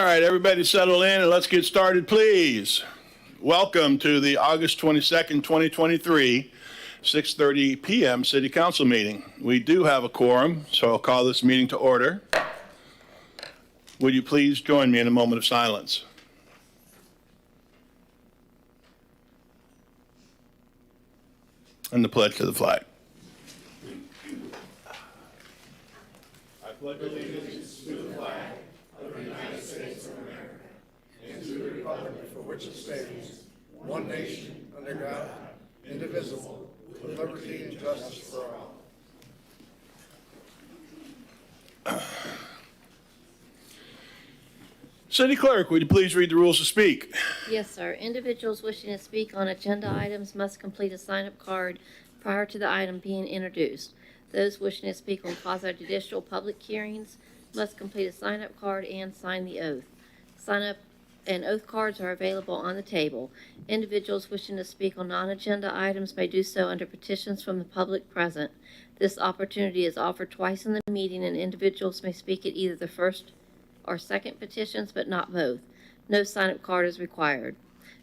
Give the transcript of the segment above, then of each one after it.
All right, everybody settle in and let's get started, please. Welcome to the August 22nd, 2023, 6:30 p.m. City Council meeting. We do have a quorum, so I'll call this meeting to order. Would you please join me in a moment of silence? And the pledge to the flag. I pledge allegiance to the flag of the United States of America and to the republic for which it stands, one nation, under God, indivisible, with liberty and justice for all. City Clerk, would you please read the rules to speak? Yes, sir. Individuals wishing to speak on agenda items must complete a sign-up card prior to the item being introduced. Those wishing to speak on quasi-judicial public hearings must complete a sign-up card and sign the oath. Sign-up and oath cards are available on the table. Individuals wishing to speak on non-agenda items may do so under petitions from the public present. This opportunity is offered twice in the meeting, and individuals may speak at either the first or second petitions, but not both. No sign-up card is required.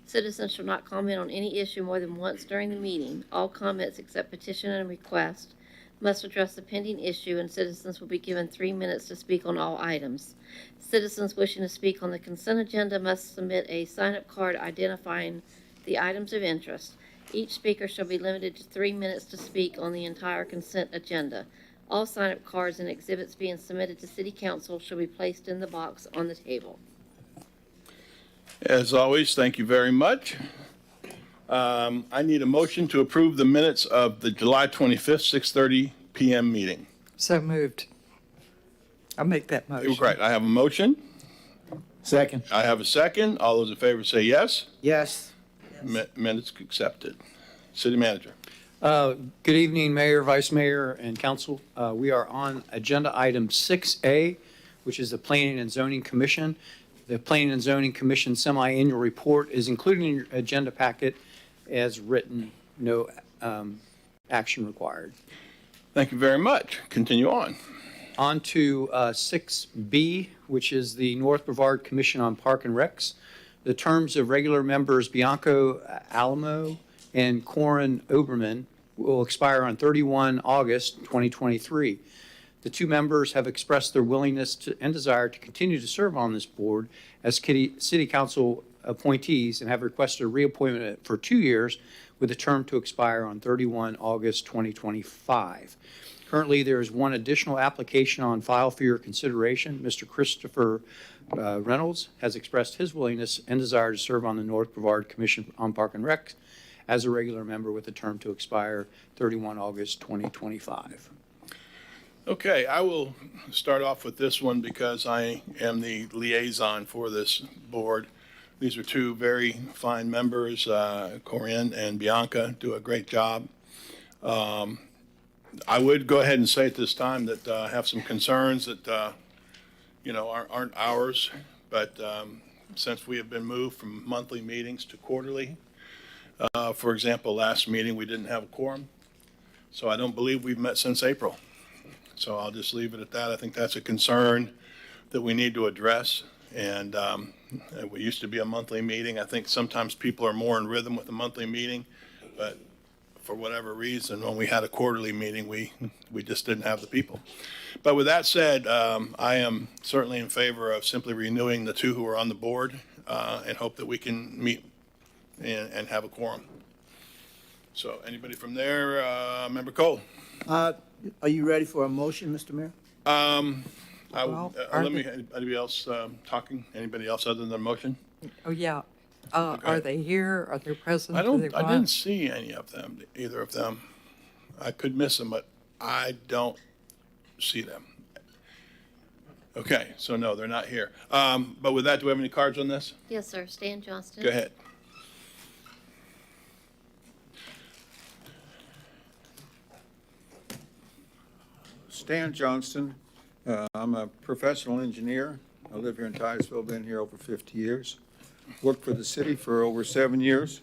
Citizens shall not comment on any issue more than once during the meeting. All comments except petition and request must address the pending issue, and citizens will be given 3 minutes to speak on all items. Citizens wishing to speak on the consent agenda must submit a sign-up card identifying the items of interest. Each speaker shall be limited to 3 minutes to speak on the entire consent agenda. All sign-up cards and exhibits being submitted to City Council shall be placed in the box on the table. As always, thank you very much. I need a motion to approve the minutes of the July 25th, 6:30 p.m. meeting. So moved. I'll make that motion. Great. I have a motion. Second. I have a second. All those in favor say yes. Yes. Minutes accepted. City Manager. Good evening, Mayor, Vice Mayor, and Council. We are on agenda item 6A, which is the Planning and Zoning Commission. The Planning and Zoning Commission semi-annual report is included in your agenda packet as written. No action required. Thank you very much. Continue on. On to 6B, which is the North Brevard Commission on Park and Recs. The terms of regular members Bianco Alamo and Corin Oberman will expire on 31 August 2023. The two members have expressed their willingness and desire to continue to serve on this board as City Council appointees and have requested a reappointment for 2 years with a term to expire on 31 August 2025. Currently, there is one additional application on file for your consideration. Mr. Christopher Reynolds has expressed his willingness and desire to serve on the North Brevard Commission on Park and Rec as a regular member with a term to expire 31 August 2025. Okay, I will start off with this one because I am the liaison for this board. These are two very fine members. Corinne and Bianca do a great job. I would go ahead and say at this time that I have some concerns that, aren't ours. But since we have been moved from monthly meetings to quarterly, for example, last meeting we didn't have a quorum. So I don't believe we've met since April. So I'll just leave it at that. I think that's a concern that we need to address. And we used to be a monthly meeting. I think sometimes people are more in rhythm with a monthly meeting, but for whatever reason, when we had a quarterly meeting, we just didn't have the people. But with that said, I am certainly in favor of simply renewing the two who are on the board and hope that we can meet and have a quorum. So anybody from there? Member Cole? Are you ready for a motion, Mr. Mayor? Anybody else talking? Anybody else other than the motion? Oh, yeah. Okay. Are they here? Are they present? I Do they didn't see any of them, either of them. I could miss them, but I don't see them. Okay, so no, they're not here. But with that, do we have any cards on this? Yes, sir. Stan Johnston. Go ahead. Stan Johnston. I'm a professional engineer. I live here in Titusville, been here over 50 years. Worked for the city for over 7 years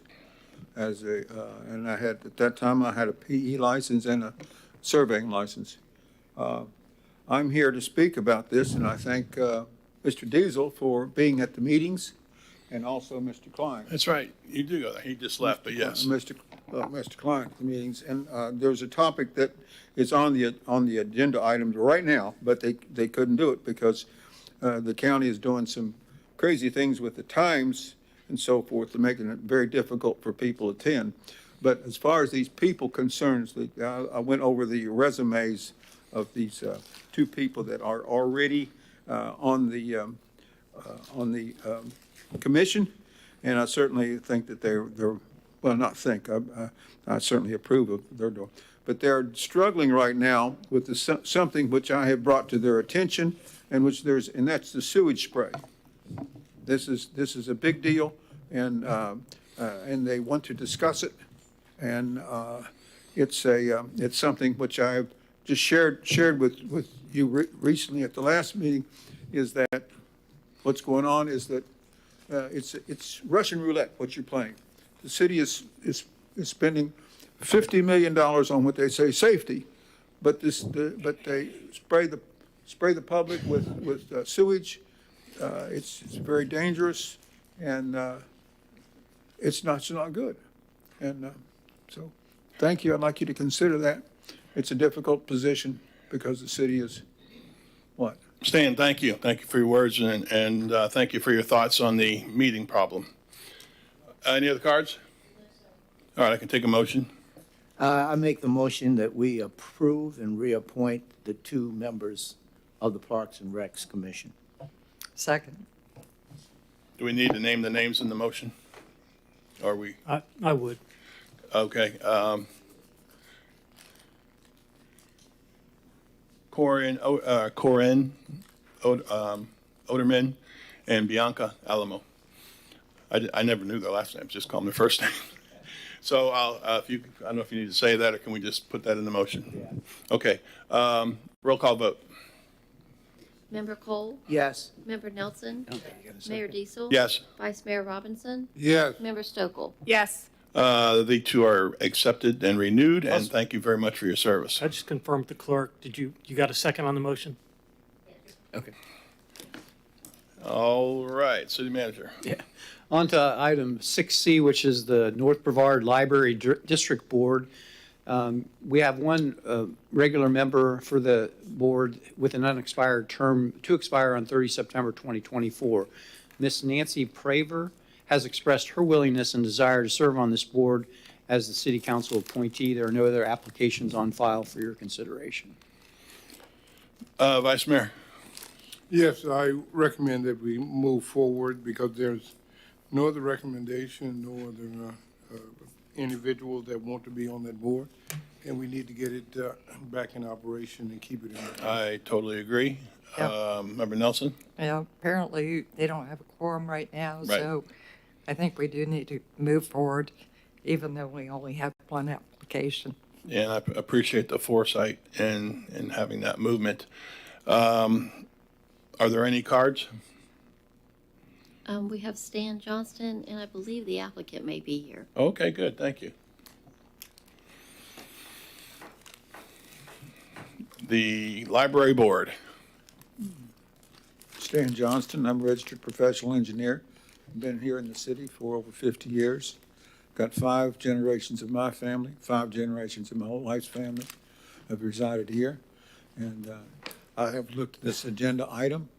and I had, at that time, I had a PE license and a surveying license. I'm here to speak about this, and I thank Mr. Diesel for being at the meetings, and also Mr. Klein. That's right. You do go there. He just left, but yes. Mr. Klein at the meetings. And there's a topic that is on the agenda item right now, but they couldn't do it because the county is doing some crazy things with the times and so forth, making it very difficult for people to attend. But as far as these people concerns, I went over the resumes of these two people that are already on the commission, and I certainly think that they're well, not think, I certainly approve of their doing, but they're struggling right now with something which I have brought to their attention, and that's the sewage spray. This is a big deal, and they want to discuss it, and it's something which I've just shared with you recently at the last meeting, is that what's going on is that it's Russian roulette, what you're playing. The city is spending $50 million on what they say safety, but they spray the public with sewage. It's very dangerous, and it's not good. And so, thank you. I'd like you to consider that. It's a difficult position because the city is what? Stan, thank you. Thank you for your words, and thank you for your thoughts on the meeting problem. Any other cards? All right, I can take a motion. I make the motion that we approve and reappoint the two members of the Parks and Recs Commission. Second. Do we need to name the names in the motion? Or we, I would. okay. Corinne Oderman and Bianca Alamo. I never knew their last names, just call them their first name. So I don't know if you need to say that, or can we just put that in the motion? Okay, roll call vote. Member Cole? Yes. Member Nelson? Mayor Diesel? Yes, Vice Mayor Robinson? Yes. Member Stokel? Yes. the two are accepted and renewed, and thank you very much for your service. I just confirmed with the clerk. Did you got a second on the motion? Okay. All right, city manager. Yeah. On to item 6C, which is the North Brevard Library District Board. We have one regular member for the board with an unexpired term to expire on 30 September 2024. Miss Nancy Praver has expressed her willingness and desire to serve on this board as the city council appointee. There are no other applications on file for your consideration. Vice Mayor. Yes, I recommend that we move forward because there's no other recommendation, no other individual that want to be on that board, and we need to get it back in operation and keep it in there. I totally agree. Member Nelson? Yeah, apparently they don't have a quorum right now, Right. so I think we do need to move forward, even though we only have one application. And I appreciate the foresight in having that movement. Are there any cards? We have Stan Johnston, and I believe the applicant may be here. Okay, good, thank you. The library board. Stan Johnston, I'm a registered professional engineer. Been here in the city for over 50 years. Got 5 generations of my family, 5 generations of my whole wife's family have resided here. And I have looked at this agenda item,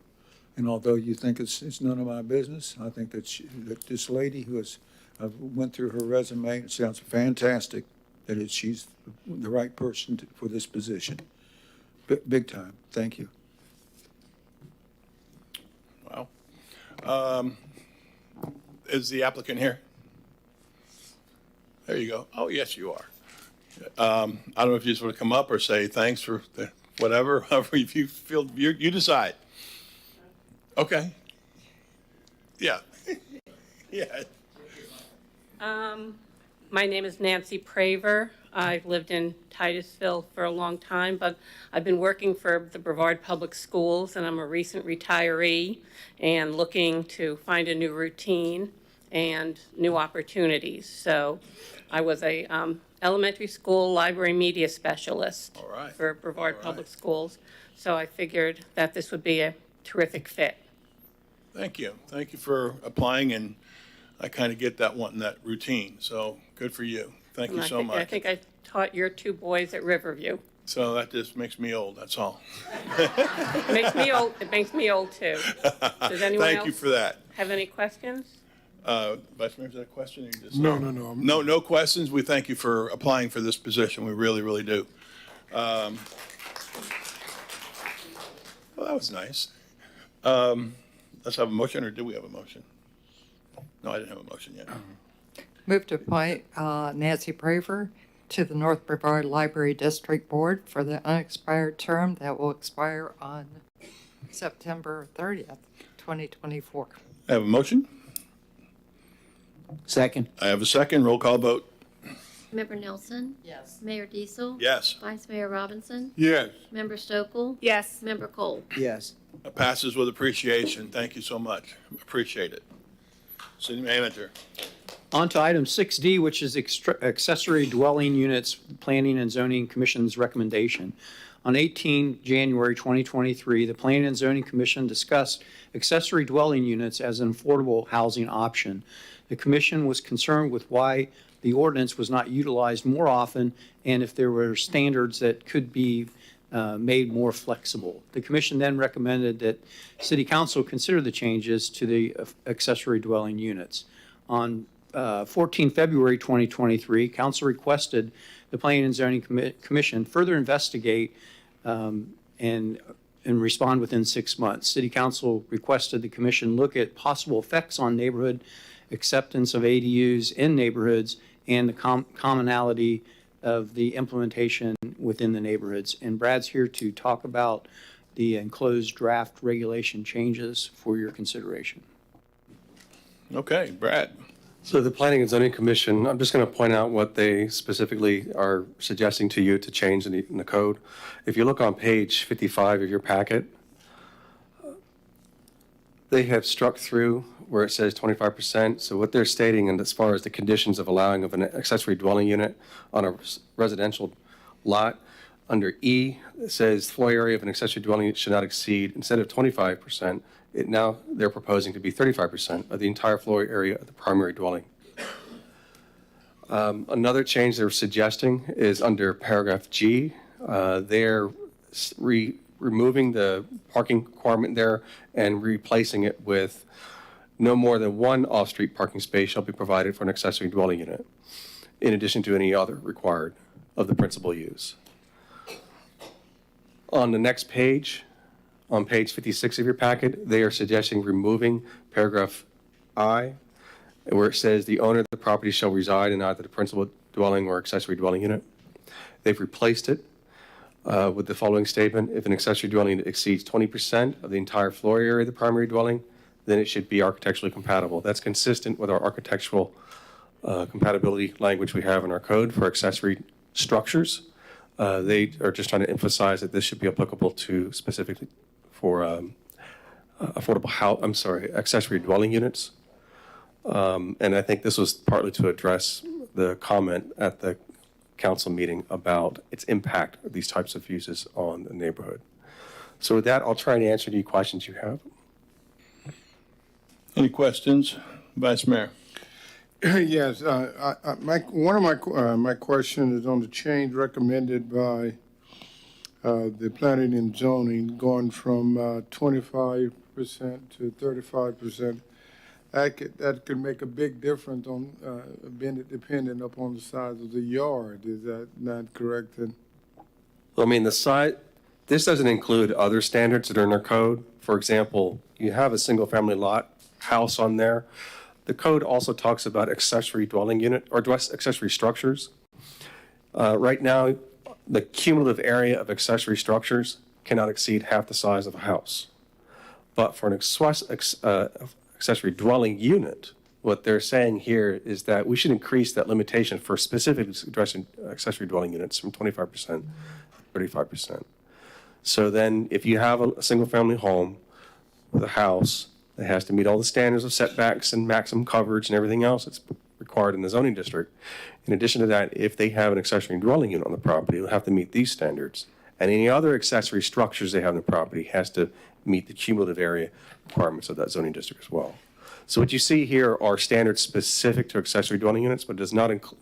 and although you think it's none of my business, I think that this lady who has, I went through her resume, it sounds fantastic, that she's the right person for this position. Big time. Thank you. Wow. Is the applicant here? There you go. Oh, yes, you are. I don't know if you just want to come up or say thanks for whatever, however you feel, you decide. Okay. Yeah. Yeah. My name is Nancy Praver. I've lived in Titusville for a long time, but I've been working for the Brevard Public Schools, and I'm a recent retiree and looking to find a new routine and new opportunities. So I was a elementary school library media specialist All right. for Brevard All right. Public Schools. So I figured that this would be a terrific fit. Thank you. Thank you for applying, and I kind of get that wanting that routine, so good for you. Thank you so I much. think I taught your two boys at Riverview. So that just makes me old, that's all. It makes me old, it makes me old too. Does anyone Thank you else for that. have any questions? Vice Mayor, is that a question? Or you just No. No questions. We thank you for applying for this position. We really, really do. Well, that was nice. Let's have a motion, or do we have a motion? No, I didn't have a motion yet. Move to appoint Nancy Praver to the North Brevard Library District Board for the unexpired term that will expire on September 30th, 2024. I have a motion. Second. I have a second. Roll call vote. Member Nelson? Yes. Mayor Diesel? Yes. Vice Mayor Robinson? Yes. Member Stokel? Yes. Member Cole? Yes. It passes with appreciation. Thank you so much. Appreciate it. City Manager. On to item 6D, which is accessory dwelling units, Planning and Zoning Commission's recommendation. On 18 January 2023, the Planning and Zoning Commission discussed accessory dwelling units as an affordable housing option. The commission was concerned with why the ordinance was not utilized more often and if there were standards that could be made more flexible. The commission then recommended that City Council consider the changes to the accessory dwelling units. On 14 February 2023, Council requested the Planning and Zoning Commission further investigate and respond within 6 months. City Council requested the Commission look at possible effects on neighborhood acceptance of ADUs in neighborhoods and the commonality of the implementation within the neighborhoods. And Brad's here to talk about the enclosed draft regulation changes for your consideration. Okay, Brad. So the Planning and Zoning Commission, I'm just going to point out what they specifically are suggesting to you to change in the code. If you look on page 55 of your packet, they have struck through where it says 25%. So what they're stating, and as far as the conditions of allowing of an accessory dwelling unit on a residential lot, under E, it says floor area of an accessory dwelling unit should not exceed, instead of 25%, now they're proposing to be 35% of the entire floor area of the primary dwelling. Another change they're suggesting is under paragraph G. They're removing the parking requirement there and replacing it with no more than one off-street parking space shall be provided for an accessory dwelling unit, in addition to any other required of the principal use. On the next page, on page 56 of your packet, they are suggesting removing paragraph I, where it says the owner of the property shall reside in either the principal dwelling or accessory dwelling unit. They've replaced it with the following statement: if an accessory dwelling unit exceeds 20% of the entire floor area of the primary dwelling, then it should be architecturally compatible. That's consistent with our architectural compatibility language we have in our code for accessory structures. They are just trying to emphasize that this should be applicable to specifically for accessory dwelling units. And I think this was partly to address the comment at the council meeting about its impact of these types of uses on the neighborhood. So with that, I'll try and answer any questions you have. Any questions, Vice Mayor? Yes, one of my question is on the change recommended by the planning and zoning, going from 25% to 35%. That could make a big difference on being dependent upon the size of the yard. Is that not correct? I mean, this doesn't include other standards that are in our code. For example, you have a single-family lot house on there. The code also talks about accessory dwelling unit or accessory structures. Right now, the cumulative area of accessory structures cannot exceed half the size of a house. But for an accessory dwelling unit, what they're saying here is that we should increase that limitation for specifically addressing accessory dwelling units from 25% to 35%. So then if you have a single-family home with a house that has to meet all the standards of setbacks and maximum coverage and everything else that's required in the zoning district, in addition to that, if they have an accessory dwelling unit on the property, they'll have to meet these standards. And any other accessory structures they have on the property has to meet the cumulative area requirements of that zoning district as well. So what you see here are standards specific to accessory dwelling units, but does not include,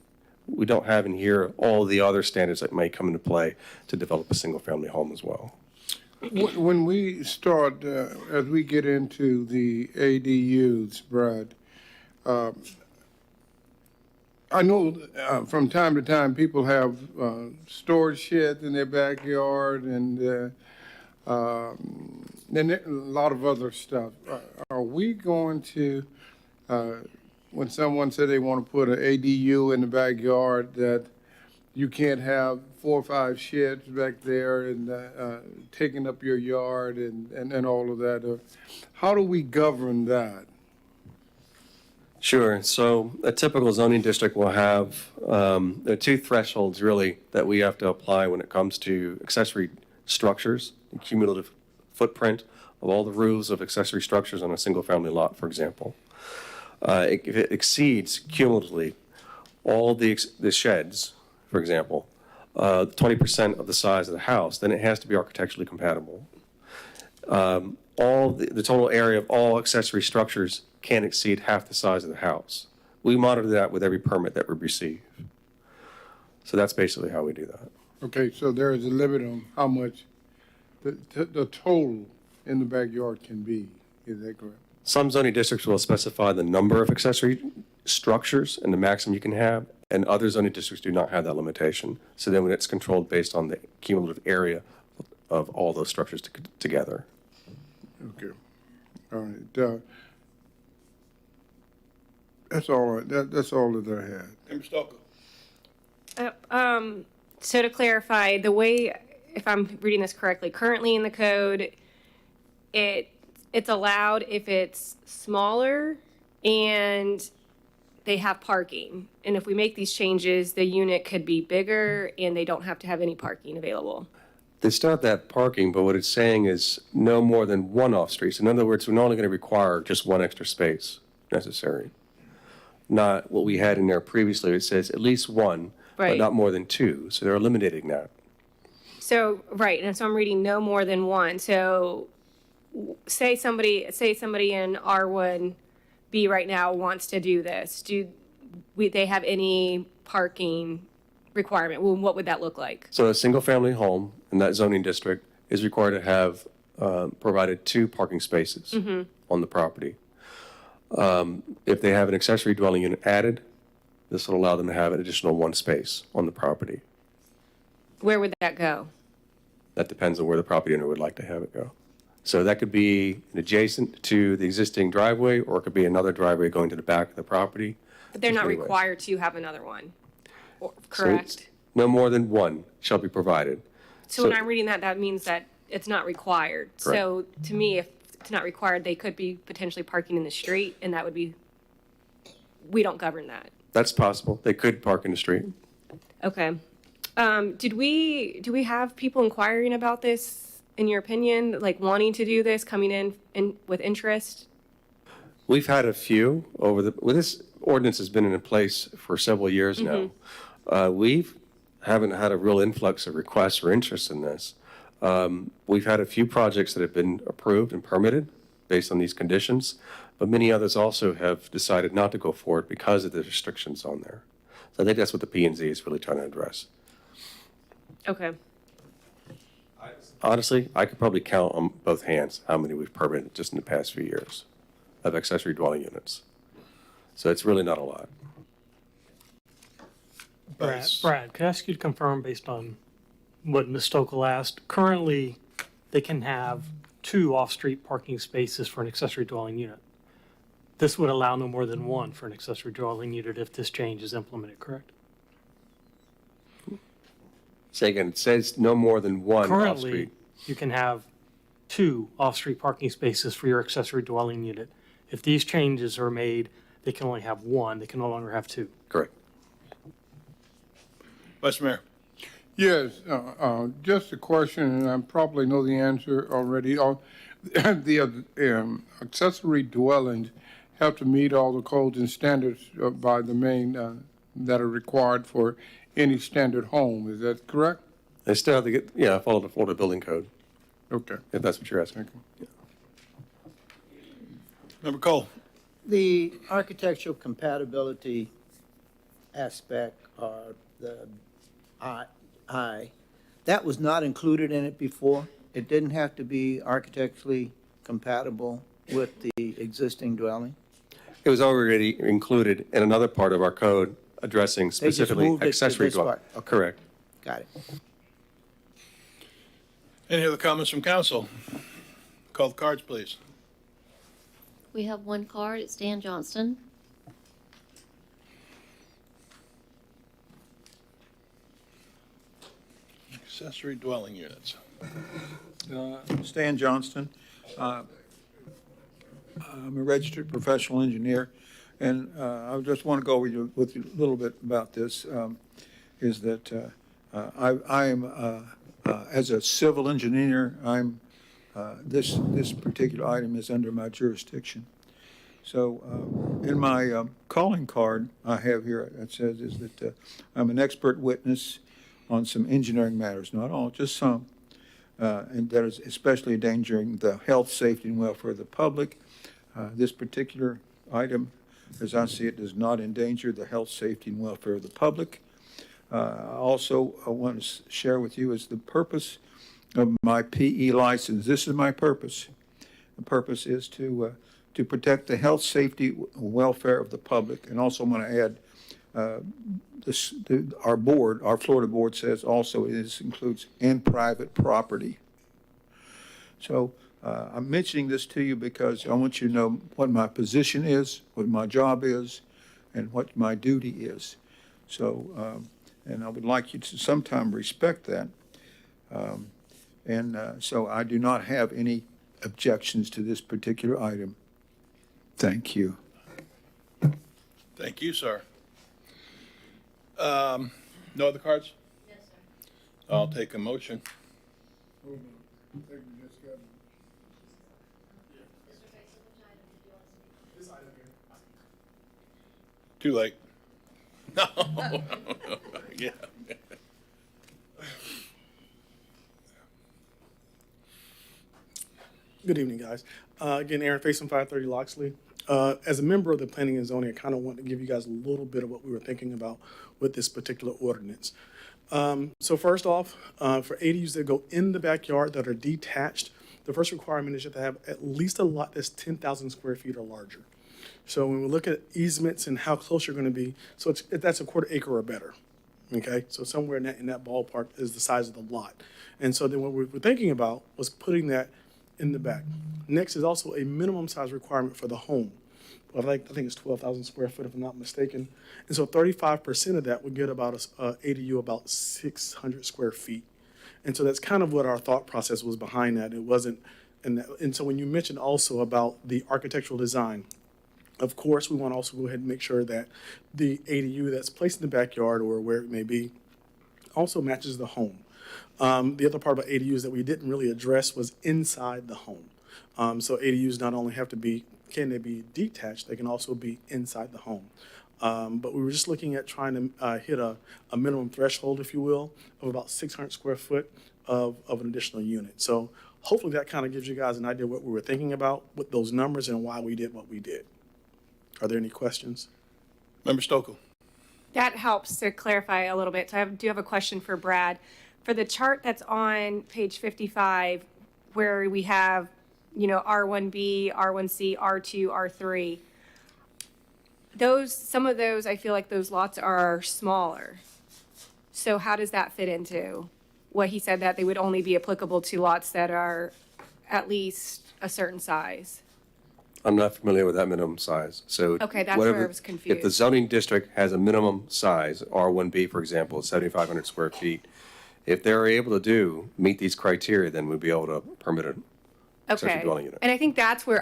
we don't have in here all the other standards that may come into play to develop a single-family home as well. When we start, as we get into the ADUs, Brad, I know from time to time, people have storage sheds in their backyard and then a lot of other stuff. Are we going to, when someone said they want to put an ADU in the backyard, that you can't have 4 or 5 sheds back there and taking up your yard and all of that? How do we govern that? Sure. So a typical zoning district will have there are 2 thresholds really that we have to apply when it comes to accessory structures and cumulative footprint of all the roofs of accessory structures on a single-family lot, for example. If it exceeds cumulatively all the sheds, for example, 20% of the size of the house, then it has to be architecturally compatible. All the total area of all accessory structures can't exceed half the size of the house. We monitor that with every permit that we receive. So that's basically how we do that. Okay, so there is a limit on how much the total in the backyard can be. Is that correct? Some zoning districts will specify the number of accessory structures and the maximum you can have, and other zoning districts do not have that limitation. So then when it's controlled based on the cumulative area of all those structures together. Okay. All right. That's all. That's all that I had. Member Stalko. So to clarify, the way, if I'm reading this correctly, currently in the code, it's allowed if it's smaller and they have parking. And if we make these changes, the unit could be bigger and they don't have to have any parking available. They still have that parking, but what it's saying is no more than 1 off-street. So in other words, we're only going to require just 1 extra space necessary. Not what we had in there previously. It says at least 1, but Right. not more than 2. So they're eliminating that. So, right, and so I'm reading no more than 1. So say somebody in R1B right now wants to do this. They have any parking requirement? Well, what would that look like? So a single-family home in that zoning district is required to have provided 2 parking spaces on the property. If they have an accessory dwelling unit added, this will allow them to have an additional 1 space on the property. Where would that go? That depends on where the property owner would like to have it go. So that could be adjacent to the existing driveway, or it could be another driveway going to the back of the property. But they're not Anyways. required to have another one, So it's correct? no more than 1 shall be provided. So when I'm reading that, that means that it's not required. So to me, if it's not required, they could be potentially parking in the street, and that would be, we don't govern that. That's possible. They could park in the street. Okay. Do we have people inquiring about this, in your opinion, like wanting to do this, coming in with interest? We've had a few this ordinance has been in place for several years now. Haven't had a real influx of requests or interest in this. We've had a few projects that have been approved and permitted based on these conditions, but many others also have decided not to go forward because of the restrictions on there. So I think that's what the P&Z is really trying to address. Okay. Honestly, I could probably count on both hands how many we've permitted just in the past few years of accessory dwelling units. So it's really not a lot. Brad, could I ask you to confirm based on what Ms. Stokel asked? Currently, they can have 2 off-street parking spaces for an accessory dwelling unit. This would allow no more than 1 for an accessory dwelling unit if this change is implemented, correct? Say again, it says no more than 1 Currently, off-street. you can have 2 off-street parking spaces for your accessory dwelling unit. If these changes are made, they can only have 1, they can no longer have 2. Correct. Vice Mayor. Yes, just a question, and I probably know the answer already. The accessory dwellings have to meet all the codes and standards by the main that are required for any standard home. Is that correct? They still have to follow the Florida Building Code. Okay. if that's what you're asking. Member Cole? The architectural compatibility aspect, or the I, that was not included in it before? It didn't have to be architecturally compatible with the existing dwelling? It was already included in another part of our code addressing just specifically moved it to accessory this dwelling. part. Okay. Correct. Got it. Any other comments from council? Call the cards, please. We have one card. It's Dan Johnston. Accessory dwelling units. Stan Johnston. I'm a registered professional engineer, and I just want to go with you a little bit about this, is that I am, as a civil engineer, this particular item is under my jurisdiction. So in my calling card I have here, it says is that I'm an expert witness on some engineering matters, not all, just some, and that is especially endangering the health, safety, and welfare of the public. This particular item, as I see it, does not endanger the health, safety, and welfare of the public. Also, I want to share with you is the purpose of my PE license. This is my purpose. The purpose is to protect the health, safety, welfare of the public. And also, I want to add, our board, our Florida board says also it includes and private property. So I'm mentioning this to you because I want you to know what my position is, what my job is, and what my duty is. So, and I would like you to sometime respect that. So I do not have any objections to this particular item. Thank you. Thank you, sir. No other cards? Yes, sir. I'll take a motion. Too late. No. Yeah. Good evening, guys. Again, Aaron Faison, 530 Loxley. As a member of the Planning and Zoning, I kind of want to give you guys a little bit of what we were thinking about with this particular ordinance. So first off, for ADUs that go in the backyard that are detached, the first requirement is you have to have at least a lot that's 10,000 square feet or larger. So when we look at easements and how close you're going to be, so that's a quarter acre or better. Okay, so somewhere in that ballpark is the size of the lot. And so then what we were thinking about was putting that in the back. Next is also a minimum size requirement for the home. I think it's 12,000 square foot if I'm not mistaken. And so 35% of that would get about a ADU about 600 square feet. And so that's kind of what our thought process was behind that. It wasn't, and so when you mentioned also about the architectural design, of course, we want to also go ahead and make sure that the ADU that's placed in the backyard or where it may be also matches the home. The other part about ADUs that we didn't really address was inside the home. So ADUs not only have to be, can they be detached, they can also be inside the home. But we were just looking at trying to hit a minimum threshold, if you will, of about 600 square foot of an additional unit. So hopefully that kind of gives you guys an idea of what we were thinking about with those numbers and why we did what we did. Are there any questions? Member Stokel? That helps to clarify a little bit. So I do have a question for Brad. For the chart that's on page 55, where we have, R1B, R1C, R2, R3, some of those, I feel like those lots are smaller. So how does that fit into what he said, that they would only be applicable to lots that are at least a certain size? I'm not familiar with that minimum size, so. Okay, that's where I whatever- was If the confused. zoning district has a minimum size, R1B, for example, is 7,500 square feet, if they're able to meet these criteria, then we'd be able to permit an accessory Okay. dwelling unit. And I think that's where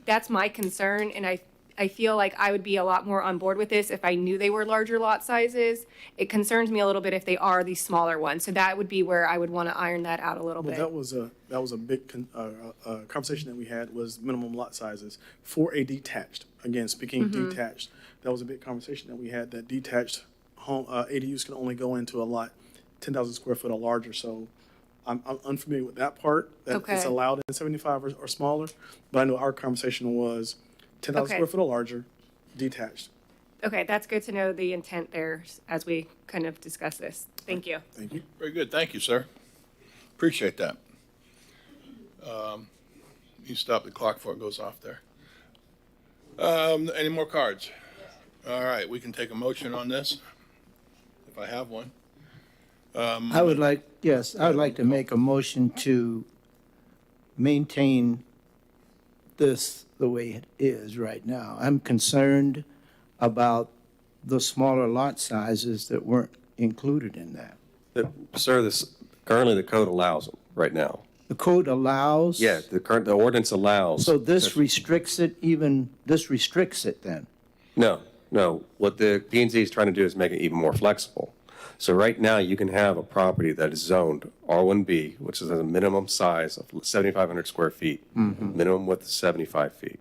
that's my concern, and I feel like I would be a lot more on board with this if I knew they were larger lot sizes. It concerns me a little bit if they are these smaller ones, so that would be where I would want to iron that out a little Well, bit. that was a big conversation that we had, was minimum lot sizes for a detached. Again, speaking detached, that was a big conversation that we had, that detached home ADUs can only go into a lot 10,000 square foot or larger. So I'm unfamiliar with that part, that it's Okay. allowed in 75 or smaller, but I know our conversation was 10,000 Okay. square foot or larger, detached. Okay, that's good to know the intent there as we kind of discuss this. Thank you. Thank you. Very good. Thank you, sir. Appreciate that. You stop the clock before it goes off there. Any more cards? All right, we can take a motion on this, if I have one. I would like, yes, I would like to make a motion to maintain this the way it is right now. I'm concerned about the smaller lot sizes that weren't included in that. Sir, currently the code allows them right now. The code allows? Yeah, the ordinance allows. So this restricts it this restricts it then? No. What the P and Z is trying to do is make it even more flexible. So right now, you can have a property that is zoned R1B, which is a minimum size of 7,500 square feet, minimum width of 75 feet.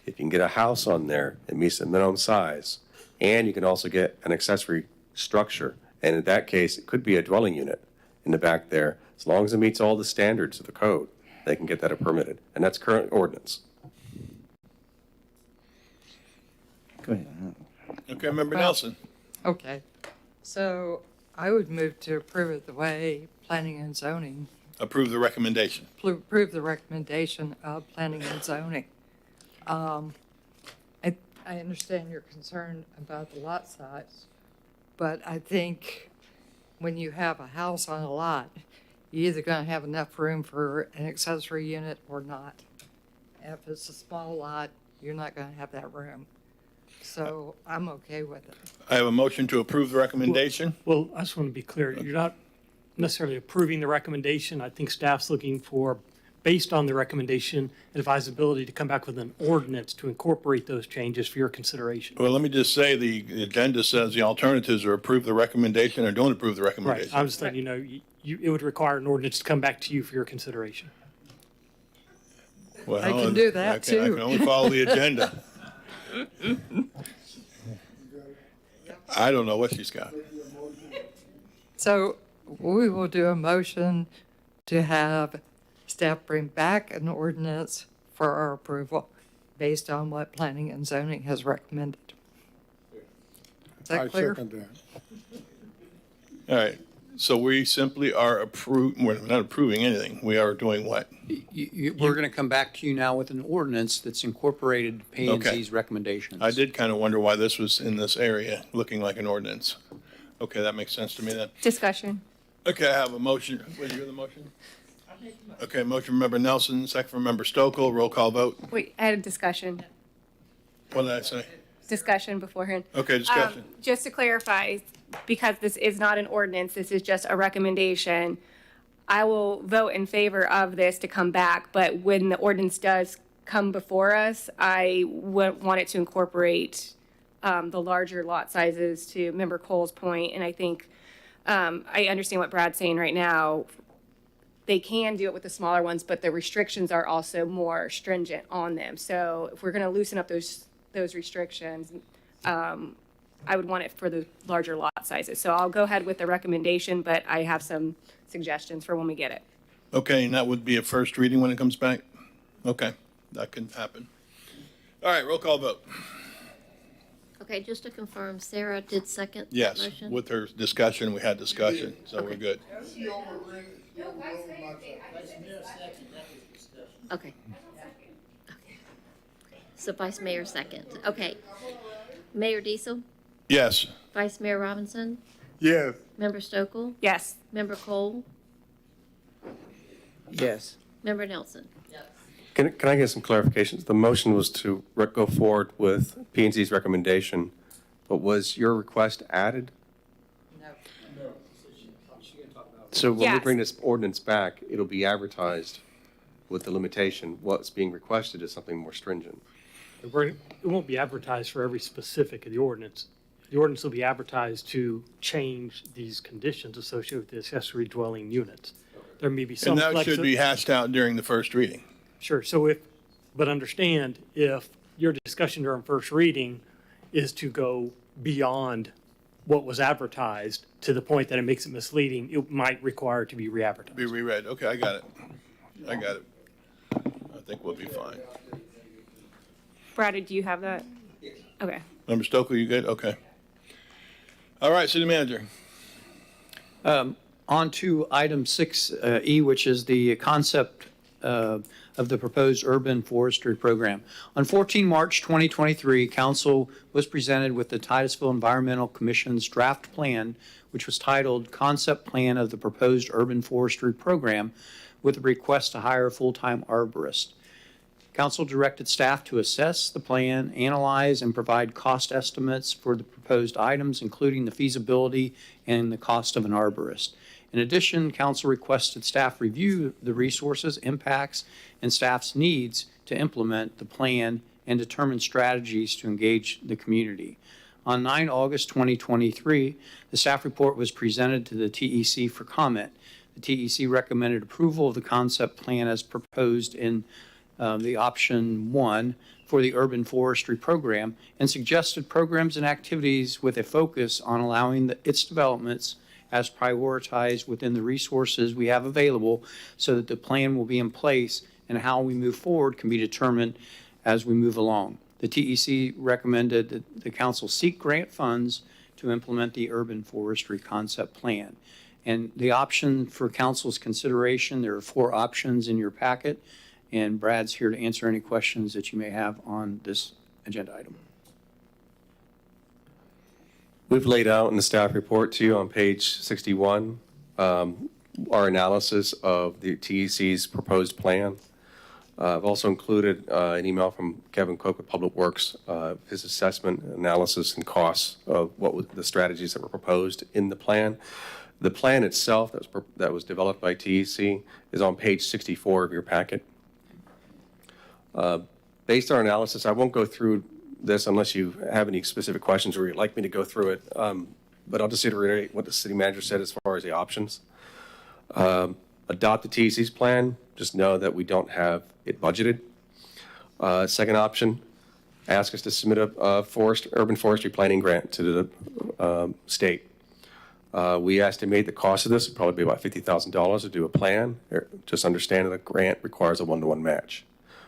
If you can get a house on there, it meets the minimum size, and you can also get an accessory structure. And in that case, it could be a dwelling unit in the back there. As long as it meets all the standards of the code, they can get that permitted. And that's current ordinance. Go ahead. Okay, Member Nelson. Okay, so I would move to approve it the way planning and zoning, Approve the recommendation. approve the recommendation of planning and zoning. I understand your concern about the lot size, but I think when you have a house on a lot, you're either gonna have enough room for an accessory unit or not. If it's a small lot, you're not gonna have that room. So I'm okay with it. I have a motion to approve the recommendation. Well, I just want to be clear, you're not necessarily approving the recommendation. I think staff's looking for, based on the recommendation, advisability to come back with an ordinance to incorporate those changes for your consideration. Well, let me just say, the agenda says the alternatives are approve the recommendation or don't approve the Right, recommendation. I'm just letting you know, it would require an ordinance to come back to you for your consideration. Well, I can do that, I too. can only follow the agenda. I don't know what she's got. So we will do a motion to have staff bring back an ordinance for our approval based on what planning and zoning has recommended. Is that I clear? second that. All right, so we simply are we're not approving anything. We are doing what? We're going to come back to you now with an ordinance that's incorporated P and Okay. Z's recommendations. I did kind of wonder why this was in this area, looking like an ordinance. Okay, that makes sense to me then. Discussion. Okay, I have a motion. Will you hear the motion? Okay, motion from Member Nelson, second from Member Stokel, roll call vote. Wait, I had a discussion. What did I say? Discussion beforehand. Okay, discussion. Just to clarify, because this is not an ordinance, this is just a recommendation, I will vote in favor of this to come back, but when the ordinance does come before us, I want it to incorporate the larger lot sizes, to Member Cole's point, and I think, I understand what Brad's saying right now. They can do it with the smaller ones, but the restrictions are also more stringent on them. So if we're gonna loosen up those restrictions, I would want it for the larger lot sizes. So I'll go ahead with the recommendation, but I have some suggestions for when we get it. Okay, and that would be a first reading when it comes back? Okay, that can happen. All right, roll call vote. Okay, just to confirm, Sarah did second that Yes, motion? with her discussion, we had discussion, so we're good. Okay. Okay. So Vice Mayor second. Okay. Mayor Diesel? Yes, Vice Mayor Robinson? Yes. Member Stokel? Yes. Member Cole? Yes. Member Nelson? Can I get some clarifications? The motion was to go forward with P and Z's recommendation, but was your request added? No. So when we Yes. bring this ordinance back, it'll be advertised with the limitation. What's being requested is something more stringent. It won't be advertised for every specific of the ordinance. The ordinance will be advertised to change these conditions associated with the accessory dwelling units. There may be some and that should flexibility. be hashed out during the first reading. Sure, so but understand, if your discussion during first reading is to go beyond what was advertised to the point that it makes it misleading, it might require it to be re-advertised. Be reread. Okay, I got it. I got it. I think we'll be fine. Brad, do you have that? Okay. Member Stokel, you good? Okay. All right, city manager. On to item 6E, which is the concept of the proposed urban forestry program. On 14 March 2023, council was presented with the Titusville Environmental Commission's draft plan, which was titled Concept Plan of the Proposed Urban Forestry Program, with a request to hire a full-time arborist. Council directed staff to assess the plan, analyze, and provide cost estimates for the proposed items, including the feasibility and the cost of an arborist. In addition, council requested staff review the resources, impacts, and staff's needs to implement the plan and determine strategies to engage the community. On 9 August 2023, the staff report was presented to the TEC for comment. The TEC recommended approval of the concept plan as proposed in the option 1 for the urban forestry program, and suggested programs and activities with a focus on allowing its developments as prioritized within the resources we have available, so that the plan will be in place and how we move forward can be determined as we move along. The TEC recommended that the council seek grant funds to implement the urban forestry concept plan. And the option for council's consideration, there are 4 options in your packet, and Brad's here to answer any questions that you may have on this agenda item. We've laid out in the staff report to you on page 61 our analysis of the TEC's proposed plan. I've also included an email from Kevin Cook with Public Works, his assessment, analysis, and costs of what was the strategies that were proposed in the plan. The plan itself that was developed by TEC is on page 64 of your packet. Based on our analysis, I won't go through this unless you have any specific questions or you'd like me to go through it. But I'll just reiterate what the city manager said as far as the options. Adopt the TEC's plan. Just know that we don't have it budgeted. Second option, ask us to submit a urban forestry planning grant to the state. We estimate the cost of this would probably be about $50,000 to do a plan. Just understand that a grant requires a 1-to-1 match.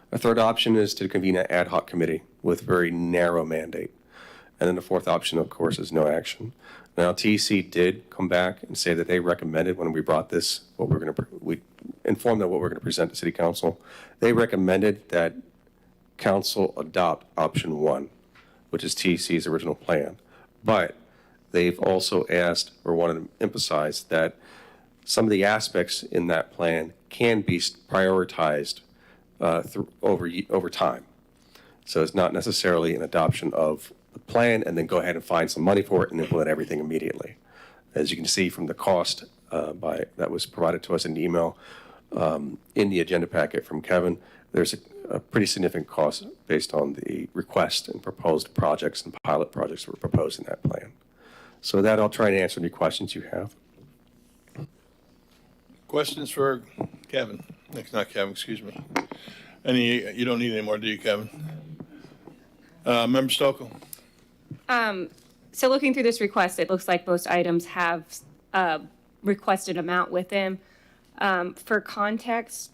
A third option is to convene an ad hoc committee with very narrow mandate. And then the fourth option, of course, is no action. Now, TEC did come back and say that they recommended when we brought this, we informed them what we're going to present to City Council. They recommended that Council adopt option 1, which is TEC's original plan. But they've also asked or wanted to emphasize that some of the aspects in that plan can be prioritized over time. So it's not necessarily an adoption of the plan and then go ahead and find some money for it and implement everything immediately. As you can see from the cost that was provided to us in the email in the agenda packet from Kevin, there's a pretty significant cost based on the request and proposed projects and pilot projects that were proposed in that plan. So with that, I'll try and answer any questions you have. Questions for Kevin? Not Kevin, excuse me. You don't need any more, do you, Kevin? Member Stokel? So looking through this request, it looks like most items have a requested amount with them. For context,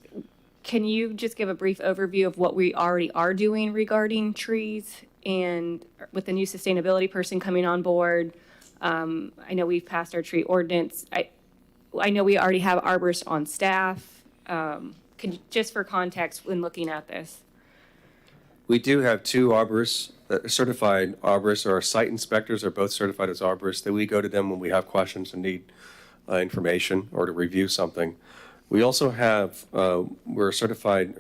can you just give a brief overview of what we already are doing regarding trees, and with the new sustainability person coming on board? I know we've passed our tree ordinance. I know we already have arborists on staff. Can you, just for context when looking at this? We do have 2 arborists, certified arborists, or our site inspectors are both certified as arborists, that we go to them when we have questions and need information or to review something. We also have, we're certified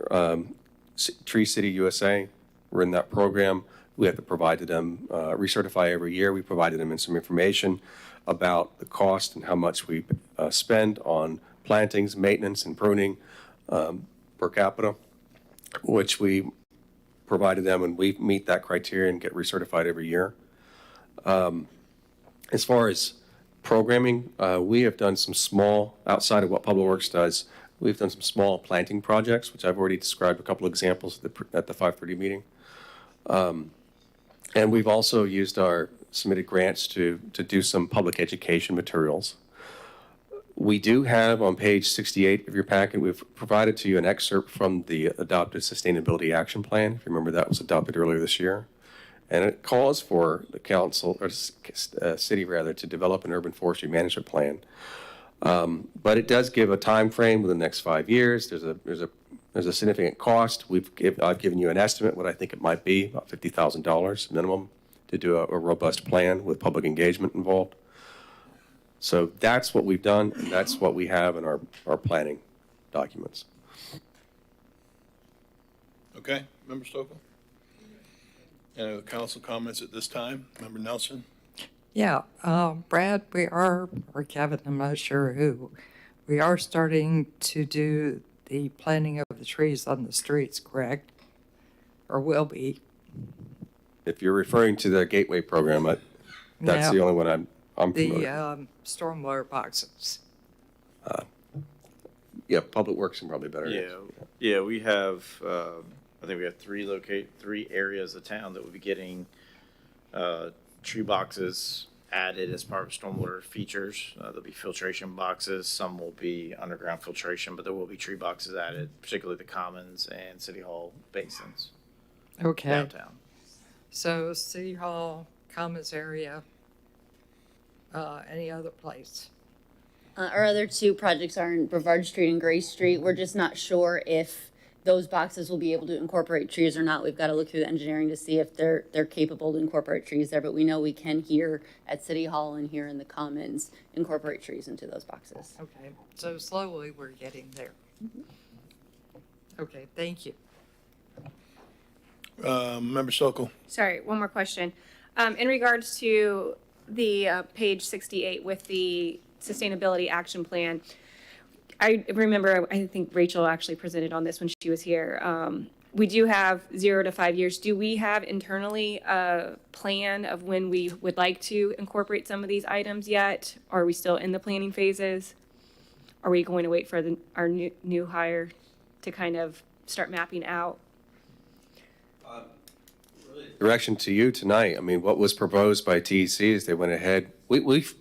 Tree City USA. We're in that program. We have to provide to them, recertify every year. We provided them some information about the cost and how much we spend on plantings, maintenance, and pruning per capita, which we provided them, and we meet that criteria and get recertified every year. As far as programming, we have done some small, outside of what Public Works does, we've done some small planting projects, which I've already described a couple of examples at the 5:30 meeting. And we've also used our submitted grants to do some public education materials. We do have on page 68 of your packet, we've provided to you an excerpt from the adopted Sustainability Action Plan. If you remember, that was adopted earlier this year. And it calls for the council, or city rather, to develop an urban forestry management plan. But it does give a time frame within the next 5 years. There's a significant cost. I've given you an estimate, what I think it might be, about $50,000 minimum to do a robust plan with public engagement involved. So that's what we've done, and that's what we have in our planning documents. Okay, Member Stokel? Any other council comments at this time? Member Nelson? Yeah, Brad, or Kevin, I'm not sure who, we are starting to do the planting of the trees on the streets, correct? Or will be? If you're referring to the Gateway program, that's the only one I'm familiar with. The stormwater boxes. Yeah, Public Works can probably better. Yeah, we have, I think we have three areas of town that will be getting tree boxes added as part of stormwater features. There'll be filtration boxes. Some will be underground filtration, but there will be tree boxes added, particularly the commons and city hall basins Okay. downtown. So City Hall, Commons area, any other place? Our other two projects are in Brevard Street and Gray Street. We're just not sure if those boxes will be able to incorporate trees or not. We've got to look through the engineering to see if they're capable to incorporate trees there, but we know we can here at City Hall and here in the Commons incorporate trees into those boxes. Okay, so slowly we're getting there. Okay, thank you. Member Stokel? Sorry, one more question. In regards to the page 68 with the Sustainability Action Plan, I remember, I think Rachel actually presented on this when she was here. We do have 0 to 5 years. Do we have internally a plan of when we would like to incorporate some of these items yet? Are we still in the planning phases? Are we going to wait for our new hire to kind of start mapping out? Direction to you tonight. I mean, what was proposed by TEC is they went ahead. We've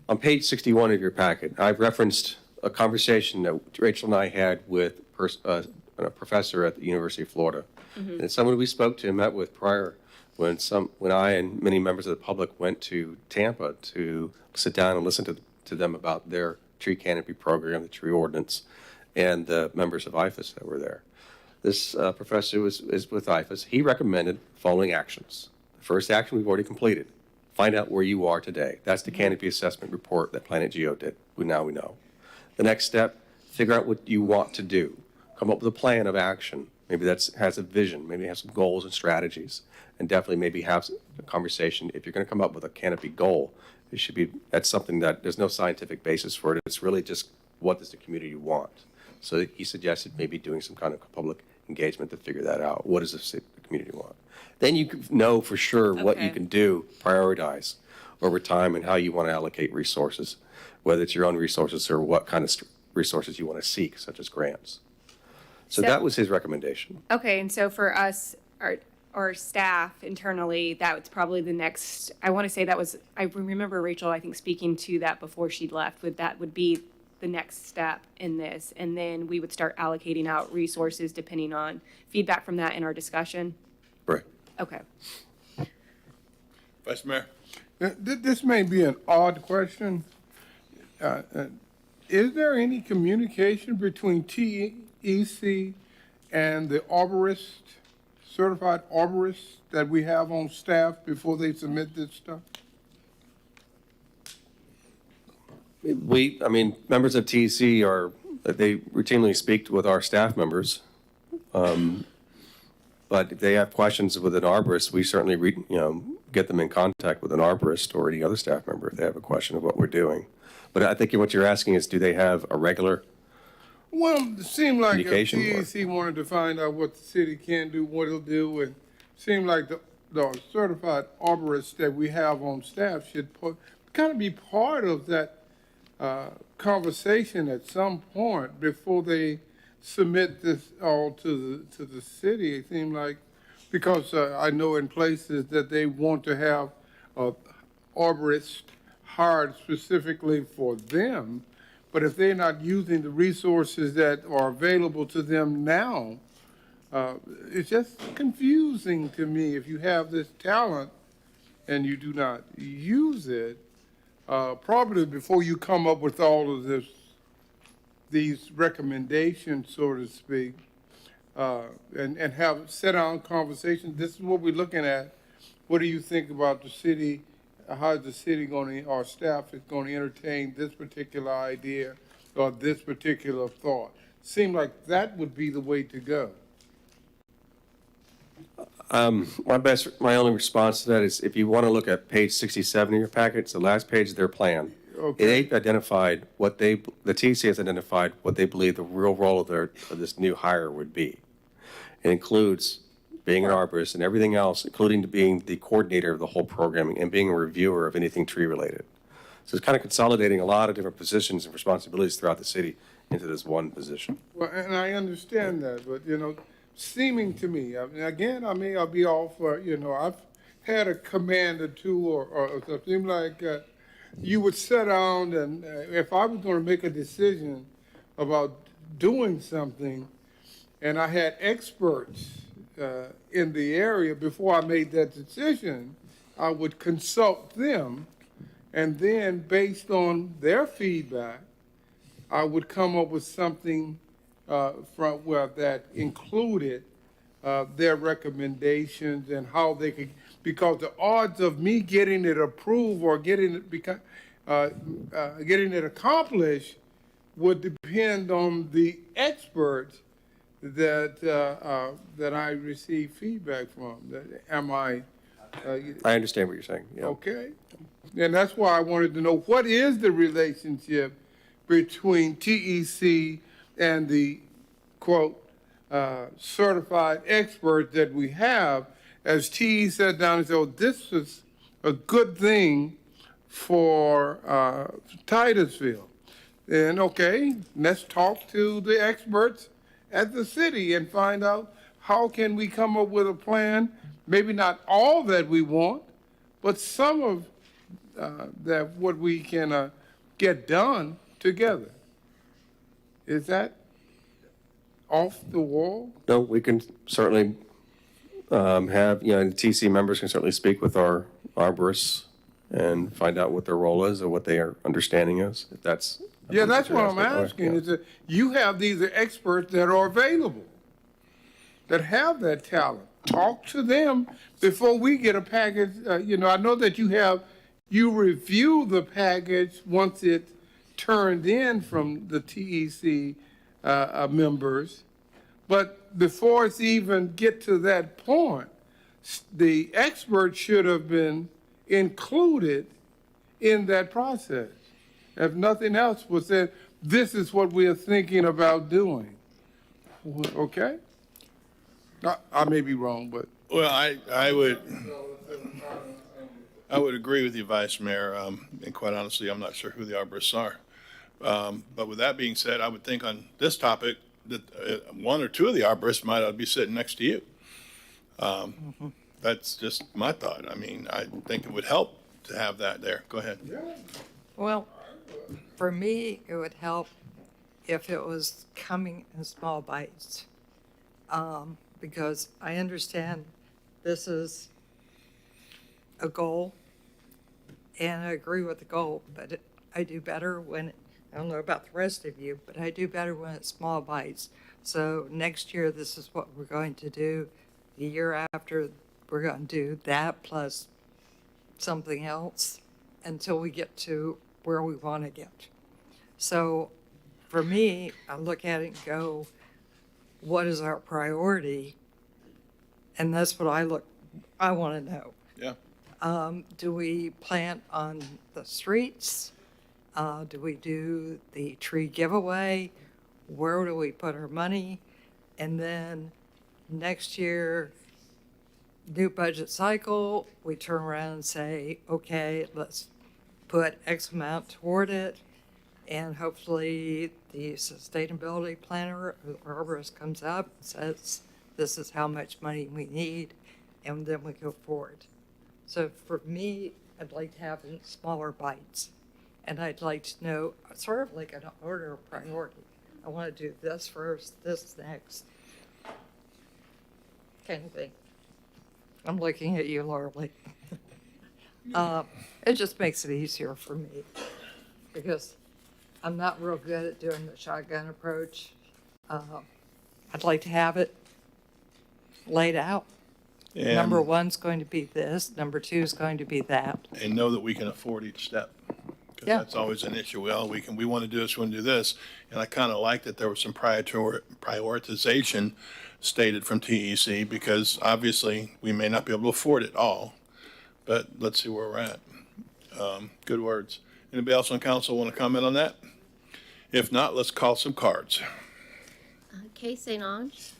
on page 61 of your packet, I've referenced a conversation that Rachel and I had with a professor at the University of Florida. Mm-hmm. And someone we spoke to and met with prior when I and many members of the public went to Tampa to sit down and listen to them about their tree canopy program, the tree ordinance, and the members of IFAS that were there. This professor is with IFAS. He recommended following actions. The first action we've already completed. Find out where you are today. That's the canopy assessment report that Planet Geo did. Now we know. The next step, figure out what you want to do. Come up with a plan of action. Maybe that has a vision. Maybe have some goals and strategies. And definitely maybe have a conversation. If you're going to come up with a canopy goal, it should be, that's something that there's no scientific basis for it. It's really just what does the community want? So he suggested maybe doing some kind of public engagement to figure that out. What does the community want? Then you know for sure what you can do, prioritize over time and how you want to allocate resources, whether it's your own resources or what kind of resources you want to seek, such as grants. So that was his recommendation. Okay, and so for us, our staff internally, that's probably the next, I want to say that was, I remember Rachel, I think, speaking to that before she left, that would be the next step in this. And then we would start allocating out resources depending on feedback from that in our discussion. Right. Okay. Vice Mayor? This may be an odd question. Is there any communication between TEC and the arborist, certified arborists that we have on staff before they submit this stuff? Members of TEC they routinely speak with our staff members. But if they have questions with an arborist, we certainly get them in contact with an arborist or any other staff member if they have a question of what we're doing. But I think what you're asking is, do they have a regular Well, it seemed like if communication? TEC wanted to find out what the city can do, what it'll do, and it seemed like the certified arborists that we have on staff should kind of be part of that conversation at some point before they submit this all to the city. It seemed like, because I know in places that they want to have arborists hired specifically for them. But if they're not using the resources that are available to them now, it's just confusing to me. If you have this talent and you do not use it, probably before you come up with all of these recommendations, so to speak, and have sit-down conversations. This is what we're looking at. What do you think about the city? How is the city going to, our staff is going to entertain this particular idea or this particular thought? Seemed like that would be the way to go. My only response to that is if you want to look at page 67 of your packet, it's the last page of their plan. Okay. They've identified the TC has identified what they believe the real role of this new hire would be. It includes being an arborist and everything else, including being the coordinator of the whole programming and being a reviewer of anything tree related. So it's kind of consolidating a lot of different positions and responsibilities throughout the city into this one position. Well, and I understand that, but, seeming to me, I mean, again, I'll be off, I've had a command or two or something like you would sit down and if I was going to make a decision about doing something and I had experts in the area before I made that decision, I would consult them, and then based on their feedback, I would come up with something that included their recommendations and how they could, because the odds of me getting it approved or getting it accomplished would depend on the experts that I receive feedback from. I understand what you're saying. Yeah. Okay. And that's why I wanted to know what is the relationship between TEC and the, quote, certified expert that we have, as TE sat down and said, oh, this is a good thing for Titusville. And okay, let's talk to the experts at the city and find out how can we come up with a plan, maybe not all that we want, but some of that what we can get done together. Is that off the wall? No, we can certainly have, the TC members can certainly speak with our arborists and find out what their role is or what their understanding is, if that's. Yeah, that's what I'm asking, is that you have these experts that are available, that have that talent. Talk to them before we get a package. I know that you review the package once it's turned in from the TEC members, but before it's even get to that point, the expert should have been included in that process. If nothing else was said, this is what we are thinking about doing. Okay? I may be wrong, but. Well, I would agree with you, Vice Mayor, and quite honestly, I'm not sure who the arborists are. But with that being said, I would think on this topic that one or two of the arborists might ought to be sitting next to you. That's just my thought. I mean, I think it would help to have that there. Go ahead. Well, for me, it would help if it was coming in small bites, because I understand this is a goal, and I agree with the goal, but I do better when, I don't know about the rest of you, but I do better when it's small bites. So next year, this is what we're going to do. The year after, we're going to do that plus something else until we get to where we want to get. So for me, I look at it and go, what is our priority? And that's what I want to know. Yeah. Do we plant on the streets? Do we do the tree giveaway? Where do we put our money? And then next year, new budget cycle, we turn around and say, okay, let's put X amount toward it. And hopefully the sustainability planner or arborist comes up and says, this is how much money we need. And then we go forward. So for me, I'd like to have it in smaller bites. And I'd like to know, sort of like an order of priority. I want to do this first, this next, kind of thing. I'm looking at you, Lauralee. It just makes it easier for me because I'm not real good at doing the shotgun approach. I'd like to have it laid out. Number one's going to be this, number two is going to be that. And know that we can afford each step. Because Yeah. that's always an issue. Well, we want to do this, we want to do this. And I kind of like that there was some prioritization stated from TEC because obviously we may not be able to afford it all, but let's see where we're at. Good words. Anybody else on council want to comment on that? If not, let's call some cards. Kay St. Ange?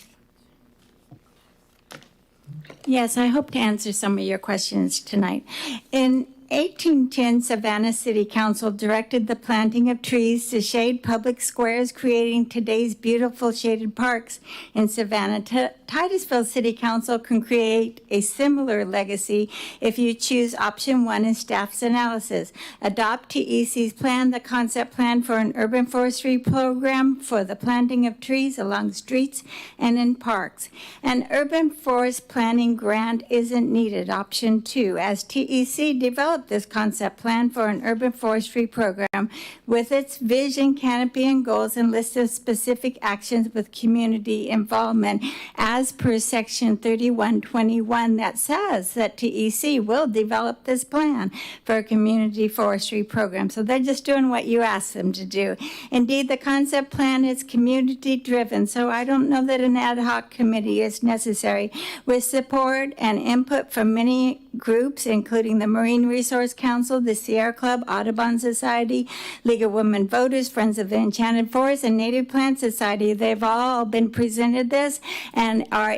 Yes, I hope to answer some of your questions tonight. In 1810, Savannah City Council directed the planting of trees to shade public squares, creating today's beautiful shaded parks in Savannah. Titusville City Council can create a similar legacy if you choose option 1 in staff's analysis. Adopt TEC's plan, the concept plan for an urban forestry program for the planting of trees along streets and in parks. An urban forest planning grant isn't needed, option 2, as TEC developed this concept plan for an urban forestry program with its vision, canopy, and goals and list of specific actions with community involvement as per section 3121 that says that TEC will develop this plan for a community forestry program. So they're just doing what you asked them to do. Indeed, the concept plan is community driven, so I don't know that an ad hoc committee is necessary. With support and input from many groups, including the Marine Resource Council, the Sierra Club, Audubon Society, League of Women Voters, Friends of the Enchanted Forest, and Native Plant Society. They've all been presented this and are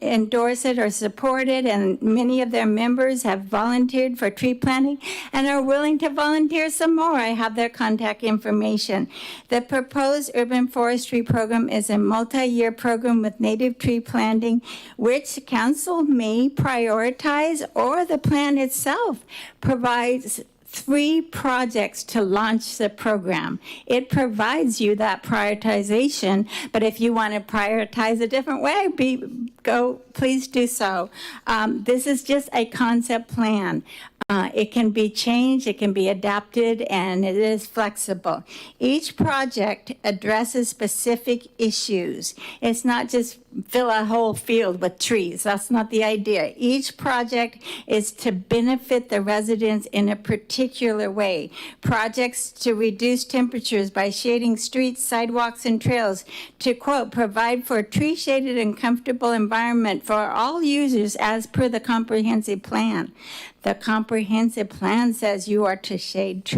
endorse it or support it, and many of their members have volunteered for tree planting and are willing to volunteer some more. I have their contact information. The proposed urban forestry program is a multi-year program with native tree planting, which council may prioritize, or the plan itself provides 3 projects to launch the program. It provides you that prioritization, but if you want to prioritize a different way, please do so. This is just a concept plan. It can be changed, it can be adapted, and it is flexible. Each project addresses specific issues. It's not just fill a whole field with trees. That's not the idea. Each project is to benefit the residents in a particular way. Projects to reduce temperatures by shading streets, sidewalks, and trails. To quote, provide for a tree-shaded and comfortable environment for all users as per the comprehensive plan. The comprehensive plan says you are to shade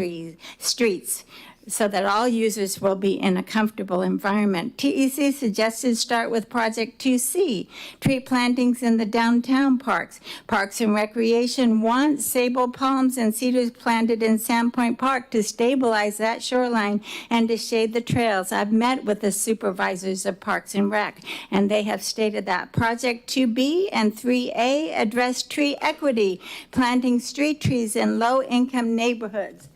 streets so that all users will be in a comfortable environment. TEC suggested start with Project 2C, tree plantings in the downtown parks. Parks and Recreation wants sable palms and cedars planted in Sandpoint Park to stabilize that shoreline and to shade the trails. I've met with the supervisors of Parks and Rec, and they have stated that. Project 2B and 3A address tree equity, planting street trees in low-income neighborhoods.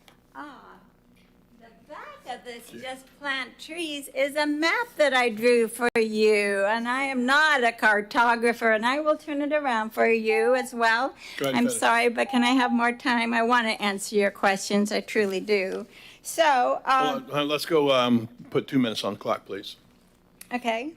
Of this Just Plant Trees is a map that I drew for you, and I am not a cartographer, and I will turn it around for you as well. Go ahead, I'm finish. sorry, but can I have more time? I want to answer your questions, I truly do. So, Hold on, let's go put 2 minutes on the clock, please. okay.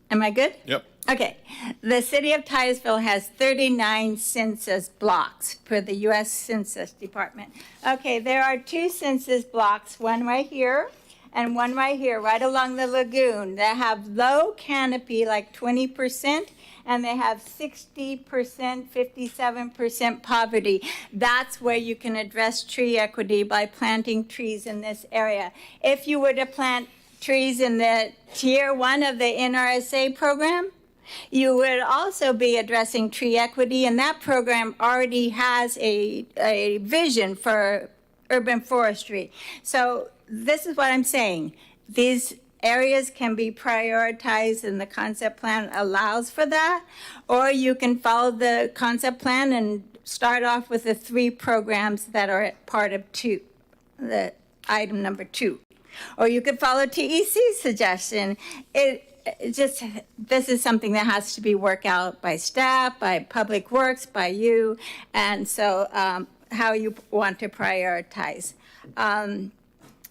Am I good? Yep. Okay, the city of Titusville has 39 census blocks per the U.S. Census Department. Okay, there are 2 census blocks, one right here and one right here, right along the lagoon, that have low canopy, like 20%, and they have 60%, 57% poverty. That's where you can address tree equity by planting trees in this area. If you were to plant trees in the tier 1 of the NRSA program, you would also be addressing tree equity, and that program already has a vision for urban forestry. So this is what I'm saying. These areas can be prioritized, and the concept plan allows for that, or you can follow the concept plan and start off with the 3 programs that are part of the item number 2. Or you could follow TEC's suggestion. This is something that has to be worked out by staff, by Public Works, by you, and so how you want to prioritize.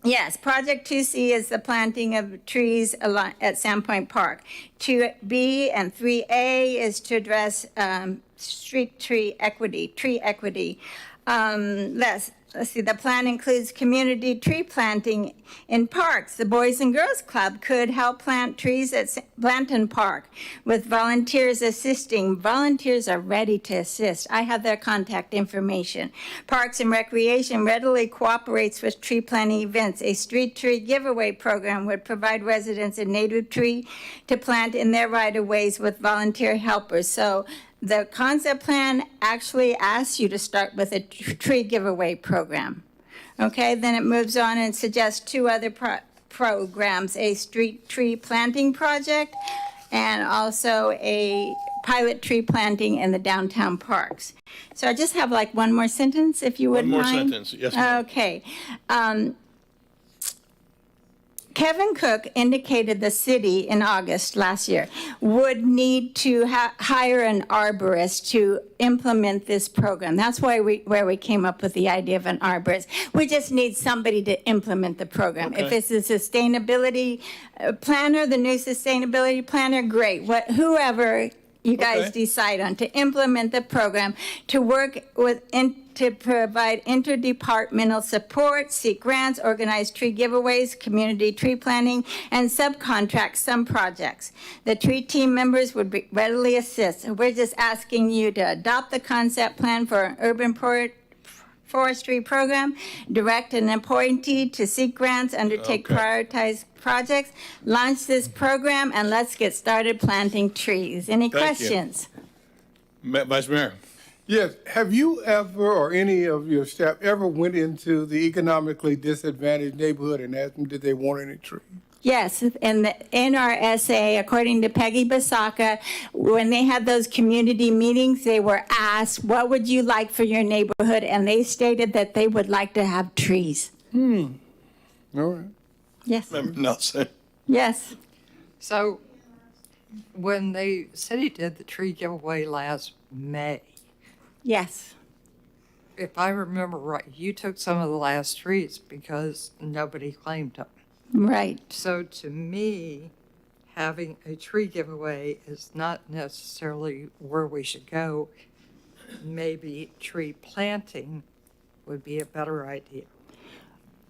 Yes, Project 2C is the planting of trees at Sandpoint Park. 2B and 3A is to address street tree equity. Let's see, the plan includes community tree planting in parks. The Boys and Girls Club could help plant trees at Blanton Park with volunteers assisting. Volunteers are ready to assist. I have their contact information. Parks and Recreation readily cooperates with tree planting events. A street tree giveaway program would provide residents a native tree to plant in their right-of-ways with volunteer helpers. So the concept plan actually asks you to start with a tree giveaway program. Okay, then it moves on and suggests 2 other programs, a street tree planting project and also a pilot tree planting in the downtown parks. So I just have like one more sentence, if you wouldn't mind. One more sentence, yes, ma'am. Okay. Kevin Cook indicated the city in August last year would need to hire an arborist to implement this program. That's where we came up with the idea of an arborist. We just need somebody to implement the program. Okay. If it's a sustainability planner, the new sustainability planner, great. Whoever you guys Okay. decide on to implement the program, to work with to provide interdepartmental support, seek grants, organize tree giveaways, community tree planting, and subcontract some projects. The tree team members would readily assist. We're just asking you to adopt the concept plan for an urban forestry program, direct an appointee to seek grants, undertake Okay. prioritized projects, launch this program, and let's get started planting trees. Any Thank you. questions? Vice Mayor. Yes, have you ever, or any of your staff, ever went into the economically disadvantaged neighborhood and asked them, did they want any trees? Yes, and in our essay, according to Peggy Basaka, when they had those community meetings, they were asked, what would you like for your neighborhood? And they stated that they would like to have trees. All right. Yes, Member Nelson. yes. So when the city did the tree giveaway last May, Yes. if I remember right, you took some of the last trees because nobody claimed them. Right. So to me, having a tree giveaway is not necessarily where we should go. Maybe tree planting would be a better idea.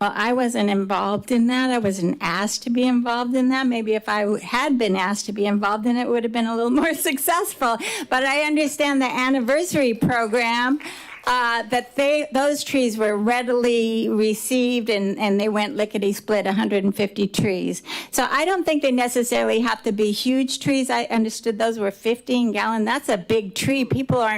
Well, I wasn't involved in that. I wasn't asked to be involved in that. Maybe if I had been asked to be involved in it, it would have been a little more successful. But I understand the anniversary program, that those trees were readily received and they went lickety-split, 150 trees. So I don't think they necessarily have to be huge trees. I understood those were 15-gallon. That's a big tree. People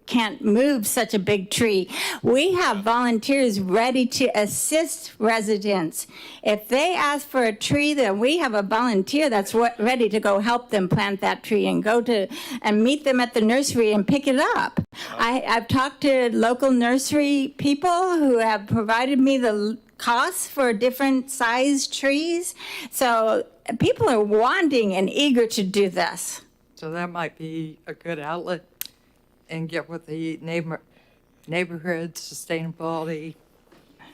can't move such a big tree. We have volunteers ready to assist residents. If they ask for a tree, then we have a volunteer that's ready to go help them plant that tree and go to and meet them at the nursery and pick it up. I've talked to local nursery people who have provided me the costs for different sized trees. So people are wanting and eager to do this. So that might be a good outlet, and get with the neighborhood sustainability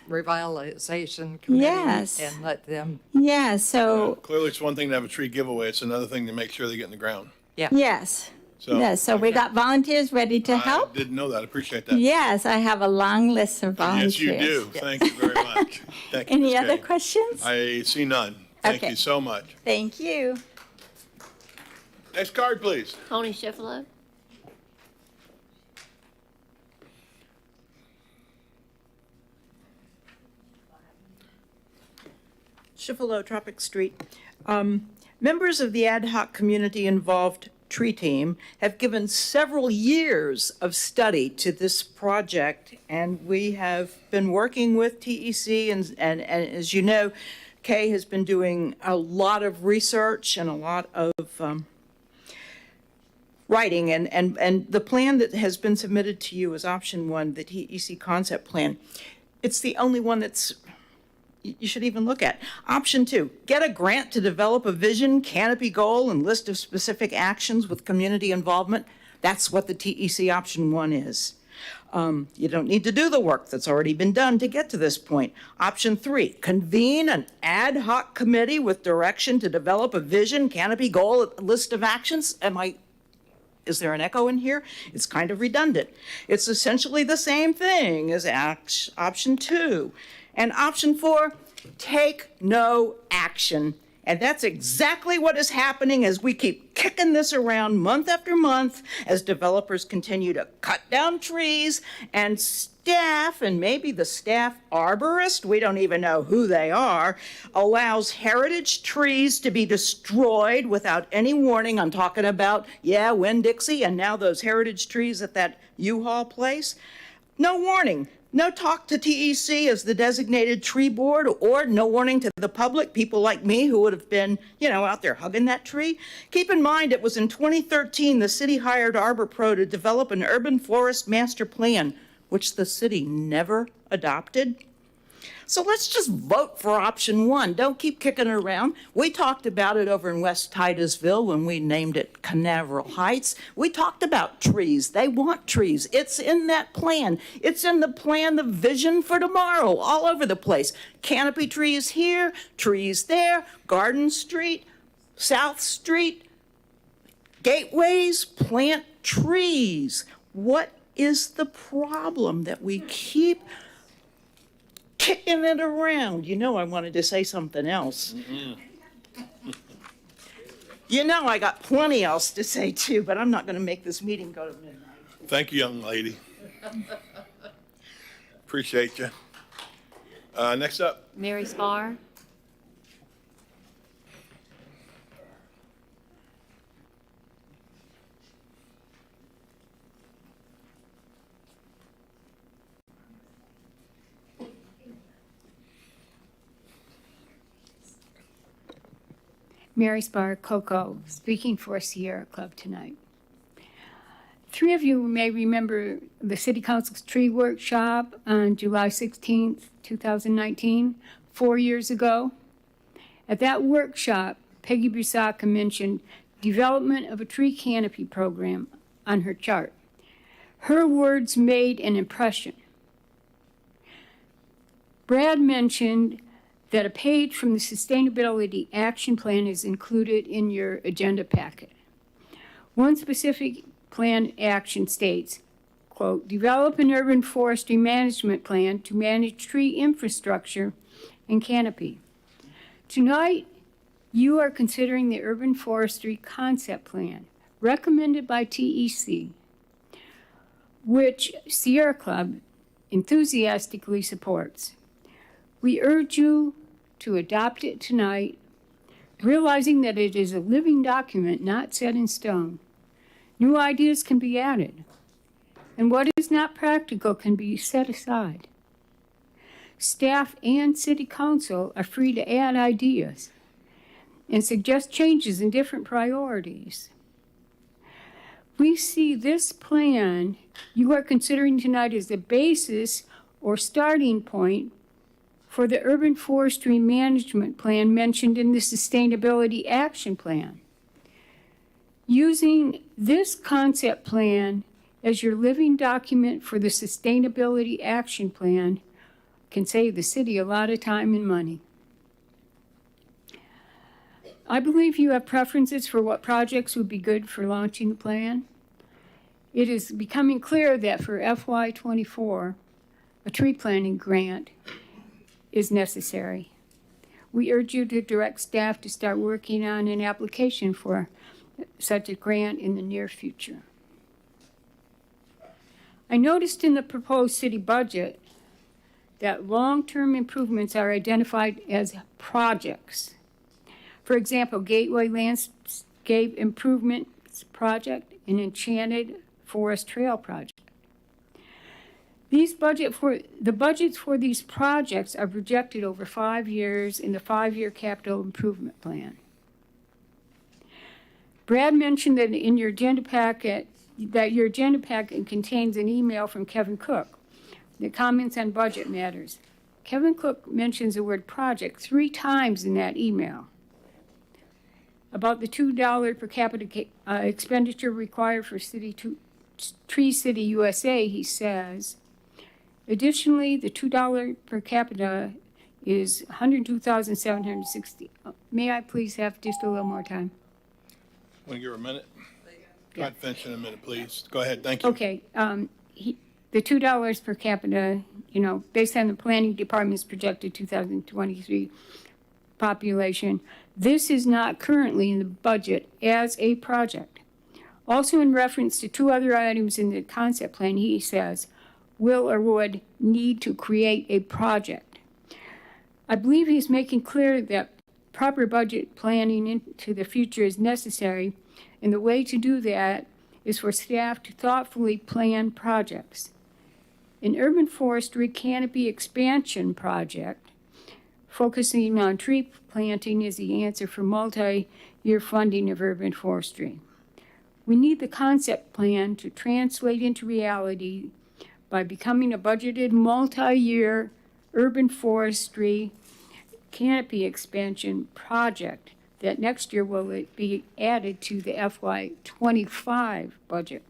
revitalization committee. Yes. And let them, Yeah, so, Clearly, it's one thing to have a tree giveaway. It's another thing to make sure they get in the ground. yes. So, Yes, so we got volunteers ready to I help? didn't know that. I appreciate that. Yes, I have a long list of volunteers. Yes, you do. Thank you very much. Thank you, Any Ms. other Kay. questions? I see none. Thank Okay. you so much. Thank you. Next card, please. Tony Schifolo. Schifolo, Tropic Street. Members of the ad hoc community involved tree team have given several years of study to this project, and we have been working with TEC, and as you know, Kay has been doing a lot of research and a lot of writing, and the plan that has been submitted to you is option one, the TEC concept plan. It's the only one that's you should even look at. Option two, get a grant to develop a vision, canopy goal, and list of specific actions with community involvement. That's what the TEC option one is. You don't need to do the work that's already been done to get to this point. Option three, convene an ad hoc committee with direction to develop a vision, canopy goal, a list of actions. Is there an echo in here? It's kind of redundant. It's essentially the same thing as option two. And option four, take no action. And that's exactly what is happening as we keep kicking this around month after month as developers continue to cut down trees and staff, and maybe the staff arborist, we don't even know who they are, allows heritage trees to be destroyed without any warning. I'm talking about, Winn-Dixie, and now those heritage trees at that U-Haul place. No warning. No talk to TEC as the designated tree board, or no warning to the public, people like me who would have been, out there hugging that tree. Keep in mind, it was in 2013 the city hired Arbor Pro to develop an urban forest master plan, which the city never adopted. So let's just vote for option one. Don't keep kicking it around. We talked about it over in West Titusville when we named it Canaveral Heights. We talked about trees. They want trees. It's in that plan. It's in the plan, the vision for tomorrow, all over the place. Canopy trees here, trees there, Garden Street, South Street, gateways, plant trees. What is the problem that we keep kicking it around? I wanted to say something else. I got plenty else to say too, but I'm not going to make this meeting go to midnight. Thank you, young lady. Appreciate you. Next up. Mary Spar. Mary Spar Coco, speaking for Sierra Club tonight. 3 of you may remember the City Council's tree workshop on July 16th, 2019, 4 years ago. At that workshop, Peggy Busaka mentioned development of a tree canopy program on her chart. Her words made an impression. Brad mentioned that a page from the Sustainability Action Plan is included in your agenda packet. One specific plan action states, quote, develop an urban forestry management plan to manage tree infrastructure and canopy. Tonight, you are considering the urban forestry concept plan recommended by TEC, which Sierra Club enthusiastically supports. We urge you to adopt it tonight, realizing that it is a living document not set in stone. New ideas can be added, and what is not practical can be set aside. Staff and City Council are free to add ideas and suggest changes in different priorities. We see this plan you are considering tonight as the basis or starting point for the urban forestry management plan mentioned in the Sustainability Action Plan. Using this concept plan as your living document for the Sustainability Action Plan can save the city a lot of time and money. I believe you have preferences for what projects would be good for launching the plan. It is becoming clear that for FY24, a tree planting grant is necessary. We urge you to direct staff to start working on an application for such a grant in the near future. I noticed in the proposed city budget that long-term improvements are identified as projects. For example, Gateway Landscape Improvements Project and Enchanted Forest Trail Project. The budgets for these projects are projected over 5 years in the 5-year capital improvement plan. Brad mentioned that in your agenda packet, that your agenda packet contains an email from Kevin Cook that comments on budget matters. Kevin Cook mentions the word project 3 times in that email. About the $2 per capita expenditure required for Tree City USA, he says, additionally, the $2 per capita is $102,760. May I please have just a little more time? Want to give her a minute? Go ahead, finish in a minute, please. Go ahead, thank you. Okay, the $2 per capita, you know, based on the planning department's projected 2023 population, this is not currently in the budget as a project. Also in reference to 2 other items in the concept plan, he says, will or would need to create a project. I believe he's making clear that proper budget planning into the future is necessary, and the way to do that is for staff to thoughtfully plan projects. An urban forestry canopy expansion project focusing on tree planting is the answer for multi-year funding of urban forestry. We need the concept plan to translate into reality by becoming a budgeted multi-year urban forestry canopy expansion project that next year will be added to the FY25 budget.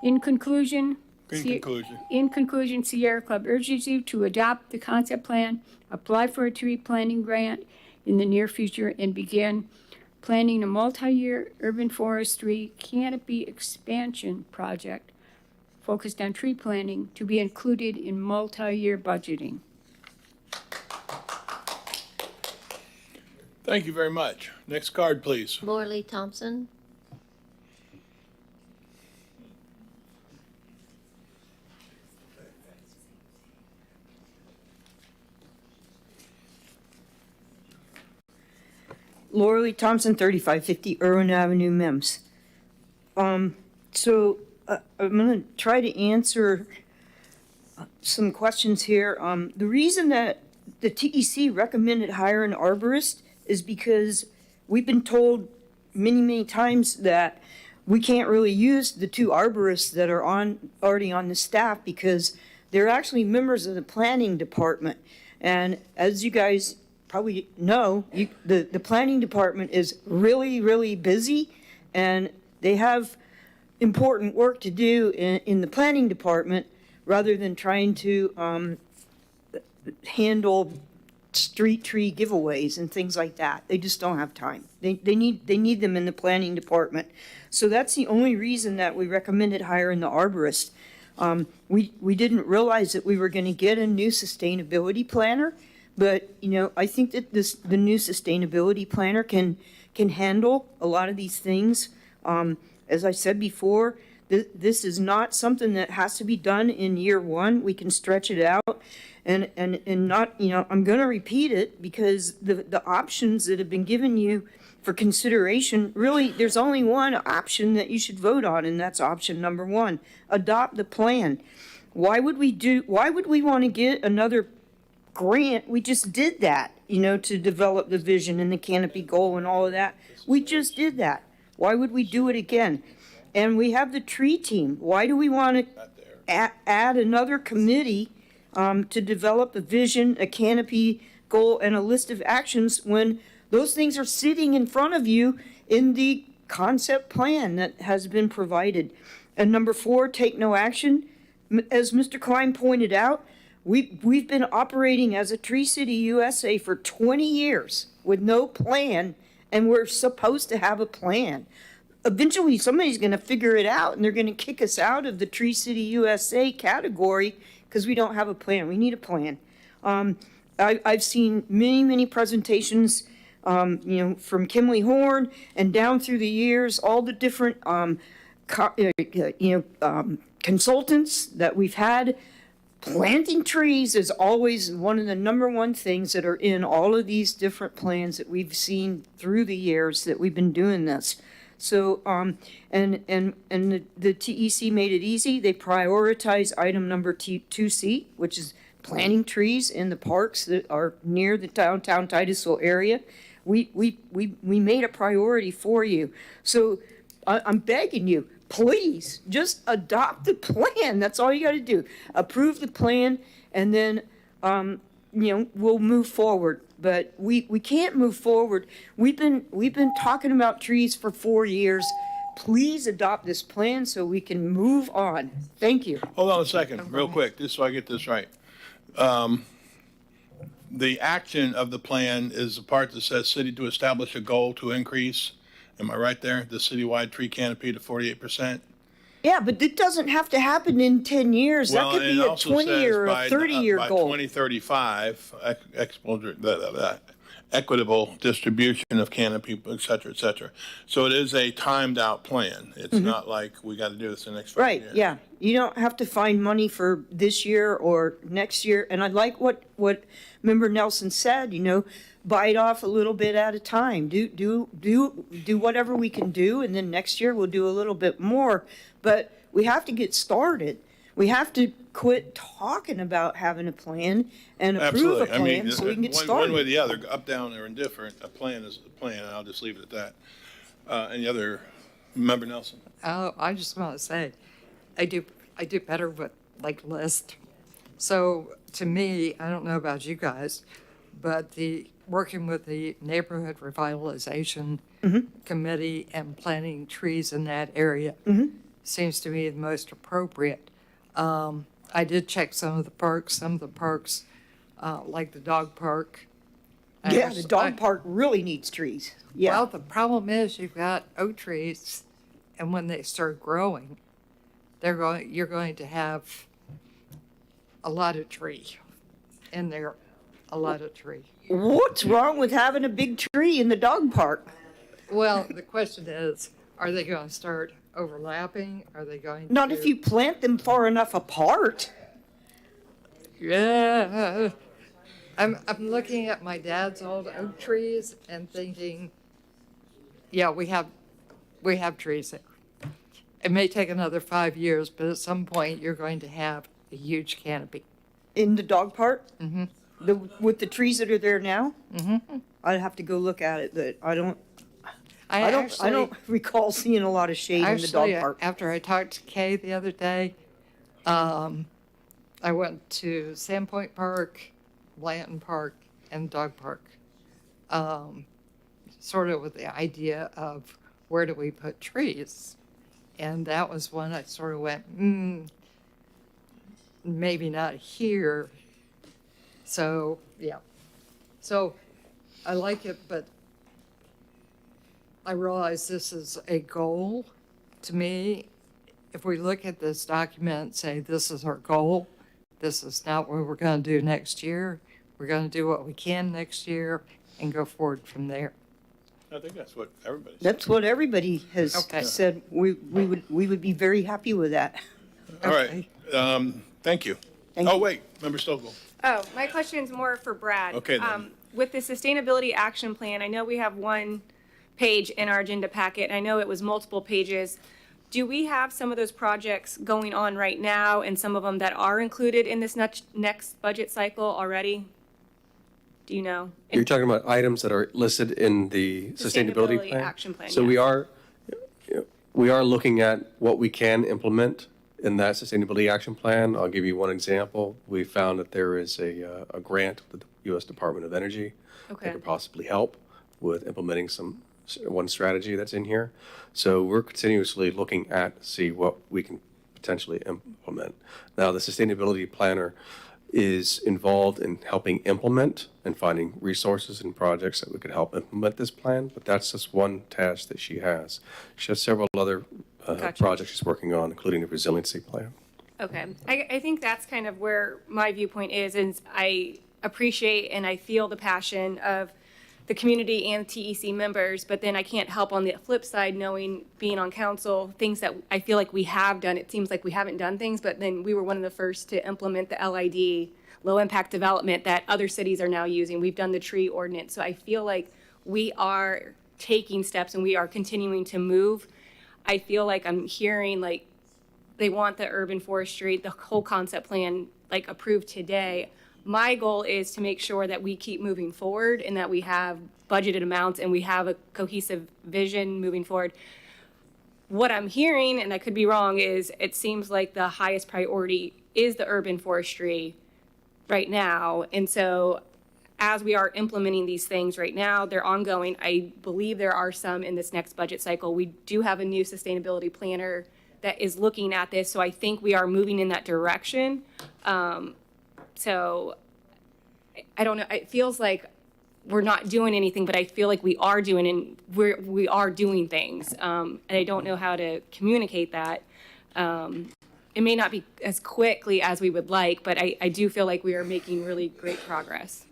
In conclusion, Sierra Club urges you to adopt the concept plan, apply for a tree planting grant in the near future, and begin planning a multi-year urban forestry canopy expansion project focused on tree planting to be included in multi-year budgeting. Thank you very much. Next card, please. Laura Lee Thompson. Laura Lee Thompson, 3550 Irwin Avenue, MEMS. I'm going to try to answer some questions here. The reason that the TEC recommended hiring an arborist is because we've been told many, many times that we can't really use the 2 arborists that are already on the staff because they're actually members of the planning department. And as you guys probably know, the planning department is really, really busy, and they have important work to do in the planning department rather than trying to handle street tree giveaways and things like that. They just don't have time. They need them in the planning department. So that's the only reason that we recommended hiring the arborist. We didn't realize that we were going to get a new sustainability planner, but you know, I think that the new sustainability planner can handle a lot of these things. As I said before, this is not something that has to be done in year 1. We can stretch it out and not, you know, I'm going to repeat it because the options that have been given you for consideration, really, there's only one option that you should vote on, and that's option number 1, adopt the plan. Why would we want to get another grant? We just did that, you know, to develop the vision and the canopy goal and all of that. We just did that. Why would we do it again? And we have the tree team. Why do we want to add another committee to develop a vision, a canopy goal, and a list of actions when those things are sitting in front of you in the concept plan that has been provided? And number 4, take no action. As Mr. Klein pointed out, we've been operating as a Tree City USA for 20 years with no plan, and we're supposed to have a plan. Eventually, somebody's going to figure it out, and they're going to kick us out of the Tree City USA category because we don't have a plan. We need a plan. I've seen many, many presentations, you know, from Kimley Horn and down through the years, all the different, consultants that we've had. Planting trees is always one of the number 1 things that are in all of these different plans that we've seen through the years that we've been doing this. So, and the TEC made it easy. They prioritized item number 2C, which is planting trees in the parks that are near the downtown Titusville area. we made a priority for you. So I'm begging you, please, just adopt the plan. That's all you got to do. Approve the plan, and then, we'll move forward. But we can't move forward. We've been talking about trees for 4 years. Please adopt this plan so we can move on. Thank you. Hold on a second, real quick, just so I get this right. The action of the plan is the part that says city to establish a goal to increase, am I right there? The citywide tree canopy to 48%? Yeah, but it doesn't have to happen in 10 years. That could be a 20-year or a 30-year by goal. 2035, equitable distribution of canopy, et cetera, et cetera. So it is a timed out plan. It's not like we got to do this in the next 5 Right, years. yeah. You don't have to find money for this year or next year. And I like what Member Nelson said, bite off a little bit at a time. Do whatever we can do, and then next year we'll do a little bit more. But we have to get started. We have to quit talking about having a plan and approve a Absolutely. I mean, plan so we can get one started. way or the other, up, down, or indifferent, a plan is a plan, and I'll just leave it at that. Any other, Member Nelson? I just want to say, I do better with like list. So to me, I don't know about you guys, but working with the neighborhood revitalization committee and planting trees in that area seems to me the most appropriate. I did check some of the parks, like the dog park. Yeah, the dog park really needs trees. Yeah. Well, the problem is you've got oak trees, and when they start growing, you're going to have a lot of tree in there, a lot of tree. What's wrong with having a big tree in the dog park? Well, the question is, are they going to start overlapping? Are they going to? Not if you plant them far enough apart. Yeah. I'm looking at my dad's old oak trees and thinking, yeah, we have trees there. It may take another 5 years, but at some point you're going to have a huge canopy. In the dog park? Mm-hmm. With the trees that are there now? Mm-hmm. I'd have to go look at it, but I don't recall seeing a lot of shade in the dog park. After I talked to Kay the other day, I went to Sandpoint Park, Blanton Park, and Dog Park, sort of with the idea of where do we put trees? And that was when I sort of went, maybe not here. So, yeah. So I like it, but I realize this is a goal. To me, if we look at this document and say, this is our goal, this is not what we're going to do next year, we're going to do what we can next year and go forward from there. I think that's what everybody said. That's what everybody has said. We would be very happy with that. All right, thank you. Wait, Member Stokel. Oh, my question is more for Brad. Okay, then. With the Sustainability Action Plan, I know we have one page in our agenda packet. I know it was multiple pages. Do we have some of those projects going on right now and some of them that are included in this next budget cycle already? Do you know? You're talking about items that are listed in the sustainability plan? Action Plan, So yes. we are looking at what we can implement in that sustainability action plan. I'll give you one example. We found that there is a grant with the U.S. Department of Energy that could possibly help with implementing one strategy that's in here. So we're continuously looking at see what we can potentially implement. Now, the sustainability planner is involved in helping implement and finding resources and projects that we could help implement this plan, but that's just one task that she has. She has several other projects she's working on, including the resiliency plan. Okay. I think that's kind of where my viewpoint is I appreciate and I feel the passion of the community and TEC members, but then I can't help on the flip side knowing, being on council, things that I feel like we have done. It seems like we haven't done things, but then we were one of the first to implement the LID, low impact development, that other cities are now using. We've done the tree ordinance. So I feel like we are taking steps and we are continuing to move. I feel like I'm hearing like they want the urban forestry, the whole concept plan like approved today. my goal is to make sure that we keep moving forward and that we have budgeted amounts and we have a cohesive vision moving forward. What I'm hearing, and I could be wrong, is it seems like the highest priority is the urban forestry right now. And so as we are implementing these things right now, they're ongoing. I believe there are some in this next budget cycle. We do have a new sustainability planner that is looking at this. So I think we are moving in that direction. So I don't know. It feels like we're not doing anything, but I feel like we are doing, and we are doing things. And I don't know how to communicate that. It may not be as quickly as we would like, but I do feel like we are making really great progress.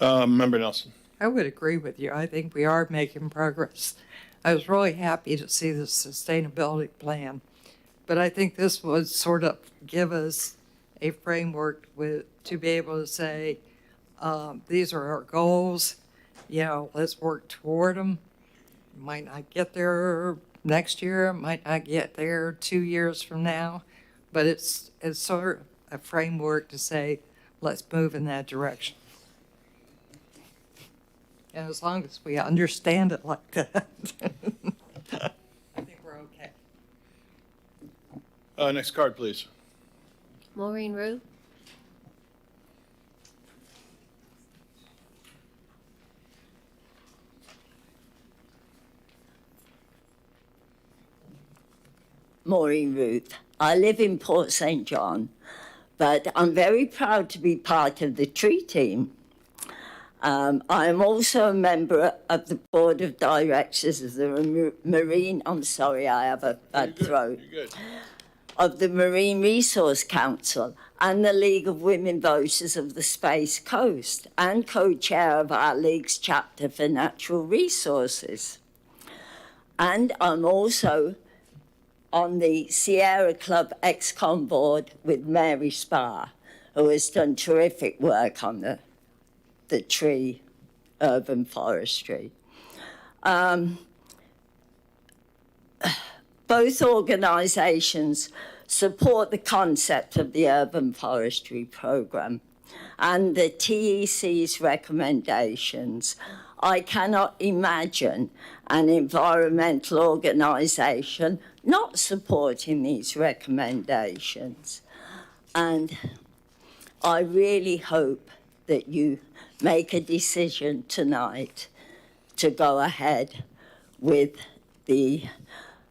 Member Nelson. I would agree with you. I think we are making progress. I was really happy to see the sustainability plan, but I think this would sort of give us a framework to be able to say, these are our goals, let's work toward them. Might not get there next year, might not get there 2 years from now, but it's sort of a framework to say, let's move in that direction. And as long as we understand it like that, I think we're okay. Next card, please. Maureen Rue. Maureen Ruth. I live in Port St. John, but I'm very proud to be part of the tree team. I am also a member of the board of directors of the Marine, I'm sorry, I have a bad throat, of the Marine Resource Council and the League of Women Voters of the Space Coast, and co-chair of our league's chapter for natural resources. And I'm also on the Sierra Club ex-con board with Mary Sparr, who has done terrific work on the tree urban forestry. Both organisations support the concept of the urban forestry programme and the TEC's recommendations. I cannot imagine an environmental organisation not supporting these recommendations. And I really hope that you make a decision tonight to go ahead with the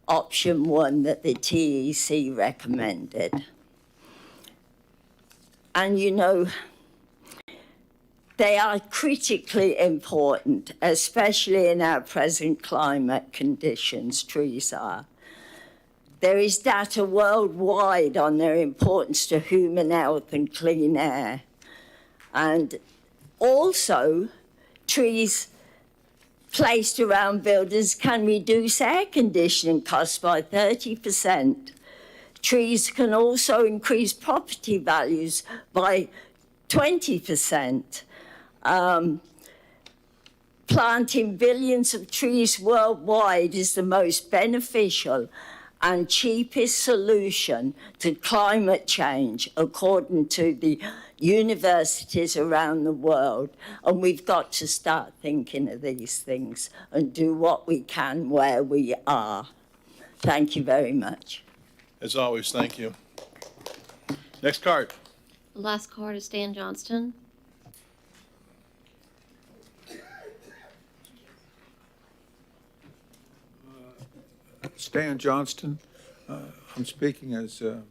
option 1 that the TEC recommended. And they are critically important, especially in our present climate conditions, trees are. There is data worldwide on their importance to human health and clean air. And also, trees placed around buildings can reduce air conditioning costs by 30%. Trees can also increase property values by 20%. Planting billions of trees worldwide is the most beneficial and cheapest solution to climate change, according to the universities around the world. And we've got to start thinking of these things and do what we can where we are. Thank you very much. As always, thank you. Next card. The last card is Stan Johnston. Stan Johnston. I'm speaking as a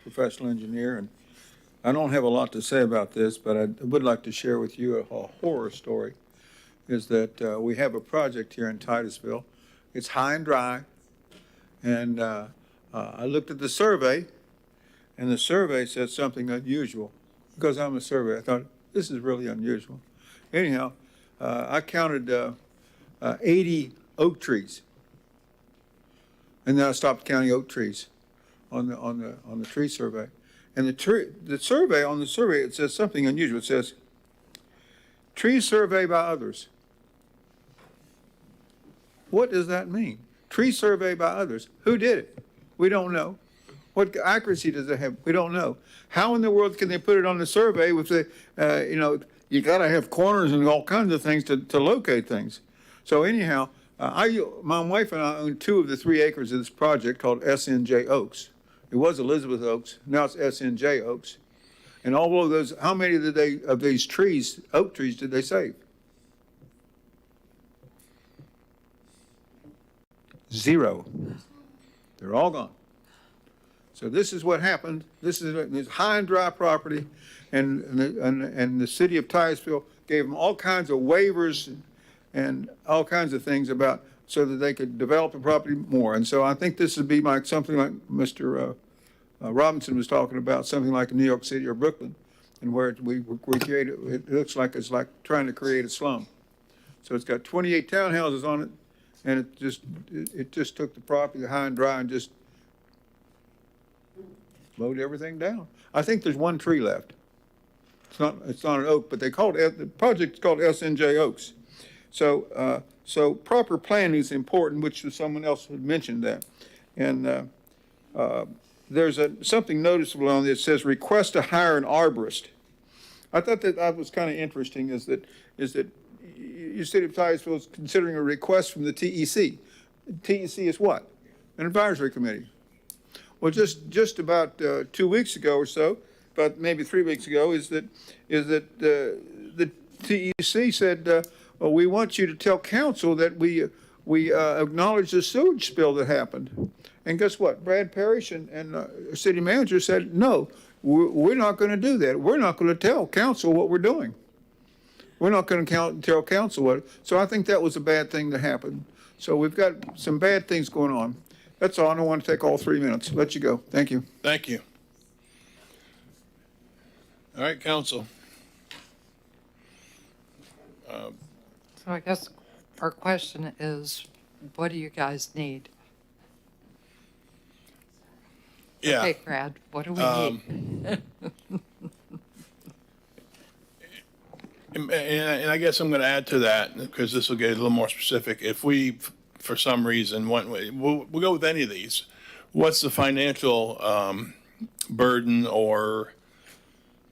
professional engineer, and I don't have a lot to say about this, but I would like to share with you a horror story, is that we have a project here in Titusville. It's high and dry, and I looked at the survey, and the survey said something unusual. Because I'm a surveyor, I thought, this is really unusual. Anyhow, I counted 80 oak trees. And then I stopped counting oak trees on the tree survey. And the survey, on the survey, it says something unusual. It says, tree survey by others. What does that mean? Tree survey by others. Who did it? We don't know. What accuracy does it have? We don't know. How in the world can they put it on the survey with the, you gotta have corners and all kinds of things to locate things. So anyhow, my wife and I own 2 of the 3 acres of this project called SNJ Oaks. It was Elizabeth Oaks, now it's SNJ Oaks. And all of those, how many of these trees, oak trees, did they save? 0. They're all gone. So this is what happened. This is high and dry property, and the city of Titusville gave them all kinds of waivers and all kinds of things about so that they could develop the property more. And so I think this would be like something like Mr. Robinson was talking about, something like New York City or Brooklyn, and where we created, it looks like it's like trying to create a slum. So it's got 28 townhouses on it, and it just took the property high and dry and just mowed everything down. I think there's 1 tree left. It's not an oak, but the project is called SNJ Oaks. So proper planning is important, which someone else had mentioned that. And there's something noticeable on this. It says request to hire an arborist. I thought that was kind of interesting. Is that your city of Titusville is considering a request from the TEC. TEC is what? An advisory committee. Well, just about 2 weeks ago or so, but maybe 3 weeks ago, is that the TEC said, well, we want you to tell council that we acknowledge the sewage spill that happened. And guess what? Brad Parrish and city manager said, no, we're not going to do that. We're not going to tell council what we're doing. We're not going to tell council what. So I think that was a bad thing that happened. So we've got some bad things going on. That's all. I don't want to take all 3 minutes. Let you go. Thank you. Thank you. All right, council. So I guess our question is, what do you guys need? Yeah. Okay, Brad, what do we need? And I guess I'm going to add to that, because this will get a little more specific. If we, for some reason, we'll go with any of these. What's the financial burden or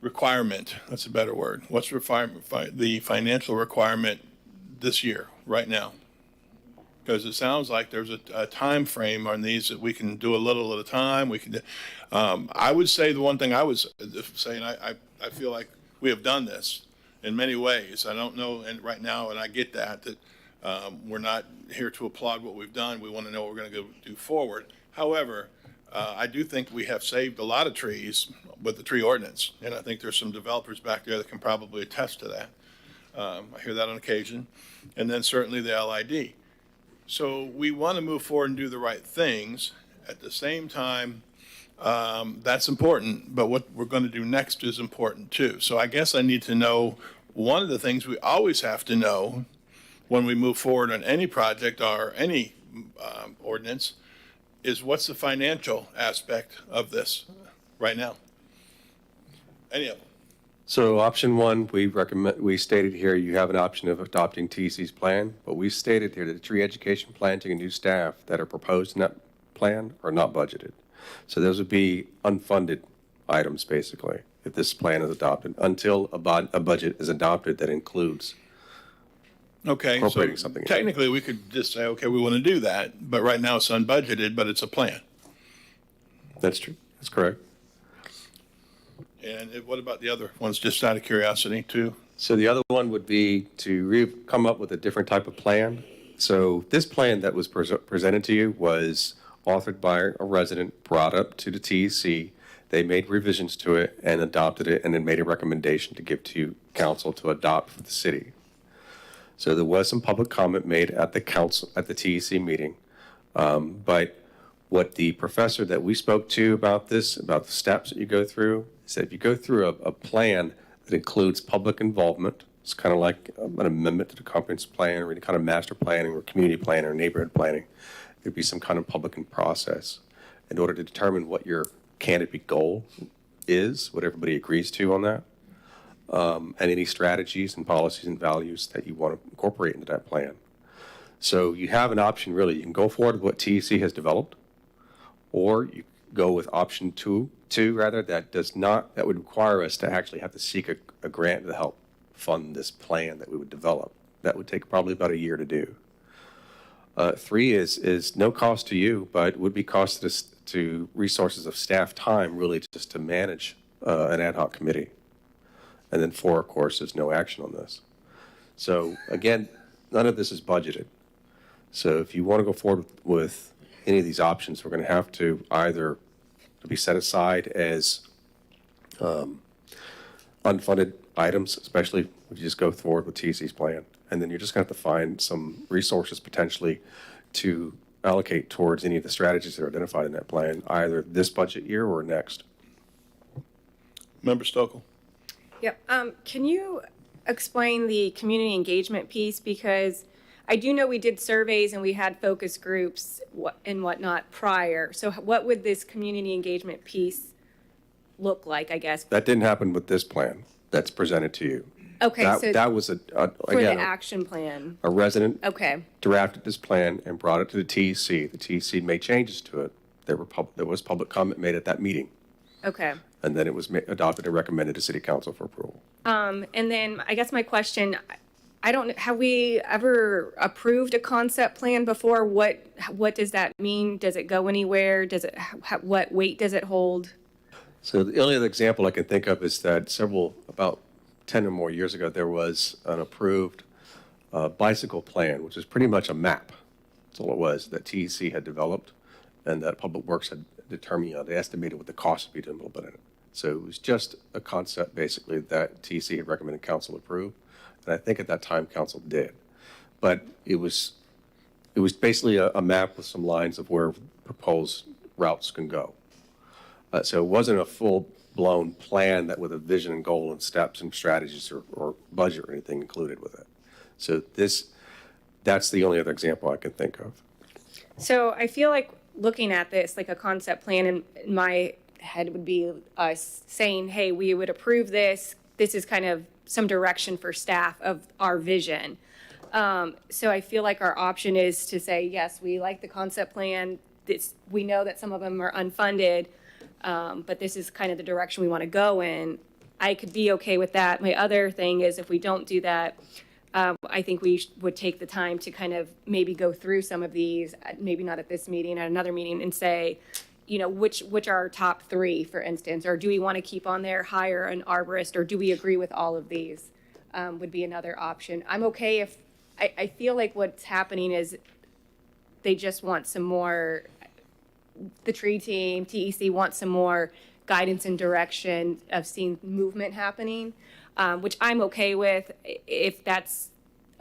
requirement? That's a better word. What's the financial requirement this year, right now? Because it sounds like there's a time frame on these that we can do a little at a time. We can. I would say the one thing I was saying, I feel like we have done this in many ways. I don't know, and right now, and I get that we're not here to applaud what we've done. We want to know what we're going to go do forward. However, I do think we have saved a lot of trees with the tree ordinance, and I think there's some developers back there that can probably attest to that. I hear that on occasion, and then certainly the LID. So we want to move forward and do the right things. At the same time, that's important, but what we're going to do next is important too. So I guess I need to know, one of the things we always have to know when we move forward on any project or any ordinance is, what's the financial aspect of this right now? Any of them? So option 1, we stated here you have an option of adopting TEC's plan, but we stated here that the tree education, planting, and new staff that are proposed in that plan are not budgeted. So those would be unfunded items, basically, if this plan is adopted, until a budget is adopted that includes incorporating so something. Technically, we could just say, okay, we want to do that, but right now it's unbudgeted, but it's a plan. That's true. That's correct. And what about the other ones, just out of curiosity, too? So the other one would be to come up with a different type of plan. So this plan that was presented to you was authored by a resident, brought up to the TEC. They made revisions to it and adopted it, and then made a recommendation to give to council to adopt for the city. So there was some public comment made at the TEC meeting, but what the professor that we spoke to about this, about the steps that you go through, said if you go through a plan that includes public involvement, it's kind of like an amendment to the comprehensive plan, or any kind of master planning or community planning or neighborhood planning. There'd be some kind of public process in order to determine what your canopy goal is, what everybody agrees to on that, and any strategies and policies and values that you want to incorporate into that plan. So you have an option, really. You can go forward with what TEC has developed, or go with option two, rather, that would require us to actually have to seek a grant to help fund this plan that we would develop. That would take probably about a year to do. Three is no cost to you, but would be cost to resources of staff time, really, just to manage an ad hoc committee. And then four, of course, is no action on this. So again, none of this is budgeted. So if you want to go forward with any of these options, we're going to have to either be set aside as unfunded items, especially if you just go forward with TC's plan. And then you're just going to have to find some resources potentially to allocate towards any of the strategies that are identified in that plan, either this budget year or next. Member Stokel. Yep. Can you explain the community engagement piece? Because I do know we did surveys and we had focus groups and whatnot prior. So what would this community engagement piece look like, I guess? That didn't happen with this plan that's presented to you. Okay, so that was for again, the action plan. a resident Okay. drafted this plan and brought it to the TEC. The TEC made changes to it. There was public comment made at that meeting, Okay. and then it was adopted and recommended to City Council for approval. And then I guess my question, I don't, have we ever approved a concept plan before? What does that mean? Does it go anywhere? Does it, what weight does it hold? So the only other example I can think of is that about 10 or more years ago, there was an approved bicycle plan, which is pretty much a map. That's all it was, that TEC had developed and that Public Works had determined, they estimated what the cost would be to implement it. So it was just a concept, basically, that TEC had recommended council approve. And I think at that time, council did. But it was basically a map with some lines of where proposed routes can go. So it wasn't a full-blown plan that with a vision and goal and steps and strategies or budget or anything included with it. So that's the only other example I can think of. So I feel like looking at this, like a concept plan in my head would be us saying, hey, we would approve this. This is kind of some direction for staff of our vision. So I feel like our option is to say, yes, we like the concept plan. We know that some of them are unfunded, but this is kind of the direction we want to go in. I could be okay with that. My other thing is if we don't do that, I think we would take the time to kind of maybe go through some of these, maybe not at this meeting, at another meeting, and say, which are our top three, for instance, or do we want to keep on there, hire an arborist, or do we agree with all of these, would be another option. I'm okay if, I feel like what's happening is they just want some more, the tree team, TEC wants some more guidance and direction of seeing movement happening, which I'm okay with if that's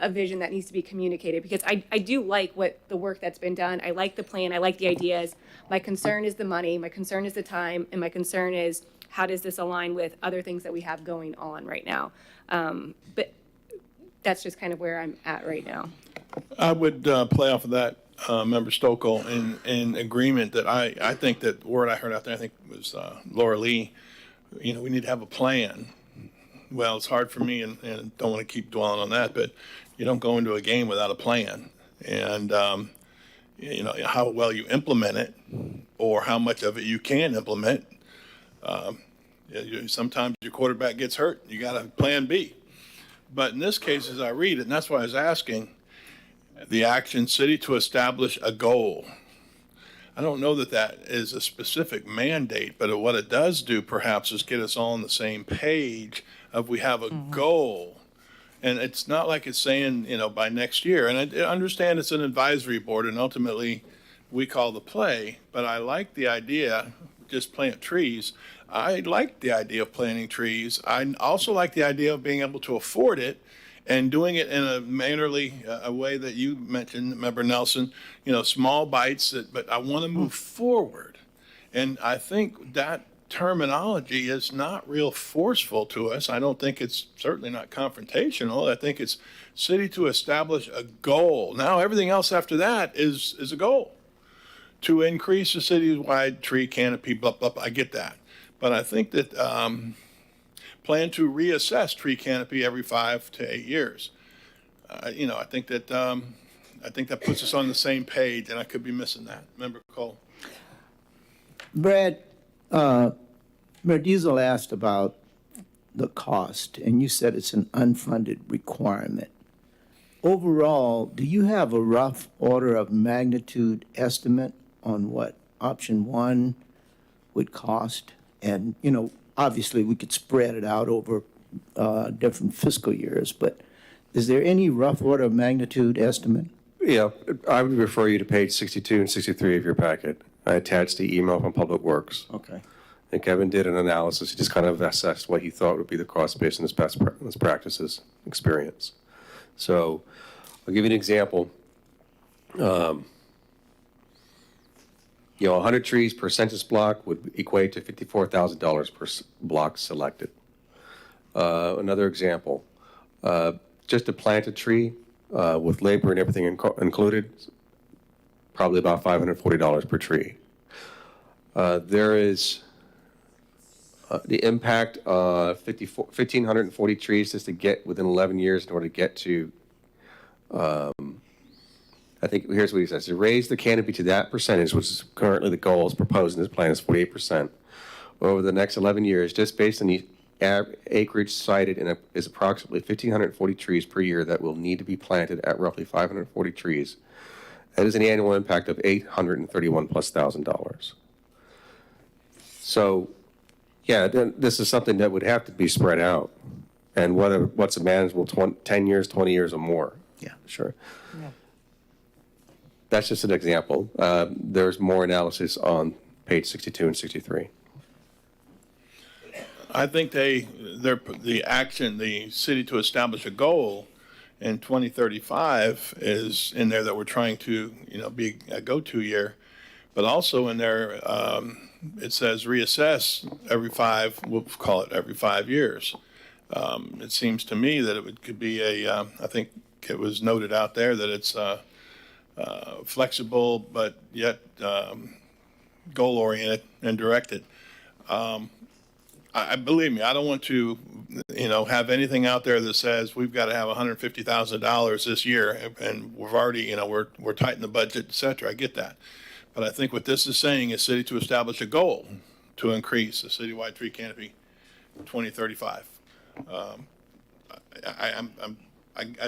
a vision that needs to be communicated, because I do like the work that's been done. I like the plan. I like the ideas. My concern is the money. My concern is the time. And my concern is how does this align with other things that we have going on right now? But that's just kind of where I'm at right now. I would play off of that, Member Stokel, in agreement that I think that the word I heard out there, I think was Laura Lee, we need to have a plan. Well, it's hard for me, and don't want to keep dwelling on that, but you don't go into a game without a plan. And, how well you implement it or how much of it you can implement. Sometimes your quarterback gets hurt. You got a plan B. But in this case, as I read it, and that's why I was asking, the action city to establish a goal. I don't know that is a specific mandate, but what it does do perhaps is get us all on the same page of we have a goal. And it's not like it's saying, by next year. And I understand it's an advisory board and ultimately we call the play, but I like the idea, just plant trees. I like the idea of planting trees. I also like the idea of being able to afford it and doing it in a mannerly a way that you mentioned, Member Nelson, small bites, but I want to move forward. And I think that terminology is not real forceful to us. I don't think it's certainly not confrontational. I think it's city to establish a goal. Now, everything else after that is a goal to increase the citywide tree canopy, blah, blah, blah. I get that. But I think that plan to reassess tree canopy every 5 to 8 years. I think that puts us on the same page, and I could be missing that. Member Cole. Brad, Brad Diesel asked about the cost, and you said it's an unfunded requirement. Overall, do you have a rough order of magnitude estimate on what option one would cost? And, you know, obviously we could spread it out over different fiscal years, but is there any rough order of magnitude estimate? Yeah, I would refer you to page 62 and 63 of your packet. I attached the email from Public Works. Okay. And Kevin did an analysis. He just kind of assessed what he thought would be the cost based on his best practices experience. So I'll give you an example. You know, 100 trees per census block would equate to $54,000 per block selected. Another example, just to plant a tree with labor and everything included, probably about $540 per tree. There is the impact of 1,540 trees just to get within 11 years in order to get to, I think here's what he says, to raise the canopy to that percentage, which is currently the goal is proposed in this plan is 48%. Over the next 11 years, just based on the acreage cited is approximately 1,540 trees per year that will need to be planted at roughly 540 trees. That is an annual impact of $831,000+. So, yeah, this is something that would have to be spread out, and what's a manageable 10 years, 20 years, or more. Yeah, sure. Yeah. That's just an example. There's more analysis on page 62 and 63. I think the city to establish a goal in 2035 is in there that we're trying to, be a go-to year. But also in there, it says reassess we'll call it every 5 years. It seems to me that it could be I think it was noted out there that it's flexible, but yet goal-oriented and directed. I believe me, I don't want to, have anything out there that says we've got to have $150,000 this year, and we've already, we're tight in the budget, et cetera. I get that. But I think what this is saying is city to establish a goal to increase the citywide tree canopy in 2035. I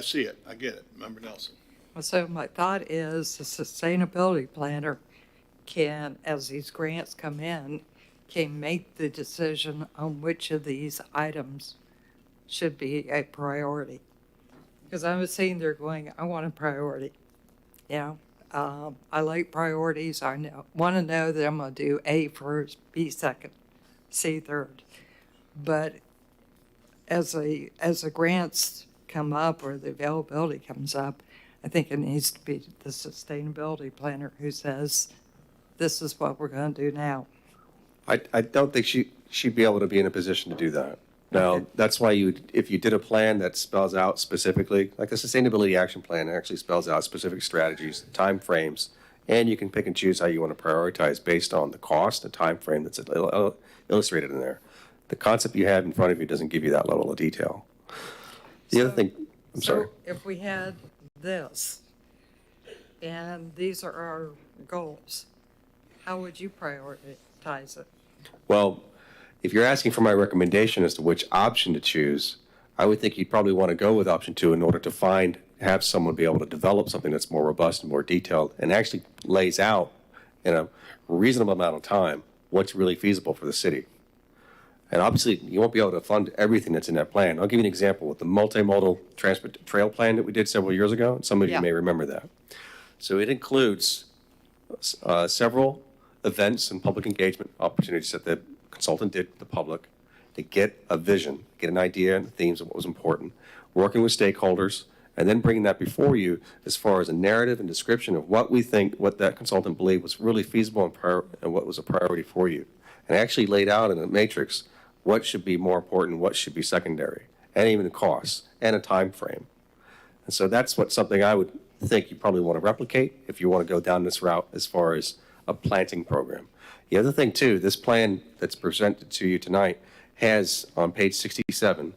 see it. I get it. Member Nelson. So my thought is the sustainability planner can, as these grants come in, can make the decision on which of these items should be a priority. Because I was sitting there going, I want a priority. I like priorities. I want to know that I'm going to do A first, B second, C third. But as the grants come up or the availability comes up, I think it needs to be the sustainability planner who says, this is what we're going to do now. I don't think she'd be able to be in a position to do that. Now, that's why if you did a plan that spells out specifically, like the Sustainability Action Plan actually spells out specific strategies, time frames, and you can pick and choose how you want to prioritize based on the cost and time frame that's illustrated in there. The concept you have in front of you doesn't give you that level of detail. The other thing, I'm sorry. If we had this, and these are our goals, how would you prioritize it? Well, if you're asking for my recommendation as to which option to choose, I would think you'd probably want to go with option 2 in order to have someone be able to develop something that's more robust and more detailed and actually lays out in a reasonable amount of time what's really feasible for the city. And obviously, you won't be able to fund everything that's in that plan. I'll give you an example with the multimodal transport trail plan that we did several years ago. And some of you may remember that. So it includes several events and public engagement opportunities that the consultant did with the public to get a vision, get an idea and the themes of what was important, working with stakeholders, and then bringing that before you as far as a narrative and description of what we think, what that consultant believed was really feasible and what was a priority for you. And actually laid out in a matrix what should be more important, what should be secondary, and even the costs and a time frame. And so that's something I would think you probably want to replicate if you want to go down this route as far as a planting program. The other thing too, this plan that's presented to you tonight has on page 67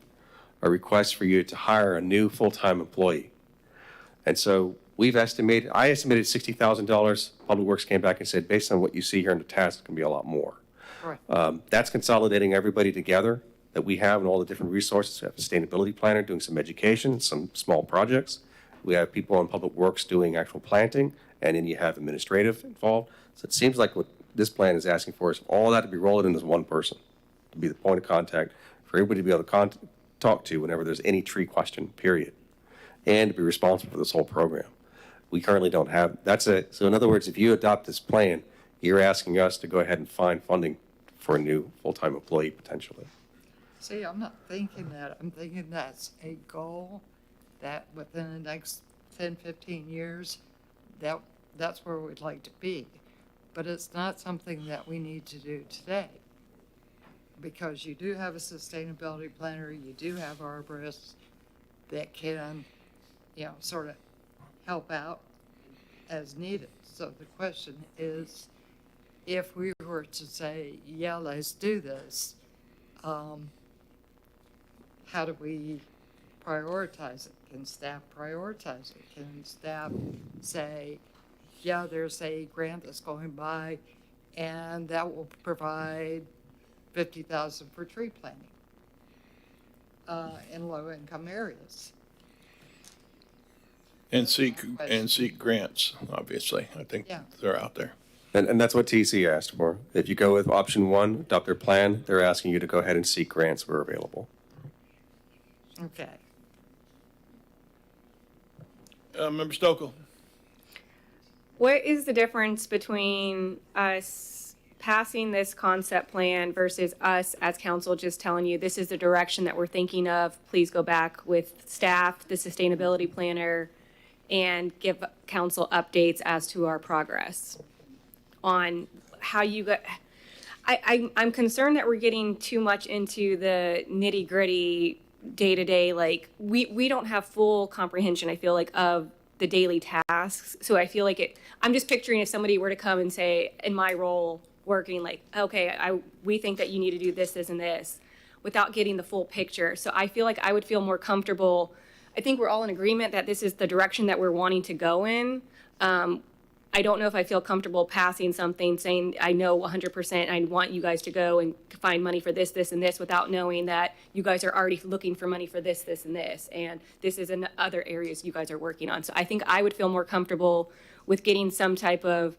a request for you to hire a new full-time employee. And so I estimated $60,000. Public Works came back and said, based on what you see here in the task, it's going to be a lot more. Right. That's consolidating everybody together that we have and all the different resources. We have a sustainability planner doing some education, some small projects. We have people on Public Works doing actual planting, and then you have administrative involved. So it seems like what this plan is asking for is all that to be rolled in as one person, to be the point of contact for everybody to be able to talk to whenever there's any tree question, period, and to be responsible for this whole program. We currently don't have, so in other words, if you adopt this plan, you're asking us to go ahead and find funding for a new full-time employee potentially. See, I'm not thinking that. I'm thinking that's a goal that within the next 10, 15 years, that's where we'd like to be. But it's not something that we need to do today. Because you do have a sustainability planner, you do have arborists that can, sort of help out as needed. So the question is, if we were to say, yeah, let's do this, how do we prioritize it? Can staff prioritize it? Can staff say, yeah, there's a grant that's going by and that will provide $50,000 for tree planting in low-income areas? And seek grants, obviously. I think they're out there. And that's what TC asked for. If you go with option one, adopt their plan, they're asking you to go ahead and seek grants where available. Okay. Member Stokel. What is the difference between us passing this concept plan versus us as council just telling you this is the direction that we're thinking of? Please go back with staff, the sustainability planner, and give council updates as to our progress on how you got. I'm concerned that we're getting too much into the nitty gritty day to day. Like we don't have full comprehension, I feel like, of the daily tasks. So I feel like I'm just picturing if somebody were to come and say, in my role working, like, okay, we think that you need to do this, this, and this, without getting the full picture. So I feel like I would feel more comfortable. I think we're all in agreement that this is the direction that we're wanting to go in. I don't know if I feel comfortable passing something saying, I know 100% I want you guys to go and find money for this, this, and this, without knowing that you guys are already looking for money for this, this, and this. And this is in other areas you guys are working on. So I think I would feel more comfortable with getting some type of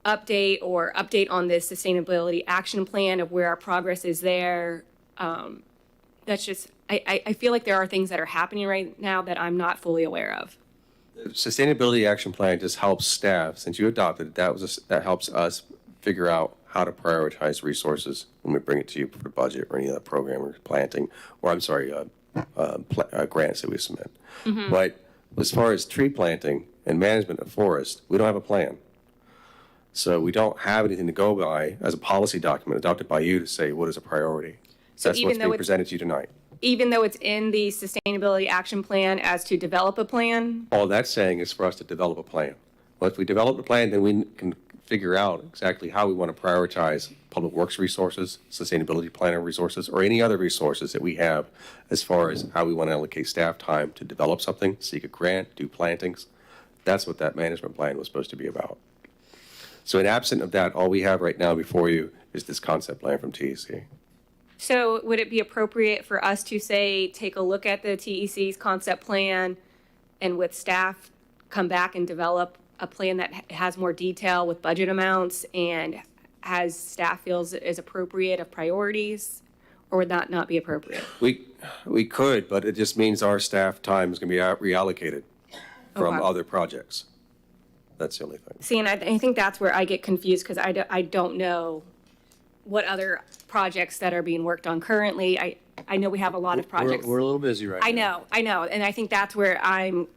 update on this sustainability action plan of where our progress is there. That's just, I feel like there are things that are happening right now that I'm not fully aware of. Sustainability action plan just helps staff, since you adopted it, that helps us figure out how to prioritize resources when we bring it to you for budget or any other program or planting, or grants that we submit. Mm-hmm. But as far as tree planting and management of forest, we don't have a plan. So we don't have anything to go by as a policy document adopted by you to say what is a priority. So that's what's being presented to you tonight. Even though it's in the sustainability action plan as to develop a plan? All that's saying is for us to develop a plan. Well, if we develop a plan, then we can figure out exactly how we want to prioritize public works resources, sustainability planner resources, or any other resources that we have as far as how we want to allocate staff time to develop something, seek a grant, do plantings. That's what that management plan was supposed to be about. So in absent of that, all we have right now before you is this concept plan from TEC. So would it be appropriate for us to say, take a look at the TEC's concept plan and with staff come back and develop a plan that has more detail with budget amounts and has staff feels is appropriate of priorities, or would that not be appropriate? We could, but it just means our staff time is going to be reallocated from Okay. other projects. That's the only thing. See, and I think that's where I get confused because I don't know what other projects that are being worked on currently. I know we have a lot of projects. We're a little busy right now. I know. And I think that's where I'm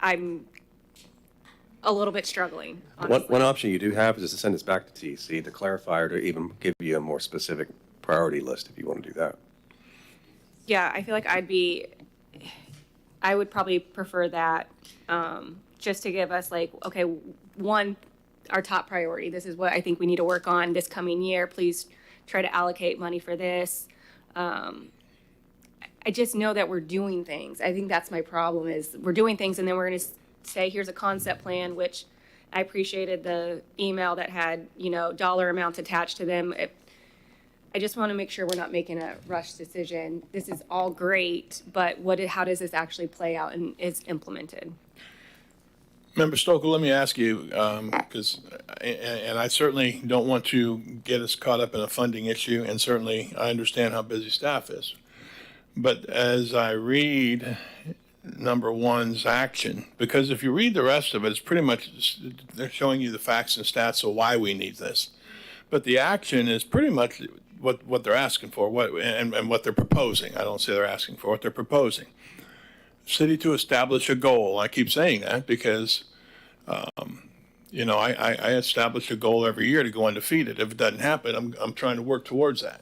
a little bit struggling. One option you do have is to send this back to TEC to clarify or to even give you a more specific priority list if you want to do that. Yeah, I feel like I would probably prefer that, just to give us like, okay, one, our top priority. This is what I think we need to work on this coming year. Please try to allocate money for this. I just know that we're doing things. I think that's my problem is we're doing things and then we're going to say, here's a concept plan, which I appreciated the email that had, dollar amounts attached to them. I just want to make sure we're not making a rush decision. This is all great, but how does this actually play out and is implemented? Member Stoker, let me ask you, because, and I certainly don't want to get us caught up in a funding issue, and certainly I understand how busy staff is. But as I read number one's action, because if you read the rest of it, it's pretty much, they're showing you the facts and stats of why we need this. But the action is pretty much what they're asking for, and what they're proposing. I don't say they're asking for, what they're proposing. City to establish a goal. I keep saying that because, I establish a goal every year to go undefeated. If it doesn't happen, I'm trying to work towards that.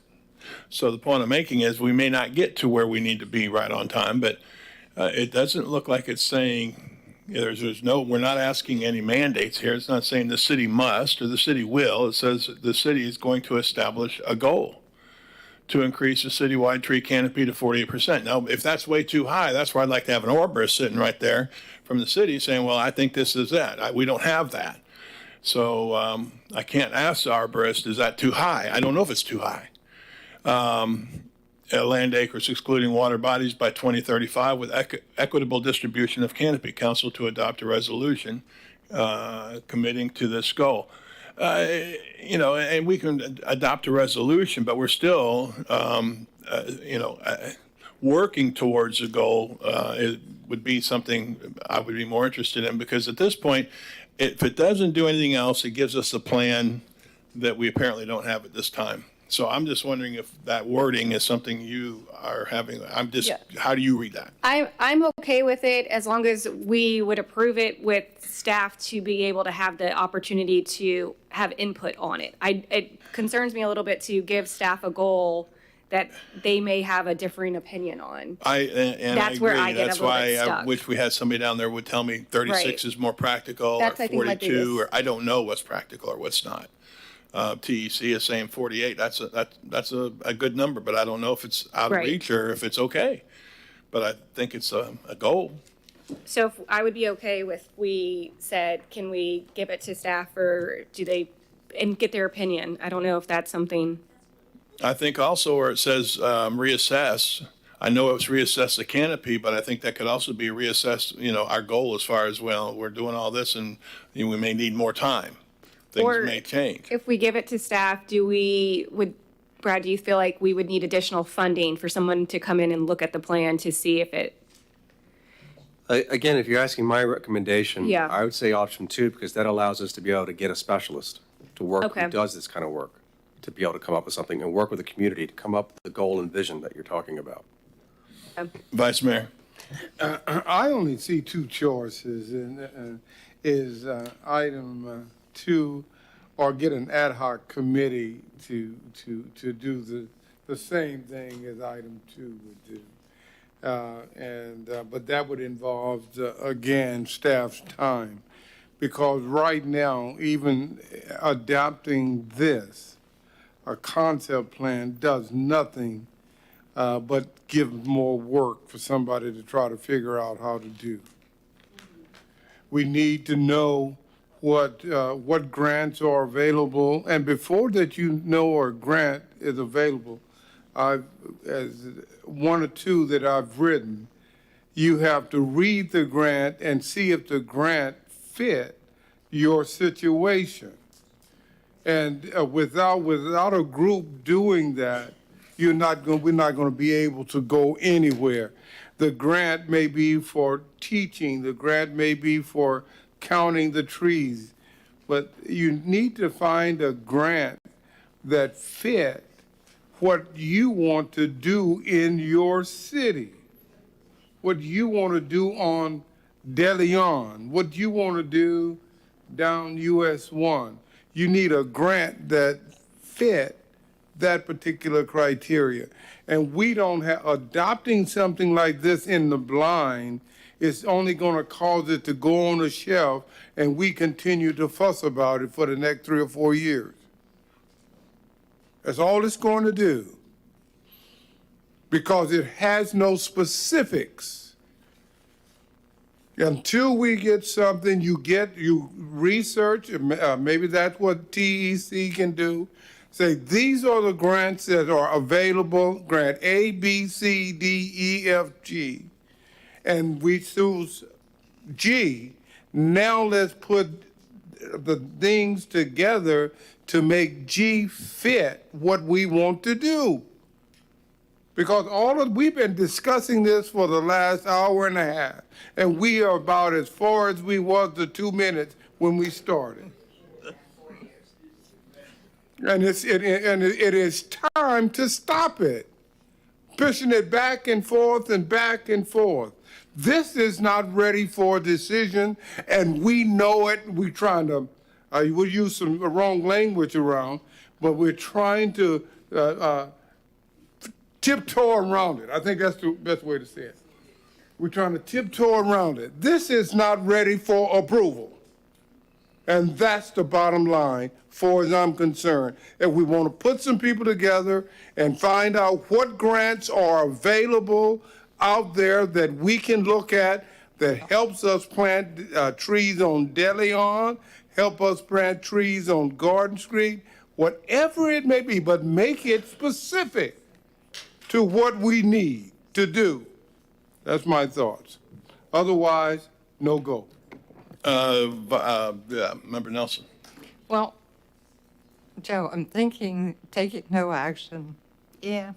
So the point I'm making is we may not get to where we need to be right on time, but it doesn't look like it's saying we're not asking any mandates here. It's not saying the city must or the city will. It says the city is going to establish a goal to increase the citywide tree canopy to 48%. Now, if that's way too high, that's where I'd like to have an arborist sitting right there from the city saying, well, I think this is that. We don't have that. So I can't ask the arborist, is that too high? I don't know if it's too high. Land acres excluding water bodies by 2035 with equitable distribution of canopy. Council to adopt a resolution committing to this goal. And we can adopt a resolution, but we're still, working towards a goal. It would be something I would be more interested in, because at this point, if it doesn't do anything else, it gives us a plan that we apparently don't have at this time. So I'm just wondering if that wording is something you are having. How do you read that? I'm okay with it as long as we would approve it with staff to be able to have the opportunity to have input on it. It concerns me a little bit to give staff a goal that they may have a differing opinion on. That's where I get a little bit I stuck. wish we had somebody down there would tell me 36 Right. is more practical, That's, or I think, my 42, biggest- or I don't know what's practical or what's not. TEC is saying 48. That's a good number, but I don't know if it's out of Right. reach or if it's okay. But I think it's a goal. So if I would be okay with, we said, can we give it to staff or and get their opinion? I don't know if that's something. I think also where it says reassess, I know it's reassess the canopy, but I think that could also be reassess, our goal as far as, well, we're doing all this and we may need more time. Things may change. If we give it to staff, Brad, do you feel like we would need additional funding for someone to come in and look at the plan to see if it? Again, if you're asking my recommendation, Yeah. I would say option 2, because that allows us to be able to get a specialist to work Okay. who does this kind of work, to be able to come up with something and work with the community to come up with the goal and vision that you're talking about. Vice Mayor. I only see two choices, and is item 2, or get an ad hoc committee to do the same thing as item 2 would do. But that would involve, again, staff's time. Because right now, even adopting this, a concept plan does nothing but give more work for somebody to try to figure out how to do. We need to know what grants are available, and before that you know a grant is available, as one or two that I've written, you have to read the grant and see if the grant fit your situation. And without a group doing that, we're not going to be able to go anywhere. The grant may be for teaching, the grant may be for counting the trees, but you need to find a grant that fit what you want to do in your city, what you want to do on De Leon, what you want to do down US 1. You need a grant that fit that particular criteria. And we don't have, adopting something like this in the blind is only going to cause it to go on a shelf and we continue to fuss about it for the next 3 or 4 years. That's all it's going to do. Because it has no specifics. Until we get something, you research, maybe that's what TEC can do. Say, these are the grants that are available, grant A, B, C, D, E, F, G. And we choose G. Now let's put the things together to make G fit what we want to do. Because we've been discussing this for the last hour and a half, and we are about as far as we was the 2 minutes when we started. And it is time to stop it, pushing it back and forth and back and forth. This is not ready for a decision, and we know it. We're trying to, we'll use some wrong language around, but we're trying to tiptoe around it. I think that's the best way to say it. We're trying to tiptoe around it. This is not ready for approval. And that's the bottom line, far as I'm concerned. If we want to put some people together and find out what grants are available out there that we can look at that helps us plant trees on De Leon, help us plant trees on Garden Street, whatever it may be, but make it specific to what we need to do. That's my thoughts. Otherwise, no go. Member Nelson. Well, Joe, I'm thinking taking no action. Yeah.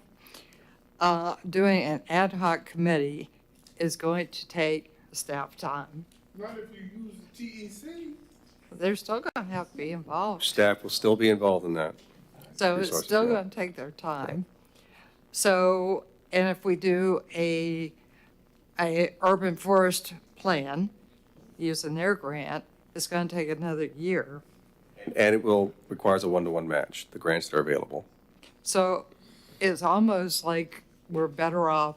Doing an ad hoc committee is going to take staff time. Not if you use the TEC. They're still going to have to be involved. Staff will still be involved in that. So it's Resources, still yeah. going to take their time. So, and if we do a urban forest plan using their grant, it's going to take another year. And it will requires a one-to-one match, the grants that are available. So it's almost like we're better off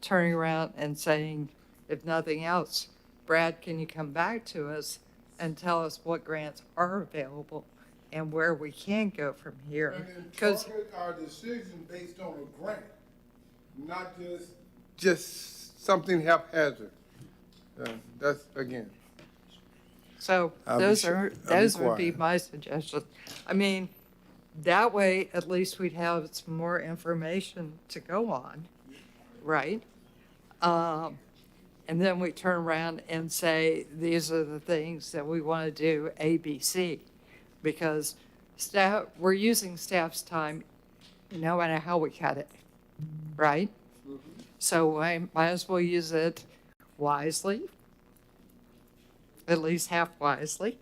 turning around and saying, if nothing else, Brad, can you come back to us and tell us what grants are available and where we can go from here? And then Because target our decision based on a grant, not just something haphazard. That's, again. so those would be my suggestions. I mean, that way, at least we'd have some more information to go on, right? And then we turn around and say, these are the things that we want to do, A, B, C. Because we're using staff's time no matter how we cut it, right? So I might as well use it wisely, at least half wisely,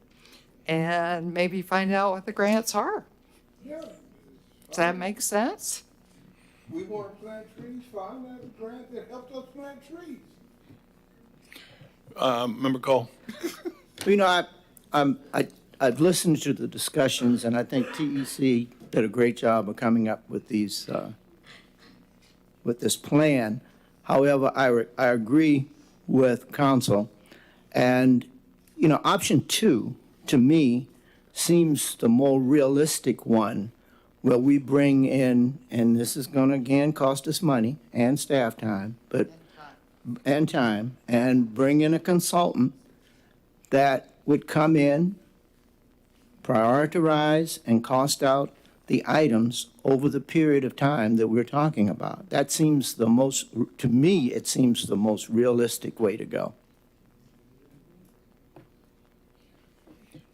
and maybe find out what the grants are. Yeah. Does that make sense? We want to plant trees, find that grant that helps us plant trees. Member Cole. You know, I've listened to the discussions, and I think TEC did a great job of coming up with these, with this plan. However, I agree with council, and, you know, option 2, to me, seems the more realistic one, where we bring in, and this is gonna again cost us money and staff time, and time, and bring in a consultant that would come in, prioritize, and cost out the items over the period of time that we're talking about. That seems the most, to me, it seems the most realistic way to go.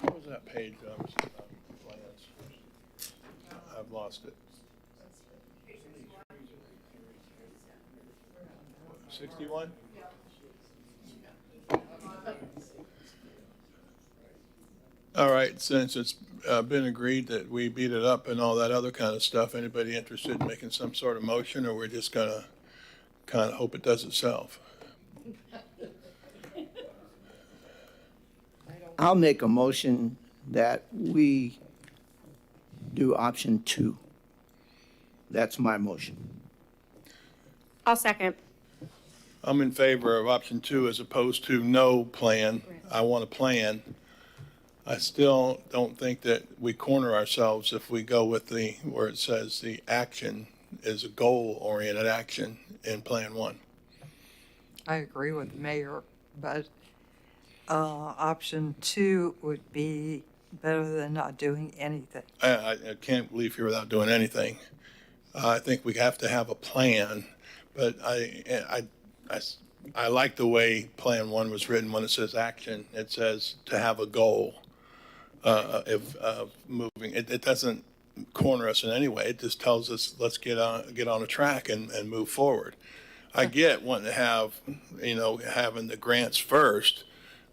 What was that page, plans? I've lost it. 61? All right, since it's been agreed that we beat it up and all that other kind of stuff, anybody interested in making some sort of motion, or we're just gonna kind of hope it does itself? I'll make a motion that we do option 2. That's my motion. I'll second. I'm in favor of option 2 as opposed to no plan. I want a plan. I still don't think that we corner ourselves if we go with where it says the action is a goal-oriented action in Plan 1. I agree with the mayor, but option 2 would be better than not doing anything. I can't leave here without doing anything. I think we have to have a plan, but I like the way Plan 1 was written when it says action. It says to have a goal of moving. It doesn't corner us in any way. It just tells us, let's get on a track and move forward. I get wanting to have, having the grants first,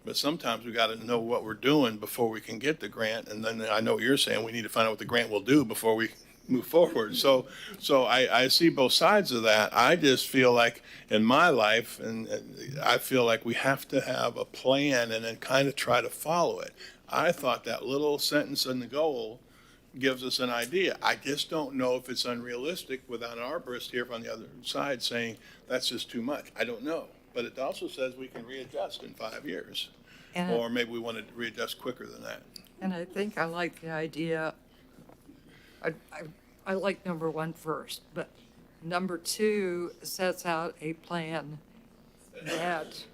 but sometimes we got to know what we're doing before we can get the grant. And then I know what you're saying, we need to find out what the grant will do before we move forward. So I see both sides of that. I just feel like in my life, and I feel like we have to have a plan and then kind of try to follow it. I thought that little sentence in the goal gives us an idea. I just don't know if it's unrealistic without an arborist here on the other side saying that's just too much. I don't know. But it also says we can readjust in 5 years. And- Or maybe we want to readjust quicker than that. And I think I like the idea, I like number 1 first, but number 2 sets out a plan that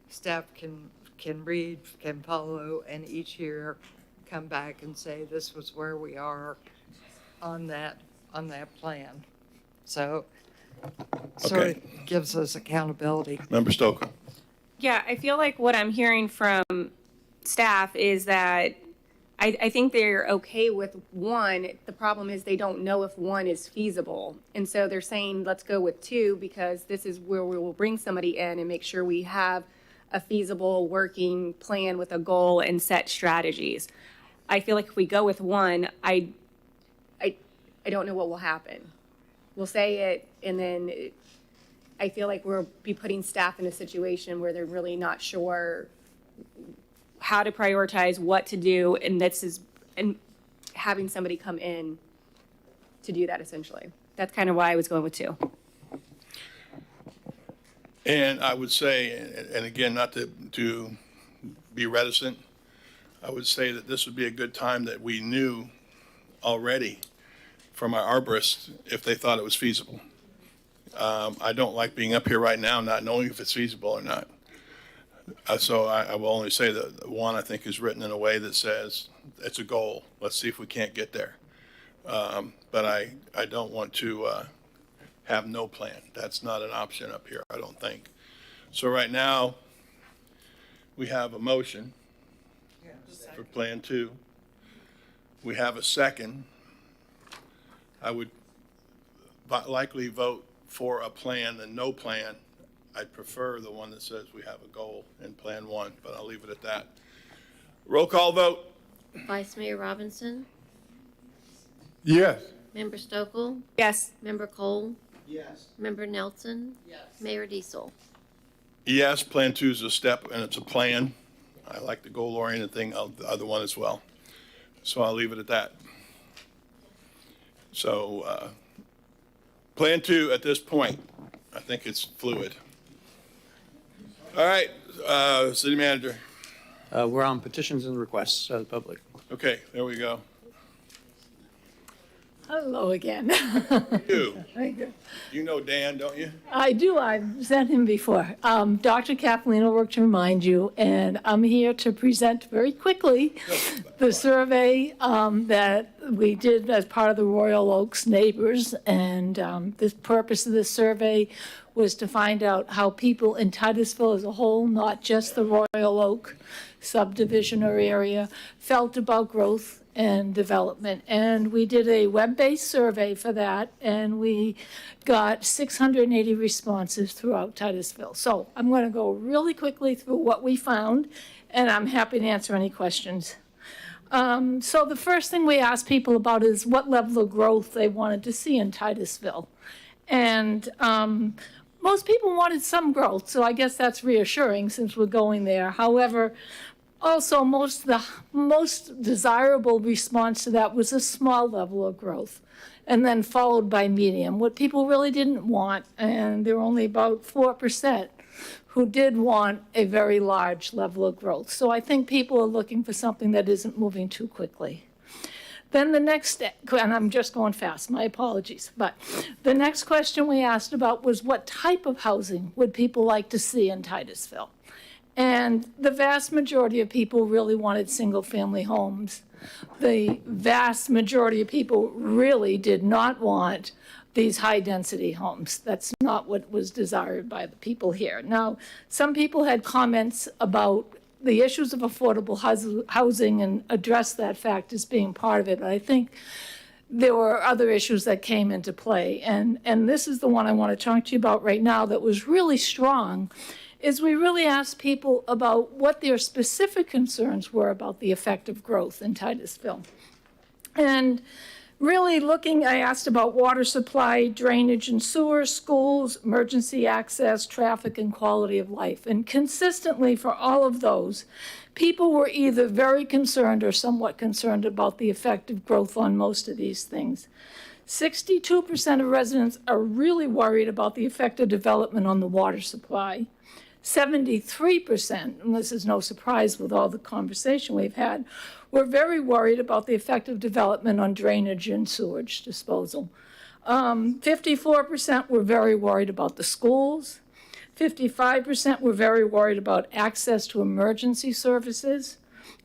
staff can read, can follow, and each year come back and say, this was where we are on that plan. So sort of gives us accountability. Member Stoker. Yeah, I feel like what I'm hearing from staff is that I think they're okay with 1. The problem is they don't know if 1 is feasible. And so they're saying, let's go with 2 because this is where we will bring somebody in and make sure we have a feasible working plan with a goal and set strategies. I feel like if we go with 1, I don't know what will happen. We'll say it, and then I feel like we'll be putting staff in a situation where they're really not sure how to prioritize, what to do, and having somebody come in to do that essentially. That's kind of why I was going with 2. And I would say, and again, not to be reticent, I would say that this would be a good time that we knew already from our arborists if they thought it was feasible. I don't like being up here right now not knowing if it's feasible or not. So I will only say that 1, I think, is written in a way that says it's a goal. Let's see if we can't get there. But I don't want to have no plan. That's not an option up here, I don't think. So right now, we have a motion for Plan 2. We have a second. I would likely vote for a plan than no plan. I'd prefer the one that says we have a goal in Plan 1, but I'll leave it at that. Roll call vote. Vice Mayor Robinson, Yes. Member Stokel, Yes. Member Cole, Yes. Member Nelson, Mayor Diesel. Yes, Plan 2 is a step and it's a plan. I like the goal-oriented thing of the other one as well. So I'll leave it at that. So Plan 2 at this point, I think it's fluid. All right, City Manager. We're on petitions and requests of the public. Okay, there we go. Hello again. You. You know Dan, don't you? I do. I've sent him before. Dr. Kathleen will work to remind you, and I'm here to present very quickly the survey that we did as part of the Royal Oaks Neighbors. And the purpose of this survey was to find out how people in Titusville as a whole, not just the Royal Oak subdivision or area, felt about growth and development. And we did a web-based survey for that, and we got 680 responses throughout Titusville. So I'm going to go really quickly through what we found, and I'm happy to answer any questions. So the first thing we asked people about is what level of growth they wanted to see in Titusville. And most people wanted some growth, so I guess that's reassuring since we're going there. However, also, the most desirable response to that was a small level of growth, and then followed by medium. What people really didn't want, and there were only about 4% who did want a very large level of growth. So I think people are looking for something that isn't moving too quickly. Then the next, and I'm just going fast, my apologies, but the next question we asked about was what type of housing would people like to see in Titusville? And the vast majority of people really wanted single-family homes. The vast majority of people really did not want these high-density homes. That's not what was desired by the people here. Now, some people had comments about the issues of affordable housing and addressed that fact as being part of it. But I think there were other issues that came into play. And this is the one I want to talk to you about right now that was really strong, is we really asked people about what their specific concerns were about the effect of growth in Titusville. And really looking, I asked about water supply, drainage and sewer, schools, emergency access, traffic, and quality of life. And consistently for all of those, people were either very concerned or somewhat concerned about the effect of growth on most of these things. 62% of residents are really worried about the effect of development on the water supply. 73%, and this is no surprise with all the conversation we've had, were very worried about the effect of development on drainage and sewage disposal. 54% were very worried about the schools. 55% were very worried about access to emergency services.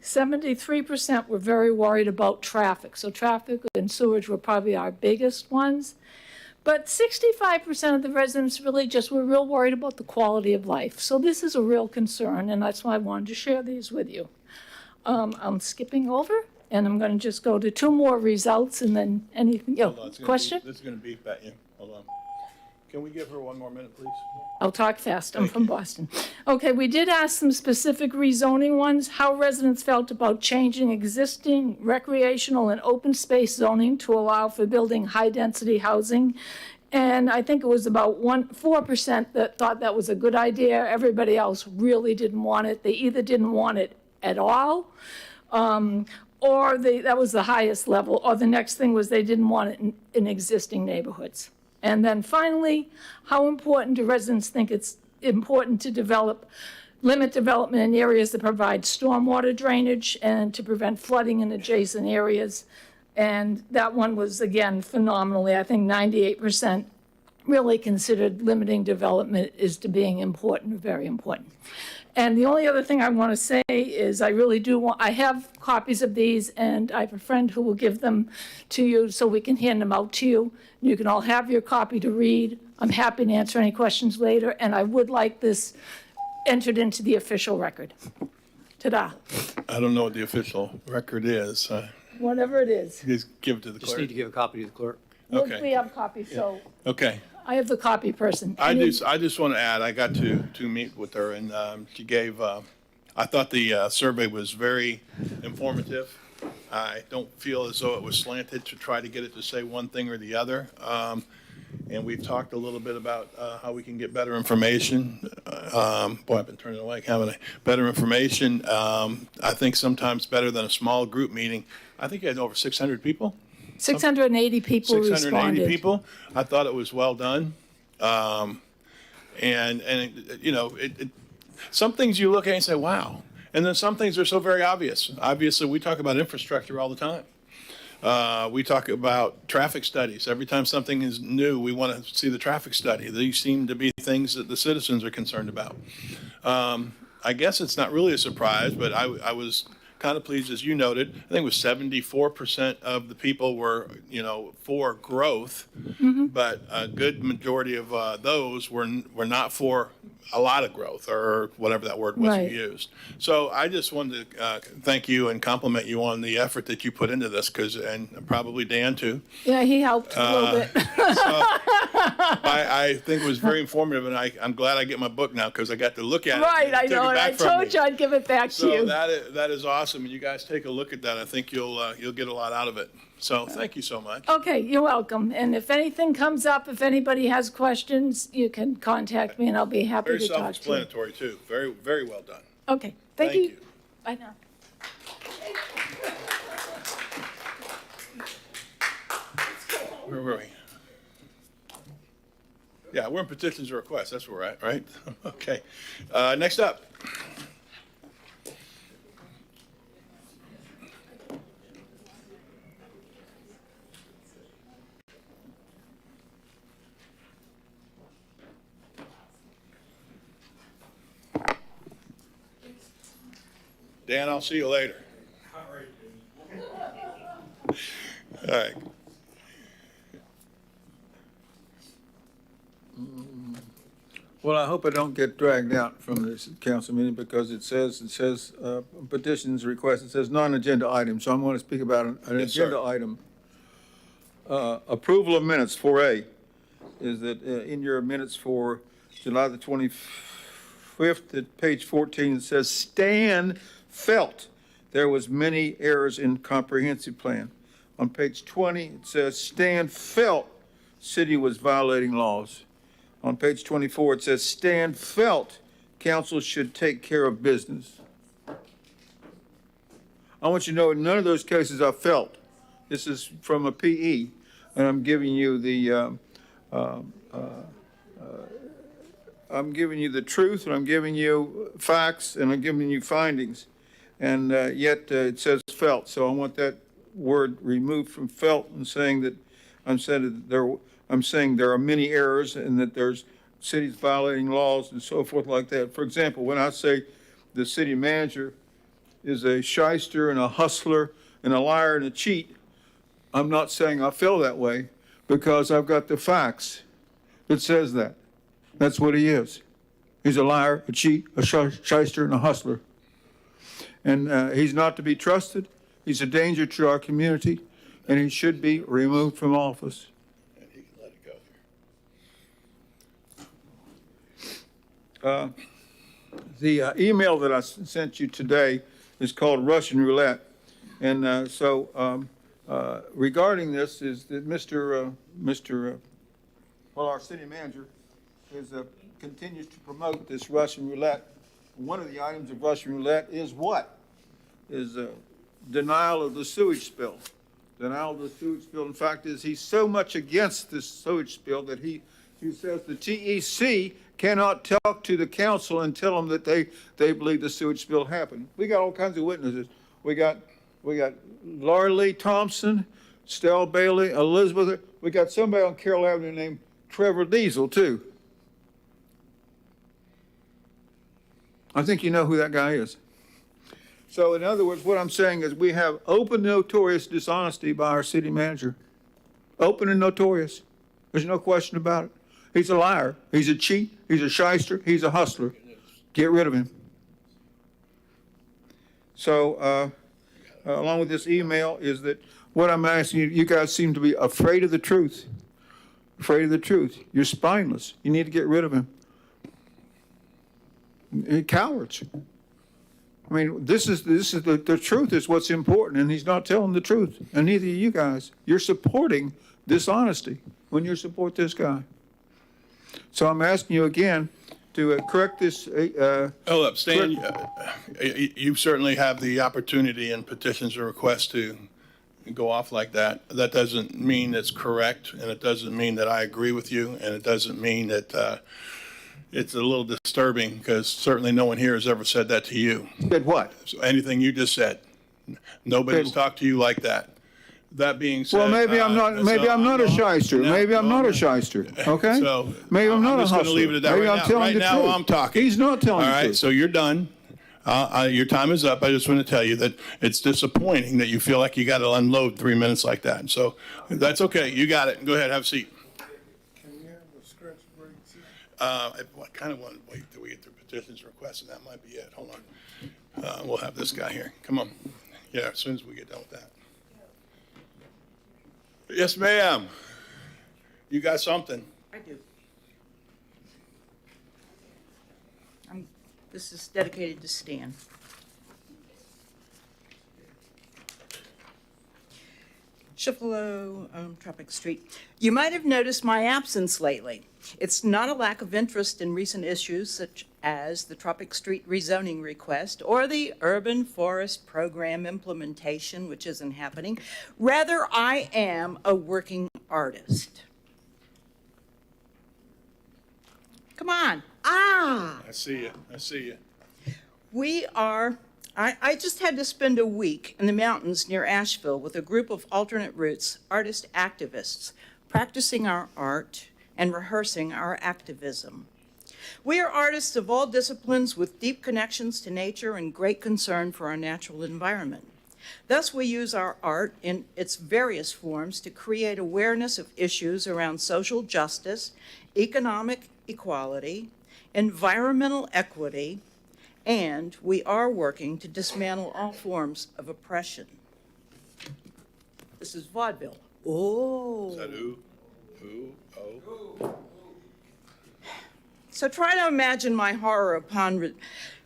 73% were very worried about traffic. So traffic and sewage were probably our biggest ones. But 65% of the residents really just were real worried about the quality of life. So this is a real concern, and that's why I wanted to share these with you. I'm skipping over, and I'm going to just go to two more results, and then anything. Question? This is going to beep at you. Hold on. Can we give her 1 more minute, please? I'll talk fast. I'm from Boston. Okay, we did ask some specific rezoning ones, how residents felt about changing existing recreational and open space zoning to allow for building high-density housing. And I think it was about 4% that thought that was a good idea. Everybody else really didn't want it. They either didn't want it at all, or that was the highest level, or the next thing was they didn't want it in existing neighborhoods. And then finally, how important do residents think it's important to limit development in areas that provide stormwater drainage and to prevent flooding in adjacent areas? And that one was, again, phenomenally, I think 98% really considered limiting development as to being important, very important. And the only other thing I want to say is I really do want, I have copies of these, and I have a friend who will give them to you so we can hand them out to you. You can all have your copy to read. I'm happy to answer any questions later, and I would like this entered into the official record. Ta-da. I don't know what the official record is. Whatever it is. Just give it to the Just clerk. need to give a copy to the clerk. Okay. We have copies, so Okay. I have the copy person. I just want to add, I got to meet with her, and she gave, I thought the survey was very informative. I don't feel as though it was slanted to try to get it to say one thing or the other. And we've talked a little bit about how we can get better information. Boy, I've been turning away, haven't I? Better information, I think sometimes better than a small group meeting. I think you had over 600 people. 680 people 680 responded. people. I thought it was well done. And you know, some things you look at and say, wow. And then some things are so very obvious. Obviously, we talk about infrastructure all the time. We talk about traffic studies. Every time something is new, we want to see the traffic study. These seem to be things that the citizens are concerned about. I guess it's not really a surprise, but I was kind of pleased, as you noted. I think it was 74% of the people were, for growth, but a good majority of those were not for a lot of growth, or whatever that word was Right. you used. So I just wanted to thank you and compliment you on the effort that you put into this, and probably Dan too. Yeah, he helped a little bit. I think it was very informative, and I'm glad I get my book now because I got to look at it. Right, and I it took know, it and I back from told me. you I'd give it back to So you. that is awesome, and you guys take a look at that. I think you'll get a lot out of it. So thank you so much. Okay, you're welcome. And if anything comes up, if anybody has questions, you can contact me and I'll be happy Very to talk to you. self-explanatory too. Very, very well done. Okay, thank Thank you. you. Bye now. Where were we? Yeah, we're in petitions and requests. That's where we're at, right? Okay. Next up. Dan, I'll see you later. All right. Well, I hope I don't get dragged out from this council meeting because it says petitions, requests, it says non-agenda items. So I'm going to speak about an Yes, sir. agenda item. Approval of minutes, 4A, is that in your minutes for July the 25th at page 14, it says Stan felt there was many errors in comprehensive plan. On page 20, it says Stan felt city was violating laws. On page 24, it says Stan felt council should take care of business. I want you to know in none of those cases I felt. This is from a PE, and I'm giving you the truth, and I'm giving you facts, and I'm giving you findings, and yet it says felt. So I want that word removed from felt, and saying that I'm saying there are many errors, and that there's cities violating laws and so forth like that. For example, when I say the city manager is a shyster and a hustler and a liar and a cheat, I'm not saying I feel that way because I've got the facts that says that. That's what he is. He's a liar, a cheat, a shyster, and a hustler. And he's not to be trusted. He's a danger to our community, and he should be removed from office. And he can let it go. The email that I sent you today is called Russian roulette. And regarding this is that our city manager continues to promote this Russian roulette. One of the items of Russian roulette is what? Is denial of the sewage spill. Denial of the sewage spill. In fact, he's so much against this sewage spill that he says the TEC cannot talk to the council and tell them that they believe the sewage spill happened. We got all kinds of witnesses. We got Laura Lee Thompson, Stell Bailey, Elizabeth. We got somebody on Carroll Avenue named Trevor Diesel, too. I think you know who that guy is. So in other words, what I'm saying is we have open, notorious dishonesty by our city manager. Open and notorious. There's no question about it. He's a liar. He's a cheat. He's a shyster. He's a hustler. Get rid of him. So along with this email is that what I'm asking you, you guys seem to be afraid of the truth. Afraid of the truth. You're spineless. You need to get rid of him. Cowards. I mean, this is the truth is what's important, and he's not telling the truth. And neither are you guys. You're supporting dishonesty when you support this guy. So I'm asking you again to correct this. Hold up, Stan. You certainly have the opportunity in petitions or requests to go off like that. That doesn't mean it's correct, and it doesn't mean that I agree with you, and it doesn't mean that it's a little disturbing because certainly no one here has ever said that to you. Said what? So anything you just said. Nobody's talked to you like that. That being said, well, maybe I'm not. Maybe I'm not a shyster. Maybe I'm not a shyster. Okay. So maybe I'm not a hustler. I'm just going to leave it at that maybe right I'm now. telling Right the now, truth. I'm talking. He's not telling All the right. truth. So you're done. Your time is up. I just want to tell you that it's disappointing that you feel like you got to unload 3 minutes like that. So that's okay. You got it. Go ahead. Have a seat. Can we have a stretch break? I kind of want to wait till we get through petitions and requests, and that might be it. Hold on. We'll have this guy here. Come on. Yeah, as soon as we get done with that. Yes, ma'am. You got something? I do. This is dedicated to Stan. Chiffelow, Tropic Street. You might have noticed my absence lately. It's not a lack of interest in recent issues such as the Tropic Street rezoning request or the urban forest program implementation, which isn't happening. Rather, I am a working artist. Come on. I see you. I see you. We are, I just had to spend a week in the mountains near Asheville with a group of alternate routes artist activists, practicing our art and rehearsing our activism. We are artists of all disciplines with deep connections to nature and great concern for our natural environment. Thus, we use our art in its various forms to create awareness of issues around social justice, economic equality, environmental equity, and we are working to dismantle all forms of oppression. This is vaudeville. Oh. Is that ooh? Ooh? Oh? So try to imagine my horror upon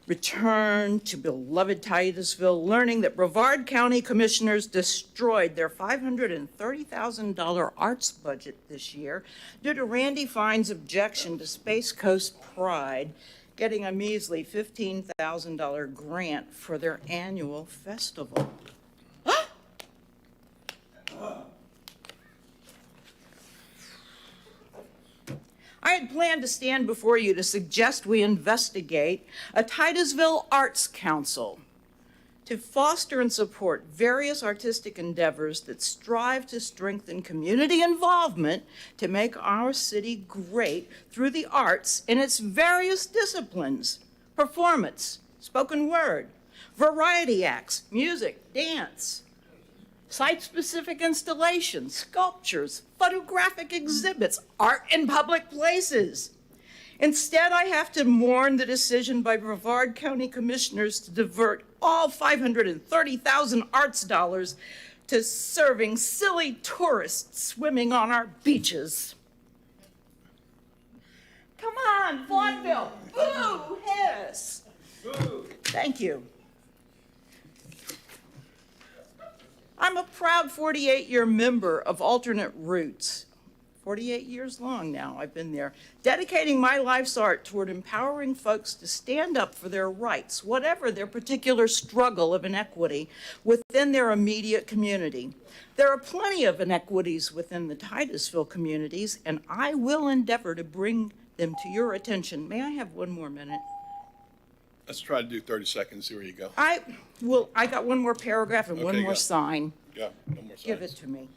return to beloved Titusville, learning that Brevard County Commissioners destroyed their $530,000 arts budget this year due to Randy Fine's objection to Space Coast Pride getting a measly $15,000 grant for their annual festival. I had planned to stand before you to suggest we investigate a Titusville Arts Council to foster and support various artistic endeavors that strive to strengthen community involvement to make our city great through the arts in its various disciplines: performance, spoken word, variety acts, music, dance, site-specific installations, sculptures, photographic exhibits, art in public places. Instead, I have to mourn the decision by Brevard County Commissioners to divert all $530,000 arts dollars to serving silly tourists swimming on our beaches. Come on, vaudeville. Boo, hiss. Boo. Thank you. I'm a proud 48-year member of Alternate Roots. 48 years long now I've been there, dedicating my life's art toward empowering folks to stand up for their rights, whatever their particular struggle of inequity within their immediate community. There are plenty of inequities within the Titusville communities, and I will endeavor to bring them to your attention. May I have one more minute? Let's try to do 30 seconds, see where you go. I got one more paragraph and one Okay, more go. sign. Yeah, no more Give signs. it to me.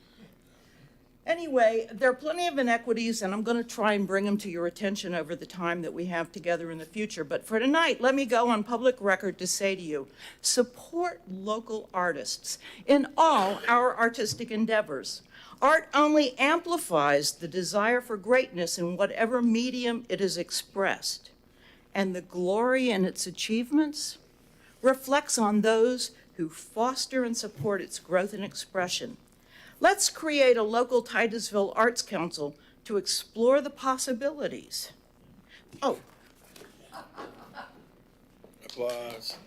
Anyway, there are plenty of inequities, and I'm going to try and bring them to your attention over the time that we have together in the future. But for tonight, let me go on public record to say to you, support local artists in all our artistic endeavors. Art only amplifies the desire for greatness in whatever medium it is expressed, and the glory in its achievements reflects on those who foster and support its growth and expression. Let's create a local Titusville Arts Council to explore the possibilities. Oh. Applause.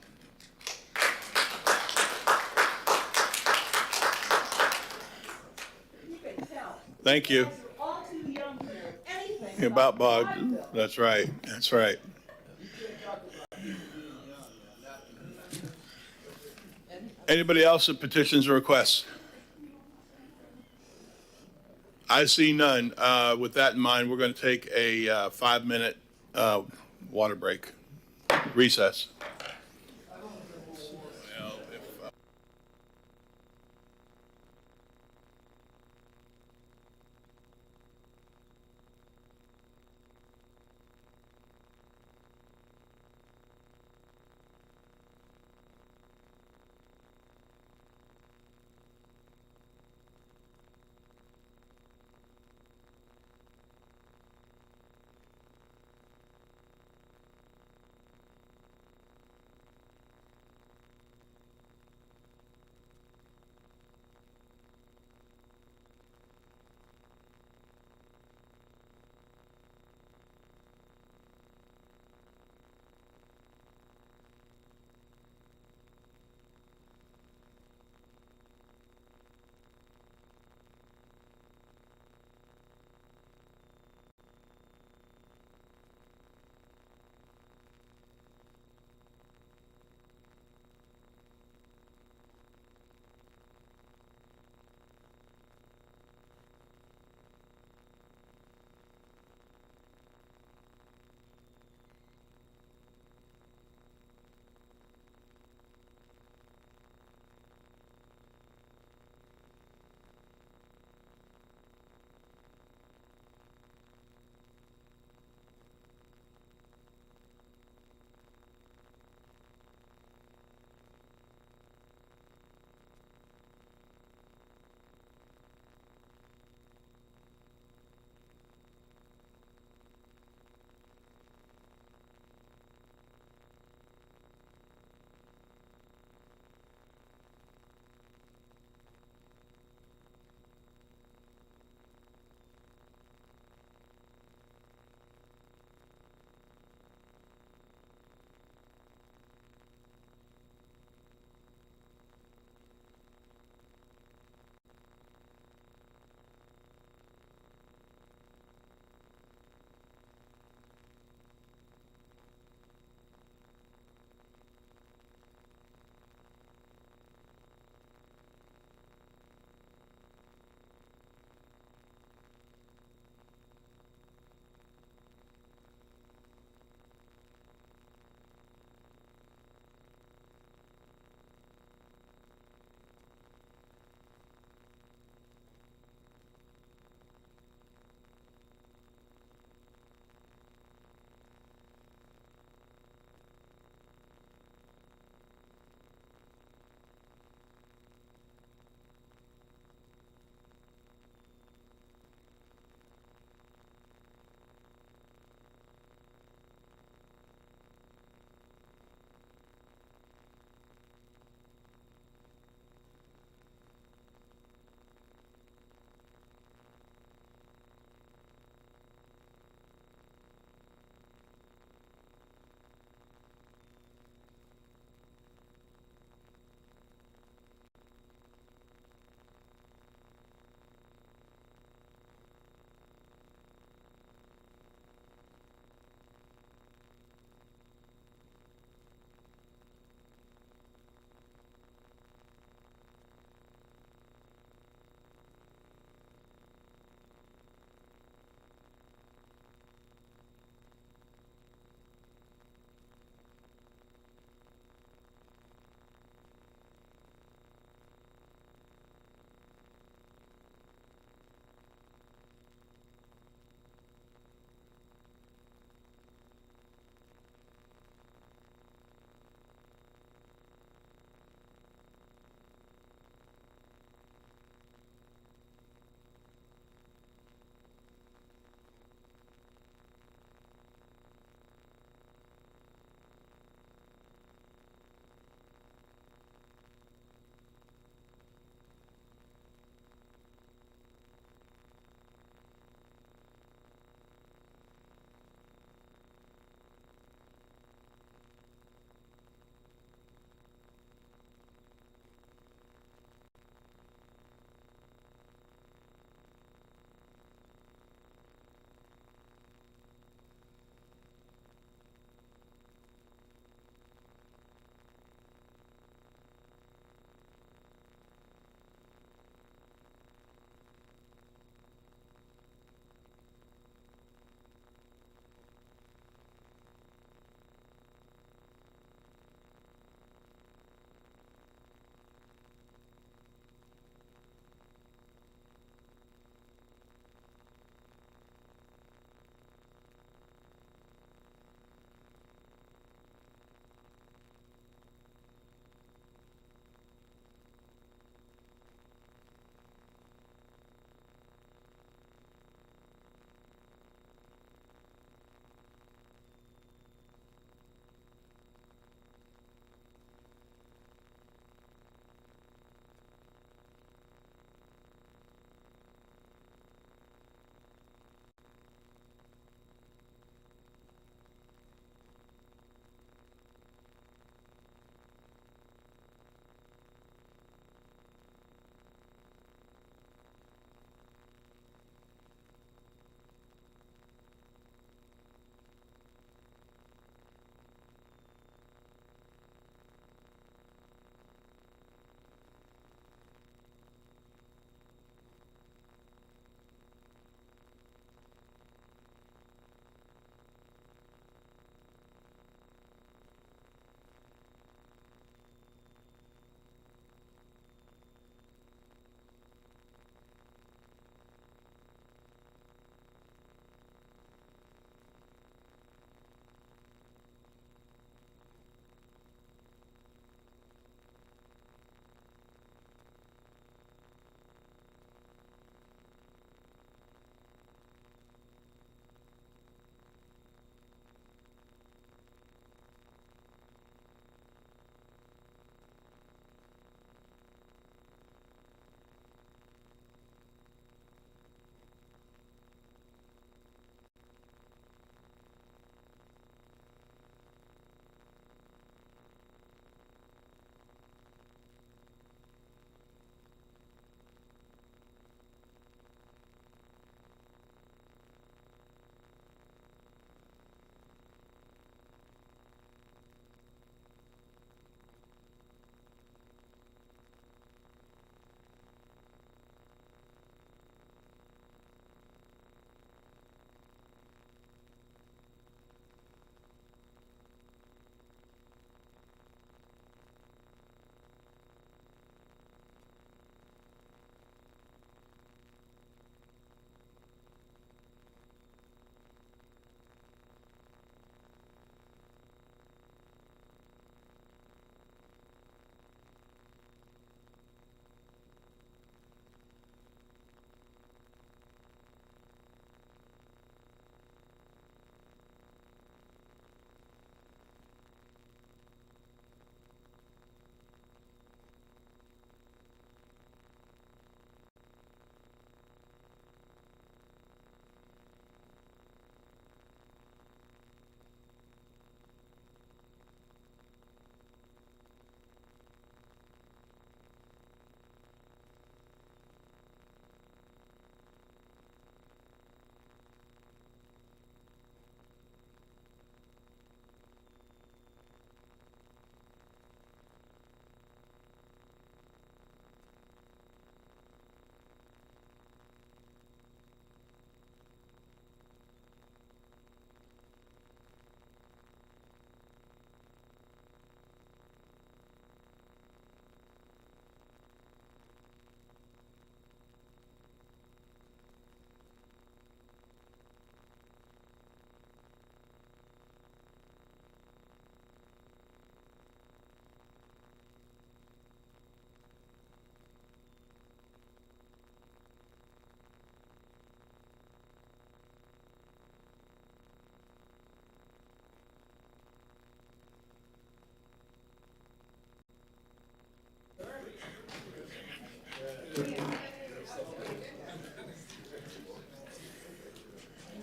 Thank you. All too young to know anything About Bog. That's right. That's right. Anybody else with petitions or requests? I see none. With that in mind, we're going to take a 5-minute water break, recess.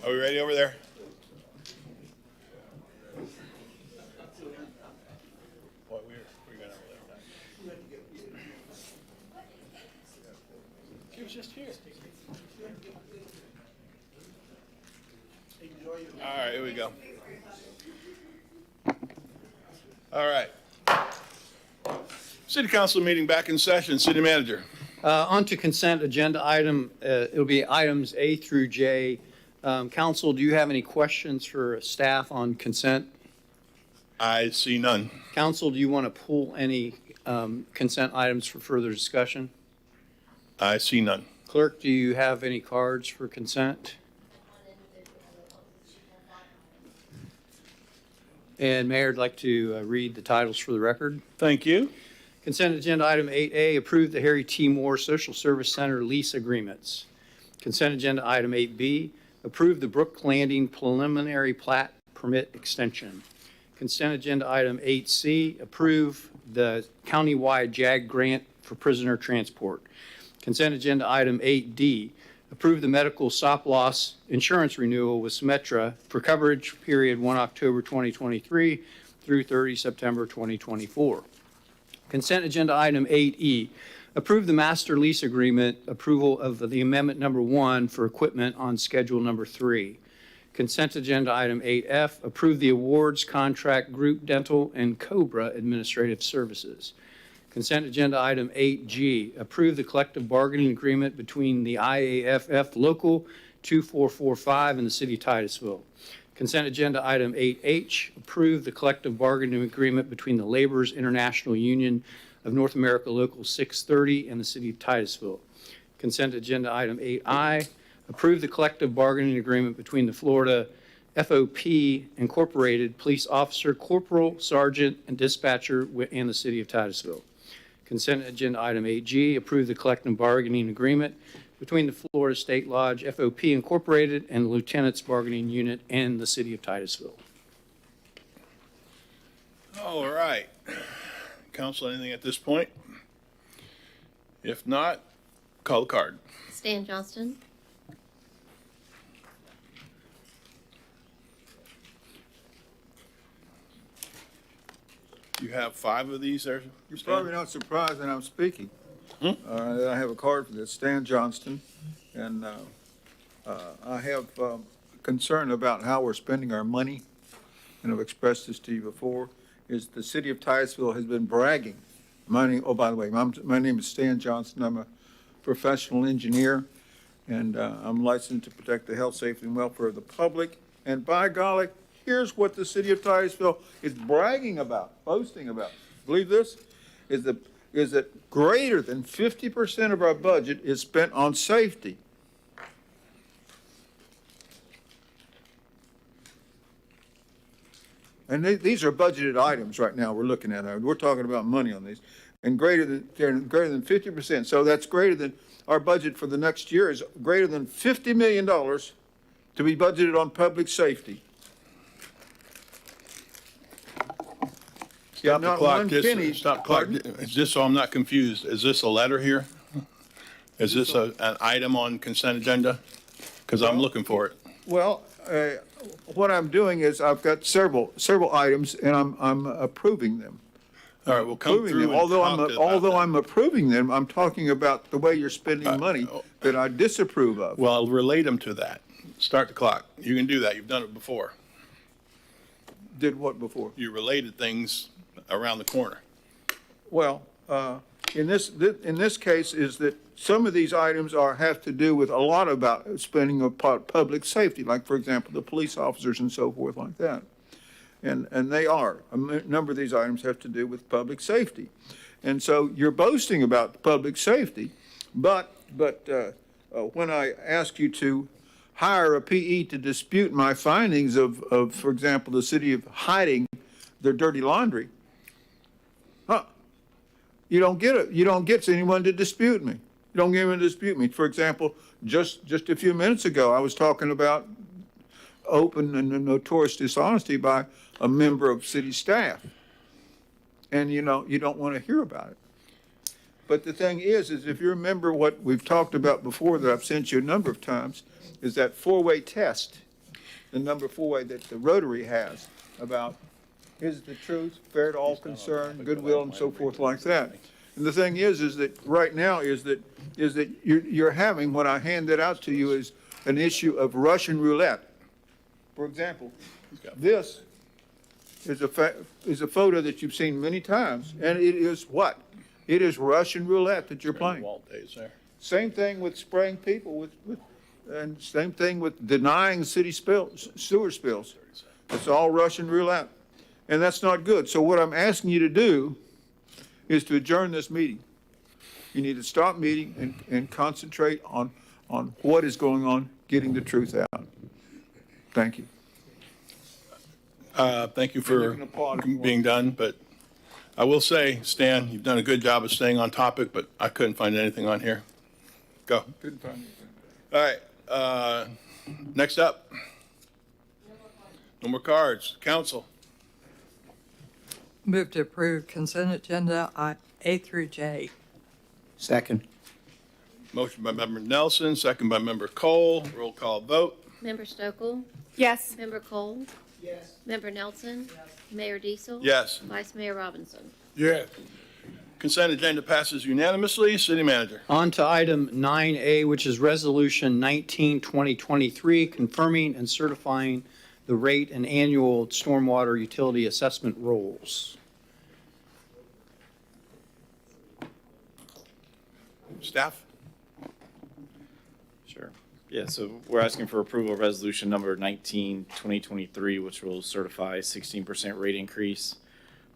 Are we ready over there? What, we're going over there. He was just here. All right, here we go. All right. City Council meeting back in session. City Manager. On to consent agenda item, it'll be items A through J. Council, do you have any questions for staff on consent? I see none. Council, do you want to pull any consent items for further discussion? I see none. Clerk, do you have any cards for consent? And Mayor, I'd like to read the titles for the record. Thank you. Consent agenda item 8A, approve the Harry T. Moore Social Service Center lease agreements. Consent agenda item 8B, approve the Brook Landing preliminary plat permit extension. Consent agenda item 8C, approve the countywide JAG grant for prisoner transport. Consent agenda item 8D, approve the medical stop loss insurance renewal with Symetra for coverage period 1 October 2023 through 30 September 2024. Consent agenda item 8E, approve the master lease agreement approval of the amendment number 1 for equipment on schedule number 3. Consent agenda item 8F, approve the awards contract group dental and COBRA administrative services. Consent agenda item 8G, approve the collective bargaining agreement between the IAFF Local 2445 and the City of Titusville. Consent agenda item 8H, approve the collective bargaining agreement between the Laborers International Union of North America Local 630 and the City of Titusville. Consent agenda item 8I, approve the collective bargaining agreement between the Florida FOP Incorporated Police Officer, Corporal, Sergeant, and Dispatcher and the City of Titusville. Consent agenda item 8G, approve the collective bargaining agreement between the Florida State Lodge FOP Incorporated and the Lieutenant's Bargaining Unit and the City of Titusville. All right. Council, anything at this point? If not, call the card. Stan Johnston. You have 5 of these there? You're probably not surprised that I'm speaking. I have a card for this, Stan Johnston, and I have concern about how we're spending our money, and I've expressed this to you before, is the City of Titusville has been bragging. Oh, by the way, my name is Stan Johnston. I'm a professional engineer, and I'm licensed to protect the health, safety, and welfare of the public. And by golly, here's what the City of Titusville is bragging about, boasting about. Believe this? Is that greater than 50% of our budget is spent on safety. And these are budgeted items right now we're looking at. We're talking about money on these. And greater than 50%. So that's greater than, our budget for the next year is greater than $50 million to be budgeted on public safety. Stop the not clock. one penny. Stop clock. Just so I'm not confused, is this a letter here? Is this an item on consent agenda? Because I'm looking for it. Well, what I'm doing is I've got several items, and I'm approving them. All right, we'll come through and Although I'm approving them, I'm talking about the way you're spending money that I disapprove of. Well, I'll relate them to that. Start the clock. You can do that. You've done it before. Did what before? You related things around the corner. Well, in this case is that some of these items have to do with a lot about spending of public safety, like, for example, the police officers and so forth like that. And they are. A number of these items have to do with public safety. And so you're boasting about public safety, but when I ask you to hire a PE to dispute my findings of, for example, the city of hiding their dirty laundry, you don't get anyone to dispute me. You don't get anyone to dispute me. For example, just a few minutes ago, I was talking about open and notorious dishonesty by a member of city staff. And you don't want to hear about it. But the thing is if you remember what we've talked about before that I've sent you a number of times, is that 4-way test the number 4 that the Rotary has about is the truth, fair to all concerned, goodwill, and so forth like that. And the thing is that right now is that you're having, what I handed out to you is an issue of Russian roulette. For example, this is a photo that you've seen many times, and it is what? It is Russian roulette that you're playing. Walt days there. Same thing with spraying people and same thing with denying city sewer spills. It's all Russian roulette. And that's not good. So what I'm asking you to do is to adjourn this meeting. You need to stop meeting and concentrate on what is going on, getting the truth out. Thank you. Thank you for being done, but I will say, Stan, you've done a good job of staying on topic, but I couldn't find anything on here. Go. Couldn't find anything. All right, next up. No more cards. Council. Move to approve consent agenda A through J. Second. Motion by Member Nelson, second by Member Cole. Roll call vote. Member Stokel? Yes. Member Cole? Yes. Member Nelson? Yes. Mayor Diesel? Yes. Vice Mayor Robinson? Yes. Consent agenda passes unanimously. City Manager. On to item 9A, which is Resolution 19-2023, confirming and certifying the rate and annual stormwater utility assessment rolls. Staff? Sure. Yeah, so we're asking for approval of resolution number 19-2023, which will certify 16% rate increase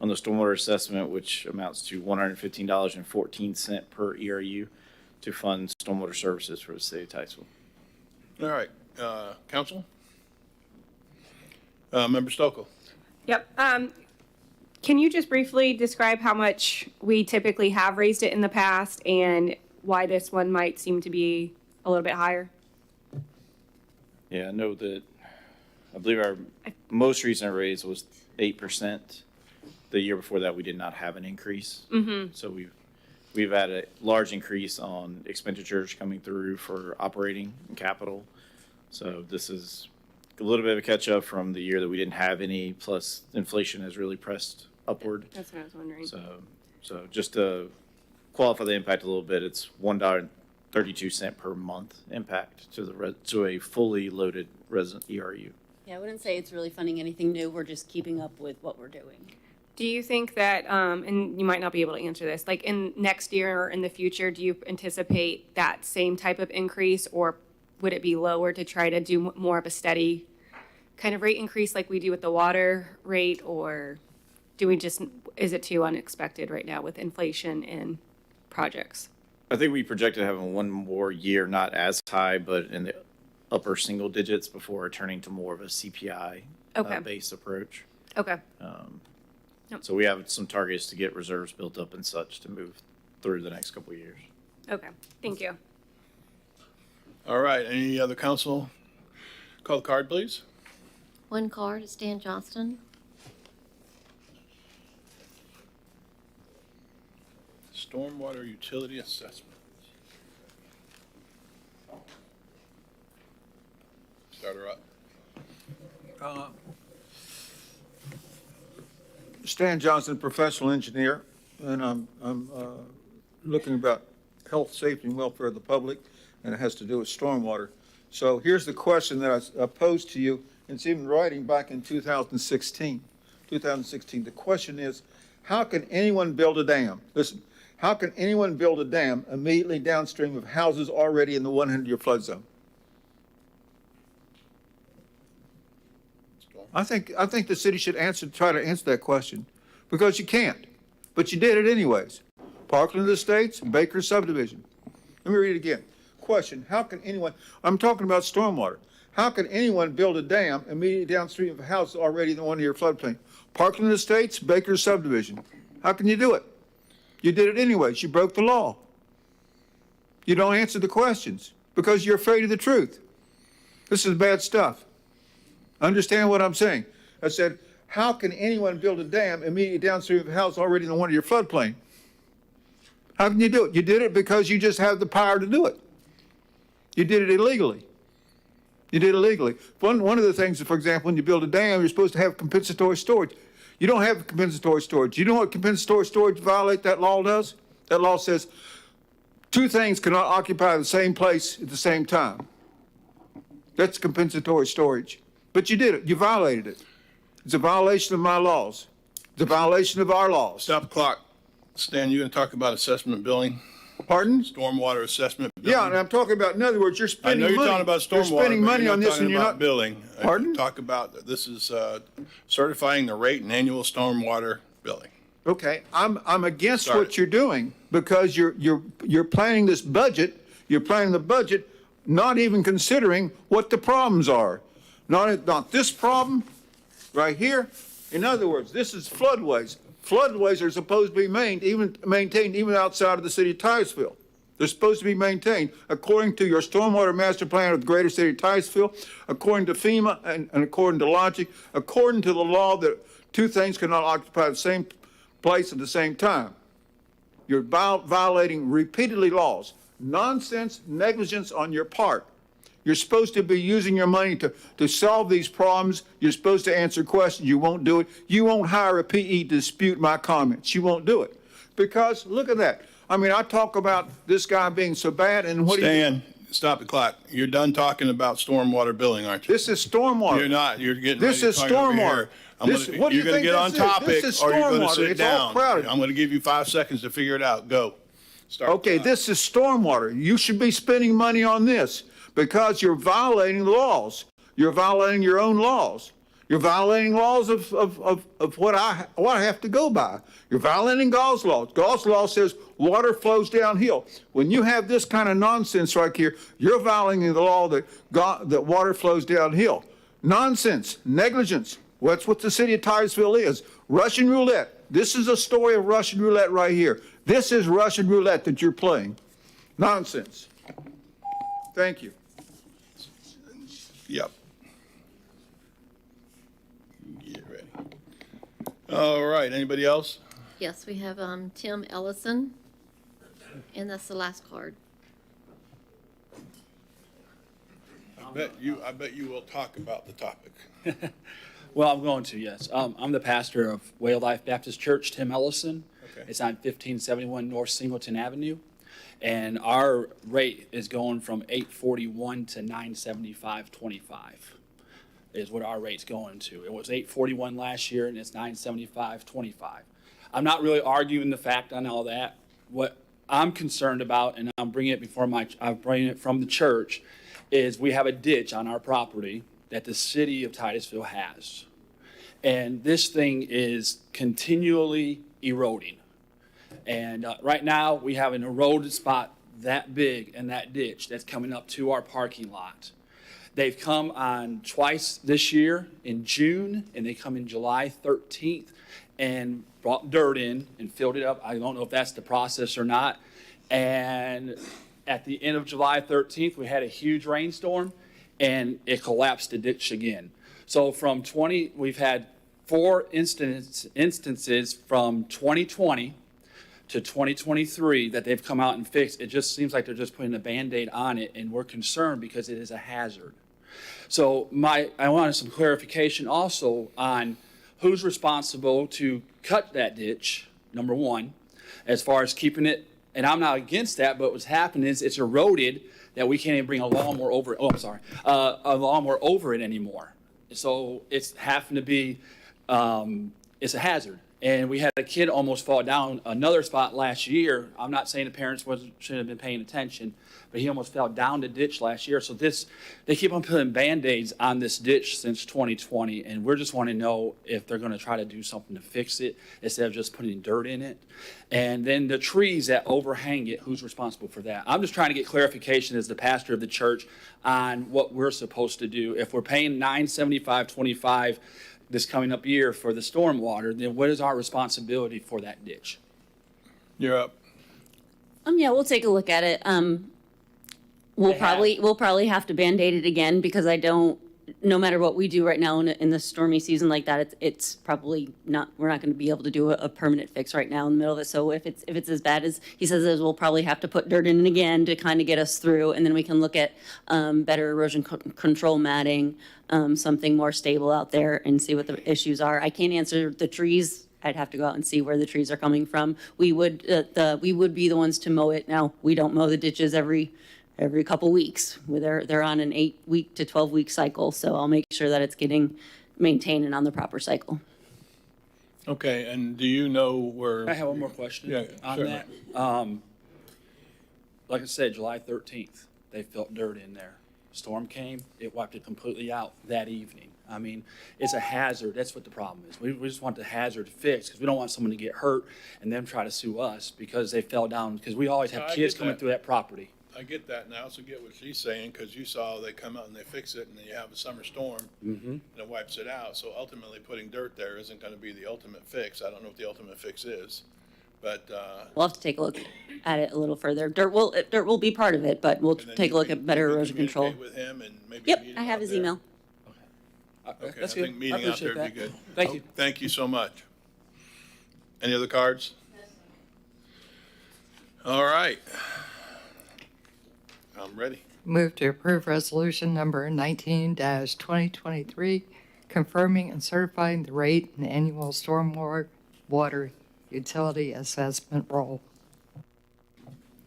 on the stormwater assessment, which amounts to $115.14 per ERU to fund stormwater services for the city of Titusville. All right, Council? Member Stokel? Yep. Can you just briefly describe how much we typically have raised it in the past and why this one might seem to be a little bit higher? Yeah, I know that, I believe our most recent raise was 8%. The year before that, we did not have an increase. Mm-hmm. So we've had a large increase on expenditures coming through for operating and capital. So this is a little bit of a catch up from the year that we didn't have any, plus inflation has really pressed upward. That's what I was wondering. So just to qualify the impact a little bit, it's $1.32 per month impact to a fully loaded resident ERU. Yeah, I wouldn't say it's really funding anything new. We're just keeping up with what we're doing. Do you think that, and you might not be able to answer this, like in next year or in the future, do you anticipate that same type of increase, or would it be lower to try to do more of a steady kind of rate increase like we do with the water rate, or is it too unexpected right now with inflation and projects? I think we projected having one more year, not as high, but in the upper single digits before returning to more of a CPI based approach. Okay. So we have some targets to get reserves built up and such to move through the next couple of years. Okay. Thank you. All right, any other council? Call the card, please. One card is Stan Johnston. Stormwater utility assessment. Start her up. Stan Johnson, professional engineer, and I'm looking about health, safety, and welfare of the public, and it has to do with stormwater. So here's the question that I posed to you, and it's even writing back in 2016. The question is, how can anyone build a dam? Listen, how can anyone build a dam immediately downstream of houses already in the 100-year flood zone? I think the city should try to answer that question, because you can't, but you did it anyways. Parkland Estates, Baker Subdivision. Let me read it again. Question, how can anyone, I'm talking about stormwater. How can anyone build a dam immediately downstream of a house already in the 100-year floodplain? Parkland Estates, Baker Subdivision. How can you do it? You did it anyways. You broke the law. You don't answer the questions because you're afraid of the truth. This is bad stuff. Understand what I'm saying? I said, how can anyone build a dam immediately downstream of a house already in the 100-year floodplain? How can you do it? You did it because you just have the power to do it. You did it illegally. You did it illegally. One of the things, for example, when you build a dam, you're supposed to have compensatory storage. You don't have compensatory storage. You know what compensatory storage violate that law does? That law says two things cannot occupy the same place at the same time. That's compensatory storage. But you did it. You violated it. It's a violation of my laws. It's a violation of our laws. Stop the clock. Stan, you going to talk about assessment billing? Pardon? Stormwater assessment billing? Yeah, and I'm talking about, in other words, you're I spending know money. you're talking about You're stormwater, spending but money you're on not this talking and you're about not. billing. Pardon? Talk about, this is certifying the rate and annual stormwater billing. Okay, I'm against Sorry. what you're doing because you're planning this budget. You're planning the budget, not even considering what the problems are. Not this problem right here. In other words, this is floodways. Floodways are supposed to be maintained even outside of the city of Titusville. They're supposed to be maintained according to your stormwater master plan of the greater city of Titusville, according to FEMA and according to logic, according to the law that two things cannot occupy the same place at the same time. You're violating repeatedly laws. Nonsense, negligence on your part. You're supposed to be using your money to solve these problems. You're supposed to answer questions. You won't do it. You won't hire a PE to dispute my comments. You won't do it. Because look at that. I mean, I talk about this guy being so bad and what Stan, stop the clock. You're done talking about stormwater billing, aren't you? This is stormwater. You're not. You're getting This ready is to talk over stormwater. here. What do you You're going to think get on this is? topic This is or you're going to stormwater. sit It's all down. crowded. I'm going to give you 5 seconds to figure it out. Go. Start. Okay, this is stormwater. You should be spending money on this because you're violating the laws. You're violating your own laws. You're violating laws of what I have to go by. You're violating Gauss law. Gauss law says water flows downhill. When you have this kind of nonsense right here, you're violating the law that water flows downhill. Nonsense, negligence. Well, that's what the city of Titusville is. Russian roulette. This is a story of Russian roulette right here. This is Russian roulette that you're playing. Nonsense. Thank you. Yep. Get ready. All right. Anybody else? Yes, we have Tim Ellison, and that's the last card. I bet you will talk about the topic. Well, I'm going to, yes. I'm the pastor of Way of Life Baptist Church, Tim Ellison. Okay. It's on 1571 North Singleton Avenue. And our rate is going from $841 to $975.25 is what our rate's going to. It was $841 last year, and it's $975.25. I'm not really arguing the fact on all that. What I'm concerned about, and I'm bringing it from the church, is we have a ditch on our property that the city of Titusville has. And this thing is continually eroding. And right now, we have an eroded spot that big in that ditch that's coming up to our parking lot. They've come on twice this year in June, and they come in July 13th and brought dirt in and filled it up. I don't know if that's the process or not. And at the end of July 13th, we had a huge rainstorm, and it collapsed the ditch again. So we've had 4 instances from 2020 to 2023 that they've come out and fixed. It just seems like they're just putting a Band-Aid on it, and we're concerned because it is a hazard. So I wanted some clarification also on who's responsible to cut that ditch, number one, as far as keeping it. And I'm not against that, but what's happened is it's eroded that we can't even bring a lawnmower over it. Oh, I'm sorry, a lawnmower over it anymore. So it's having to be, it's a hazard. And we had a kid almost fall down another spot last year. I'm not saying the parents shouldn't have been paying attention, but he almost fell down the ditch last year. So they keep on putting Band-Aids on this ditch since 2020, and we're just wanting to know if they're going to try to do something to fix it instead of just putting dirt in it. And then the trees that overhang it, who's responsible for that? I'm just trying to get clarification as the pastor of the church on what we're supposed to do. If we're paying $975.25 this coming up year for the stormwater, then what is our responsibility for that ditch? You're up. Yeah, we'll take a look at it. We'll probably have to Band-Aid it again because I don't no matter what we do right now in the stormy season like that, it's probably not, we're not going to be able to do a permanent fix right now in the middle of it. So if it's as bad as he says it is, we'll probably have to put dirt in it again to kind of get us through, and then we can look at better erosion control matting, something more stable out there, and see what the issues are. I can't answer the trees. I'd have to go out and see where the trees are coming from. We would be the ones to mow it. Now, we don't mow the ditches every couple weeks. They're on an 8-week to 12-week cycle, so I'll make sure that it's getting maintained and on the proper cycle. Okay, and do you know where? I have one more question on certainly. that. Like I said, July 13th, they felt dirt in there. Storm came, it wiped it completely out that evening. I mean, it's a hazard. That's what the problem is. We just want the hazard fixed because we don't want someone to get hurt and them try to sue us because they fell down, because we always have I kids get coming that. through that property. I get that, and I also get what she's saying, because you saw they come out and they fix it, and then you have a summer storm, and it wipes it out. So ultimately, putting dirt there isn't going to be the ultimate fix. I don't know what the ultimate fix is, but We'll have to take a look at it a little further. Dirt will be part of it, but we'll take a look at better erosion control. with him and maybe Yep, meet him I have out his there. email. Okay, That's I think good. I meeting out appreciate there would be that. good. Thank you. Thank you so much. Any other cards? All right. I'm ready. Move to approve resolution number 19-2023, confirming and certifying the rate and annual stormwater water utility assessment roll.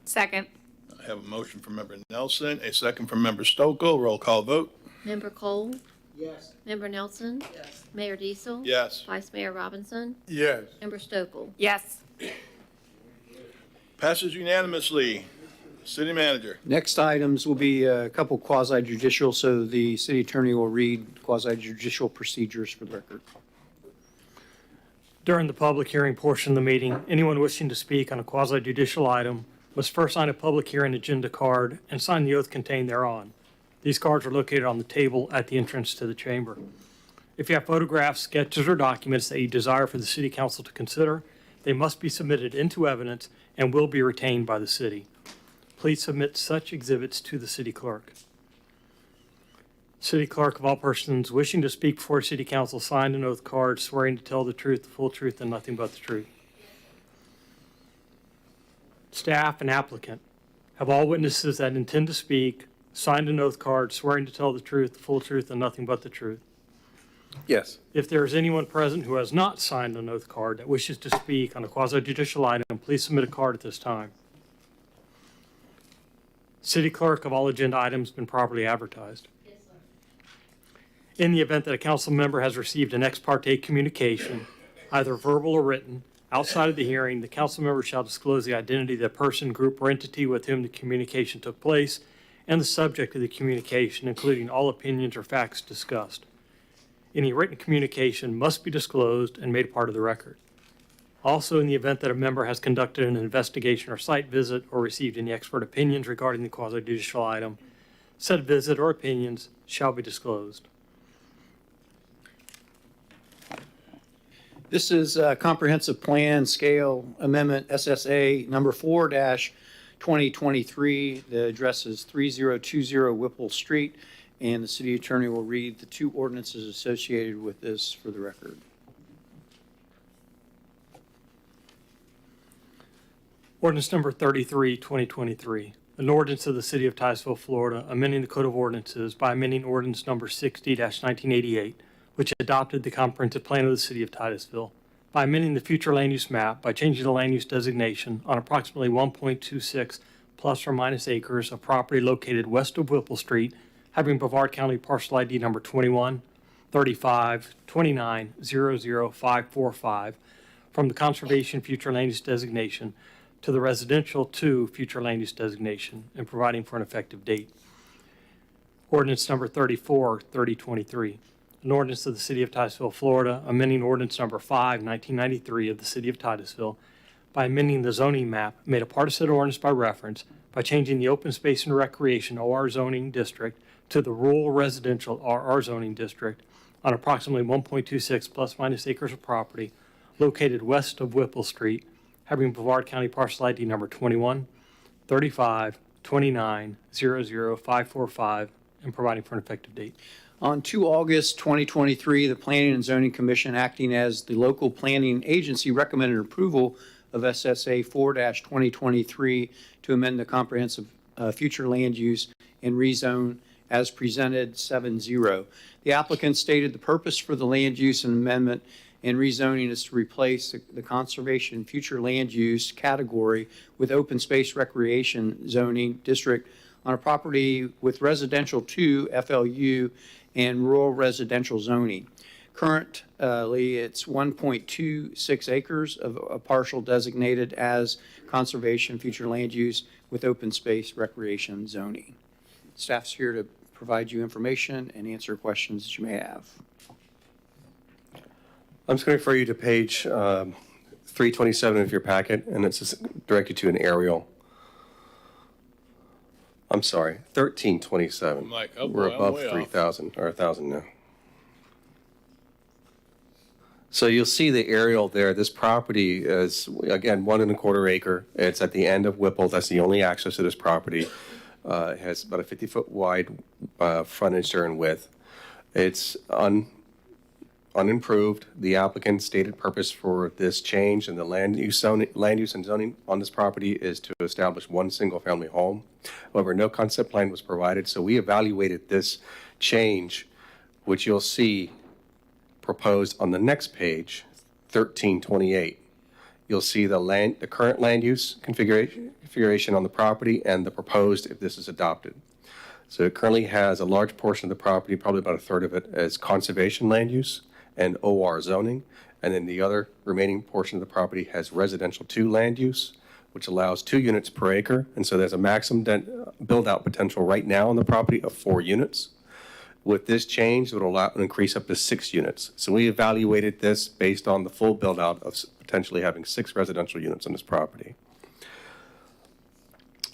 Second. I have a motion from Member Nelson, a second from Member Stokel. Roll call vote. Member Cole? Yes. Member Nelson? Yes. Mayor Diesel? Yes. Vice Mayor Robinson? Yes. Member Stokel? Yes. Passes unanimously. City Manager. Next items will be a couple quasi judicial, so the city attorney will read quasi judicial procedures for the record. During the public hearing portion of the meeting, anyone wishing to speak on a quasi judicial item must first sign a public hearing agenda card and sign the oath contained thereon. These cards are located on the table at the entrance to the chamber. If you have photographs, sketches, or documents that you desire for the city council to consider, they must be submitted into evidence and will be retained by the city. Please submit such exhibits to the city clerk. City clerk, of all persons wishing to speak before city council, signed an oath card swearing to tell the truth, the full truth, and nothing but the truth. Staff and applicant, have all witnesses that intend to speak signed an oath card swearing to tell the truth, the full truth, and nothing but the truth. Yes. If there is anyone present who has not signed an oath card that wishes to speak on a quasi-judicial item, please submit a card at this time. City clerk, have all agenda items been properly advertised? Yes, sir. In the event that a council member has received an ex parte communication, either verbal or written, outside of the hearing, the council member shall disclose the identity of the person, group, or entity with whom the communication took place and the subject of the communication, including all opinions or facts discussed. Any written communication must be disclosed and made a part of the record. Also, in the event that a member has conducted an investigation or site visit or received any expert opinions regarding the quasi-judicial item, said visit or opinions shall be disclosed. This is a comprehensive plan scale amendment SSA number 4-2023. The address is 3020 Whipple Street, and the city attorney will read the two ordinances associated with this for the record. Ordinance number 33, 2023. An ordinance of the City of Titusville, Florida, amending the Code of Ordinances by amending ordinance number 60-1988, which adopted the comprehensive plan of the City of Titusville, by amending the future land use map by changing the land use designation on approximately 1.26 plus or minus acres of property located west of Whipple Street, having Brevard County parcel ID number 21 35 29 00545 from the conservation future land use designation to the residential 2 future land use designation and providing for an effective date. Ordinance number 34, 2023. An ordinance of the City of Titusville, Florida, amending ordinance number 5, 1993 of the City of Titusville by amending the zoning map made a part of said ordinance by reference by changing the open space and recreation OR zoning district to the rural residential RR zoning district on approximately 1.26 plus minus acres of property located west of Whipple Street, having Brevard County parcel ID number 21 35 29 00545 and providing for an effective date. On 2 August 2023, the Planning and Zoning Commission, acting as the local planning agency, recommended approval of SSA 4-2023 to amend the comprehensive future land use and rezone as presented 7-0. The applicant stated the purpose for the land use and amendment and rezoning is to replace the conservation future land use category with open space recreation zoning district on a property with residential 2 FLU and rural residential zoning. Currently, it's 1.26 acres of a partial designated as conservation future land use with open space recreation zoning. Staff's here to provide you information and answer questions that you may have. I'm just going to refer you to page 327 of your packet, and it's just directed to an aerial. I'm sorry, 1327. I'm like, oh boy, We're I'm above way off. 3,000 or 1,000 now. So you'll see the aerial there. This property is, again, 1.25 acre. It's at the end of Whipple. That's the only access to this property. It has about a 50-foot wide frontage there in width. It's unimproved. The applicant's stated purpose for this change and the land use and zoning on this property is to establish one single-family home. However, no concept plan was provided, so we evaluated this change, which you'll see proposed on the next page, 1328. You'll see the current land use configuration on the property and the proposed if this is adopted. So it currently has a large portion of the property, probably about a third of it, as conservation land use and OR zoning. And then the other remaining portion of the property has residential 2 land use, which allows 2 units per acre. And so there's a maximum build-out potential right now on the property of 4 units. With this change, it will allow an increase up to 6 units. So we evaluated this based on the full build-out of potentially having 6 residential units on this property.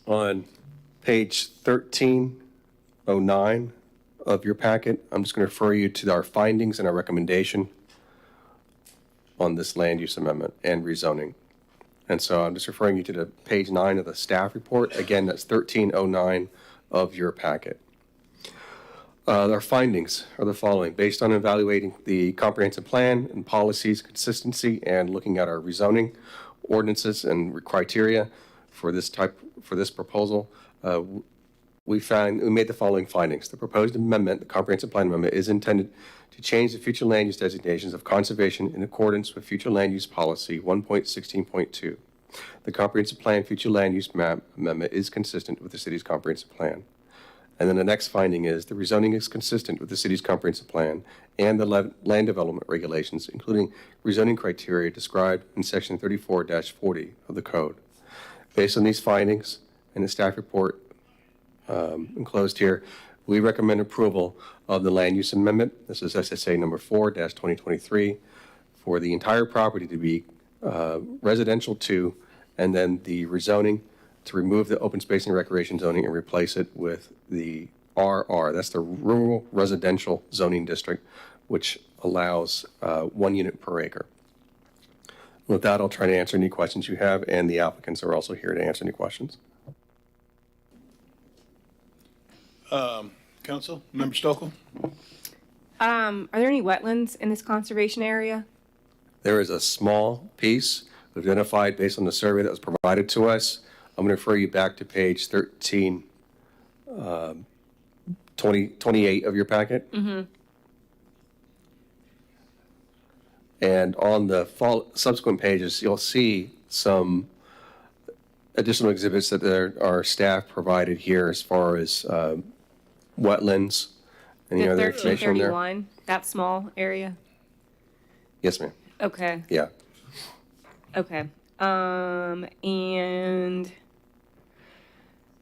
On page 1309 of your packet, I'm just going to refer you to our findings and our recommendation on this land use amendment and rezoning. And so I'm just referring you to the page 9 of the staff report. Again, that's 1309 of your packet. Our findings are the following. Based on evaluating the comprehensive plan and policies consistency and looking at our rezoning ordinances and criteria for this proposal, we made the following findings. The proposed amendment, the comprehensive plan amendment, is intended to change the future land use designations of conservation in accordance with future land use policy 1.16.2. The comprehensive plan future land use map amendment is consistent with the city's comprehensive plan. And then the next finding is the rezoning is consistent with the city's comprehensive plan and the land development regulations, including rezoning criteria described in section 34-40 of the code. Based on these findings and the staff report enclosed here, we recommend approval of the land use amendment. This is SSA number 4-2023 for the entire property to be residential 2, and then the rezoning to remove the open space and recreation zoning and replace it with the RR. That's the rural residential zoning district, which allows 1 unit per acre. With that, I'll try to answer any questions you have, and the applicants are also here to answer any questions. Council, Member Stokel? Are there any wetlands in this conservation area? There is a small piece identified based on the survey that was provided to us. I'm going to refer you back to page 28 of your packet. Mm-hmm. And on the subsequent pages, you'll see some additional exhibits that our staff provided here as far as wetlands. Any The other information on there? 1331, that small area? Yes, ma'am. Okay. Yeah. Okay. And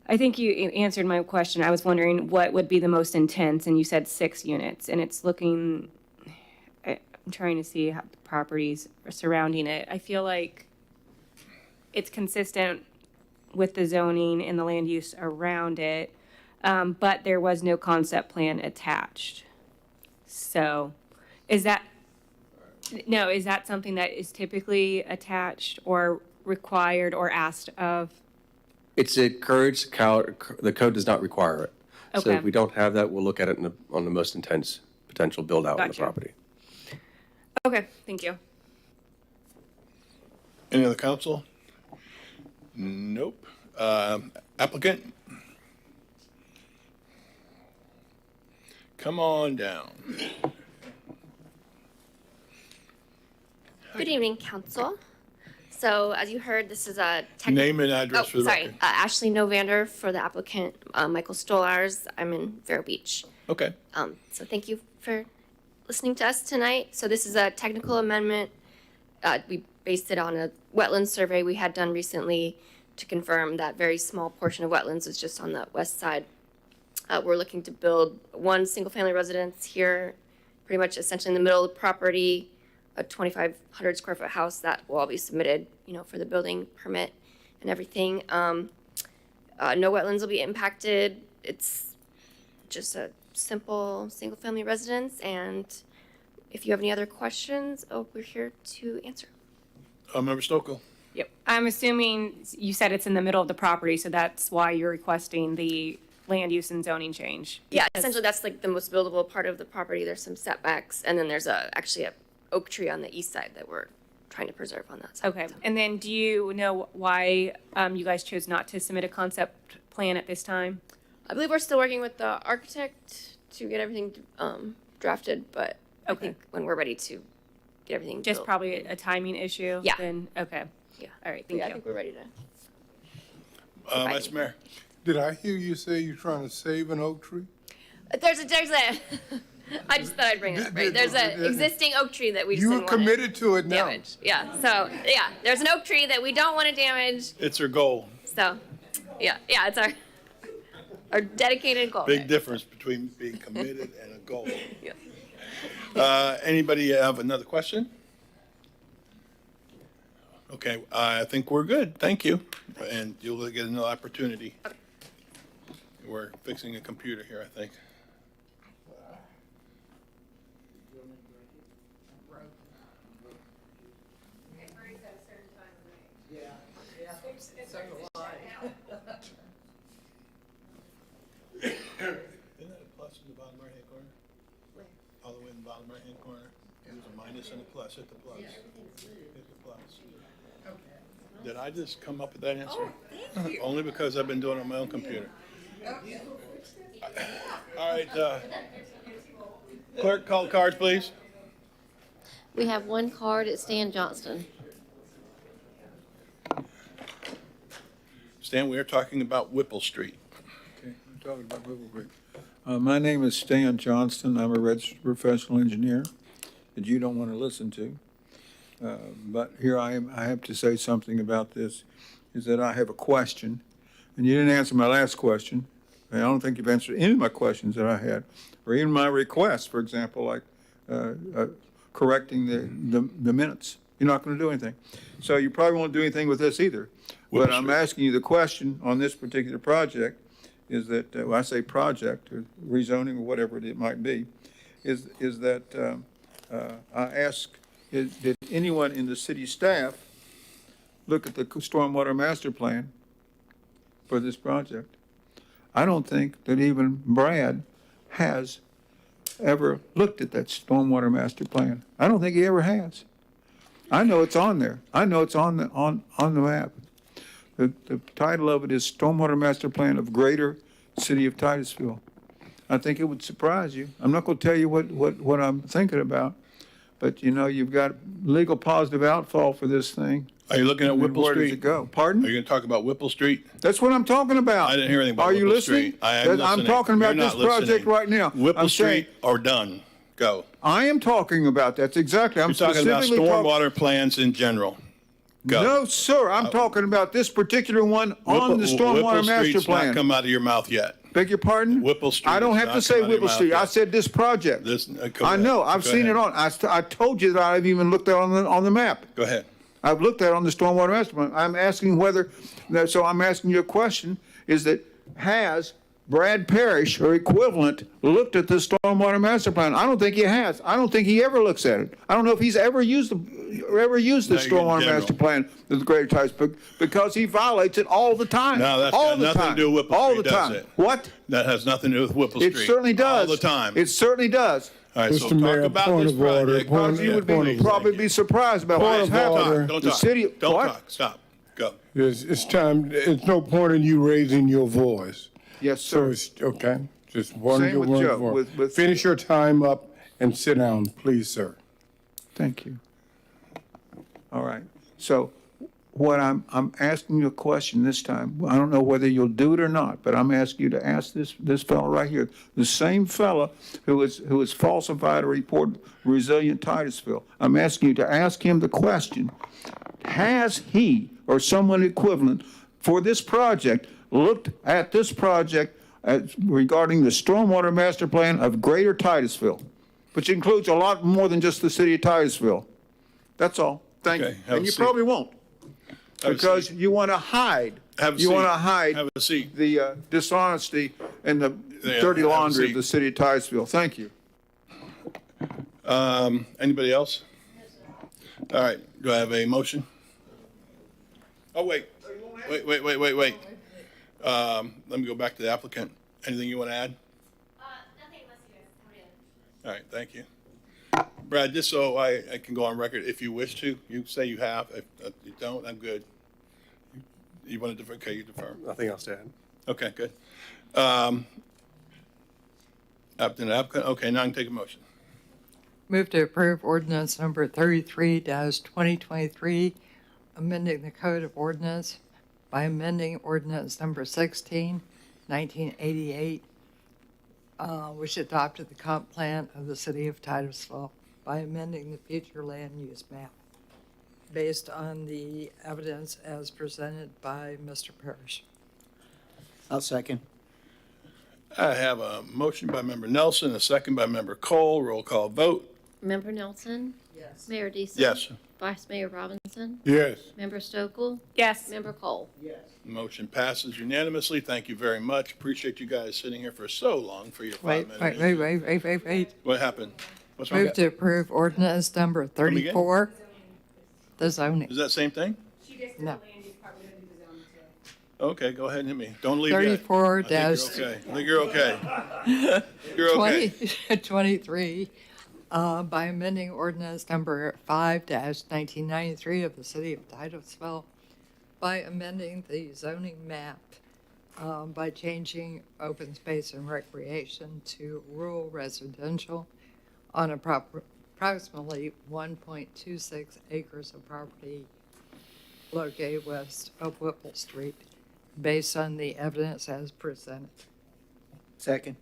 I think you answered my question. I was wondering what would be the most intense, and you said 6 units, and it's looking, I'm trying to see how the properties surrounding it. I feel like it's consistent with the zoning and the land use around it, but there was no concept plan attached. So is that something that is typically attached or required or asked of? It's encouraged. The code does not require it. So Okay. if we don't have that, we'll look at it on the most intense potential build out on the Gotcha. property. Okay, thank you. Any other council? Nope. Applicant? Come on down. Good evening, council. So as you heard, this is a Name and address for the sorry, record. Ashley Novander for the applicant, Michael Stolars. I'm in Vero Beach. Okay. So thank you for listening to us tonight. So this is a technical amendment. We based it on a wetland survey we had done recently to confirm that very small portion of wetlands is just on the west side. We're looking to build one single-family residence here, pretty much essentially in the middle of the property, a 2,500 square foot house that will all be submitted, for the building permit and everything. No wetlands will be impacted. It's just a simple single-family residence, and if you have any other questions, we're here to answer. Member Stokel? Yep. I'm assuming you said it's in the middle of the property, so that's why you're requesting the land use and zoning change. Yeah, essentially that's like the most buildable part of the property. There's some setbacks, and then there's actually a oak tree on the east side that we're trying to preserve on that side. Okay. And then do you know why you guys chose not to submit a concept plan at this time? I believe we're still working with the architect to get everything drafted, but I think when we're ready to get everything Just built. probably a timing issue? Yeah. Then, okay. Yeah. All right, thank I you. think we're ready to. Vice Mayor? Did I hear you say you're trying to save an oak tree? There's a I just thought I'd bring it up, right? There's an existing oak tree that we just You're didn't want committed to it now. damage. Yeah, so, yeah, there's an oak tree that we don't want to damage, It's her goal. so, yeah, it's our dedicated goal. Big difference between being committed and a goal. Yeah. Anybody have another question? Okay, I think we're good. Thank you. And you'll get another opportunity. We're fixing a computer here, I think. Isn't that a plus in the bottom right-hand corner? Where? All the way in the bottom right-hand corner. There's a minus and a plus. Hit the plus. Hit the plus. Did I just come up with that answer? Only because I've been doing it on my own computer. All right, clerk, call the cards, please. We have one card at Stan Johnston. Stan, we are talking about Whipple Street. Okay, we're talking about Whipple Creek. My name is Stan Johnston. I'm a registered professional engineer that you don't want to listen to. But here I am. I have to say something about this, is that I have a question, and you didn't answer my last question. I don't think you've answered any of my questions that I had, or even my requests, for example, like correcting the minutes. You're not going to do anything. So you probably won't do anything with this either. But I'm asking you the question on this particular project is that, when I say project or rezoning or whatever it might be, is that I ask, did anyone in the city staff look at the stormwater master plan for this project? I don't think that even Brad has ever looked at that stormwater master plan. I don't think he ever has. I know it's on there. I know it's on the map. The title of it is Stormwater Master Plan of Greater City of Titusville. I think it would surprise you. I'm not going to tell you what I'm thinking about, but you've got legal positive outfall for this thing. Are you looking at Whipple Where does Street? it go? Pardon? Are you going to talk about Whipple Street? That's what I'm talking about. I didn't hear anything about Are you Whipple listening? Street. I am I'm listening. talking about You're this not project listening. right now. Whipple I'm saying- Street or done? Go. I am talking about that's exactly. I'm You're talking about specifically stormwater plans in general. Go. No, sir. I'm talking about this particular one on the stormwater Whipple master Street's plan. not come out of your mouth yet. Beg your pardon? Whipple Street. I don't has have not to say come out of your Whipple mouth Street. yet. I said this project. Go I ahead. know. I've Go seen ahead. it on. I told you that I've even looked at it on the map. Go ahead. I've looked at it on the stormwater master plan. I'm asking whether. So I'm asking you a question: is that has Brad Parrish or equivalent looked at the stormwater master plan? I don't think he has. I don't think he ever looks at it. I don't know if he's ever used ever use the No, you're in stormwater general. master plan of the Greater Titusville because he violates it all the time. No, that's all got the nothing time. to do with Whipple all Street, the does time. it? What? That has nothing to do with Whipple It Street. certainly does. All the time. It certainly does. All right, so Mr. Mayor, talk about point this of order, project. point You would Point of probably be surprised about Quiet, what's Point of happening. order. Don't The talk. city. Don't what? talk. Stop. Go. It's time, it's no point in you raising your voice. Yes, So sir. it's, okay, just one Same with Joe, with- Finish your time up and sit down, please, sir. Thank you. All right. So what I'm asking you a question this time. I don't know whether you'll do it or not, but I'm asking you to ask this fellow right here, the same fellow who has falsified a report of Resilient Titusville. I'm asking you to ask him the question: has he or someone equivalent for this project looked at this project regarding the stormwater master plan of Greater Titusville, which includes a lot more than just the city of Titusville? That's all. Thank Okay, you. have And a you seat. probably won't, Have a because seat. you want to hide. Have a You want to seat. hide Have a seat. the dishonesty and the Yeah, dirty have a laundry of seat. the city of Titusville. Thank you. Anybody else? All right, do I have a motion? Oh, wait. Wait. Let me go back to the applicant. Anything you want to add? Nothing unless you guys have any All right, thank you. Brad, just so I can go on record, if you wish to, you say you have. If you don't, I'm good. You want to defer? Okay, you defer. Nothing else to add. Okay, good. Applicant, okay, now I can take a motion. Move to approve ordinance number 33-2023, amending the code of ordinance by amending ordinance number 16, 1988, which adopted the comp plan of the city of Titusville by amending the future land use map based on the evidence as presented by Mr. Parrish. I'll second. I have a motion by member Nelson, a second by member Cole. Roll call vote. Member Nelson? Yes. Mayor Deason? Yes. Vice Mayor Robinson? Yes. Member Stokel? Yes. Member Cole? Motion passes unanimously. Thank you very much. Appreciate you guys sitting here for so long for your 5 minutes. Wait. What happened? What's wrong? Move to approve ordinance number again? 34, the zoning. Is that same thing? No. Okay, go ahead and hit me. Don't leave yet. 34 I think you're okay. You're okay. 2023, by amending ordinance number 5-1993 of the city of Titusville, by amending the zoning map, by changing open space and recreation to rural residential on approximately 1.26 acres of property located west of Whipple Street, based on the evidence as presented. Second.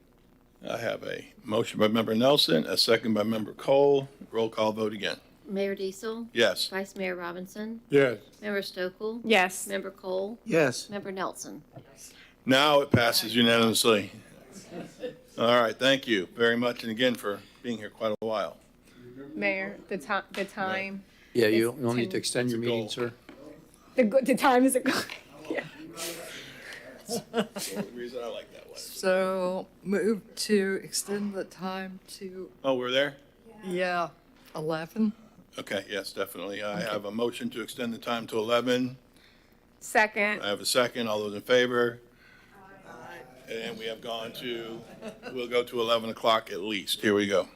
I have a motion by member Nelson, a second by member Cole. Roll call vote again. Mayor Diesel? Yes. Vice Mayor Robinson? Yes. Member Stokel? Yes. Member Cole? Yes. Member Nelson? Now it passes unanimously. All right, thank you very much, and again for being here quite a while. Mayor, the time. Yeah, It's you'll need to 10 extend your It's a meeting, goal. sir. The time is a yeah. The reason I like that one. So move to extend the time to, Oh, we're there? 11. Okay, yes, definitely. I have a motion to extend the time to 11. Second. I have a second. All those in favor? And we have we'll go to 11 o'clock at least. Here we go.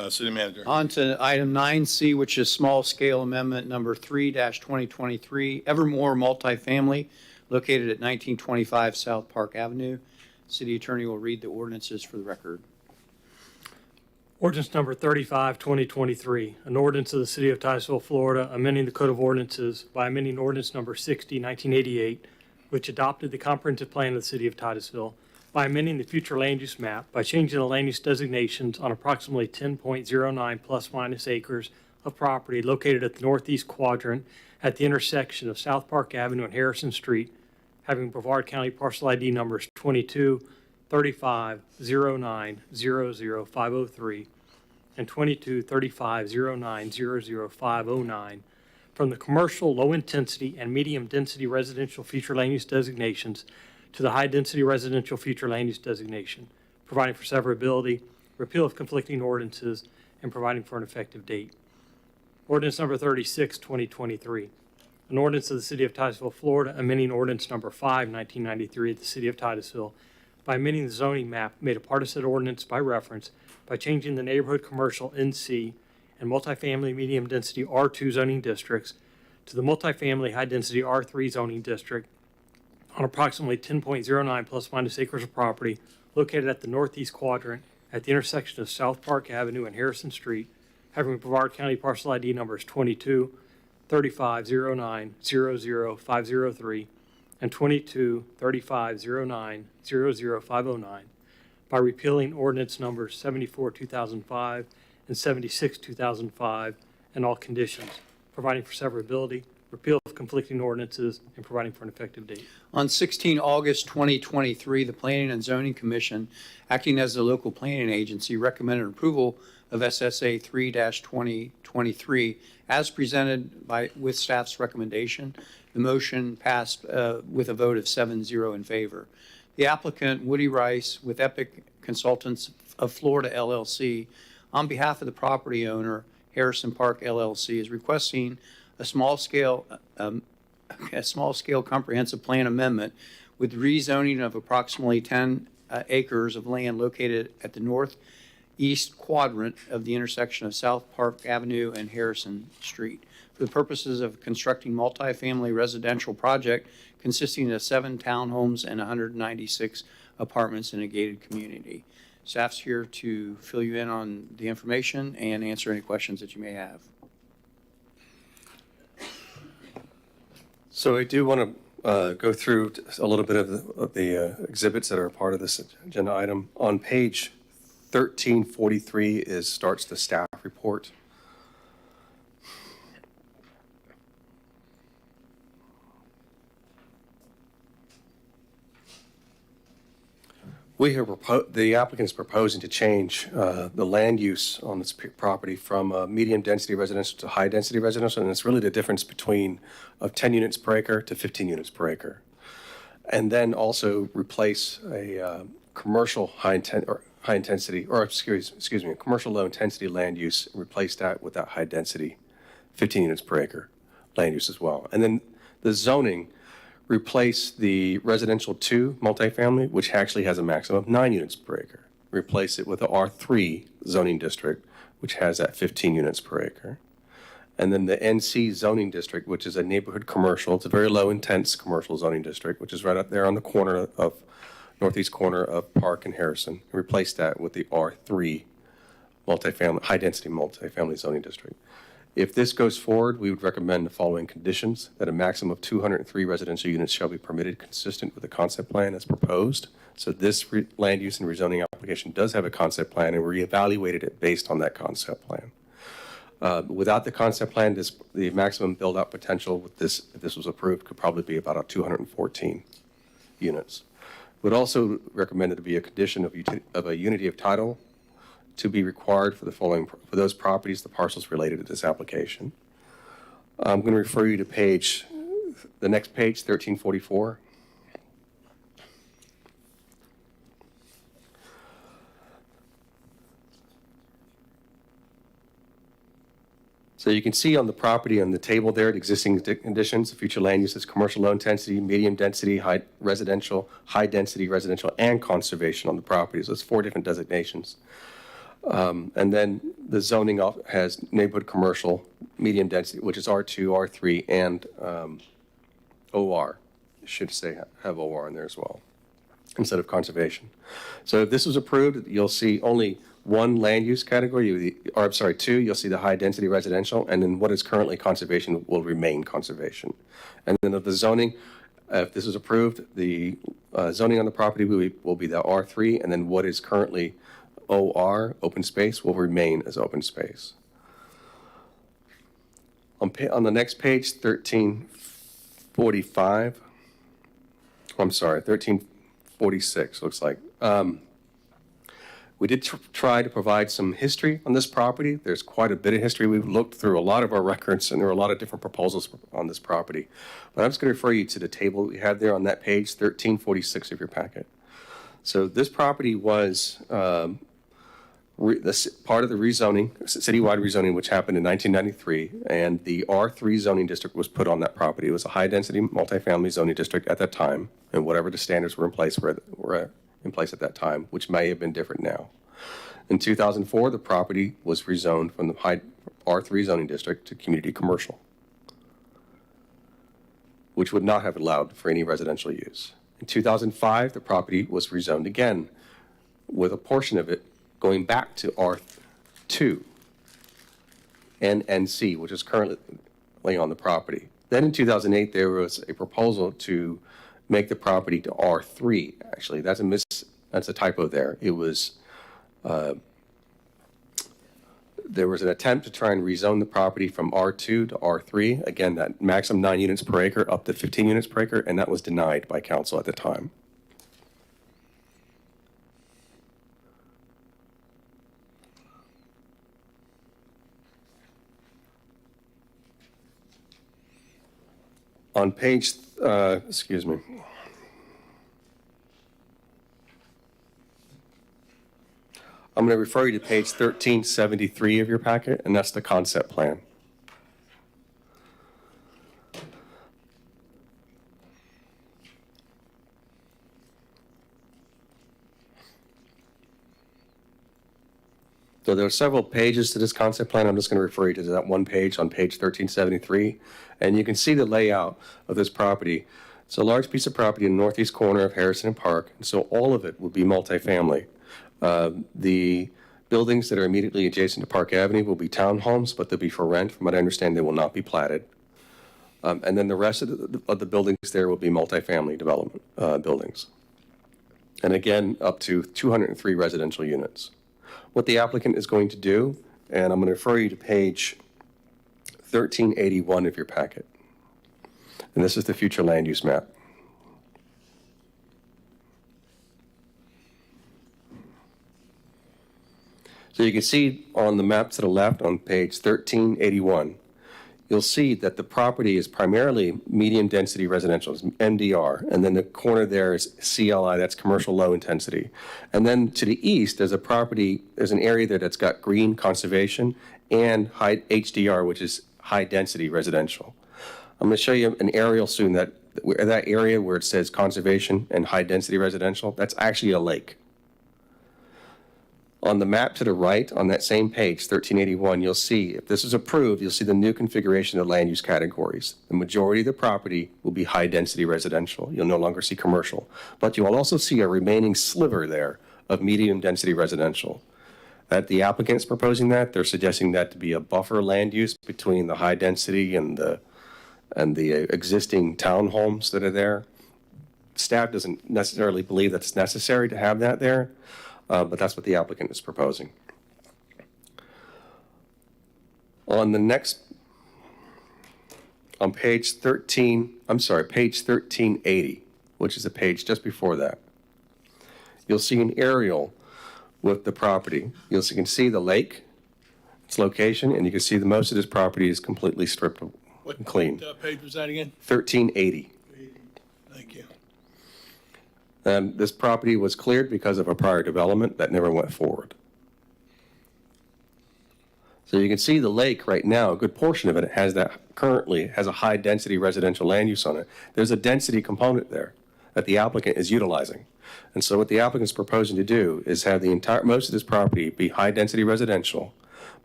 City manager. On to item 9C, which is small-scale amendment number 3-2023, Evermore Multifamily, located at 1925 South Park Avenue. City attorney will read the ordinances for the record. Ordinance number 35, 2023, an ordinance of the City of Titusville, Florida, amending the Code of Ordinances by amending ordinance number 60, 1988, which adopted the comprehensive plan of the City of Titusville, by amending the future land use map, by changing the land use designations on approximately 10.09 plus minus acres of property located at the northeast quadrant at the intersection of South Park Avenue and Harrison Street, having Brevard County parcel ID numbers 22, 35, 09, 00, 503, and 22, 35, 09, 00, 509, from the commercial low-intensity and medium-density residential future land use designations to the high-density residential future land use designation, providing for severability, repeal of conflicting ordinances, and providing for an effective date. Ordinance number 36, 2023. An ordinance of the City of Titusville, Florida, amending ordinance number 5, 1993 of the City of Titusville by amending the zoning map made a part of said ordinance by reference by changing the neighborhood commercial NC and multifamily medium density R2 zoning districts to the multifamily high density R3 zoning district on approximately 10.09 plus minus acres of property located at the northeast quadrant at the intersection of South Park Avenue and Harrison Street, having Brevard County parcel ID numbers 22 3509 00503 and 22 3509 00509 by repealing ordinance numbers 74 2005 and 76 2005 and all conditions, providing for severability, repeal of conflicting ordinances, and providing for an effective date. On 16 August 2023, the Planning and Zoning Commission, acting as the local planning agency, recommended approval of SSA 3-2023 as presented with staff's recommendation. The motion passed with a vote of 7-0 in favor. The applicant, Woody Rice, with Epic Consultants of Florida LLC, on behalf of the property owner, Harrison Park LLC, is requesting a small-scale comprehensive plan amendment with rezoning of approximately 10 acres of land located at the northeast quadrant of the intersection of South Park Avenue and Harrison Street for the purposes of constructing multifamily residential project consisting of 7 townhomes and 196 apartments in a gated community. Staff's here to fill you in on the information and answer any questions that you may have. So I do want to go through a little bit of the exhibits that are a part of this agenda item. On page 1343 starts the staff report. The applicant is proposing to change the land use on this property from medium density residential to high density residential, and it's really the difference between of 10 units per acre to 15 units per acre. And then also replace a commercial commercial low intensity land use, and replace that with that high density 15 units per acre land use as well. And then the zoning, replace the residential 2 multifamily, which actually has a maximum of 9 units per acre. Replace it with the R3 zoning district, which has that 15 units per acre. And then the NC zoning district, which is a neighborhood commercial. It's a very low intense commercial zoning district, which is right up there on the corner of northeast corner of Park and Harrison. And replace that with the R3 multifamily, high density multifamily zoning district. If this goes forward, we would recommend the following conditions: that a maximum of 203 residential units shall be permitted consistent with the concept plan as proposed. So this land use and rezoning application does have a concept plan, and we reevaluated it based on that concept plan. Without the concept plan, the maximum build-out potential with this, if this was approved, could probably be about 214 units. Would also recommend it to be a condition of a unity of title to be required for the following, for those properties, the parcels related to this application. I'm going to refer you to the next page, 1344. So you can see on the property on the table there, the existing conditions, future land uses, commercial low intensity, medium density, high residential, high density residential, and conservation on the property. So it's 4 different designations. And then the zoning has neighborhood commercial, medium density, which is R2, R3, and OR. It should say have OR in there as well, instead of conservation. So if this was approved, you'll see only 1 land use category, or I'm sorry, 2, you'll see the high density residential, and then what is currently conservation will remain conservation. And then of the zoning, if this is approved, the zoning on the property will be the R3, and then what is currently OR, open space, will remain as open space. On the next page, 1345, I'm sorry, 1346, looks like. We did try to provide some history on this property. There's quite a bit of history. We've looked through a lot of our records, and there are a lot of different proposals on this property. But I'm just going to refer you to the table we have there on that page, 1346 of your packet. So this property was part of the rezoning, citywide rezoning, which happened in 1993, and the R3 zoning district was put on that property. It was a high-density multifamily zoning district at that time, and whatever the standards were in place were in place at that time, which may have been different now. In 2004, the property was rezoned from the R3 zoning district to community commercial, which would not have allowed for any residential use. In 2005, the property was rezoned again, with a portion of it going back to R2 and NC, which is currently on the property. Then in 2008, there was a proposal to make the property to R3. Actually, that's a typo there. It was, there was an attempt to try and rezone the property from R2 to R3. Again, that maximum 9 units per acre up to 15 units per acre, and that was denied by council at the time. On page, excuse me. I'm going to refer you to page 1373 of your packet, and that's the concept plan. So there are several pages to this concept plan. I'm just going to refer you to that one page on page 1373. And you can see the layout of this property. It's a large piece of property in the northeast corner of Harrison and Park. And so all of it will be multifamily. The buildings that are immediately adjacent to Park Avenue will be townhomes, but they'll be for rent. From what I understand, they will not be platted. And then the rest of the buildings there will be multifamily development buildings. And again, up to 203 residential units. What the applicant is going to do, and I'm going to refer you to page 1381 of your packet. And this is the future land use map. So you can see on the map to the left on page 1381, you'll see that the property is primarily medium density residential, MDR, and then the corner there is CLI, that's commercial low intensity. And then to the east, there's an area there that's got green conservation and high HDR, which is high density residential. I'm going to show you an aerial soon that area where it says conservation and high density residential, that's actually a lake. On the map to the right, on that same page, 1381, you'll see, if this is approved, you'll see the new configuration of land use categories. The majority of the property will be high-density residential. You'll no longer see commercial. But you'll also see a remaining sliver there of medium-density residential. The applicant's proposing that. They're suggesting that to be a buffer land use between the high-density and the existing townhomes that are there. Staff doesn't necessarily believe that's necessary to have that there. But that's what the applicant is proposing. On page 1380, which is a page just before that, you'll see an aerial with the property. You can see the lake, its location, and you can see that most of this property is completely stripped and clean. What page was that again? 1380. Thank you. This property was cleared because of a prior development that never went forward. So you can see the lake right now, a good portion of it currently has a high density residential land use on it. There's a density component there that the applicant is utilizing. And so what the applicant is proposing to do is have most of this property be high density residential,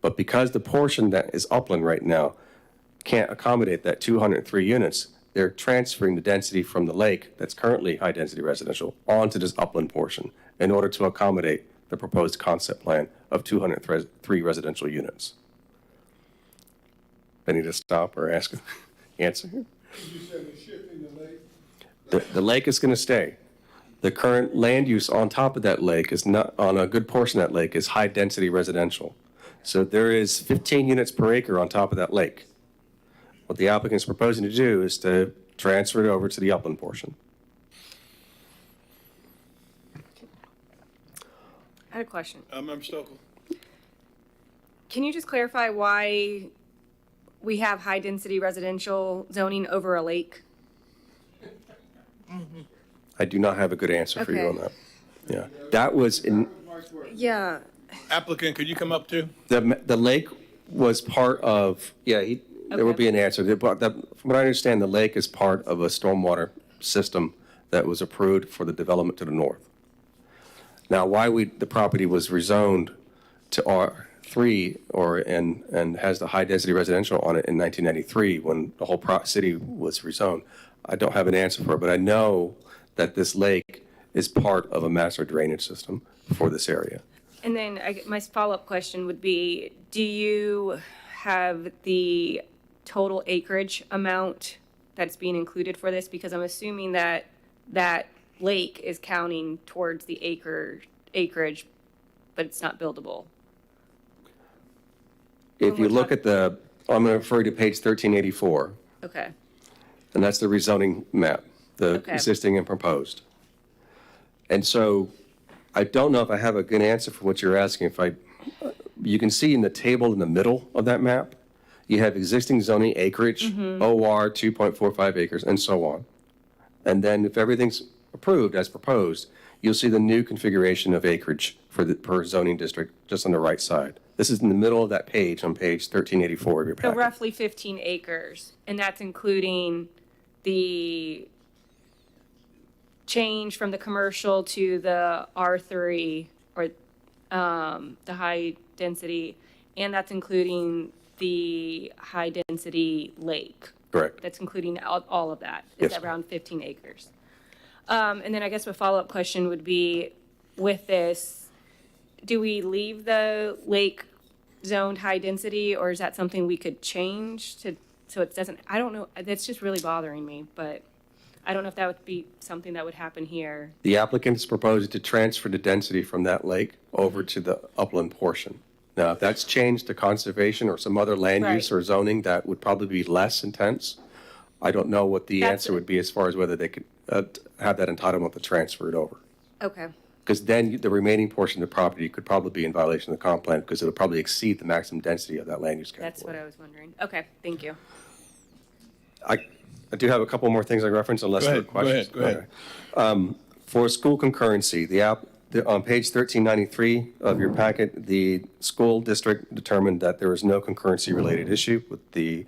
but because the portion that is upland right now can't accommodate that 203 units, they're transferring the density from the lake that's currently high-density residential onto this upland portion in order to accommodate the proposed concept plan of 203 residential units. I need to stop or answer. You said they're shifting the lake? The lake is going to stay. The current land use on top of that lake is not, on a good portion of that lake, is high-density residential. So there is 15 units per acre on top of that lake. What the applicant is proposing to do is to transfer it over to the upland portion. I had a question. Member Stokel. Can you just clarify why we have high density residential zoning over a lake? I do not have a good answer for you on Okay. that. Yeah, that was in. Yeah, Applicant, could you come up too? The lake was part of, yeah, there will be an answer. From what I understand, the lake is part of a stormwater system that was approved for the development to the north. Now, why the property was rezoned to R3 and has the high-density residential on it in 1993 when the whole city was rezoned, I don't have an answer for it, but I know that this lake is part of a master drainage system for this area. And then my follow-up question would be, do you have the total acreage amount that's being included for this? Because I'm assuming that that lake is counting towards the acreage, but it's not buildable. If you look at I'm going to refer to page 1384, Okay. and that's the rezoning map, the existing and proposed. And so I don't know if I have a good answer for what you're asking. You can see in the table in the middle of that map, you have existing zoning acreage, OR 2.45 acres, and so on. And then if everything's approved as proposed, you'll see the new configuration of acreage per zoning district just on the right side. This is in the middle of that page on page 1384 of your So packet. roughly 15 acres, and that's including the change from the commercial to the R3 or the high density, and that's including the high density lake. Correct. That's including all of that. It's Yes. around 15 acres. And then I guess a follow-up question would be, with this, do we leave the lake zoned high density, or is that something we could change so it doesn't, I don't know, that's just really bothering me, but I don't know if that would be something that would happen here. The applicant is proposing to transfer the density from that lake over to the upland portion. Now, if that's changed to conservation or some other land use or zoning, that would probably be less intense. I don't know what the answer would be as far as whether they could have that entitlement to transfer it over. Okay. Because then the remaining portion of the property could probably be in violation of the comp plan because it'll probably exceed the maximum density of that land use category. That's what I was wondering. Okay, thank you. I do have a couple more things I reference unless there are questions. Go ahead. Okay. For school concurrency, on page 1393 of your packet, the school district determined that there was no concurrency-related issue with the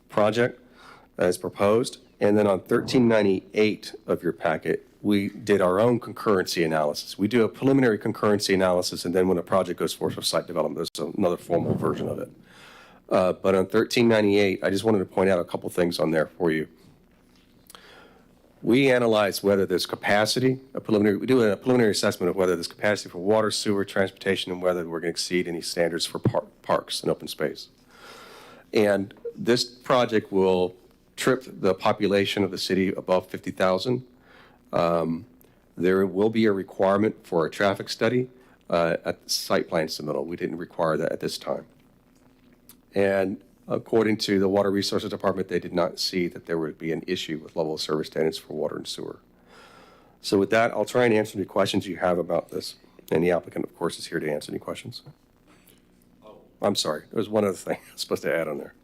project as proposed. And then on 1398 of your packet, we did our own concurrency analysis. We do a preliminary concurrency analysis, and then when a project goes forward for site development, there's another formal version of it. But on 1398, I just wanted to point out a couple things on there for you. We analyze whether there's capacity, we do a preliminary assessment of whether there's capacity for water, sewer, transportation, and whether we're going to exceed any standards for parks and open space. And this project will trip the population of the city above 50,000. There will be a requirement for a traffic study at the site plan submittal. We didn't require that at this time. And according to the Water Resources Department, they did not see that there would be an issue with level of service standards for water and sewer. So with that, I'll try and answer any questions you have about this. And the applicant, of course, is here to answer any questions. I'm sorry, there was one other thing I was supposed to add on there.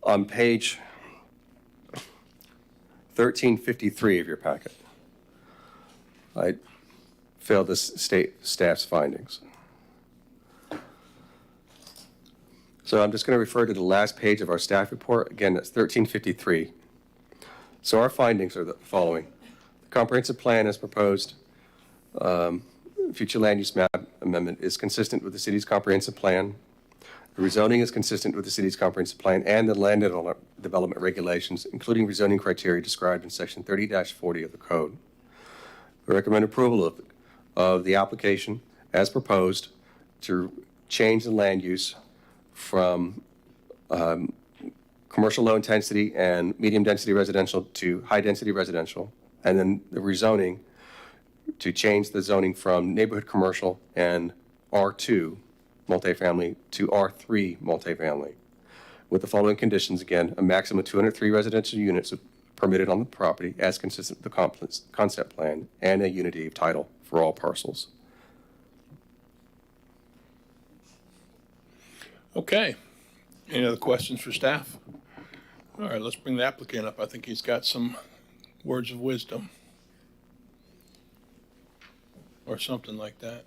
On page 1353 of your packet, I failed to state staff's findings. So I'm just going to refer to the last page of our staff report. Again, that's 1353. So our findings are the following. The comprehensive plan as proposed, future land use map amendment is consistent with the city's comprehensive plan. The rezoning is consistent with the city's comprehensive plan and the land development regulations, including rezoning criteria described in section 30-40 of the code. We recommend approval of the application as proposed to change the land use from commercial low intensity and medium density residential to high density residential, and then the rezoning to change the zoning from neighborhood commercial and R2 multifamily to R3 multifamily, with the following conditions. Again, a maximum of 203 residential units permitted on the property as consistent with the concept plan, and a unity of title for all parcels. Okay. Any other questions for staff? All right, let's bring the applicant up. I think he's got some words of wisdom. Or something like that.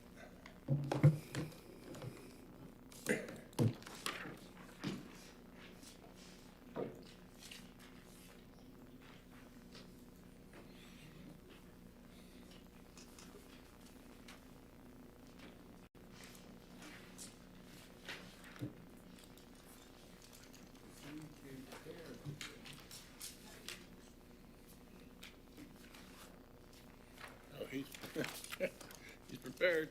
Carried.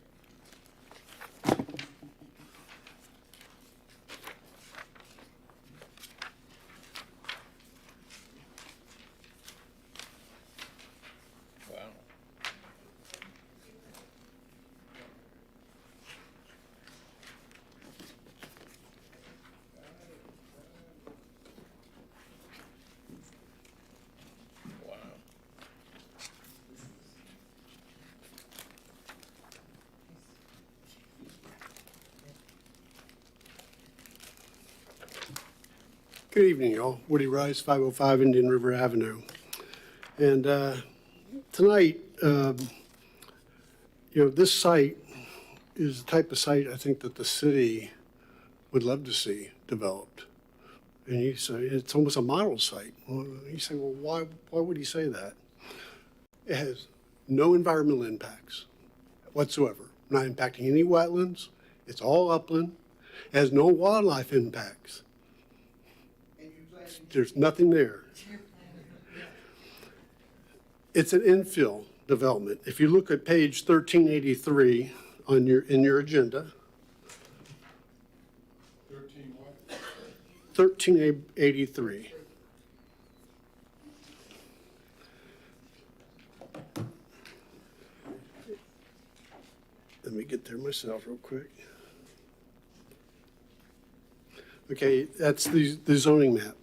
Wow. Wow. Good evening, y'all. Woody Rice, 505 Indian River Avenue. And tonight, this site is the type of site I think that the city would love to see developed. And you say it's almost a model site. Well, you say, well, why would he say that? It has no environmental impacts whatsoever. Not impacting any wetlands. It's all upland. It has no wildlife impacts. There's nothing there. It's an infill development. If you look at page 1383 in your agenda. 1383. Let me get there myself real quick. Okay, that's the zoning map.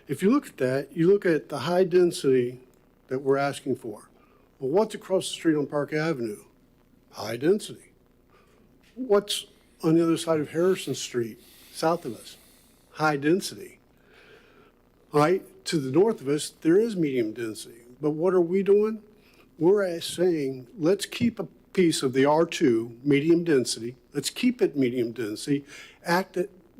If you look at that, you look at the high density that we're asking for. Well, what's across the street on Park Avenue? High density. What's on the other side of Harrison Street, south of us? High density. All right, to the north of us, there is medium density. But what are we doing? We're saying, let's keep a piece of the R2, medium density. Let's keep it medium density.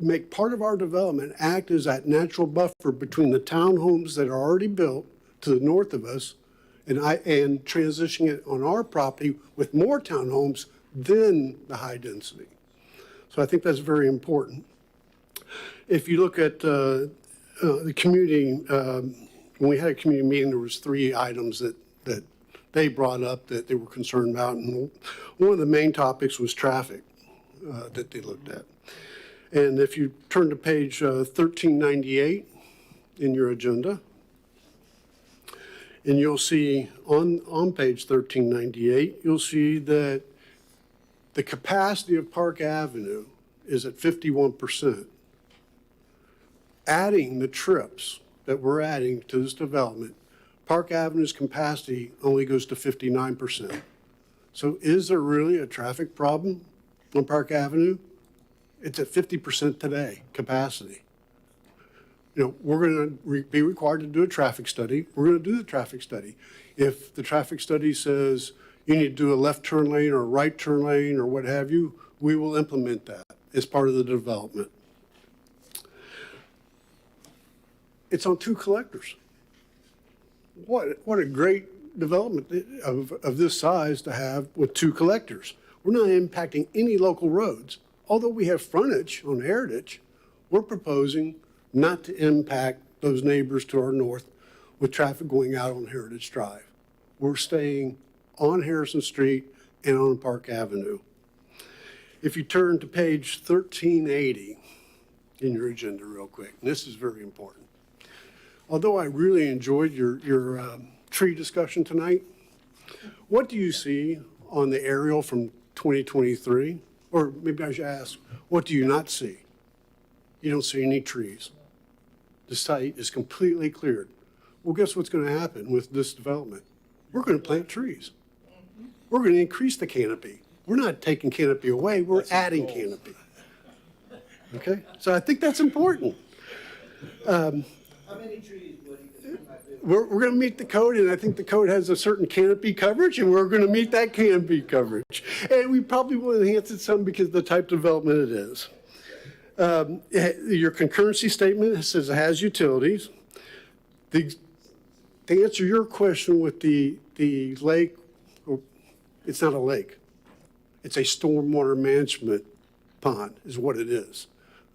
Make part of our development act as that natural buffer between the townhomes that are already built to the north of us and transitioning it on our property with more townhomes than the high density. So I think that's very important. If you look at the community, when we had a community meeting, there was 3 items that they brought up that they were concerned about. And one of the main topics was traffic that they looked at. And if you turn to page 1398 in your agenda, and you'll see on page 1398, you'll see that the capacity of Park Avenue is at 51%. Adding the trips that we're adding to this development, Park Avenue's capacity only goes to 59%. So is there really a traffic problem on Park Avenue? It's at 50% today, capacity. We're going to be required to do a traffic study. We're going to do the traffic study. If the traffic study says you need to do a left turn lane or a right turn lane or what have you, we will implement that as part of the development. It's on 2 collectors. What a great development of this size to have with 2 collectors. We're not impacting any local roads. Although we have frontage on Heritage, we're proposing not to impact those neighbors to our north with traffic going out on Heritage Drive. We're staying on Harrison Street and on Park Avenue. If you turn to page 1380 in your agenda real quick, and this is very important. Although I really enjoyed your tree discussion tonight, what do you see on the aerial from 2023? Or maybe I should ask, what do you not see? You don't see any trees. The site is completely cleared. Well, guess what's going to happen with this development? We're going to plant trees. We're going to increase the canopy. We're not taking canopy away, we're adding canopy. Okay? So I think that's important. How many trees would We're going to meet the code, and I think the code has a certain canopy coverage, and we're going to meet that canopy coverage. And we probably will enhance it some because of the type of development it is. Your concurrency statement says it has utilities. To answer your question with the lake, it's not a lake. It's a stormwater management pond is what it is.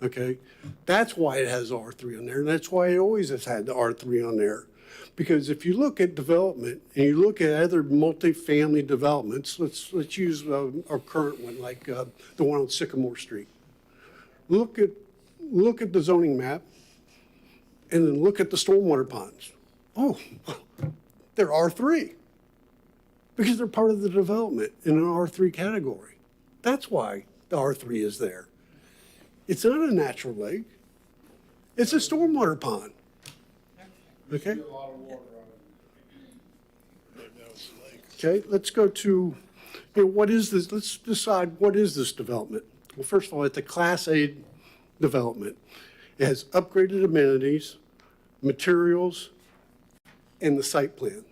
Okay? That's why it has R3 on there, and that's why it always has had the R3 on there. Because if you look at development and you look at other multifamily developments, let's use our current one, like the one on Sycamore Street. Look at the zoning map and then look at the stormwater ponds. Oh, they're R3 because they're part of the development in an R3 category. That's why the R3 is there. It's not a natural lake. It's a stormwater pond. Okay? Okay, let's go to, what is this? Let's decide, what is this development? Well, first of all, it's a Class A development. It has upgraded amenities, materials, and the site plan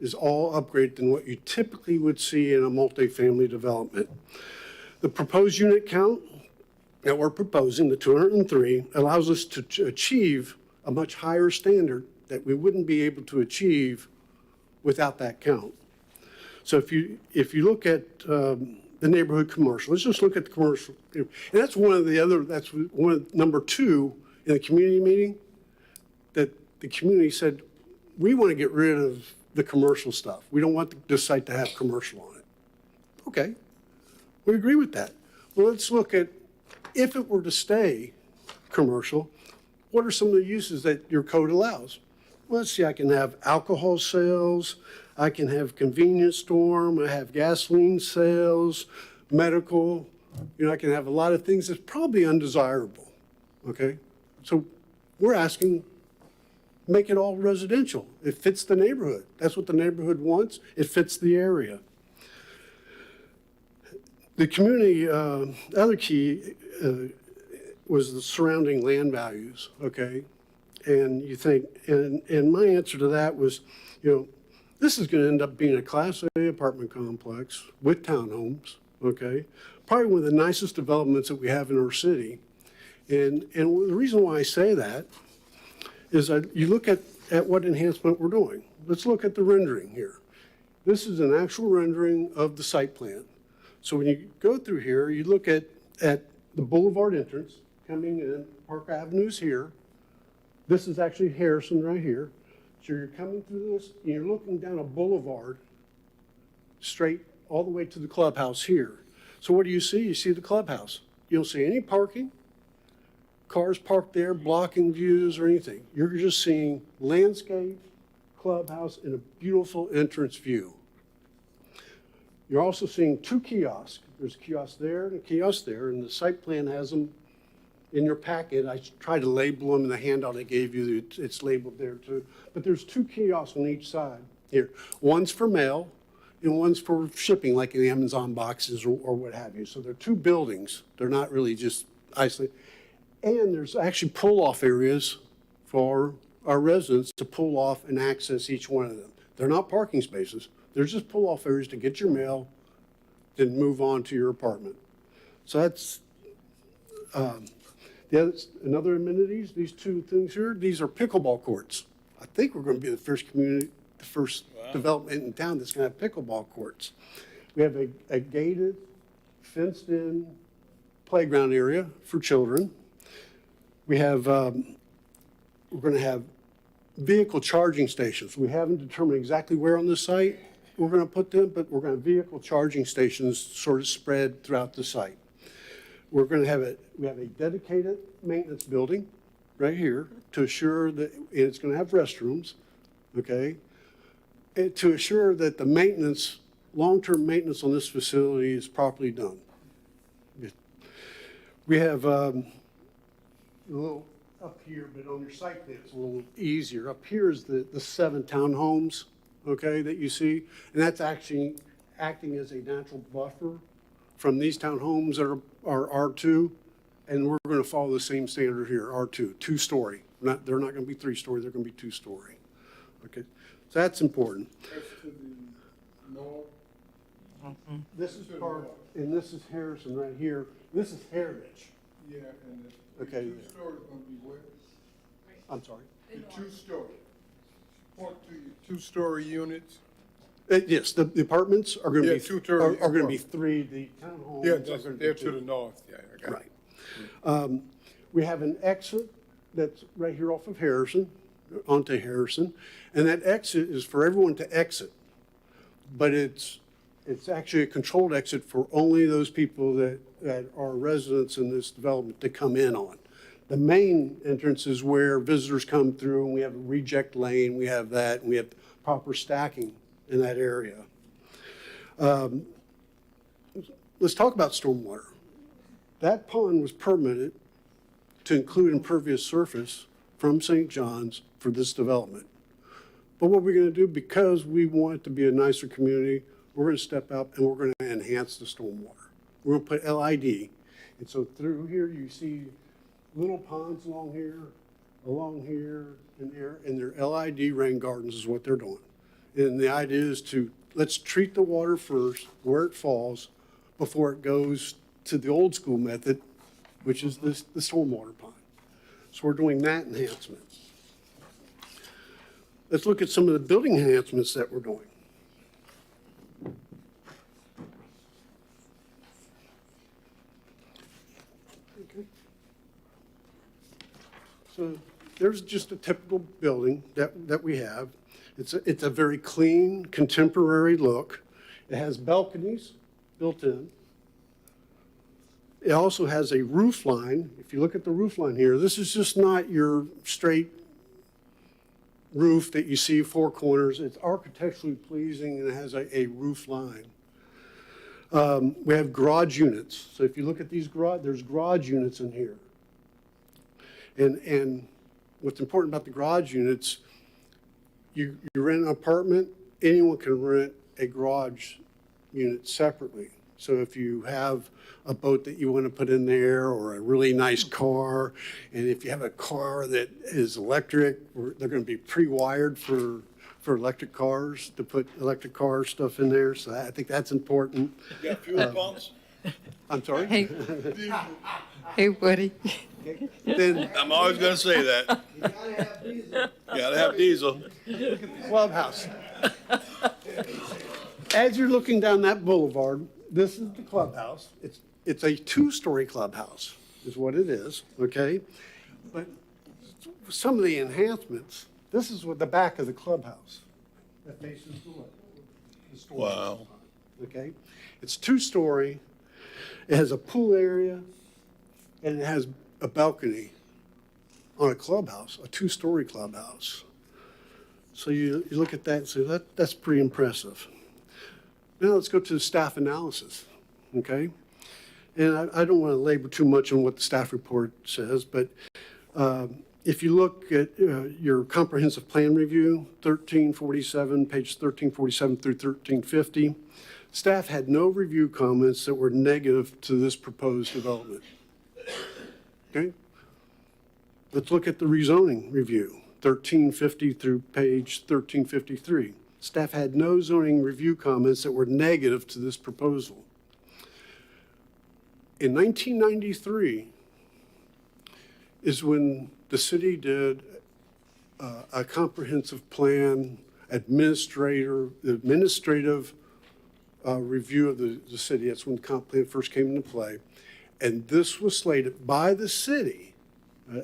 is all upgraded than what you typically would see in a multifamily development. The proposed unit count that we're proposing, the 203, allows us to achieve a much higher standard that we wouldn't be able to achieve without that count. So if you look at the neighborhood commercial, let's just look at the commercial. And that's one of the other, that's one of number 2 in the community meeting, that the community said, we want to get rid of the commercial stuff. We don't want this site to have commercial on it. Okay, we agree with that. Well, let's look at, if it were to stay commercial, what are some of the uses that your code allows? Well, let's see, I can have alcohol sales, I can have convenience store, I have gasoline sales, medical, I can have a lot of things that's probably undesirable, okay? So we're asking, make it all residential. It fits the neighborhood. That's what the neighborhood wants. It fits the area. The community, other key was the surrounding land values, okay? And you think, and my answer to that was, this is gonna end up being a Class A apartment complex with townhomes, okay? Probably one of the nicest developments that we have in our city. And the reason why I say that is that you look at what enhancement we're doing. Let's look at the rendering here. This is an actual rendering of the site plan. So when you go through here, you look at the boulevard entrance coming in, Park Avenue's here. This is actually Harrison right here. So you're coming through this, and you're looking down a boulevard straight all the way to the clubhouse here. So what do you see? You see the clubhouse. You don't see any parking, cars parked there, blocking views or anything. You're just seeing landscape, clubhouse, and a beautiful entrance view. You're also seeing 2 kiosks. There's a kiosk there and a kiosk there, and the site plan has them in your packet. I tried to label them in the handout I gave you. It's labeled there too. But there's 2 kiosks on each side here. One's for mail and one's for shipping, like in Amazon boxes or what have you. So they're 2 buildings. They're not really just isolated. And there's actually pull-off areas for our residents to pull off and access each one of them. They're not parking spaces. They're just pull-off areas to get your mail, then move on to your apartment. So that's another amenities. These 2 things here, these are pickleball courts. I think we're going to be the first development in town that's going to have pickleball courts. We have a gated, fenced-in playground area for children. We have, we're going to have vehicle charging stations. We haven't determined exactly where on the site we're going to put them, but we're going to have vehicle charging stations sort of spread throughout the site. We're going to have we have a dedicated maintenance building right here to assure that, and it's going to have restrooms, okay? And to assure that the maintenance, long-term maintenance on this facility is properly done. We have a little up here, but on your site plan, it's a little easier. Up here is the 7 townhomes, okay, that you see. And that's actually acting as a natural buffer from these townhomes that are R2. And we're going to follow the same standard here, R2, 2-story. They're not going to be 3-story, they're going to be 2-story. Okay, so that's important. That's to the north. This is Park, and this is Harrison right here. This is Heritage. Yeah, and the Okay. 2-story is going to be where? I'm sorry. The 2-story. Point to your 2-story units. Yes, the apartments are going to Yeah, be 2-story are going to be apartments. 3. The townhomes Yeah, are going to be they're 2. to the north. Yeah, I got it. Right. We have an exit that's right here off of Harrison. onto Harrison, and that exit is for everyone to exit. But it's actually a controlled exit for only those people that are residents in this development to come in on. The main entrance is where visitors come through, and we have a reject lane, we have that, and we have proper stacking in that area. Let's talk about stormwater. That pond was permitted to include impervious surface from St. John's for this development. But what we're going to do, because we want it to be a nicer community, we're going to step up and we're going to enhance the stormwater. We're going to put LID. And so through here, you see little ponds along here, and there, and their LID rain gardens is what they're doing. And the idea is to, let's treat the water first where it falls before it goes to the old school method, which is the stormwater pond. So we're doing that enhancement. Let's look at some of the building enhancements that we're doing. Okay. So there's just a typical building that we have. It's a very clean, contemporary look. It has balconies built in. It also has a roof line. If you look at the roof line here, this is just not your straight roof that you see four corners. It's architecturally pleasing and it has a roof line. We have garage units. So if you look at these there's garage units in here. And what's important about the garage units, you rent an apartment, anyone can rent a garage unit separately. So if you have a boat that you want to put in there or a really nice car, and if you have a car that is electric, they're going to be pre-wired for electric cars, to put electric car stuff in there. So I think that's important. You got fuel pumps? I'm sorry? Hey, Woody. Then I'm always going to say that. You gotta have diesel. Clubhouse. As you're looking down that boulevard, this is the clubhouse. It's a two-story clubhouse, is what it is, okay? But some of the enhancements, this is what the back of the clubhouse that faces the store. Wow. Okay? It's two-story. It has a pool area, and it has a balcony on a clubhouse, a two-story clubhouse. So you look at that and say, that's pretty impressive. Now let's go to the staff analysis, okay? And I don't want to labor too much on what the staff report says, but if you look at your comprehensive plan review, 1347, page 1347 through 1350, staff had no review comments that were negative to this proposed development. Okay? Let's look at the rezoning review, 1350 through page 1353. Staff had no zoning review comments that were negative to this proposal. In 1993 is when the city did a comprehensive plan administrative review of the city. That's when the comp plan first came into play. And this was slated by the city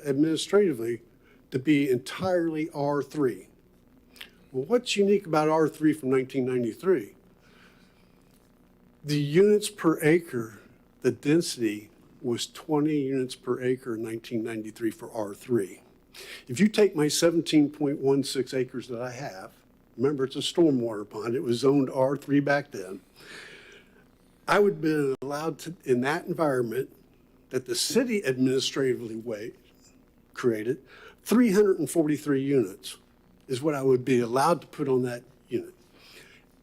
administratively to be entirely R3. Well, what's unique about R3 from 1993? The units per acre, the density was 20 units per acre in 1993 for R3. If you take my 17.16 acres that I have, remember it's a stormwater pond, it was zoned R3 back then, I would have been allowed to, in that environment that the city administratively created, 343 units is what I would be allowed to put on that unit.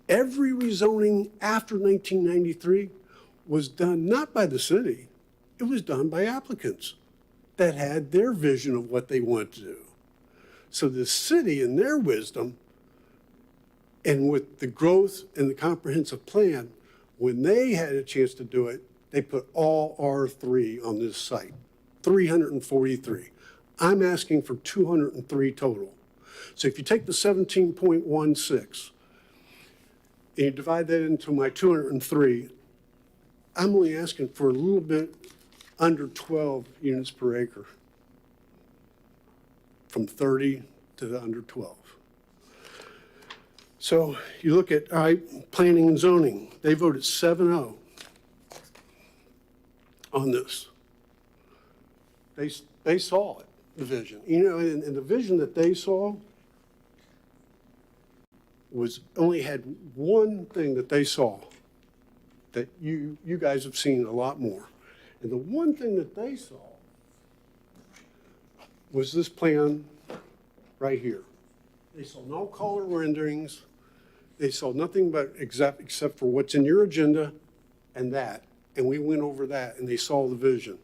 Every rezoning after 1993 was done not by the city, it was done by applicants that had their vision of what they wanted to do. So the city, in their wisdom, and with the growth and the comprehensive plan, when they had a chance to do it, they put all R3 on this site, 343. I'm asking for 203 total. So if you take the 17.16 and you divide that into my 203, I'm only asking for a little bit under 12 units per acre, from 30 to the under 12. So you look at, all right, planning and zoning, they voted 7-0 on this. They saw it, the vision. You know, and the vision that they saw was only had one thing that they saw that you guys have seen a lot more. And the one thing that they saw was this plan right here. They saw no color renderings. They saw nothing but except for what's in your agenda and that. And we went over that and they saw the vision.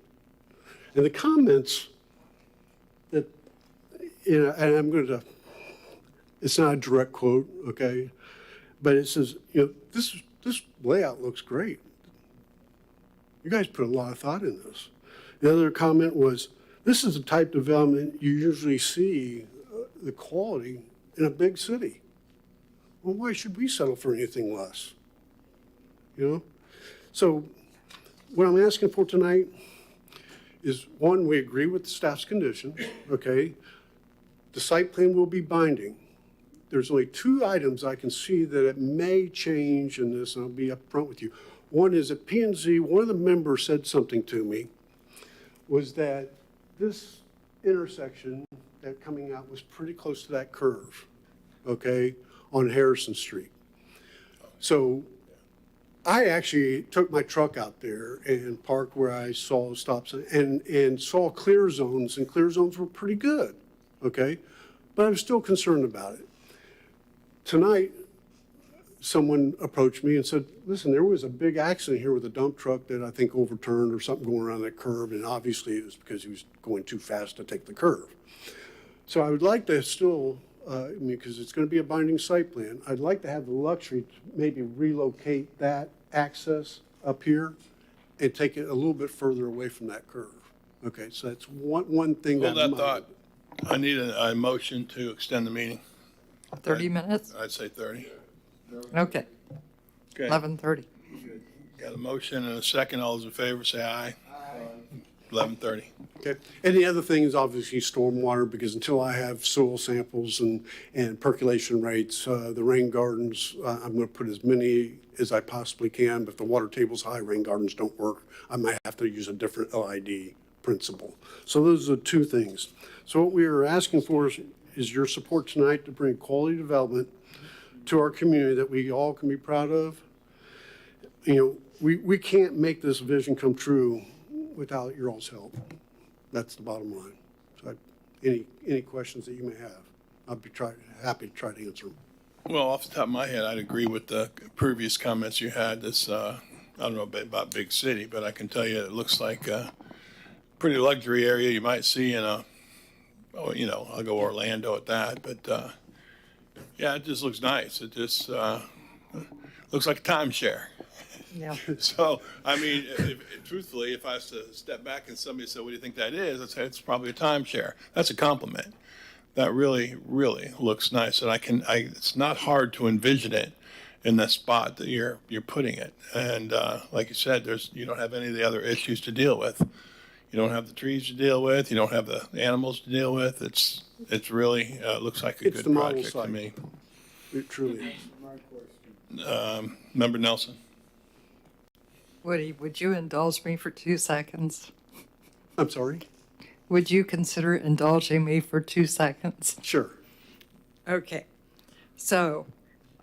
And the comments that, you know, and I'm going to, it's not a direct quote, okay? But it says, you know, this layout looks great. You guys put a lot of thought in this. The other comment was, this is the type of development you usually see the quality in a big city. Well, why should we settle for anything less? You know? So what I'm asking for tonight is, one, we agree with the staff's condition, okay? The site plan will be binding. There's only 2 items I can see that it may change in this, and I'll be upfront with you. One is at P&Z, one of the members said something to me, was that this intersection that coming out was pretty close to that curve, okay, on Harrison Street. So I actually took my truck out there and parked where I saw the stop sign and saw clear zones, and clear zones were pretty good, okay? But I was still concerned about it. Tonight, someone approached me and said, listen, there was a big accident here with a dump truck that I think overturned or something going around that curve, and obviously it was because he was going too fast to take the curve. So I would like to still, I mean, because it's going to be a binding site plan, I'd like to have the luxury to maybe relocate that access up here and take it a little bit further away from that curve. Okay, so that's one thing Hold that that thought. I need a motion to extend the meeting. 30 minutes? I'd say 30. Okay. Okay. 11:30. Got a motion and a second. All those in favor say aye. 11:30. Okay, and the other thing is obviously stormwater, because until I have soil samples and percolation rates, the rain gardens, I'm going to put as many as I possibly can, but if the water table's high, rain gardens don't work. I might have to use a different LID principle. So those are the 2 things. So what we are asking for is your support tonight to bring quality development to our community that we all can be proud of. You know, we can't make this vision come true without your all's help. That's the bottom line. So any questions that you may have, I'll be happy to try to answer them. Well, off the top of my head, I'd agree with the previous comments you had. This, I don't know about big city, but I can tell you it looks like a pretty luxury area you might see in a, you know, I'll go Orlando at that, but yeah, it just looks nice. It just looks like a timeshare. Yeah. So, I mean, truthfully, if I was to step back and somebody said, what do you think that is? I'd say it's probably a timeshare. That's a compliment. That really, really looks nice. And it's not hard to envision it in the spot that you're putting it. And like you said, you don't have any of the other issues to deal with. You don't have the trees to deal with. You don't have the animals to deal with. It's really looks like a good project to me. It truly is. Member Nelson. Woody, would you indulge me for 2 seconds? I'm sorry? Would you consider indulging me for 2 seconds? Sure. Okay. So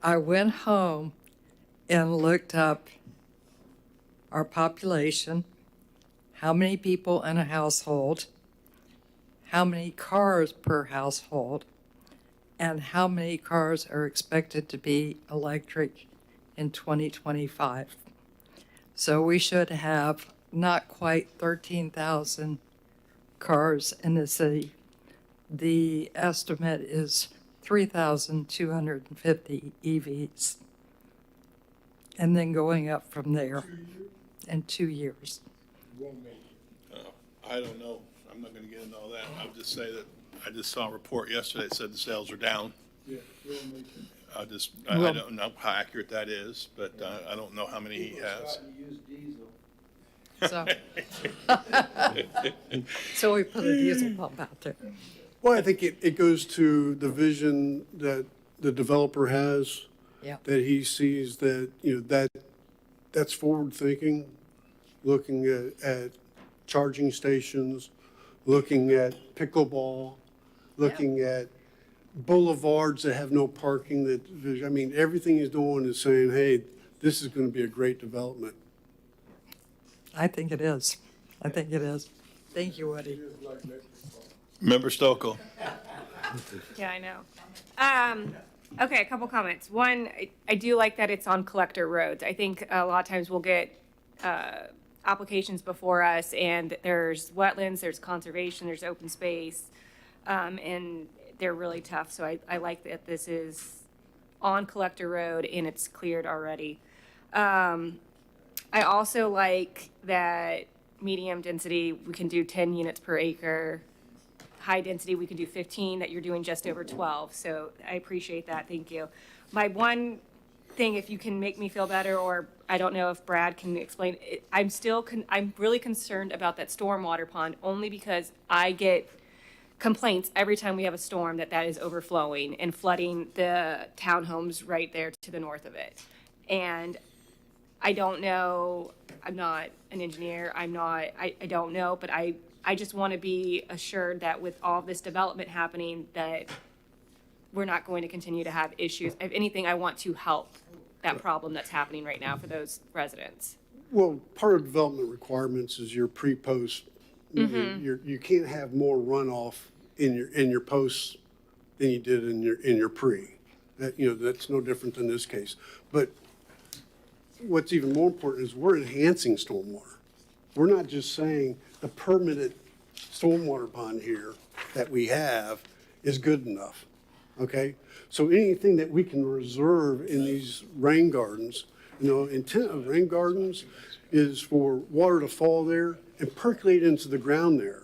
I went home and looked up our population, how many people in a household, how many cars per household, and how many cars are expected to be electric in 2025. So we should have not quite 13,000 cars in the city. The estimate is 3,250 EVs. And then going up from there in 2 years. I don't know. I'm not going to get into all that. I'll just say that I just saw a report yesterday that said the sales are down. I don't know how accurate that is, but I don't know how many he has. So we put a diesel pump out there. Well, I think it goes to the vision that the developer has. Yeah. That he sees that, that's forward thinking, looking at charging stations, looking at pickleball, looking at boulevards that have no parking everything he's doing is saying, hey, this is going to be a great development. I think it is. I think it is. Thank you, Woody. Member Stokel. Yeah, I know. Okay, a couple comments. One, I do like that it's on collector roads. I think a lot of times we'll get applications before us, and there's wetlands, there's conservation, there's open space, and they're really tough. So I like that this is on collector road and it's cleared already. I also like that medium density, we can do 10 units per acre. High density, we can do 15, that you're doing just over 12. So I appreciate that. Thank you. My one thing, if you can make me feel better, or I don't know if Brad can explain, I'm really concerned about that stormwater pond, only because I get complaints every time we have a storm that is overflowing and flooding the townhomes right there to the north of it. And I don't know, I'm not an engineer, I don't know, but I just want to be assured that with all this development happening, that we're not going to continue to have issues. If anything, I want to help that problem that's happening right now for those residents. Well, part of development requirements is your pre-post. You can't have more runoff in your posts than you did in your pre. That's no different than this case. But what's even more important is we're enhancing stormwater. We're not just saying the permitted stormwater pond here that we have is good enough, okay? So anything that we can reserve in these rain gardens, intent of rain gardens is for water to fall there and percolate into the ground there,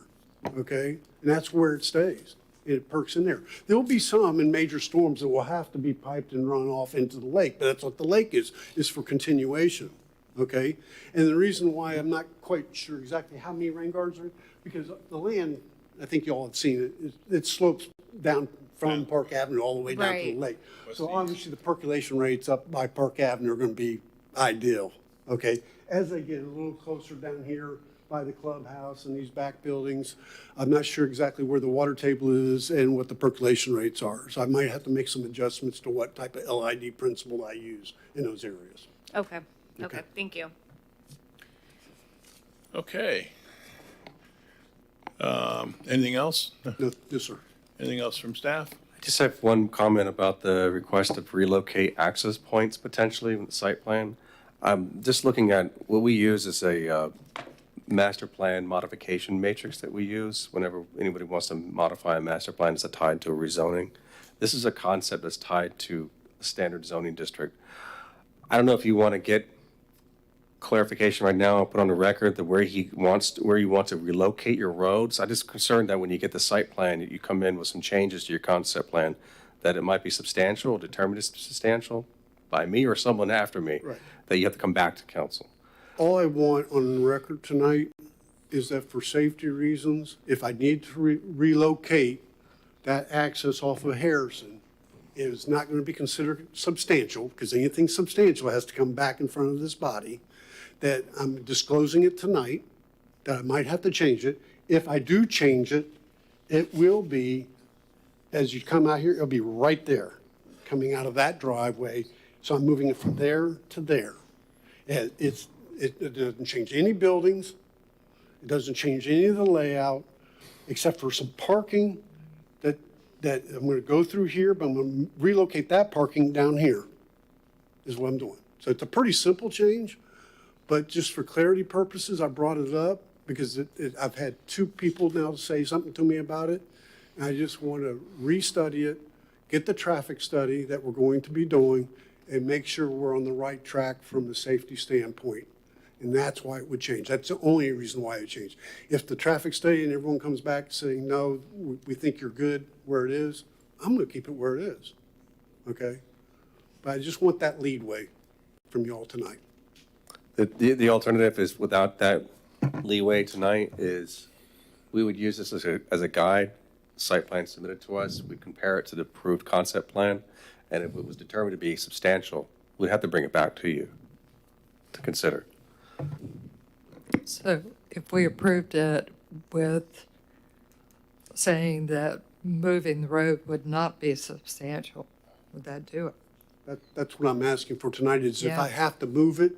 okay? And that's where it stays. It perks in there. There'll be some in major storms that will have to be piped and run off into the lake, but that's what the lake is for continuation. Okay, and the reason why I'm not quite sure exactly how many rain gardens are, because the land, I think you all have seen it slopes down from Park Avenue all the way down to the lake. So obviously the percolation rates up by Park Avenue are going to be ideal. Okay, as they get a little closer down here by the clubhouse and these back buildings, I'm not sure exactly where the water table is and what the percolation rates are. So I might have to make some adjustments to what type of LID principle I use in those areas. Okay, thank you. Okay. Anything else? No, yes, sir. Anything else from staff? I just have one comment about the request to relocate access points potentially in the site plan. I'm just looking at what we use as a master plan modification matrix that we use whenever anybody wants to modify a master plan. It's tied to a rezoning. This is a concept that's tied to a standard zoning district. I don't know if you want to get clarification right now, I'll put on the record that where you want to relocate your roads. I'm just concerned that when you get the site plan, you come in with some changes to your concept plan, that it might be substantial, determined as substantial by me or someone after me, Right. that you have to come back to council. All I want on the record tonight is that for safety reasons, if I need to relocate that access off of Harrison, it is not going to be considered substantial, because anything substantial has to come back in front of this body, that I'm disclosing it tonight, that I might have to change it. If I do change it, it will be, as you come out here, it'll be right there, coming out of that driveway. So I'm moving it from there to there. And it doesn't change any buildings. It doesn't change any of the layout, except for some parking that I'm going to go through here, but I'm going to relocate that parking down here, is what I'm doing. So it's a pretty simple change, but just for clarity purposes, I brought it up because I've had two people now say something to me about it, and I just want to restudy it, get the traffic study that we're going to be doing, and make sure we're on the right track from a safety standpoint. And that's why it would change. That's the only reason why it changed. If the traffic study and everyone comes back saying, no, we think you're good where it is, I'm going to keep it where it is, okay? But I just want that leadway from you all tonight. The alternative is, without that leeway tonight, is we would use this as a guide site plan submitted to us, we compare it to the approved concept plan, and if it was determined to be substantial, we'd have to bring it back to you to consider. So if we approved it with saying that moving the road would not be substantial, would that do it? That's what I'm asking for tonight, is if Yeah. I have to move it,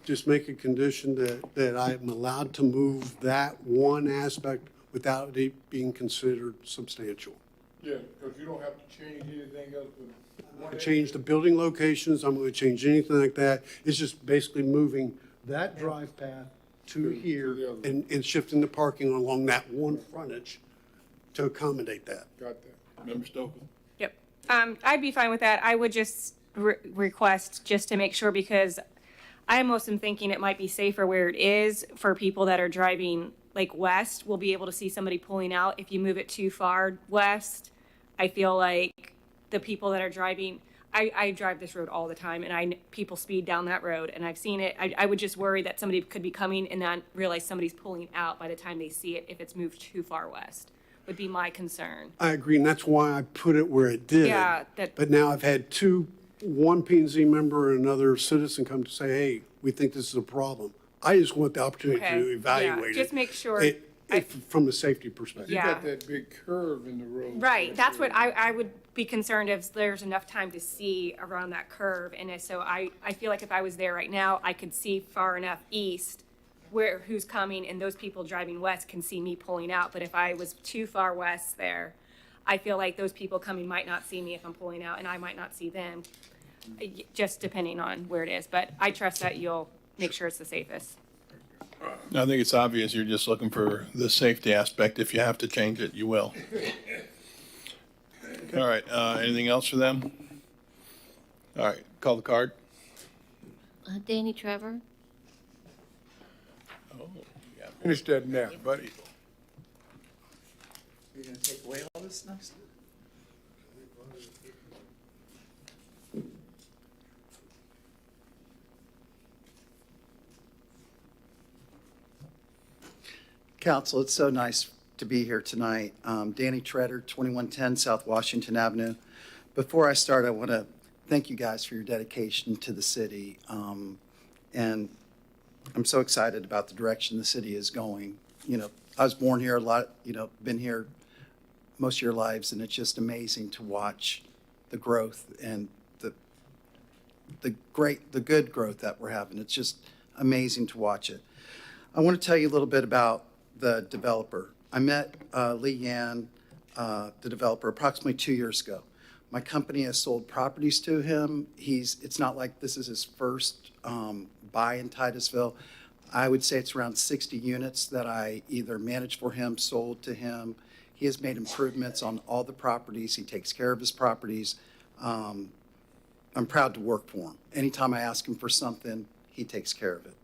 just make a condition that I'm allowed to move that one aspect without it being considered substantial. Yeah, because you don't have to change anything else. I'm not gonna change the building locations, I'm gonna change anything like that. It's just basically moving that drive path to here the other. and shifting the parking along that one frontage to accommodate that. Got that. Member Stoker? Yep. I'd be fine with that. I would just request just to make sure, because I almost am thinking it might be safer where it is for people that are driving like west. We'll be able to see somebody pulling out. If you move it too far west, I feel like the people that are driving, I drive this road all the time, and people speed down that road, and I've seen it. I would just worry that somebody could be coming and not realize somebody's pulling out by the time they see it if it's moved too far west, would be my concern. I agree, and that's why I put it where it did. Yeah, But now I've had one P and Z member and another citizen come to say, hey, we think this is a problem. I just want the opportunity Okay, to evaluate it. just make sure. From a safety perspective. You Yeah. got that big curve in the road. Right, that's what I would be concerned if there's enough time to see around that curve. And so I feel like if I was there right now, I could see far enough east who's coming, and those people driving west can see me pulling out. But if I was too far west there, I feel like those people coming might not see me if I'm pulling out, and I might not see them, just depending on where it is. But I trust that you'll make sure it's the safest. I think it's obvious you're just looking for the safety aspect. If you have to change it, you will. All right, anything else for them? All right, call the card. Danny Trevor, Oh, yeah. Finish that nap, buddy. You're gonna take away all this nice stuff? Council, it's so nice to be here tonight. Danny Treader, 2110 South Washington Avenue. Before I start, I want to thank you guys for your dedication to the city. And I'm so excited about the direction the city is going. You know, I was born here a lot, been here most of your lives, and it's just amazing to watch the growth and the good growth that we're having. It's just amazing to watch it. I want to tell you a little bit about the developer. I met Lee Yan, the developer, approximately 2 years ago. My company has sold properties to him. It's not like this is his first buy in Titusville. I would say it's around 60 units that I either managed for him, sold to him. He has made improvements on all the properties. He takes care of his properties. I'm proud to work for him. Anytime I ask him for something, he takes care of it.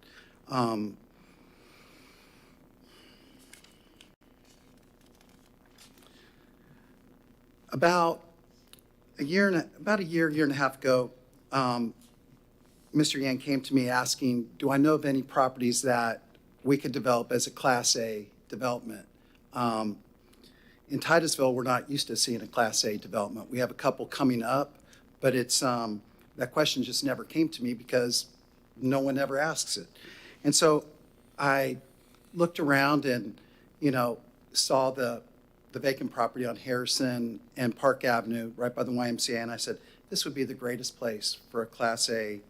About a year and a half ago, Mr. Yan came to me asking, do I know of any properties that we could develop as a Class A development? In Titusville, we're not used to seeing a Class A development. We have a couple coming up, but that question just never came to me because no one ever asks it. And so I looked around and, saw the vacant property on Harrison and Park Avenue right by the YMCA, and I said, this would be the greatest place for a Class A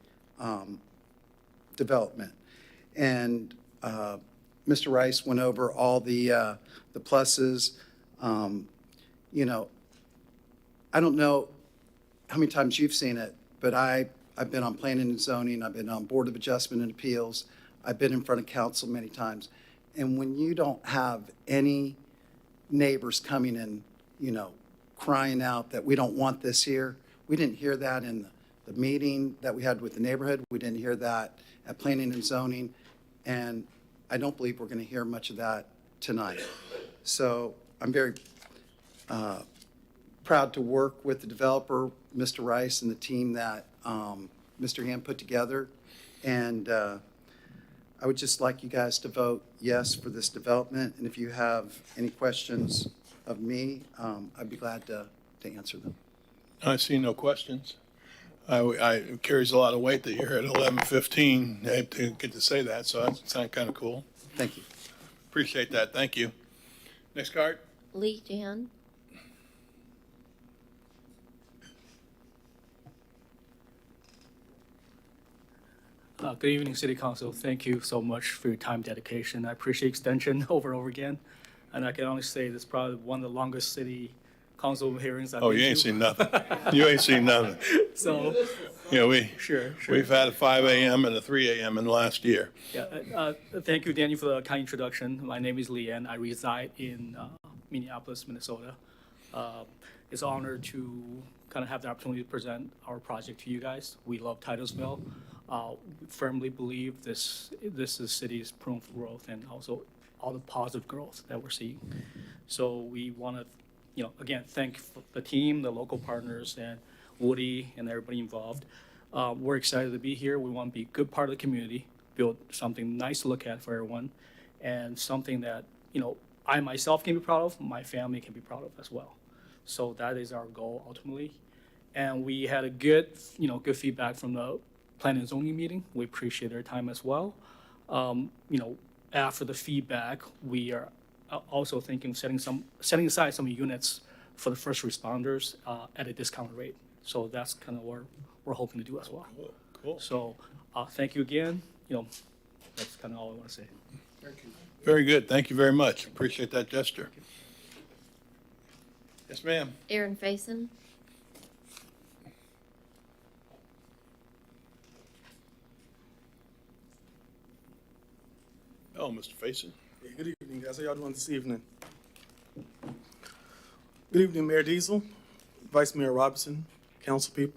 development. And Mr. Rice went over all the pluses. I don't know how many times you've seen it, but I've been on planning and zoning, I've been on Board of Adjustment and Appeals, I've been in front of council many times. And when you don't have any neighbors coming in, crying out that we don't want this here, we didn't hear that in the meeting that we had with the neighborhood, we didn't hear that at planning and zoning, and I don't believe we're going to hear much of that tonight. So I'm very proud to work with the developer, Mr. Rice, and the team that Mr. Ham put together. And I would just like you guys to vote yes for this development. And if you have any questions, of me, I'd be glad to answer them. I see no questions. It carries a lot of weight that you're at 11:15 to get to say that, so that's kind of cool. Thank you. Appreciate that. Thank you. Next card. Lee Jan. Good evening, City Council. Thank you so much for your time dedication. I appreciate extension over and over again. And I can only say this is probably one of the longest City Council hearings I've been to. You ain't seen nothing. You ain't seen nothing. So, we've had a 5 a.m. and a 3 a.m. in the last year. Yeah, thank you, Daniel, for the kind introduction. My name is Leanne. I reside in Minneapolis, Minnesota. It's an honor to kind of have the opportunity to present our project to you guys. We love Titusville. We firmly believe this is the city's proof for growth and also all the positive growth that we're seeing. So we want to, again, thank the team, the local partners, and Woody and everybody involved. We're excited to be here. We want to be a good part of the community, build something nice to look at for everyone, and something that, I myself can be proud of, my family can be proud of as well. So that is our goal ultimately. And we had a good feedback from the planning and zoning meeting. We appreciate their time as well. After the feedback, we are also thinking of setting aside some units for the first responders at a discounted rate. So that's kind of what we're hoping to do as well. Cool. So thank you again. That's kind of all I want to say. Thank you. Very good. Thank you very much. Appreciate that gesture. Yes, ma'am. Aaron Faison. Oh, Mr. Faison. Hey, good evening, guys. How y'all doing this evening? Good evening, Mayor Diesel, Vice Mayor Robinson, council people.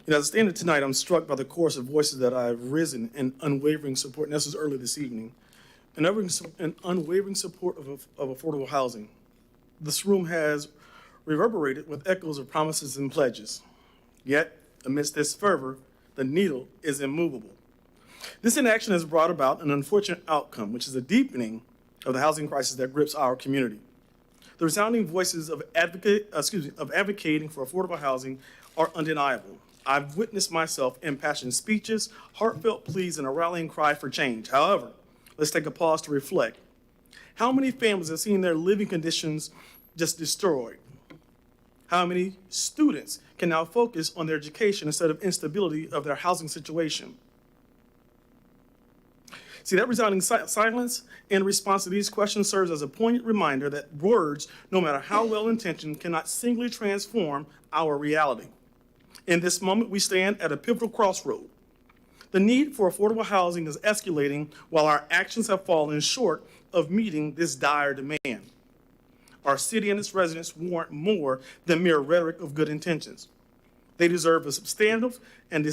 As I stand here tonight, I'm struck by the chorus of voices that have risen in unwavering support, and this was early this evening, and unwavering support of affordable housing. This room has reverberated with echoes of promises and pledges. Yet, amidst this fervor, the needle is immovable. This inaction has brought about an unfortunate outcome, which is a deepening of the housing crisis that grips our community. The resounding voices of advocating for affordable housing are undeniable. I've witnessed myself impassioned speeches, heartfelt pleas, and a rallying cry for change. However, let's take a pause to reflect. How many families have seen their living conditions just destroyed? How many students can now focus on their education instead of instability of their housing situation? See, that resounding silence in response to these questions serves as a poignant reminder that words, no matter how well-intentioned, cannot singly transform our reality. In this moment, we stand at a pivotal crossroad. The need for affordable housing is escalating while our actions have fallen short of meeting this dire demand. Our city and its residents warrant more than mere rhetoric of good intentions. They deserve a substantive and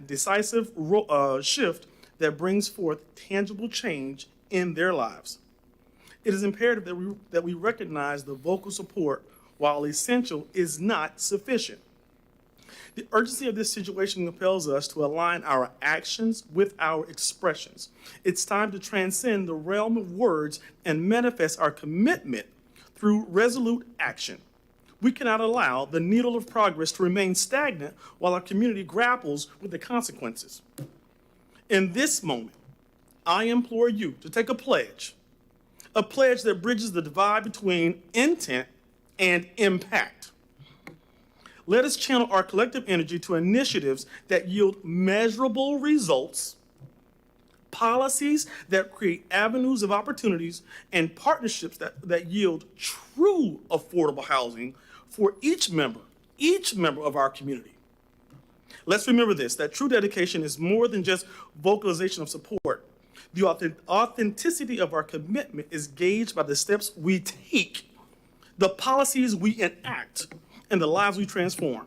decisive shift that brings forth tangible change in their lives. It is imperative that we recognize the vocal support, while essential, is not sufficient. The urgency of this situation compels us to align our actions with our expressions. It's time to transcend the realm of words and manifest our commitment through resolute action. We cannot allow the needle of progress to remain stagnant while our community grapples with the consequences. In this moment, I implore you to take a pledge that bridges the divide between intent and impact. Let us channel our collective energy to initiatives that yield measurable results, policies that create avenues of opportunities, and partnerships that yield true affordable housing for each member of our community. Let's remember this, that true dedication is more than just vocalization of support. The authenticity of our commitment is gauged by the steps we take, the policies we enact, and the lives we transform.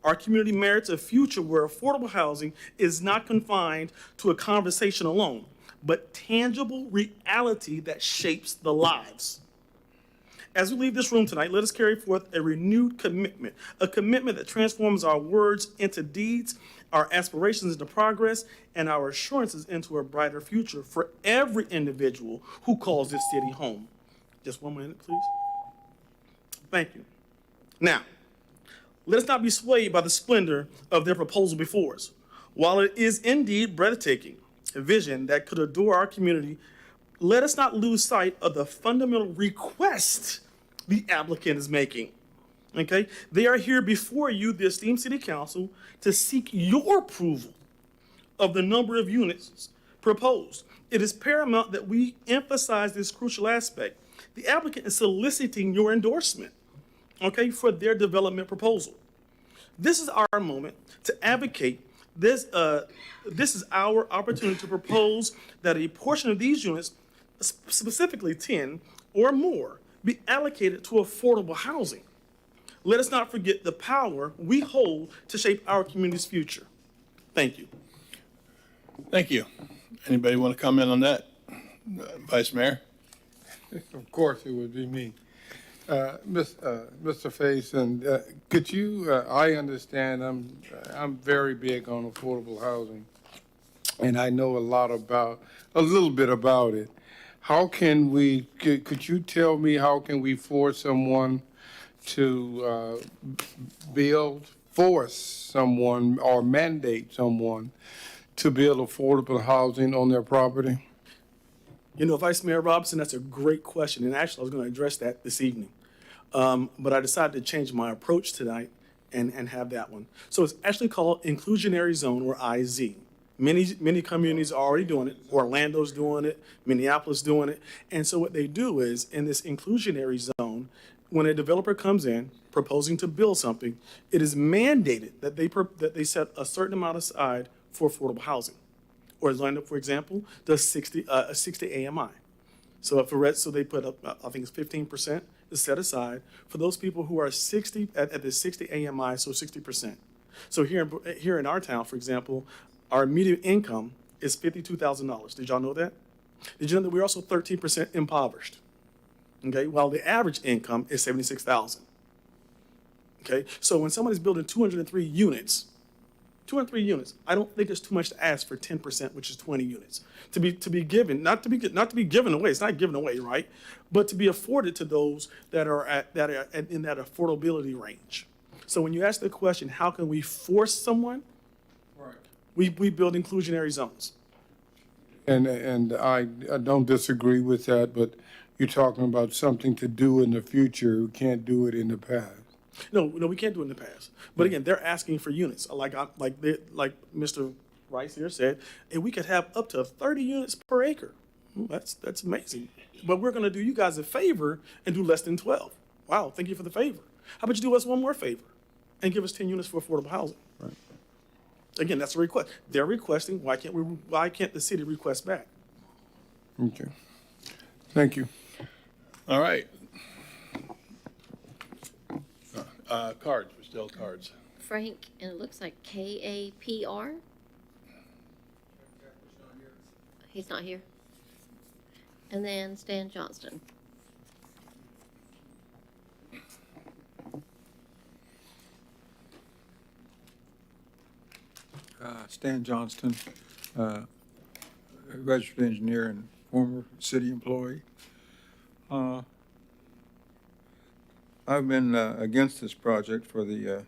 Our community merits a future where affordable housing is not confined to a conversation alone, but tangible reality that shapes the lives. As we leave this room tonight, let us carry forth a renewed commitment, a commitment that transforms our words into deeds, our aspirations into progress, and our assurances into a brighter future for every individual who calls this city home. Just 1 minute, please. Thank you. Now, let us not be swayed by the splendor of their proposal before us. While it is indeed breathtaking, a vision that could adore our community, let us not lose sight of the fundamental request the applicant is making. Okay? They are here before you, the esteemed City Council, to seek your approval of the number of units proposed. It is paramount that we emphasize this crucial aspect. The applicant is soliciting your endorsement, okay, for their development proposal. This is our moment to advocate. This is our opportunity to propose that a portion of these units, specifically 10 or more, be allocated to affordable housing. Let us not forget the power we hold to shape our community's future. Thank you. Thank you. Anybody want to comment on that? Vice Mayor? Of course, it would be me. Mr. Faison, could you, I understand I'm very big on affordable housing, and I know a little bit about it. How can could you tell me how can we force someone to force someone or mandate someone to build affordable housing on their property? You know, Vice Mayor Robinson, that's a great question, and actually I was going to address that this evening. But I decided to change my approach tonight and have that one. So it's actually called Inclusionary Zone, or IZ. Many communities are already doing it. Orlando's doing it, Minneapolis doing it. And so what they do is, in this inclusionary zone, when a developer comes in proposing to build something, it is mandated that they set a certain amount aside for affordable housing. Orlando, for example, does 60 AMI. So they put up, I think it's 15% is set aside for those people who are 60 at the 60 AMI, so 60%. So here in our town, for example, our median income is $52,000. Did y'all know that? Did you know that we're also 13% impoverished? Okay, while the average income is $76,000. Okay, so when somebody's building 203 units, I don't think it's too much to ask for 10%, which is 20 units, to be given, not to be given away. It's not given away, right? But to be afforded to those that are in that affordability range. So when you ask the question, how can we force someone? Right. We build inclusionary zones. And I don't disagree with that, but you're talking about something to do in the future. We can't do it in the past. No, we can't do it in the past. But again, they're asking for units. Like Mr. Rice here said, and we could have up to 30 units per acre. That's amazing. But we're going to do you guys a favor and do less than 12. Wow, thank you for the favor. How about you do us one more favor and give us 10 units for affordable housing? Right. Again, that's a request. They're requesting. Why can't the city request back? Okay. Thank you. All right. Cards, we're still cards. Frank, and it looks like KAPR. He's not here. And then Stan Johnston. Stan Johnston, registered engineer and former city employee. I've been against this project for the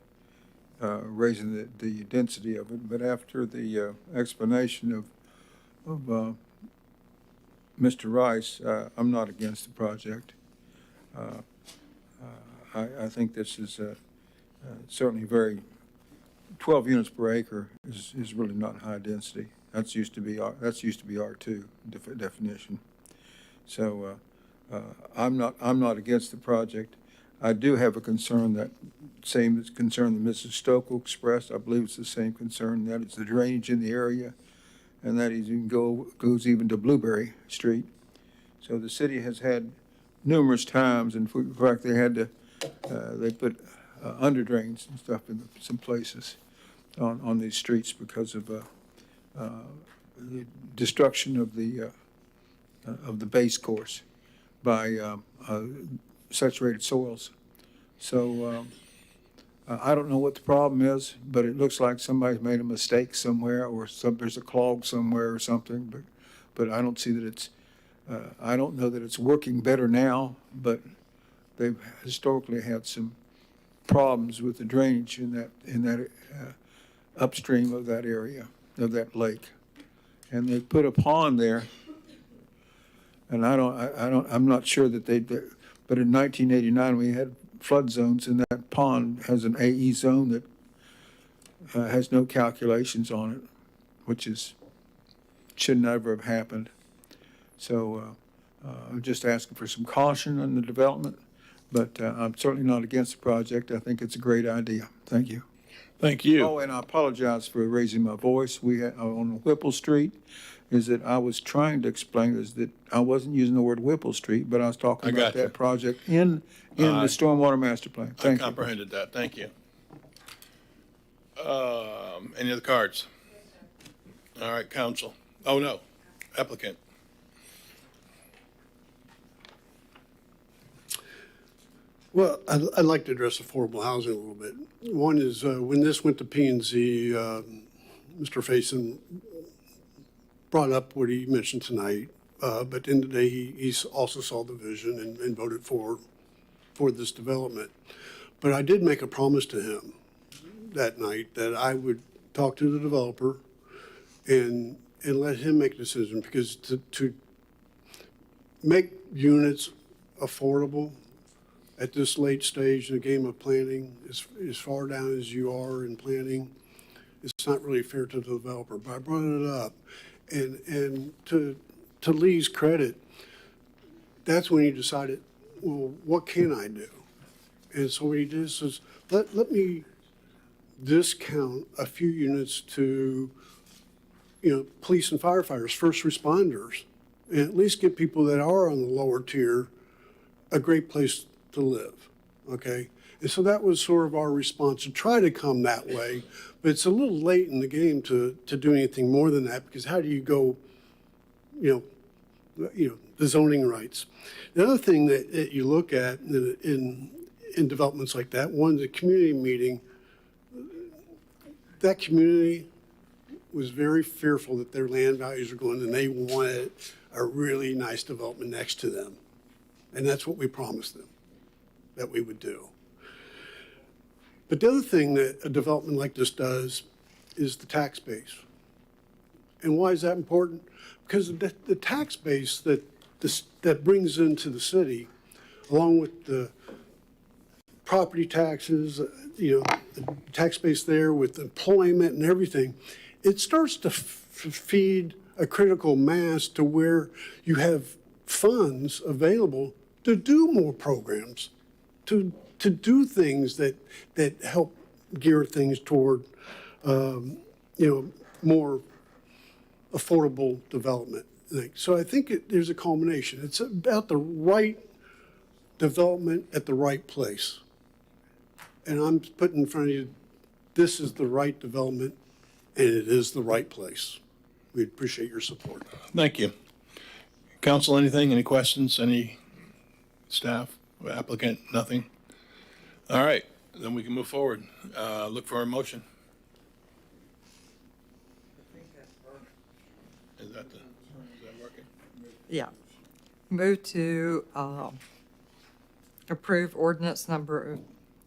raising the density of it, but after the explanation of Mr. Rice, I'm not against the project. I think this is certainly 12 units per acre is really not high density. That's used to be R2 definition. So I'm not against the project. I do have a concern that concern that Mrs. Stokel expressed. I believe it's the same concern, that it's the drainage in the area, and that even goes even to Blueberry Street. So the city has had numerous times, in fact, they put under drains and stuff in some places on these streets because of the destruction of the base course by saturated soils. So I don't know what the problem is, but it looks like somebody's made a mistake somewhere, or there's a clog somewhere or something. But I don't see that I don't know that it's working better now. But they've historically had some problems with the drainage in that upstream of that area, of that lake. And they put a pond there, and I'm not sure that but in 1989, we had flood zones, and that pond has an AE zone that has no calculations on it, which should never have happened. So I'm just asking for some caution on the development, but I'm certainly not against the project. I think it's a great idea. Thank you. Thank you. Oh, and I apologize for raising my voice. We had, on Whipple Street, is that I was trying to explain is that I wasn't using the word Whipple Street, but I was talking about gotcha. that project in the Stormwater Master Plan. I Thank you. comprehended that. Thank you. Any other cards? All right, council. Oh, no, applicant. Well, I'd like to address affordable housing a little bit. One is, when this went to P&Z, Mr. Faison brought up what he mentioned tonight, but at the end of the day, he also saw the vision and voted for this development. But I did make a promise to him that night that I would talk to the developer and let him make a decision, because to make units affordable at this late stage in the game of planning, as far down as you are in planning, it's not really fair to the developer. But I brought it up, and to Lee's credit, that's when he decided, well, what can I do? And so what he did is, let me discount a few units to, police and firefighters, first responders, and at least give people that are on the lower tier a great place to live, okay? And so that was sort of our response, to try to come that way, but it's a little late in the game to do anything more than that, because how do you go, the zoning rights? The other thing that you look at in developments like that, one, the community meeting, that community was very fearful that their land values are going, and they wanted a really nice development next to them. And that's what we promised them that we would do. But the other thing that a development like this does is the tax base. And why is that important? Because the tax base that brings into the city, along with the property taxes, the tax base there with employment and everything, it starts to feed a critical mass to where you have funds available to do more programs, to do things that help gear things toward, more affordable development. So I think there's a culmination. It's about the right development at the right place. And I'm putting in front of you, this is the right development, and it is the right place. We appreciate your support. Thank you. Council, anything? Any questions? Any staff, applicant? Nothing? All right, then we can move forward. Look for a motion. Is that working? Yeah. Move to approve ordinance number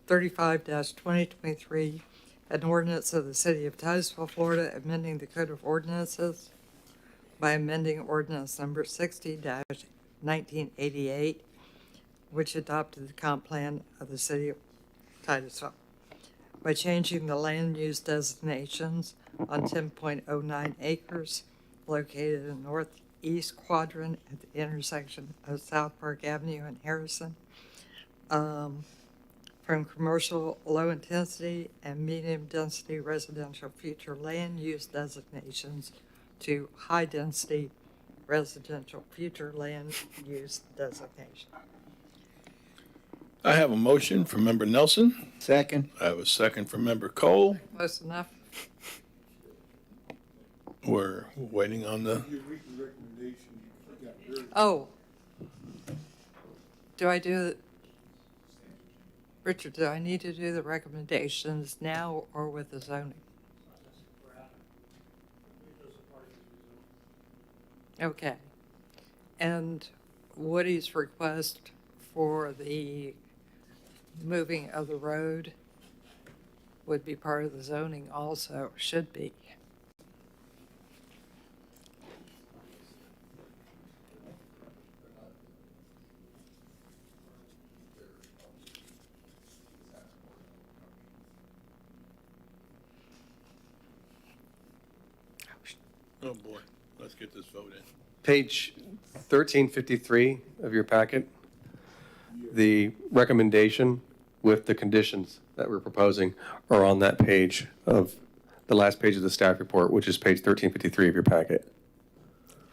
35-2023, an ordinance of the City of Titusville, Florida, amending the Code of Ordinances by amending ordinance number 60-1988, which adopted the comp plan of the City of Titusville, by changing the land use designations on 10.09 acres located in the northeast quadrant at the intersection of South Park Avenue and Harrison, from commercial low-intensity and medium-density residential future land use designations to high-density residential future land use designation. I have a motion from Member Nelson. Second. I have a second from Member Cole. Close enough? We're waiting on the... Oh. Do I do it? Richard, do I need to do the recommendations now or with the zoning? Okay. And Woody's request for the moving of the road would be part of the zoning also, should be. Oh, boy. Let's get this vote in. Page 1353 of your packet, the recommendation with the conditions that we're proposing are on that page of the last page of the staff report, which is page 1353 of your packet.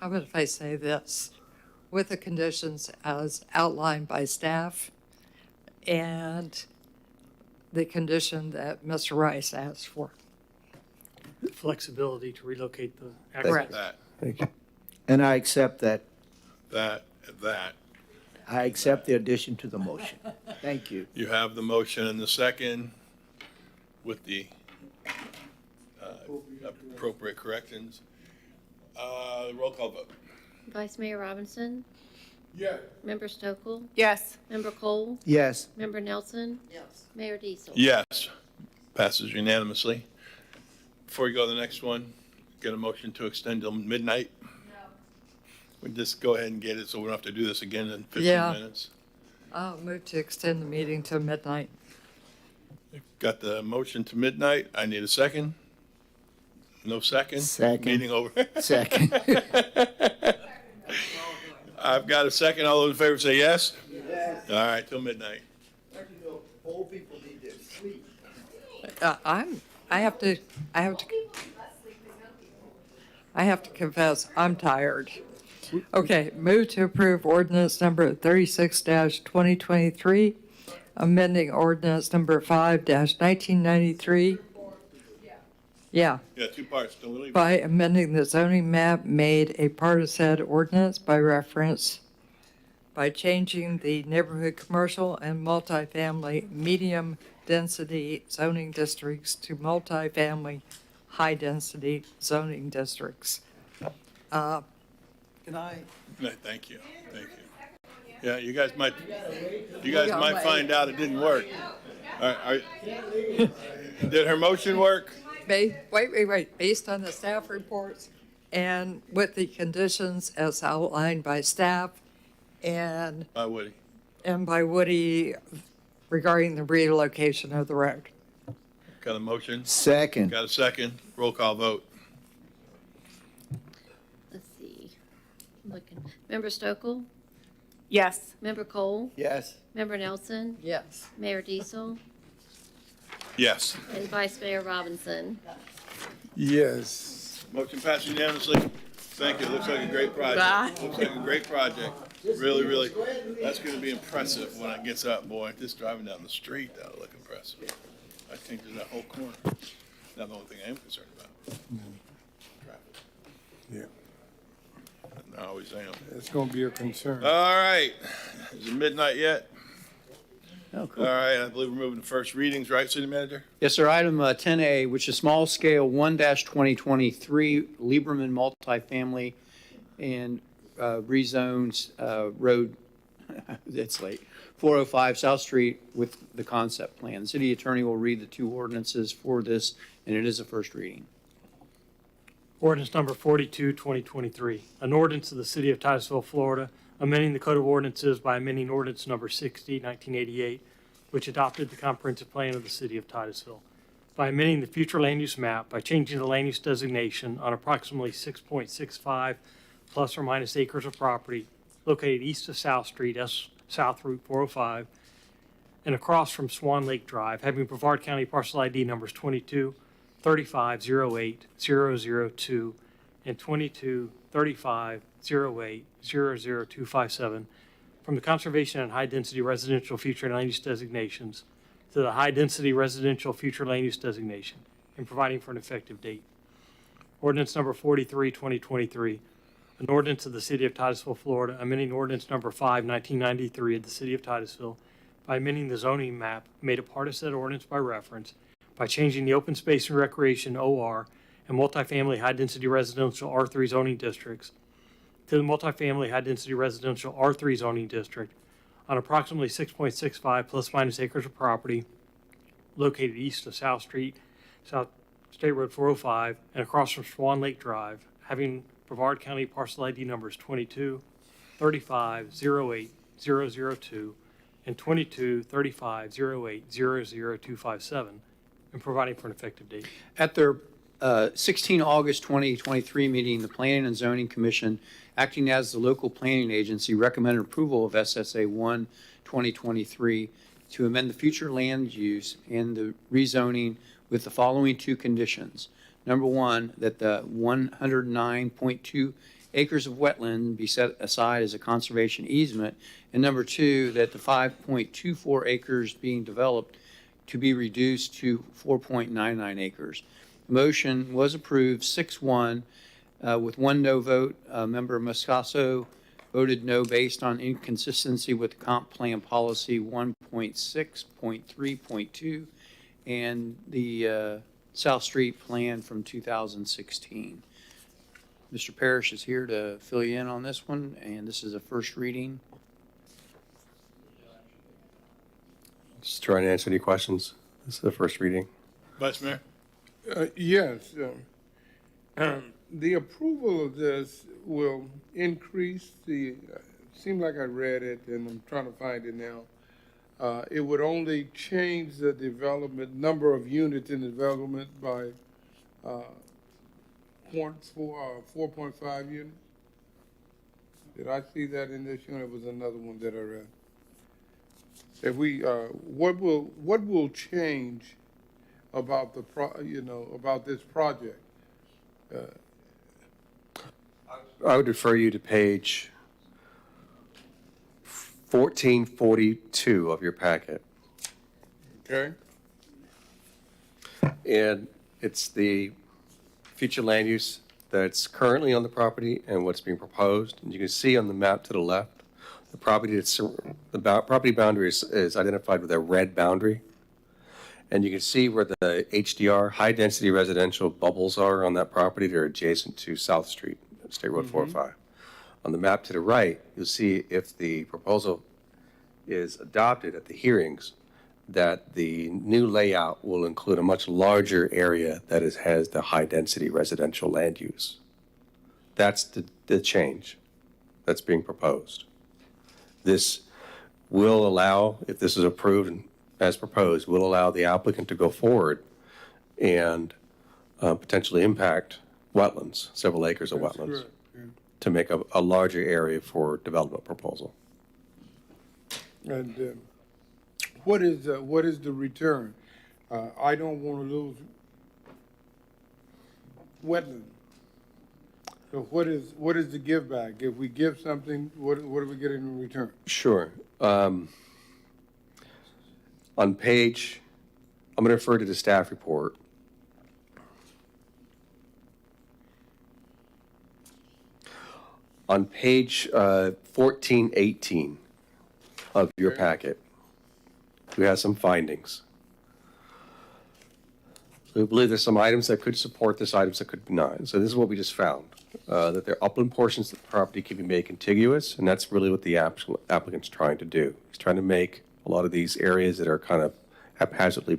How about if I say this? With the conditions as outlined by staff and the condition that Mr. Rice asked for. Flexibility to relocate the Correct. access. That, Thank you. And I accept that. that. I accept the addition to the motion. Thank you. You have the motion and the second with the appropriate corrections. Roll call vote. Vice Mayor Robinson? Yeah. Member Stokel? Yes. Member Cole? Yes. Member Nelson? Yes. Mayor Diesel? Yes. Passes unanimously. Before we go to the next one, get a motion to extend till midnight? No. We just go ahead and get it so we don't have to do this again in 15 Yeah. minutes. I'll move to extend the meeting to midnight. Got the motion to midnight. I need a second. No second? Second. Meeting over. Second. I've got a second. All those in favor say yes? Yes. All right, till midnight. Old people need their sleep. I have to confess, I'm tired. Okay, move to approve ordinance number 36-2023, amending ordinance number 5-1993. Yeah. Yeah, two parts. Don't leave. By amending the zoning map made a part of said ordinance by reference, by changing the neighborhood commercial and multifamily medium-density zoning districts to multifamily high-density zoning districts. Can I? No, thank you. Thank you. Yeah, you guys might find out it didn't work. All right, did her motion work? Wait. Based on the staff reports and with the conditions as outlined by staff and By Woody. by Woody regarding the relocation of the road. Got a motion? Second. Got a second? Roll call vote. Let's see. Looking. Member Stokel? Yes. Member Cole? Yes. Member Nelson? Yes. Mayor Diesel? Yes. And Vice Mayor Robinson? Yes. Motion passed unanimously. Thank you. Looks like a great project. Looks like a great project. Really, really. That's going to be impressive when it gets up, boy. Just driving down the street, that'll look impressive. I think there's that whole corner. Not the only thing I am concerned about. Traffic. Yeah. I always am. It's gonna be a concern. All right. Is it midnight yet? Oh, All cool. right. I believe we're moving to first readings, right, City Manager? Yes, sir. Item 10A, which is small scale 1-2023 Lieberman multifamily and rezones road, it's late, 405 South Street with the concept plan. The city attorney will read the two ordinances for this, and it is a first reading. Ordinance number 42, 2023. An ordinance of the City of Titusville, Florida, amending the Code of Ordinances by amending ordinance number 60, 1988, which adopted the comprehensive plan of the City of Titusville. By amending the future land use map, by changing the land use designation on approximately 6.65 plus or minus acres of property located east of South Street, South Route 405, and across from Swan Lake Drive, having Brevard County parcel ID numbers 22 35 08 002 and 22 35 08 00257 from the conservation and high density residential future land use designations to the high density residential future land use designation and providing for an effective date. Ordinance number 43, 2023. An ordinance of the City of Titusville, Florida, amending ordinance number 5, 1993 of the City of Titusville by amending the zoning map made a part of said ordinance by reference, by changing the open space and recreation OR and multifamily high-density residential R3 zoning districts to the multifamily high-density residential R3 zoning district on approximately 6.65 plus minus acres of property located east of South Street, South State Road 405, and across from Swan Lake Drive, having Brevard County parcel ID numbers 22 35 08 002 and 22 35 08 00257, and providing for an effective date. At their 16 August 2023 meeting, the Planning and Zoning Commission, acting as the local planning agency, recommended approval of SSA 1 2023 to amend the future land use and the rezoning with the following two conditions. Number one, that the 109.2 acres of wetland be set aside as a conservation easement. And number two, that the 5.24 acres being developed to be reduced to 4.99 acres. The motion was approved 6-1 with one no vote. Member Moscaso voted no based on inconsistency with the comp plan policy 1.6.3.2 and the South Street plan from 2016. Mr. Parrish is here to fill you in on this one, and this is a first reading. Just trying to answer any questions. This is the first reading. Vice Mayor? Yes. The approval of this will increase the, seemed like I read it and I'm trying to find it now. It would only change the development, number of units in development by 4.5 units. Did I see that in this unit? It was another one that I read. If we, what will change about the about this project? I would refer you to page 1442 of your packet. Okay. And it's the future land use that's currently on the property and what's being proposed. And you can see on the map to the left, the property property boundary is identified with a red boundary. And you can see where the HDR, high-density residential bubbles are on that property. They're adjacent to South Street, State Road 405. On the map to the right, you'll see if the proposal is adopted at the hearings, that the new layout will include a much larger area that has the high-density residential land use. That's the change that's being proposed. This will allow, if this is approved and as proposed, will allow the applicant to go forward and potentially impact wetlands, several acres of wetlands, Correct, yeah. to make a larger area for development proposal. And what is the return? I don't want to lose wetland. So what is the give back? If we give something, what do we get in return? Sure. On page, I'm going to refer to the staff report. On page 1418 of your packet, we have some findings. We believe there's some items that could support this, items that could not. So this is what we just found, that there are upland portions of the property can be made contiguous, and that's really what the applicant's trying to do. He's trying to make a lot of these areas that are kind of haphazardly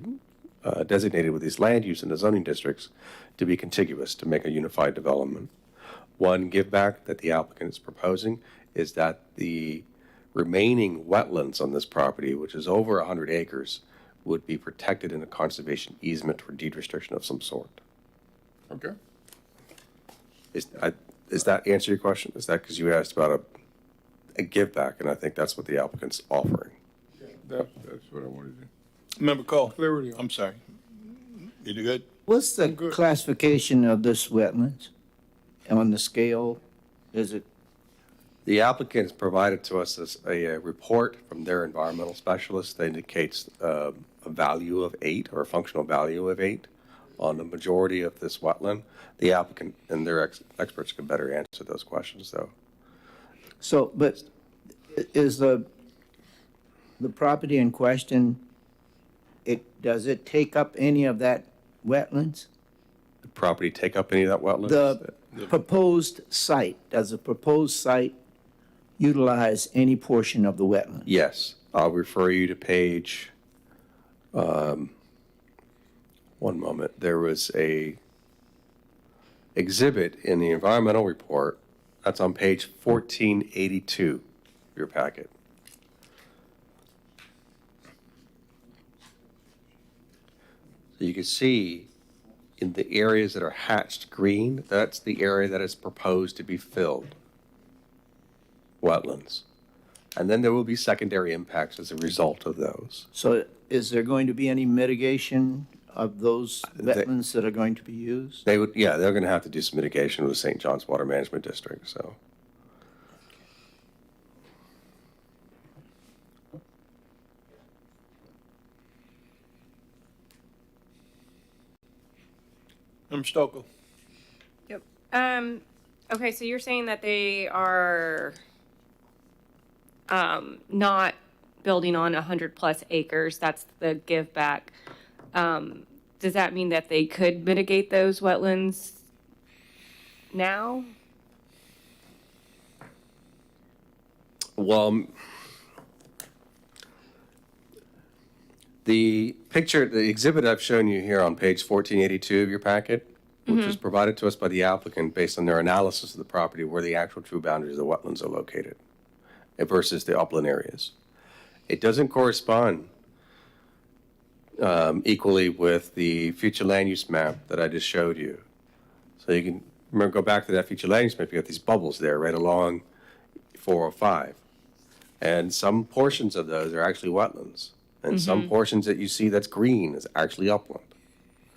designated with these land use in the zoning districts to be contiguous, to make a unified development. One give back that the applicant is proposing is that the remaining wetlands on this property, which is over 100 acres, would be protected in a conservation easement or deed restriction of some sort. Okay. Is that answer your question? Is that because you asked about a give back, and I think that's what the applicant's offering. That's what I wanted to. Member Cole? Clarity on. I'm sorry. You do good? What's the classification of this wetlands on the scale? Is it? The applicant has provided to us a report from their environmental specialist that indicates a value of 8 or a functional value of 8 on the majority of this wetland. The applicant and their experts can better answer those questions, though. So, but is the property in question, does it take up any of that wetlands? The property take up any of that wetlands? The proposed site, does the proposed site utilize any portion of the wetland? Yes, I'll refer you to page, one moment. There was a exhibit in the environmental report. That's on page 1482 of your packet. So you can see in the areas that are hatched green, that's the area that is proposed to be filled. Wetlands. And then there will be secondary impacts as a result of those. So is there going to be any mitigation of those wetlands that are going to be used? They would, yeah, they're going to have to do some mitigation with the St. John's Water Management District, so. I'm Stokel. Yep. Okay, so you're saying that they are not building on 100+ acres. That's the give back. Does that mean that they could mitigate those wetlands now? Well, the picture, the exhibit I've shown you here on page 1482 of your packet, which was provided to us by the applicant based on their analysis of the property where the actual true boundaries of the wetlands are located versus the upland areas. It doesn't correspond equally with the future land use map that I just showed you. So you can remember, go back to that future land use map, you got these bubbles there right along 405. And some portions of those are actually wetlands. And some portions that you see that's green is actually upland.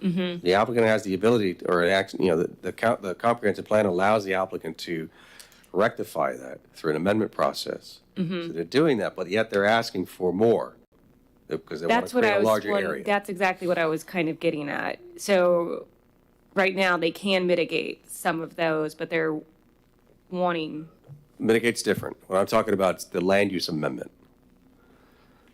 The applicant has the ability, or the comprehensive plan allows the applicant to rectify that through an amendment process. So they're doing that, but yet they're asking for more because they want to create a larger area. That's exactly what I was kind of getting at. So right now they can mitigate some of those, but they're wanting. Mitigate's different. What I'm talking about is the land use amendment.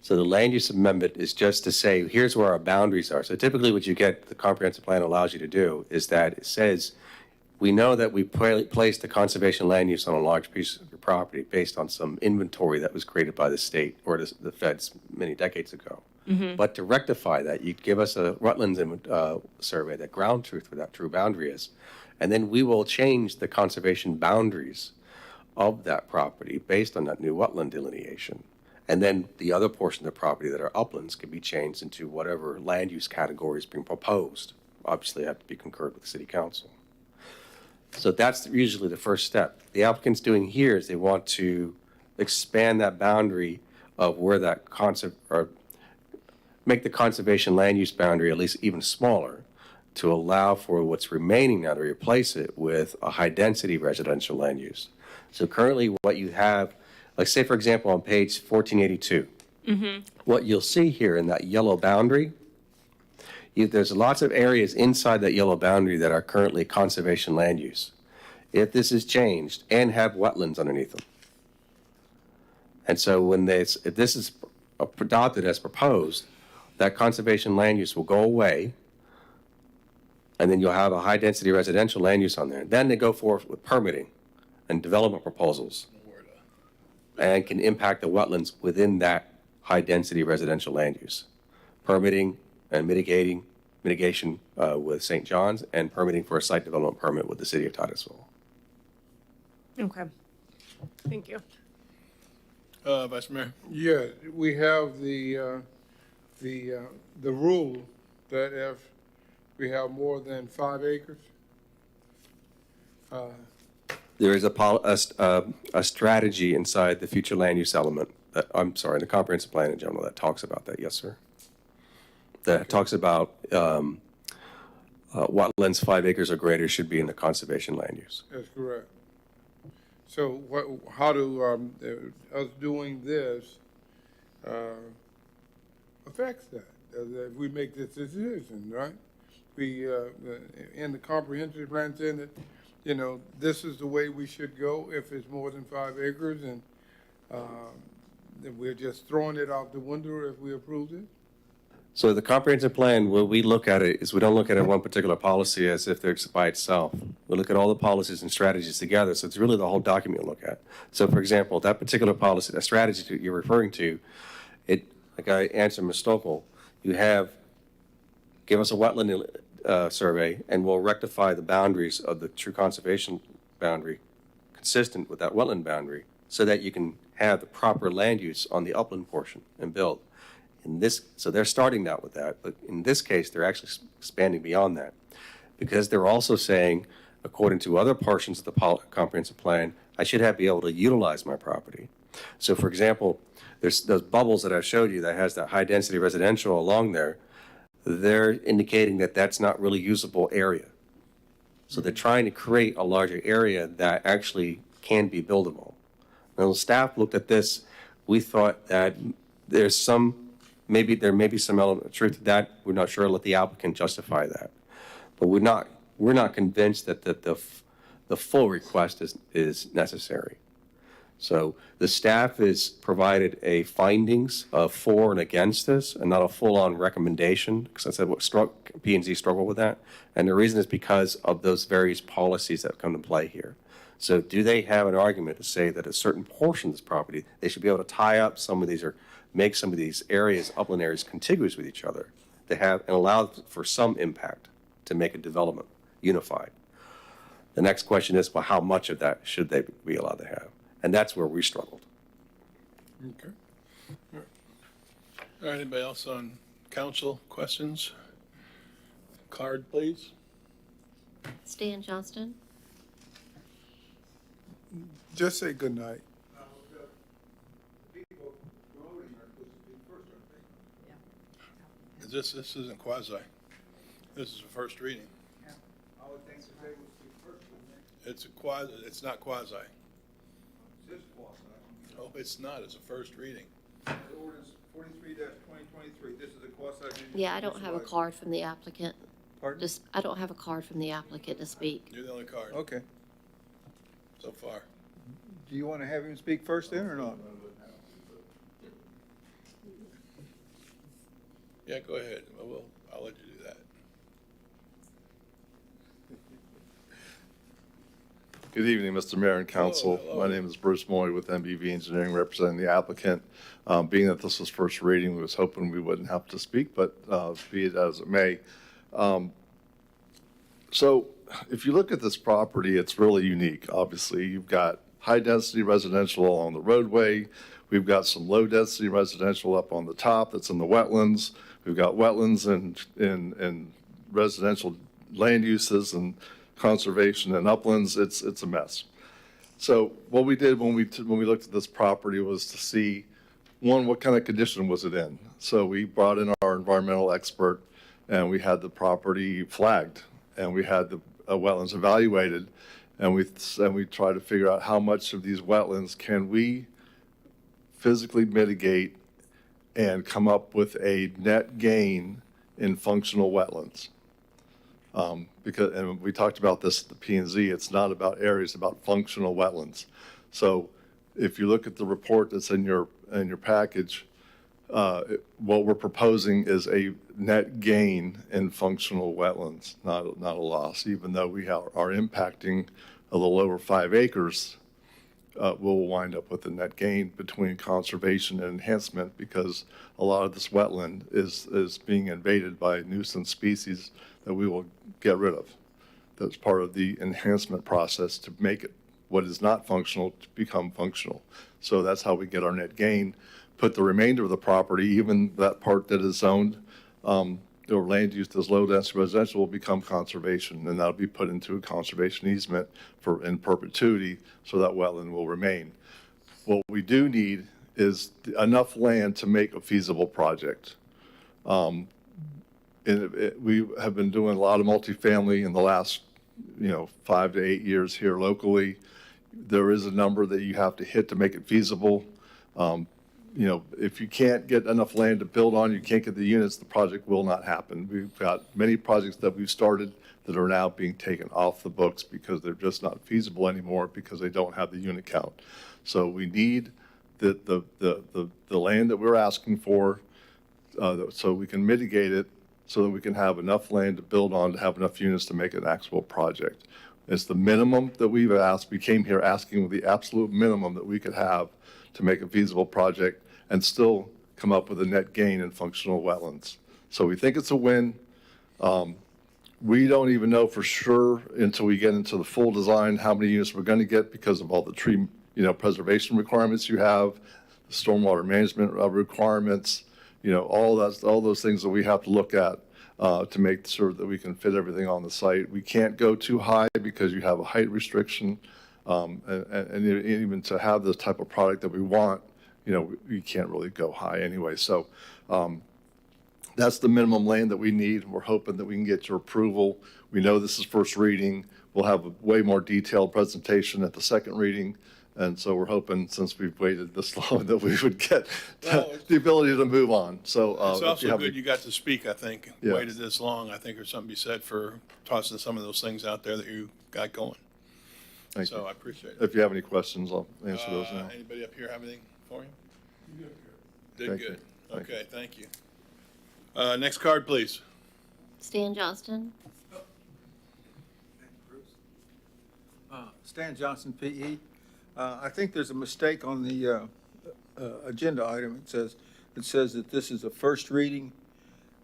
So the land use amendment is just to say, here's where our boundaries are. So typically what you get, the comprehensive plan allows you to do, is that it says, we know that we placed the conservation land use on a large piece of your property based on some inventory that was created by the state or the feds many decades ago. But to rectify that, you give us a wetlands survey, that ground truth where that true boundary is, and then we will change the conservation boundaries of that property based on that new wetland delineation. And then the other portion of the property that are uplands can be changed into whatever land use category is being proposed. Obviously, have to be concurred with the city council. So that's usually the first step. The applicant's doing here is they want to expand that boundary of where that or make the conservation land use boundary at least even smaller to allow for what's remaining now to replace it with a high density residential land use. So currently what you have, like say for example on page 1482, what you'll see here in that yellow boundary, there's lots of areas inside that yellow boundary that are currently conservation land use. If this is changed and have wetlands underneath them. And so if this is adopted as proposed, that conservation land use will go away, and then you'll have a high density residential land use on there. Then they go forth with permitting and development proposals and can impact the wetlands within that high density residential land use. Permitting and mitigation with St. John's, and permitting for a site development permit with the city of Titusville. Okay. Thank you. Vice Mayor. Yeah, we have the rule that if we have more than 5 acres, There is a strategy inside the future land use element, the comprehensive plan in general that talks about that, yes, sir. That talks about wetlands 5 acres or greater should be in the conservation land use. that's correct. So how do us doing this affects that? If we make this decision, right? We, in the comprehensive plan saying that, this is the way we should go if it's more than 5 acres, and then we're just throwing it out the window if we approve it? So the comprehensive plan, where we look at it, is we don't look at it one particular policy as if they're by itself. We look at all the policies and strategies together, so it's really the whole document we look at. So for example, that particular policy, that strategy that you're referring to, it, like I answered Ms. Stokel, you have, give us a wetland survey, and we'll rectify the boundaries of the true conservation boundary consistent with that wetland boundary, so that you can have the proper land use on the upland portion and build. So they're starting out with that, but in this case, they're actually expanding beyond that, because they're also saying, according to other portions of the comprehensive plan, I should be able to utilize my property. So for example, there's those bubbles that I showed you that has that high density residential along there. They're indicating that that's not really usable area. So they're trying to create a larger area that actually can be buildable. Now, when staff looked at this, we thought that there may be some element of truth to that. We're not sure. Let the applicant justify that. But we're not convinced that the full request is necessary. So the staff has provided a findings of for and against this, and not a full-on recommendation, because I said what P&Z struggle with that. And the reason is because of those various policies that come to play here. So do they have an argument to say that a certain portion of this property, they should be able to tie up some of these or make some of these areas, upland areas, contiguous with each other to have and allow for some impact to make a development unified? The next question is, well, how much of that should they be allowed to have? And that's where we struggled. Okay. All right, anybody else on council questions? Card, please. Stan Johnston? Just say good night. This isn't quasi. This is a first reading. It's a quasi, it's not quasi. Oh, it's not, it's a first reading. Ordinance 43-2023, this is a quasi. Yeah, I don't have a card from the applicant. Pardon? I don't have a card from the applicant to speak. You're the only card Okay. so far. Do you want to have him speak first then or not? Yeah, go ahead. I'll let you do that. Good evening, Mr. Mayor and Council. Hello. My name is Bruce Moy with MBV Engineering, representing the applicant. Being that this was first reading, we was hoping we wouldn't have to speak, but be it as it may. So if you look at this property, it's really unique. Obviously, you've got high-density residential along the roadway. We've got some low-density residential up on the top that's in the wetlands. We've got wetlands and residential land uses and conservation and uplands. It's a mess. So what we did when we looked at this property was to see, one, what kind of condition was it in? So we brought in our environmental expert, and we had the property flagged, and we had the wetlands evaluated, and we tried to figure out how much of these wetlands can we physically mitigate and come up with a net gain in functional wetlands. Because, and we talked about this at the P&Z, it's not about areas, about functional wetlands. So if you look at the report that's in your package, what we're proposing is a net gain in functional wetlands, not a loss, even though we are impacting a little over 5 acres. We'll wind up with a net gain between conservation and enhancement, because a lot of this wetland is being invaded by nuisance species that we will get rid of. That's part of the enhancement process to make it what is not functional to become functional. So that's how we get our net gain. Put the remainder of the property, even that part that is zoned or land used as low density residential, will become conservation, and that'll be put into a conservation easement in perpetuity, so that wetland will remain. What we do need is enough land to make a feasible project. We have been doing a lot of multifamily in the last 5 to 8 years here locally. There is a number that you have to hit to make it feasible. If you can't get enough land to build on, you can't get the units, the project will not happen. We've got many projects that we've started that are now being taken off the books because they're just not feasible anymore, because they don't have the unit count. So we need the land that we're asking for so we can mitigate it, so that we can have enough land to build on, to have enough units to make an actual project. It's the minimum that we've asked. We came here asking the absolute minimum that we could have to make a feasible project and still come up with a net gain in functional wetlands. So we think it's a win. We don't even know for sure until we get into the full design how many units we're going to get because of all the tree, preservation requirements you have, the stormwater management requirements, all those things that we have to look at to make sure that we can fit everything on the site. We can't go too high because you have a height restriction, and even to have the type of product that we want, we can't really go high anyway. So that's the minimum land that we need. We're hoping that we can get your approval. We know this is first reading. We'll have a way more detailed presentation at the second reading. And so we're hoping, since we've waited this long, that we would get the ability to move on. So It's if also you have good you got to speak, I think. Yeah. Waited this long. I think there's something to be said for tossing some of those things out there that you got going. Thank you. So I appreciate it. If you have any questions, I'll answer those now. Anybody up here have anything for you? Did Thank you. good. Thank Okay, thank you. Next card, please. Stan Johnston. Stan Johnson, PE. I think there's a mistake on the agenda item. It says that this is a first reading,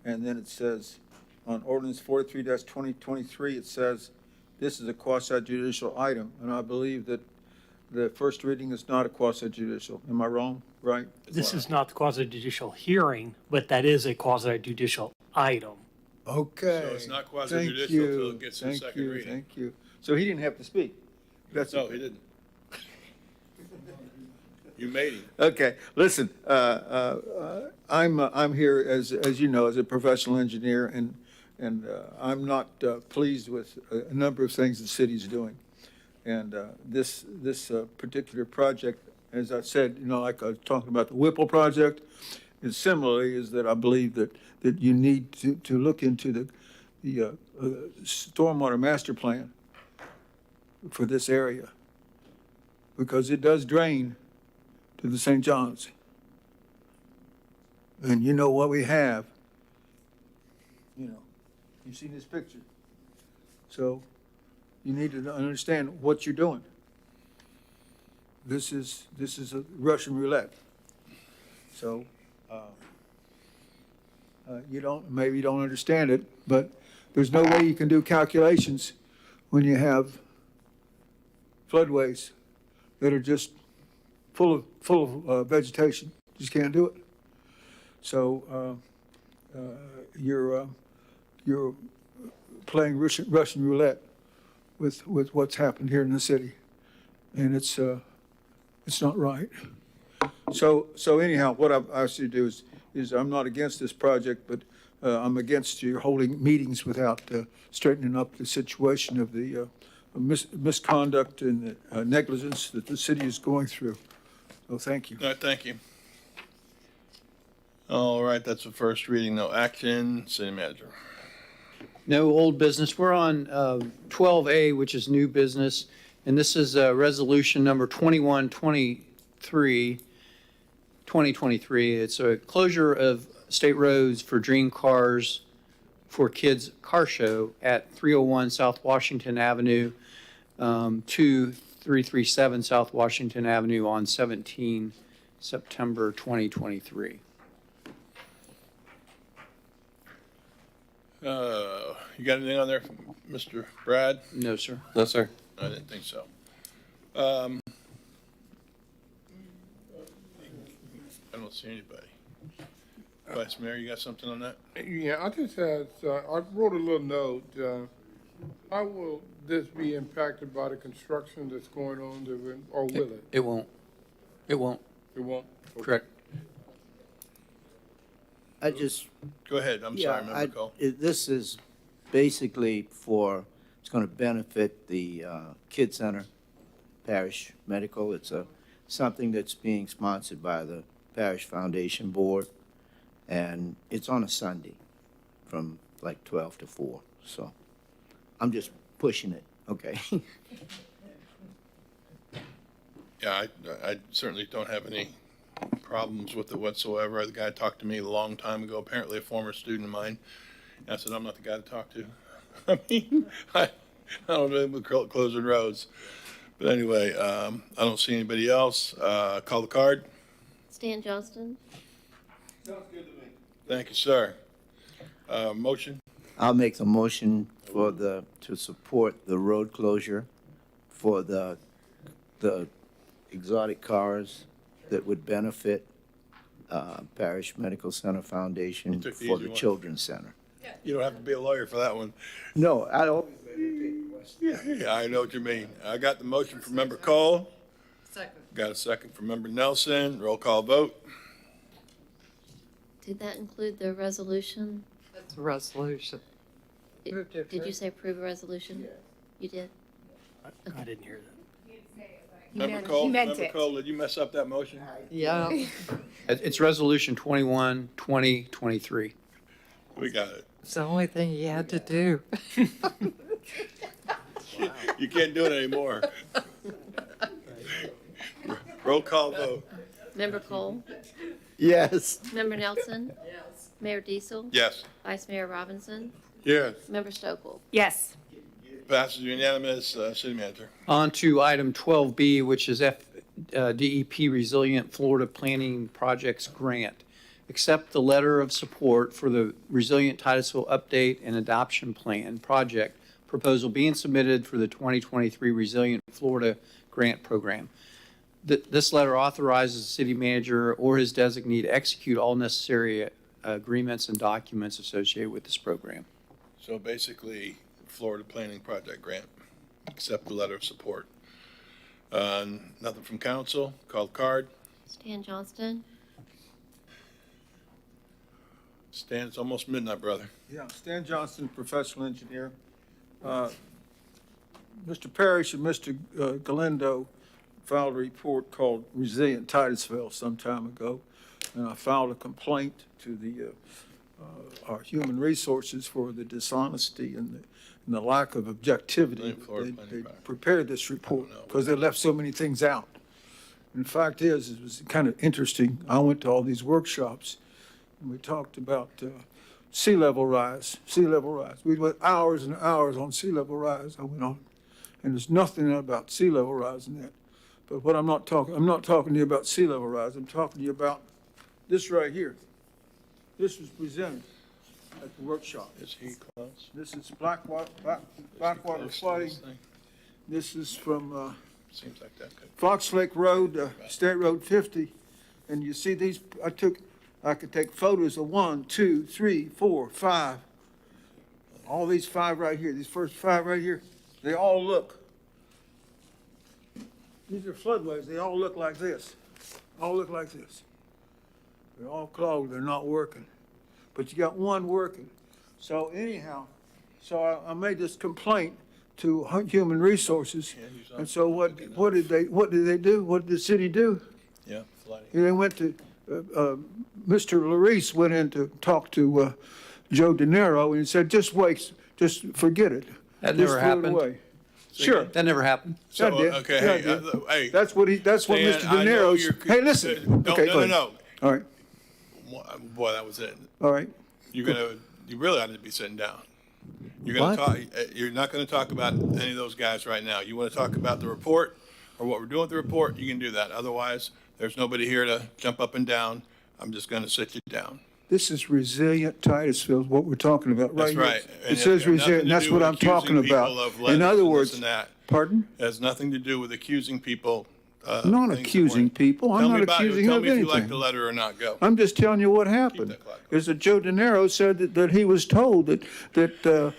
and then it says on ordinance 43-2023, it says this is a quasi judicial item, and I believe that the first reading is not a quasi judicial. Am I wrong? Right? This is not the quasi-judicial hearing, but that is a quasi-judicial item. Okay. So it's not Thank quasi-judicial you. until it gets to the Thank second you. reading. Thank you. So he didn't have to speak. That's No, he didn't. You made him. Okay, listen, I'm here as you know, as a professional engineer, and I'm not pleased with a number of things the city's doing. And this particular project, as I said, like I was talking about the Whipple project, and similarly is that I believe that you need to look into the stormwater master plan for this area, because it does drain to the St. John's. And you know what we have. You've seen this picture. So you need to understand what you're doing. This is a Russian roulette. So maybe you don't understand it, but there's no way you can do calculations when you have floodways that are just full of vegetation. Just can't do it. So you're playing Russian roulette with what's happened here in the city, and it's not right. So anyhow, what I asked you to do is I'm not against this project, but I'm against you holding meetings without straightening up the situation of the misconduct and negligence that the city is going through. So thank you. All right, thank you. All right, that's the first reading, no action. City manager. No old business. We're on 12A, which is new business, and this is resolution number 2123, 2023. It's a closure of state roads for Dream Cars for Kids Car Show at 301 South Washington Avenue, 2337 South Washington Avenue on 17 September 2023. You got anything on there, Mr. Brad? No, sir. No, sir. I didn't think so. I don't see anybody. Vice Mayor, you got something on that? Yeah, I just had, I wrote a little note. How will this be impacted by the construction that's going on, or will it? It won't. It won't. It won't? Correct. I just, Go ahead, I'm sorry, Member Cole. this is basically it's going to benefit the Kid Center Parish Medical. It's something that's being sponsored by the Parish Foundation Board, and it's on a Sunday from like 12 to 4. So I'm just pushing it, okay? Yeah, I certainly don't have any problems with it whatsoever. The guy talked to me a long time ago, apparently a former student of mine. And I said, I'm not the guy to talk to. I mean, I don't know with closing roads. But anyway, I don't see anybody else. Call the card. Stan Johnston, Thank you, sir. Motion? I'll make a motion for to support the road closure for the exotic cars that would benefit Parish Medical Center Foundation You took the for easy the one. Children's Center. You don't have to be a lawyer for that one. No, I don't. Yeah, I know what you mean. I got the motion from Member Cole. Second. Got a second from Member Nelson. Roll call vote. did that include the resolution? That's a resolution. Move to Did you approve. say approve a resolution? You did? I didn't hear that. Member Cole, Member Cole, did you mess up that motion? Yeah. It's Resolution 21, 2023. We got it. It's the only thing you had to do. You can't do it anymore. Roll call vote. Member Cole? Yes. Member Nelson? Yes. Mayor Diesel? Yes. Vice Mayor Robinson? Yes. Member Stokel? Yes. Passes unanimous. City Manager. On to item 12B, which is DEP Resilient Florida Planning Projects Grant. Accept the letter of support for the Resilient Titusville Update and Adoption Plan project proposal being submitted for the 2023 Resilient Florida Grant Program. This letter authorizes the city manager or his designee to execute all necessary agreements and documents associated with this program. So basically, Florida Planning Project Grant. Accept the letter of support. Nothing from council. Call the card. Stan Johnston? Stan, it's almost midnight, brother. Yeah, Stan Johnston, professional engineer. Mr. Parrish and Mr. Galindo filed a report called Resilient Titusville some time ago, and I filed a complaint to our human resources for the dishonesty and the lack of objectivity. They prepared this report because they left so many things out. And the fact is, it was kind of interesting. I went to all these workshops, and we talked about sea level rise. We went hours and hours on sea level rise. I went on, and there's nothing about sea level rise in that. But what I'm not talking to you about sea level rise. I'm talking to you about this right here. This was presented at the workshop. Is he close? This is Blackwater flooding. This is from Seems like that could. Fox Lake Road, State Road 50. And you see these, I could take photos of 1, 2, 3, 4, 5. All these 5 right here, these first 5 right here, they all look. These are floodways, they all look like this. All look like this. They're all clogged, they're not working. But you got one working. So anyhow, I made this complaint to Human Resources. And so what did they do? What did the city do? Yeah, flooding. They went to, Mr. Larice went in to talk to Joe De Niro and he said, just wait, just forget it. That Just never throw it happened. away. Sure. That never happened. So, That did. okay, That hey, did. hey. That's what Mr. Stan, De I know Niro's, you're- hey, listen. Don't- Okay, no, go no, ahead. no. All right, Boy, that was it. all right. You really ought to be sitting down. You're gonna What? talk. You're not gonna talk about any of those guys right now. You want to talk about the report or what we're doing with the report? You can do that. Otherwise, there's nobody here to jump up and down. I'm just gonna sit you down. This is Resilient Titusville, is what we're talking about right That's here. right. It says resilient, and that's what I'm talking about. In other words, pardon? It has nothing to do with accusing people. I'm not accusing people. I'm not accusing Tell of me if you like anything. the letter or not. Go. I'm just telling you what happened. Is that Joe De Niro said that he was told that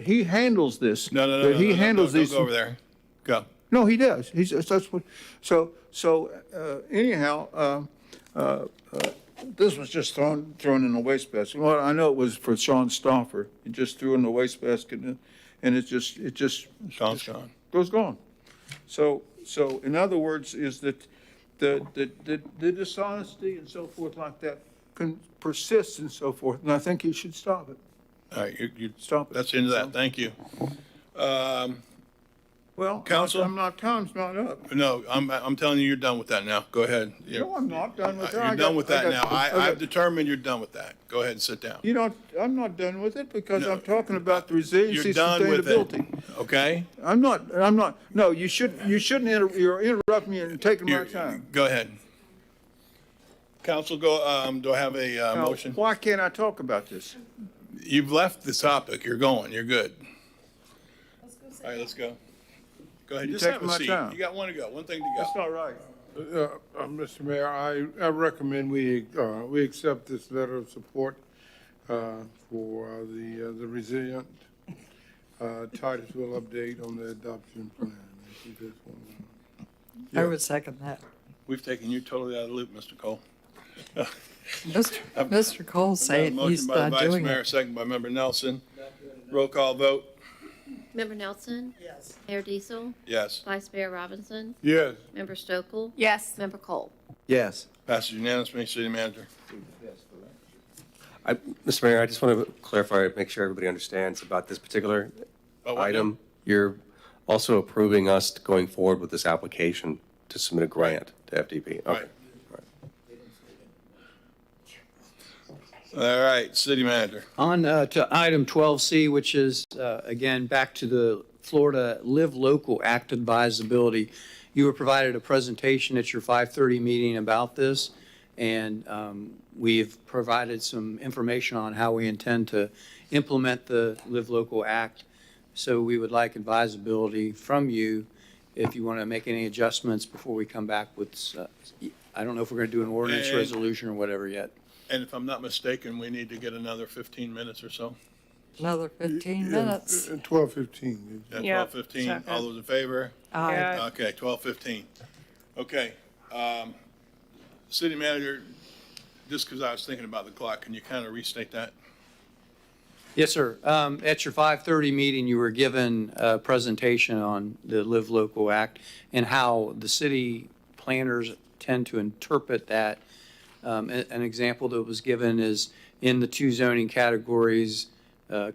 he handles this. No. That he handles don't these. go over there. Go. No, he does. That's what. So anyhow, this was just thrown in the wastebasket. Well, I know it was for Sean Stauffer. He just threw it in the wastebasket, and it just Sean's gone. Goes gone. So in other words, is that the dishonesty and so forth like that can persist and so forth, and I think you should stop it. All right, you Stop it. That's the end of that. Thank you. Well, Counsel? time's not up. No, I'm telling you, you're done with that now. Go ahead. No, I'm not done with that. You're I done got- with I that got- now. I got- I've determined you're done with that. Go ahead and sit down. You know, I'm not done with it because I'm talking about the resiliency, You're done with sustainability. it, okay? I'm not, no, you shouldn't you're interrupting me and taking my time. Go ahead. Counsel, do I have a Now, motion? why can't I talk about this? You've left the topic. You're going. You're good. All right, let's go. Go ahead. You're Just have taking a my seat. time. You got one to go. One thing to go. That's not right. Mr. Mayor, I recommend we accept this letter of support for the resilient Titusville update on the adoption plan. If you just wanna- I would second that. We've taken you totally out of the loop, Mr. Cole. Mr. Cole saying he's Motion by not the Vice doing Mayor, it. second by Member Nelson. Roll call vote. Member Nelson? Yes. Mayor Diesel? Yes. Vice Mayor Robinson? Yes. Member Stokel? Yes. Member Cole? Yes. Passes unanimously. City Manager. Mr. Mayor, I just want to clarify, make sure everybody understands about this particular Oh, what, item. You're also approving us going forward with this application to submit a grant to FDP. Okay. Right. All right, City Manager. On to item 12C, which is, again, back to the Florida Live Local Act advisability. You were provided a presentation at your 5:30 meeting about this, and we've provided some information on how we intend to implement the Live Local Act. So we would like advisability from you if you want to make any adjustments before we come back with, I don't know if we're going to do an ordinance And- resolution or whatever yet. And if I'm not mistaken, we need to get another 15 minutes or so. Another 15 minutes. 12:15. Yeah, Yep, 12:15. second. All those in favor? Aye. Okay, 12:15. Okay. City Manager, just because I was thinking about the clock, can you kind of restate that? Yes, sir. At your 5:30 meeting, you were given a presentation on the Live Local Act and how the city planners tend to interpret that. An example that was given is in the two zoning categories,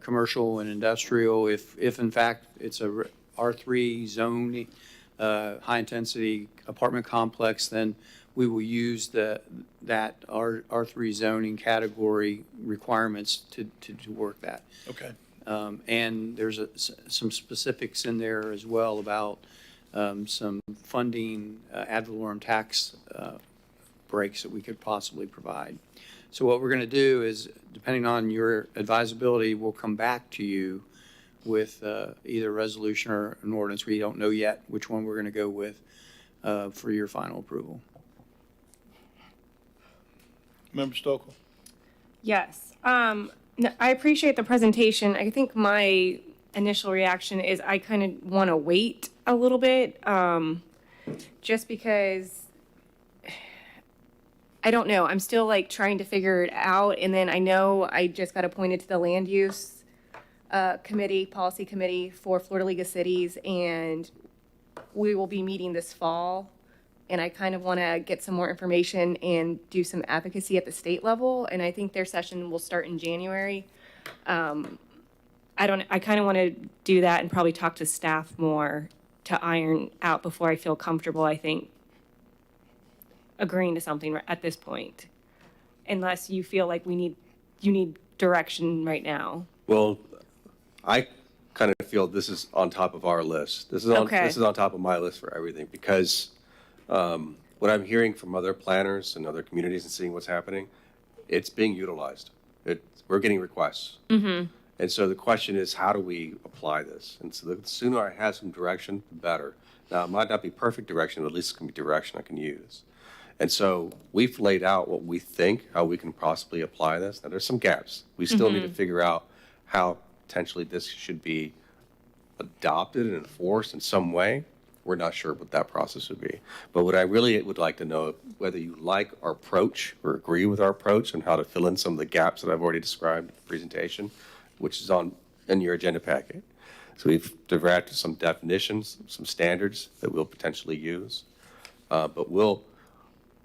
commercial and industrial, if in fact it's a R3 zone, high-intensity apartment complex, then we will use that R3 zoning category requirements to work that. Okay. And there's some specifics in there as well about some funding, ad valorem tax breaks that we could possibly provide. So what we're going to do is, depending on your advisability, we'll come back to you with either a resolution or an ordinance. We don't know yet which one we're going to go with for your final approval. Member Stokel? Yes. No, I appreciate the presentation. I think my initial reaction is I kind of want to wait a little bit, just because I don't know. I'm still like trying to figure it out. And then I know I just got appointed to the land use policy committee for Florida League of Cities, and we will be meeting this fall. And I kind of want to get some more information and do some advocacy at the state level. And I think their session will start in January. I kind of want to do that and probably talk to staff more to iron out before I feel comfortable, I think, agreeing to something at this point, unless you feel like you need direction right now. Well, I kind of feel this is on top of our list. This is on top of my list for everything, because what I'm hearing from other planners and other communities and seeing what's happening, it's being utilized. We're getting requests. Mm-hmm. And so the question is, how do we apply this? And so the sooner I have some direction, the better. Now, it might not be perfect direction, but at least it can be direction I can use. And so we've laid out what we think, how we can possibly apply this. Now, there's some gaps. We still need to figure out how potentially this should be adopted and enforced in some way. We're not sure what that process would be. But what I really would like to know, whether you like our approach or agree with our approach and how to fill in some of the gaps that I've already described in the presentation, which is in your agenda packet. So we've drafted some definitions, some standards that we'll potentially use. But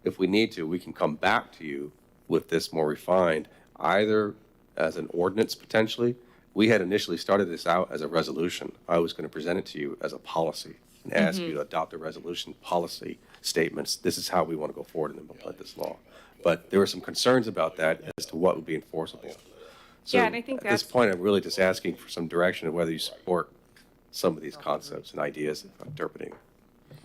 if we need to, we can come back to you with this more refined, either as an ordinance potentially, we had initially started this out as a resolution. I was going to present it to you as a policy and ask you to adopt a resolution policy statements. This is how we want to go forward and implement this law. But there were some concerns about that as to what would be enforceable. So Yeah, and I think at this that's- point, I'm really just asking for some direction of whether you support some of these concepts and ideas of interpreting.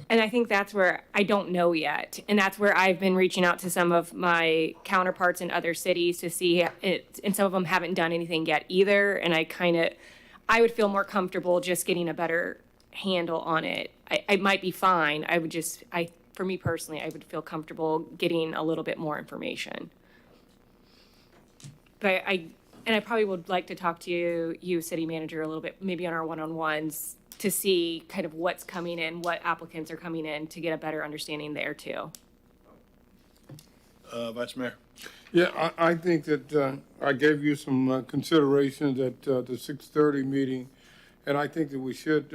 And I think that's where I don't know yet. And that's where I've been reaching out to some of my counterparts in other cities to see it, and some of them haven't done anything yet either. And I would feel more comfortable just getting a better handle on it. I might be fine. For me personally, I would feel comfortable getting a little bit more information. But I probably would like to talk to you, city manager, a little bit, maybe on our one-on-ones, to see kind of what's coming in, what applicants are coming in, to get a better understanding there too. Vice Mayor? Yeah, I think that I gave you some considerations at the 6:30 meeting, and I think that we should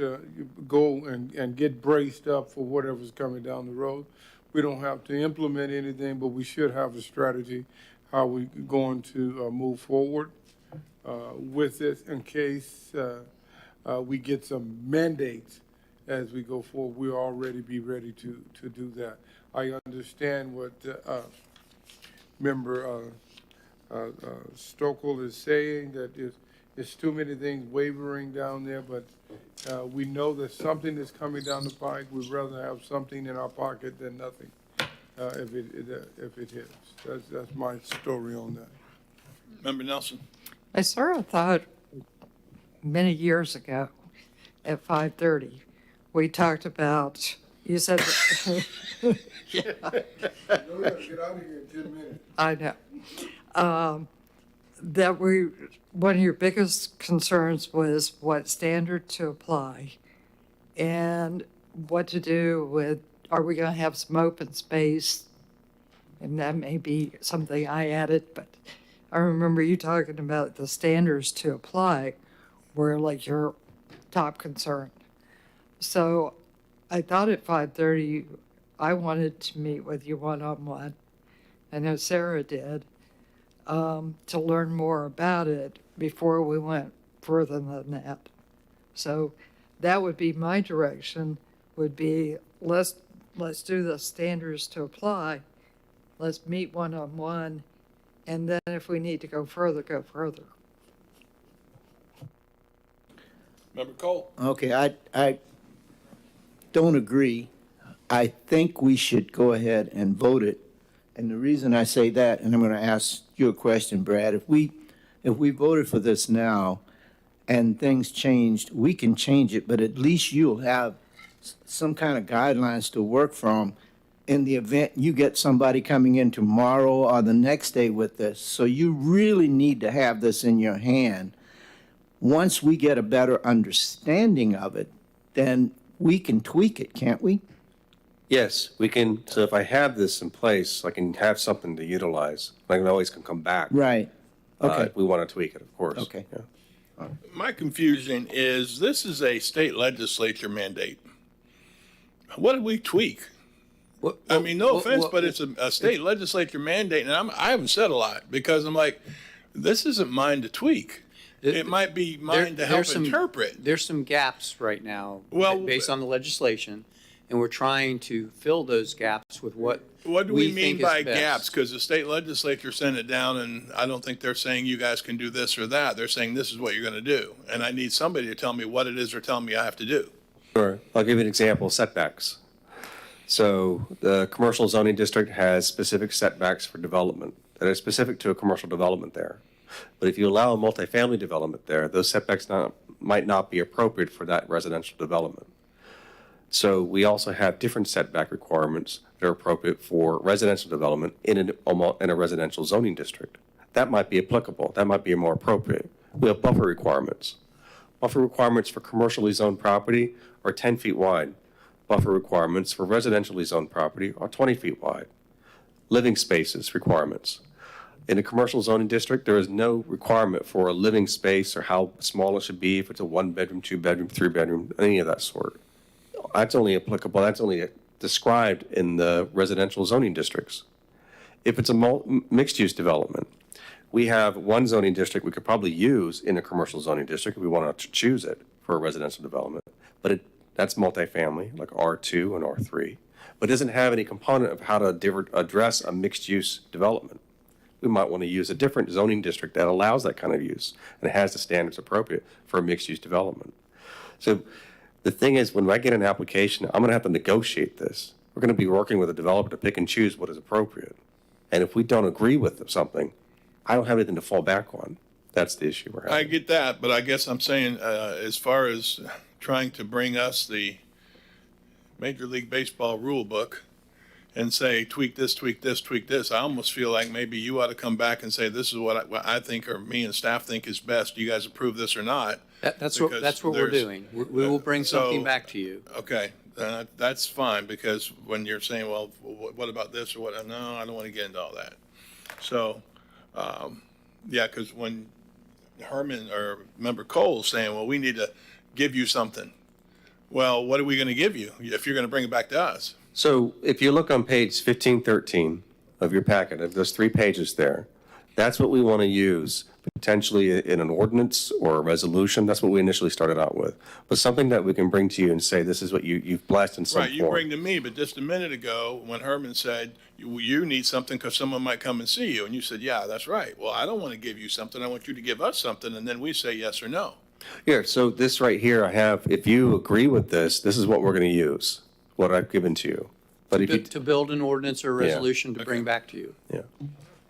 go and get braced up for whatever's coming down the road. We don't have to implement anything, but we should have a strategy how we're going to move forward with this in case we get some mandates as we go forward. We'll already be ready to do that. I understand what Member Stokel is saying, that there's too many things wavering down there, but we know that something is coming down the pike. We'd rather have something in our pocket than nothing if it hits. That's my story on that. Member Nelson? I sort of thought many years ago at 5:30, we talked about, you said, You get out of here in 10 minutes. I know, that one of your biggest concerns was what standard to apply and what to do with, are we going to have some open space? And that may be something I added, but I remember you talking about the standards to apply were like your top concern. So I thought at 5:30, I wanted to meet with you one-on-one. I know Sarah did, to learn more about it before we went further than that. So that would be my direction, would be let's do the standards to apply. Let's meet one-on-one, and then if we need to go further, go further. Member Cole? Okay, I don't agree. I think we should go ahead and vote it. And the reason I say that, and I'm going to ask you a question, Brad, if we voted for this now and things changed, we can change it, but at least you'll have some kind of guidelines to work from in the event you get somebody coming in tomorrow or the next day with this. So you really need to have this in your hand. Once we get a better understanding of it, then we can tweak it, can't we? Yes, we can. So if I have this in place, I can have something to utilize. I can always come back. Right. Okay. If we want to tweak it, of course. Okay. Yeah. My confusion is this is a state legislature mandate. What did we tweak? I mean, no offense, but it's a state legislature mandate, and I haven't said a lot because I'm like, this isn't mine to tweak. It might be mine to help interpret. There's some gaps right now, Well, based on the legislation, and we're trying to fill those gaps with what What do we think mean is by best. gaps? Because the state legislature sent it down, and I don't think they're saying you guys can do this or that. They're saying this is what you're going to do, and I need somebody to tell me what it is they're telling me I have to do. Sure. I'll give you an example, setbacks. So the commercial zoning district has specific setbacks for development that are specific to a commercial development there. But if you allow a multifamily development there, those setbacks might not be appropriate for that residential development. So we also have different setback requirements that are appropriate for residential development in a residential zoning district. That might be applicable. That might be more appropriate. We have buffer requirements. Buffer requirements for commercially zoned property are 10 feet wide. Buffer requirements for residentially zoned property are 20 feet wide. Living spaces requirements. In a commercial zoning district, there is no requirement for a living space or how small it should be, if it's a 1-bedroom, 2-bedroom, 3-bedroom, any of that sort. That's only applicable, that's only described in the residential zoning districts. If it's a mixed-use development, we have one zoning district we could probably use in a commercial zoning district if we want to choose it for a residential development. But that's multifamily, like R2 and R3, but it doesn't have any component of how to address a mixed-use development. We might want to use a different zoning district that allows that kind of use and has the standards appropriate for a mixed-use development. So the thing is, when I get an application, I'm going to have to negotiate this. We're going to be working with a developer to pick and choose what is appropriate. And if we don't agree with something, I don't have anything to fall back on. That's the issue we're having. I get that, but I guess I'm saying, as far as trying to bring us the Major League Baseball rule book and say, tweak this, tweak this, tweak this, I almost feel like maybe you ought to come back and say, this is what I think, or me and staff think is best. Do you guys approve this or not? That's what we're doing. We will bring something back to you. Okay, that's fine, because when you're saying, well, what about this or what? No, I don't want to get into all that. So, yeah, because when Herman or Member Cole's saying, well, we need to give you something. Well, what are we going to give you if you're going to bring it back to us? So if you look on page 1513 of your packet, of those 3 pages there, that's what we want to use potentially in an ordinance or a resolution. That's what we initially started out with. But something that we can bring to you and say, this is what you've blessed in some Right, form. you bring to me, but just a minute ago, when Herman said, you need something because someone might come and see you, and you said, yeah, that's right. Well, I don't want to give you something. I want you to give us something, and then we say yes or no. Here, so this right here, I have, if you agree with this, this is what we're going to use, what I've given to you. But if you, To build an ordinance or a Yeah. resolution to bring back to you. yeah.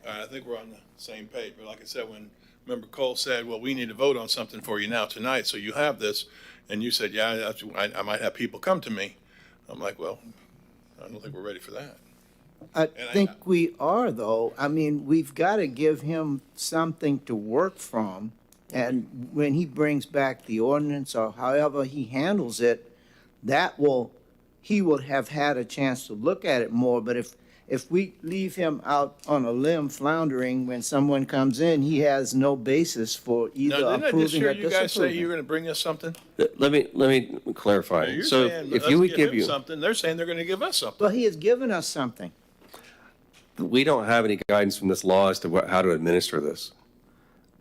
I think we're on the same page, but like I said, when Member Cole said, well, we need to vote on something for you now tonight, so you have this, and you said, yeah, I might have people come to me. I'm like, well, I don't think we're ready for that. I think we are, though. I mean, we've got to give him something to work from. And when he brings back the ordinance or however he handles it, he will have had a chance to look at it more. But if we leave him out on a limb floundering when someone comes in, he has no basis for either Now, didn't I just approving hear or you guys say you're disapproving. going to bring us something? Let me clarify. You're So saying, if let's you would give give him you, something, they're saying they're going to give us something. But he has given us something. we don't have any guidance from this law as to how to administer this.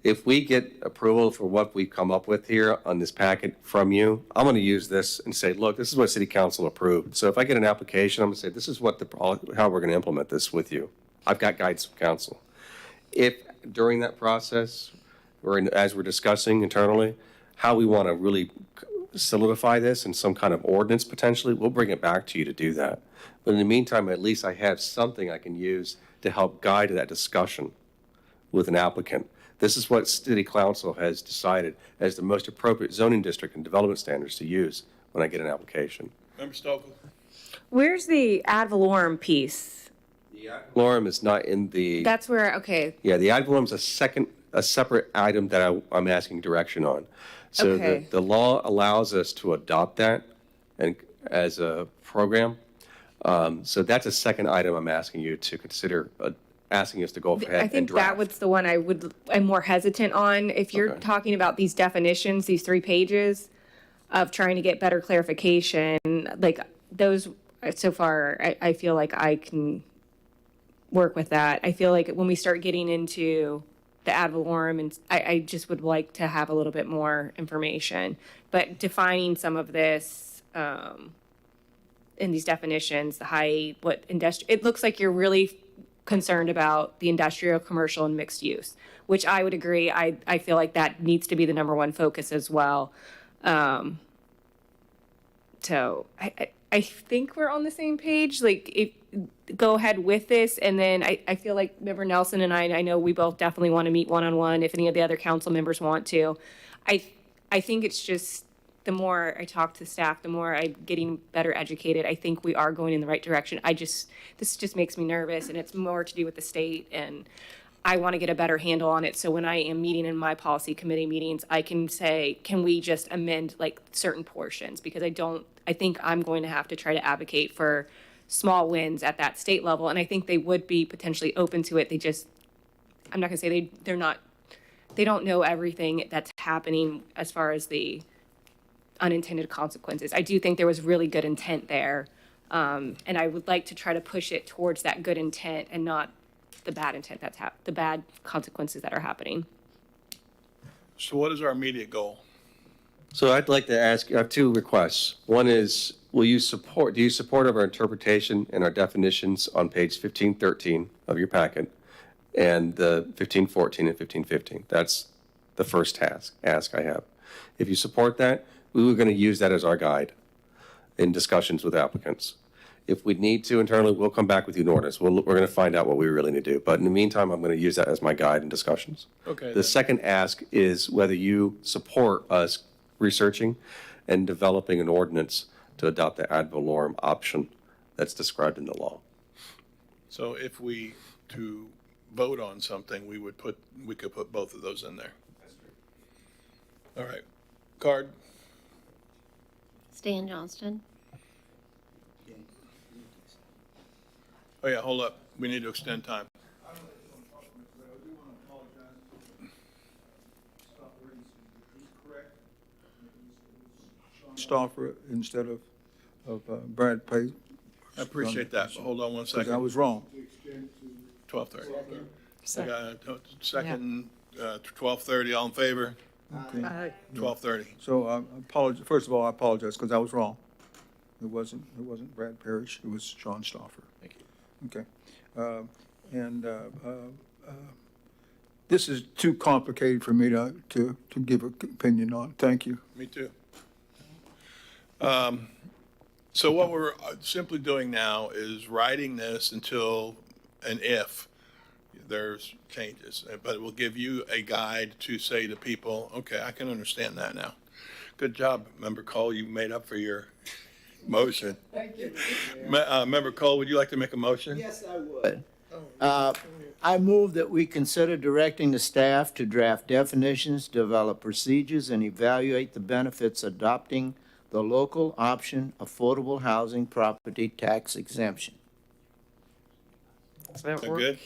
If we get approval for what we've come up with here on this packet from you, I'm going to use this and say, look, this is what City Council approved. So if I get an application, I'm going to say, this is what how we're going to implement this with you. I've got guidance from council. If during that process, or as we're discussing internally, how we want to really solidify this in some kind of ordinance potentially, we'll bring it back to you to do that. But in the meantime, at least I have something I can use to help guide that discussion with an applicant. This is what City Council has decided as the most appropriate zoning district and development standards to use when I get an application. Member Stokel? Where's the ad valorem piece? The ad valorem is not in the. That's where, okay. Yeah, the ad valorem is a separate item that I'm asking direction on. So Okay. the law allows us to adopt that and as a program. So that's a second item I'm asking you to consider, asking us to go ahead I and think draft. that was the one I'm more hesitant on. If you're Okay. talking about these definitions, these 3 pages of trying to get better clarification, like those, so far, I feel like I can work with that. I feel like when we start getting into the ad valorem, and I just would like to have a little bit more information. But defining some of this in these definitions, the height, it looks like you're really concerned about the industrial, commercial, and mixed use, which I would agree. I feel like that needs to be the number one focus as well. So I think we're on the same page. Like, go ahead with this, and then I feel like Member Nelson and I know we both definitely want to meet one-on-one if any of the other council members want to. I think it's just the more I talk to staff, the more I'm getting better educated. I think we are going in the right direction. This just makes me nervous, and it's more to do with the state, and I want to get a better handle on it. So when I am meeting in my policy committee meetings, I can say, can we just amend like certain portions? Because I think I'm going to have to try to advocate for small wins at that state level. And I think they would be potentially open to it. I'm not gonna say they don't know everything that's happening as far as the unintended consequences. I do think there was really good intent there. And I would like to try to push it towards that good intent and not the bad intent the bad consequences that are happening. So what is our immediate goal? So I'd like to ask, I have two requests. One is, do you support of our interpretation and our definitions on page 1513 of your packet and the 1514 and 1515? That's the first ask I have. If you support that, we were going to use that as our guide in discussions with applicants. If we need to internally, we'll come back with you in ordinance. We're going to find out what we really need to do. But in the meantime, I'm going to use that as my guide in discussions. Okay. The then. second ask is whether you support us researching and developing an ordinance to adopt the ad valorem option that's described in the law. So if we to vote on something, we could put both of those in there. All right. Card. Stan Johnston. Oh yeah, hold up. We need to extend time. Stauffer instead of Brad Page. I appreciate that, but hold on one Because I second. was wrong. 12:30. We got a second, 12:30, all in favor? Aye. 12:30. So I apologize. First of all, I apologize because I was wrong. It wasn't Brad Parrish. It was Sean Stauffer. Thank you. Okay. This is too complicated for me to give an opinion on. Thank you. Me too. So what we're simply doing now is writing this until and if there's changes, but it will give you a guide to say to people, okay, I can understand that now. Good job, Member Cole. You made up for your motion. Thank you. Member Cole, would you like to make a motion? Yes, I would. I move that we consider directing the staff to draft definitions, develop procedures, and evaluate the benefits adopting the local option affordable housing property tax exemption. Does that Is that work? good?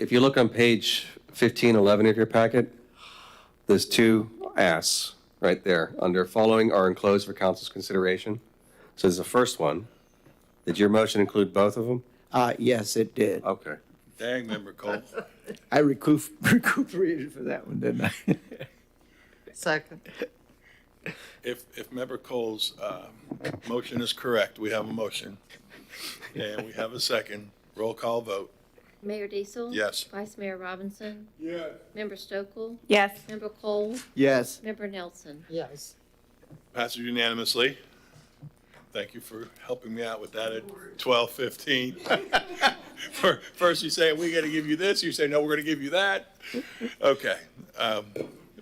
If you look on page 1511 of your packet, there's two asks right there under following are enclosed for council's consideration. So there's the first one. Did your motion include both of them? Yes, it did. Okay. Dang, Member Cole. I recuperated for that one, didn't I? Second. If Member Cole's motion is correct, we have a motion. And we have a second. Roll call vote. Mayor Diesel? Yes. Vice Mayor Robinson? Yes. Member Stokel? Yes. Member Cole? Yes. Member Nelson? Yes. Passes unanimously. Thank you for helping me out with that at 12:15. First you say, we got to give you this. You say, no, we're going to give you that. Okay.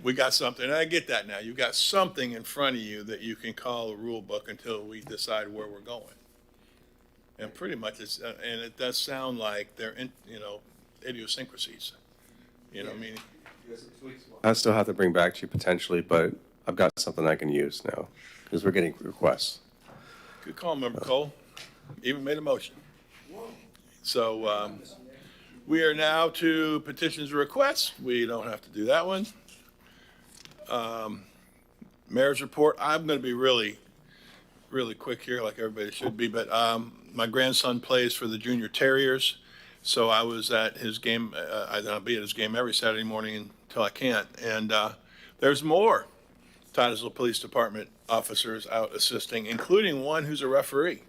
We got something. And I get that now. You've got something in front of you that you can call a rule book until we decide where we're going. And pretty much it's, and it does sound like they're, idiosyncrasies. You know what I mean? I still have to bring back to you potentially, but I've got something I can use now because we're getting requests. Good call, Member Cole. Even made a motion. So we are now to petitions and requests. We don't have to do that one. Mayor's report. I'm going to be really quick here, like everybody should be. But my grandson plays for the Junior Terriers, so I was at his game. I'll be at his game every Saturday morning until I can't. And there's more Titusville Police Department officers out assisting, including one who's a referee.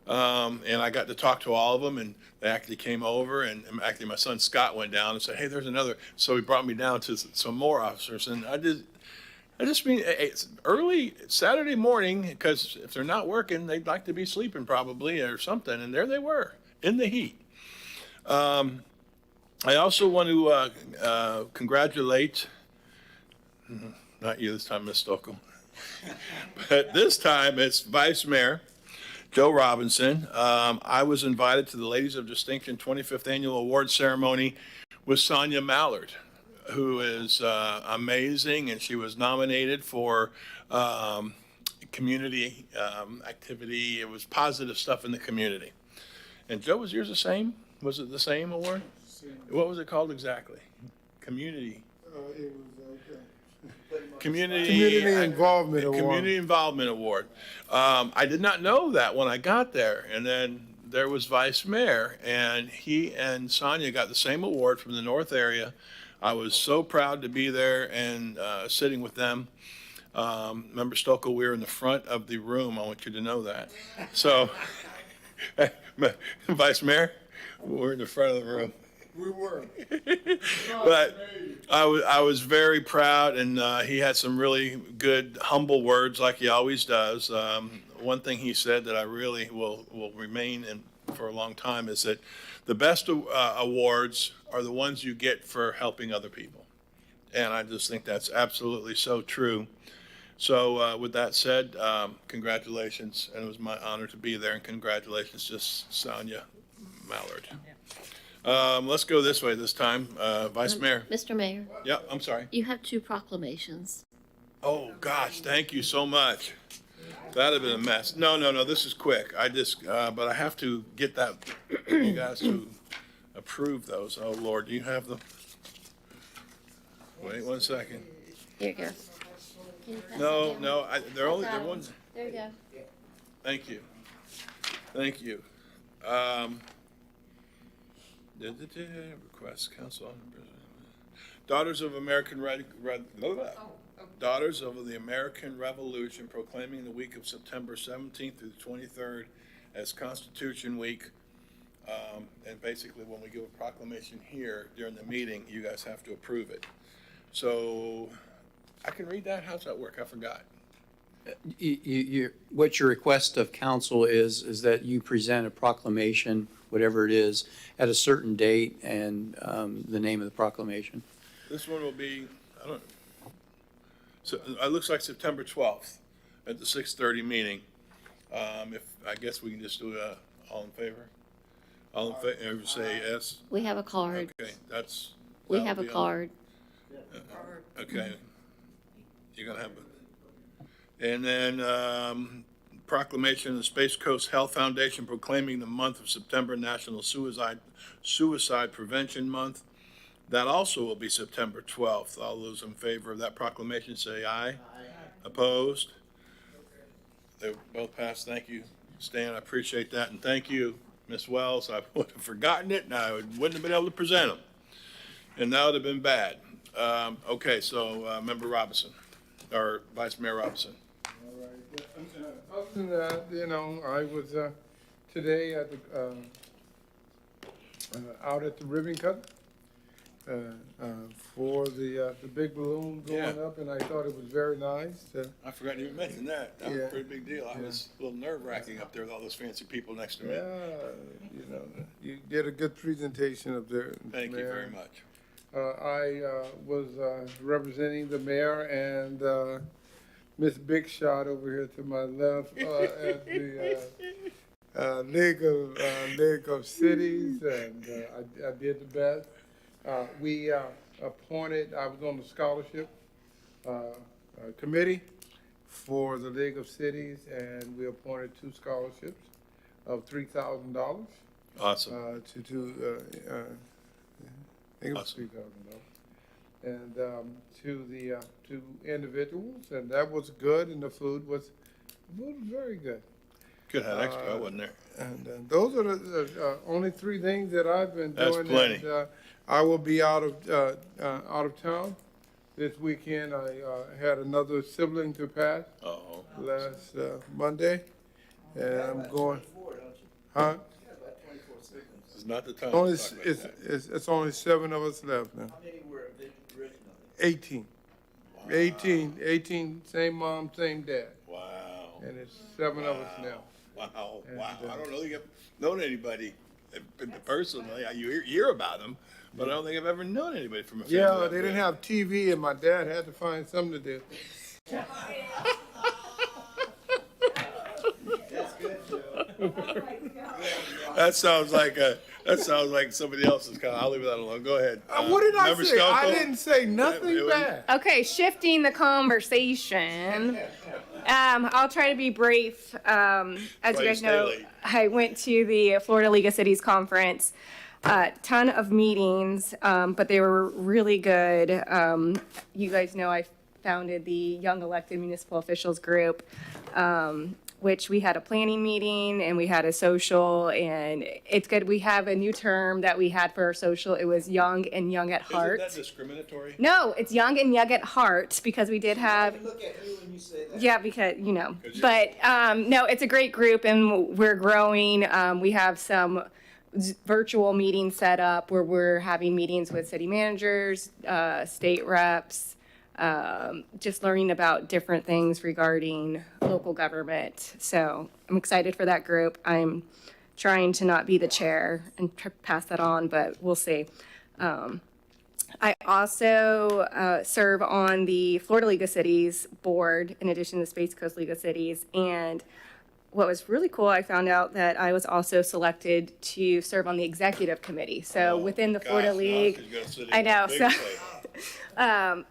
And I got to talk to all of them, and they actually came over, and actually my son Scott went down and said, hey, there's another. So he brought me down to some more officers, and I just mean it's early Saturday morning, because if they're not working, they'd like to be sleeping probably or something, and there they were in the heat. I also want to congratulate, not you this time, Ms. Stokel, but this time it's Vice Mayor Joe Robinson. I was invited to the Ladies of Distinction 25th Annual Award Ceremony with Sonia Mallard, who is amazing, and she was nominated for community activity. It was positive stuff in the community. And Joe, was yours the same? Was it the same award? Same. What was it called exactly? Community. It was Community Involvement Award. Community Involvement Award. I did not know that when I got there, and then there was Vice Mayor, and he and Sonia got the same award from the North area. I was so proud to be there and sitting with them. Member Stokel, we were in the front of the room. I want you to know that. So, Vice Mayor, we're in the front of the room. We were. But I was very proud, and he had some really good, humble words like he always does. One thing he said that I really will remain in for a long time is that the best awards are the ones you get for helping other people. And I just think that's absolutely so true. So with that said, congratulations, and it was my honor to be there, and congratulations to Sonia Mallard. Let's go this way this time. Vice Mayor. Mr. Mayor, Yeah, I'm sorry. you have 2 proclamations. Oh, gosh, thank you so much. That'd have been a mess. No, this is quick. I just, but I have to get that, you guys to approve those. Oh, Lord, do you have them? Wait 1 second. Here you go. Can you pass No, that down? no, they're ones. There you go. Thank you. Thank you. Request council. Daughters of American Daughters of the American Revolution proclaiming the week of September 17th through the 23rd as Constitution Week. And basically, when we give a proclamation here during the meeting, you guys have to approve it. So I can read that? How's that work? I forgot. What your request of council is that you present a proclamation, whatever it is, at a certain date and the name of the proclamation. This one will be, I don't, so it looks like September 12th at the 6:30 meeting. If, I guess we can just do all in favor? All in favor, say yes? We have a card. Okay, that's. We that'll have a be on- card. Okay. You're gonna have a, and then proclamation of the Space Coast Health Foundation proclaiming the month of September National Suicide Prevention Month. That also will be September 12th. All those in favor of that proclamation say aye. Aye. Opposed? They both passed. Thank you, Stan. I appreciate that. And thank you, Ms. Wells. I would have forgotten it and I wouldn't have been able to present them. And that would have been bad. Okay, so Member Robinson, or Vice Mayor Robinson. All right. Other than that, you know, I was today at the out at the ribbon cut for the big balloon going up, and I thought it was very nice. I forgot to even mention that. That was Yeah. a pretty big deal. I was a little nerve-wracking up there with all those fancy people next to me. Yeah, you know, you did a good presentation up there. Thank you Mayor. very much. I was representing the mayor and Miss Big Shot over here to my left at the League of Cities, and I did the best. We appointed, I was on the scholarship committee for the League of Cities, and we appointed 2 scholarships of $3,000. Awesome. I think it was $3,000. And to the 2 individuals, and that was good, and the food was very good. Could have had extra, I wasn't there. And those are the only 3 things that I've been That's doing. plenty. And, I will be out of town this weekend. I had another sibling to pass last Monday, and I'm going. Huh? It's not the time. Only, to talk about that. it's only 7 of us left now. How many were originally? 18. Wow. 18, same mom, same dad. Wow. And it's 7 of us now. Wow, And, wow. I don't know if I've known anybody personally. You hear about them, but I don't think I've ever known anybody from a family. Yeah, like they didn't that. have TV, and my dad had to find something to do. That sounds like somebody else's kind. I'll leave that alone. Go ahead. What did I Member say? I Stokel? didn't say nothing bad. Okay, shifting the conversation. I'll try to be brief. As you Try guys to know, stay late. I went to the Florida League of Cities conference. Ton of meetings, but they were really good. You guys know I founded the Young Elected Municipal Officials group. which we had a planning meeting and we had a social, and it's good. We have a new term that we had for our social. It was young and young at heart. Isn't that discriminatory? No, it's young and young at heart because we did have. Look at you when you say that. Yeah, because, but no, it's a great group and we're growing. We have some virtual meetings set up where we're having meetings with city managers, state reps, just learning about different things regarding local government. So I'm excited for that group. I'm trying to not be the chair and pass that on, but we'll see. I also serve on the Florida League of Cities board in addition to the Space Coast League of Cities. And what was really cool, I found out that I was also selected to serve on the executive committee. So within the Florida League, I know.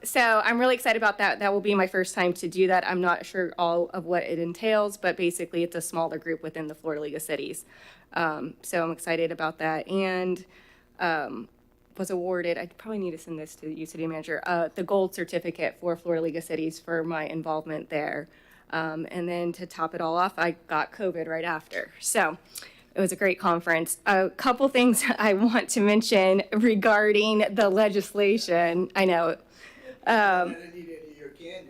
So I'm really excited about that. That will be my first time to do that. I'm not sure all of what it entails, but basically it's a smaller group within the Florida League of Cities. So I'm excited about that. And was awarded, I probably need to send this to you, city manager, the gold certificate for Florida League of Cities for my involvement there. And then to top it all off, I got COVID right after. So it was a great conference. A couple things I want to mention regarding the legislation. I know.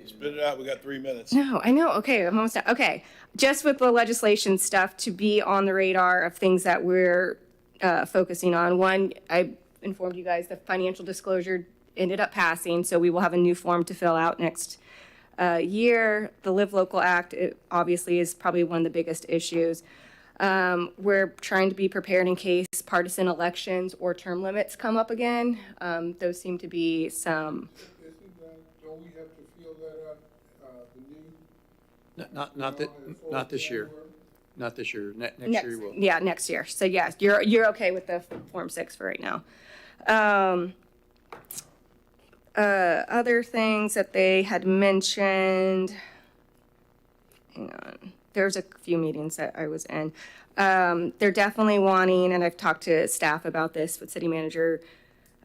Spit it out. We got 3 minutes. No, I know. Okay, I'm almost done. Okay, just with the legislation stuff to be on the radar of things that we're focusing on. One, I informed you guys the financial disclosure ended up passing, so we will have a new form to fill out next year. The Live Local Act, it obviously, is probably one of the biggest issues. We're trying to be prepared in case partisan elections or term limits come up again. Those seem to be some. Don't we have to fill that out, the new? Not this year. Not this year. Next year you will. Yeah, next year. So yes, you're okay with the Form 6 for right now. Other things that they had mentioned, hang on, there's a few meetings that I was in. They're definitely wanting, and I've talked to staff about this with city manager,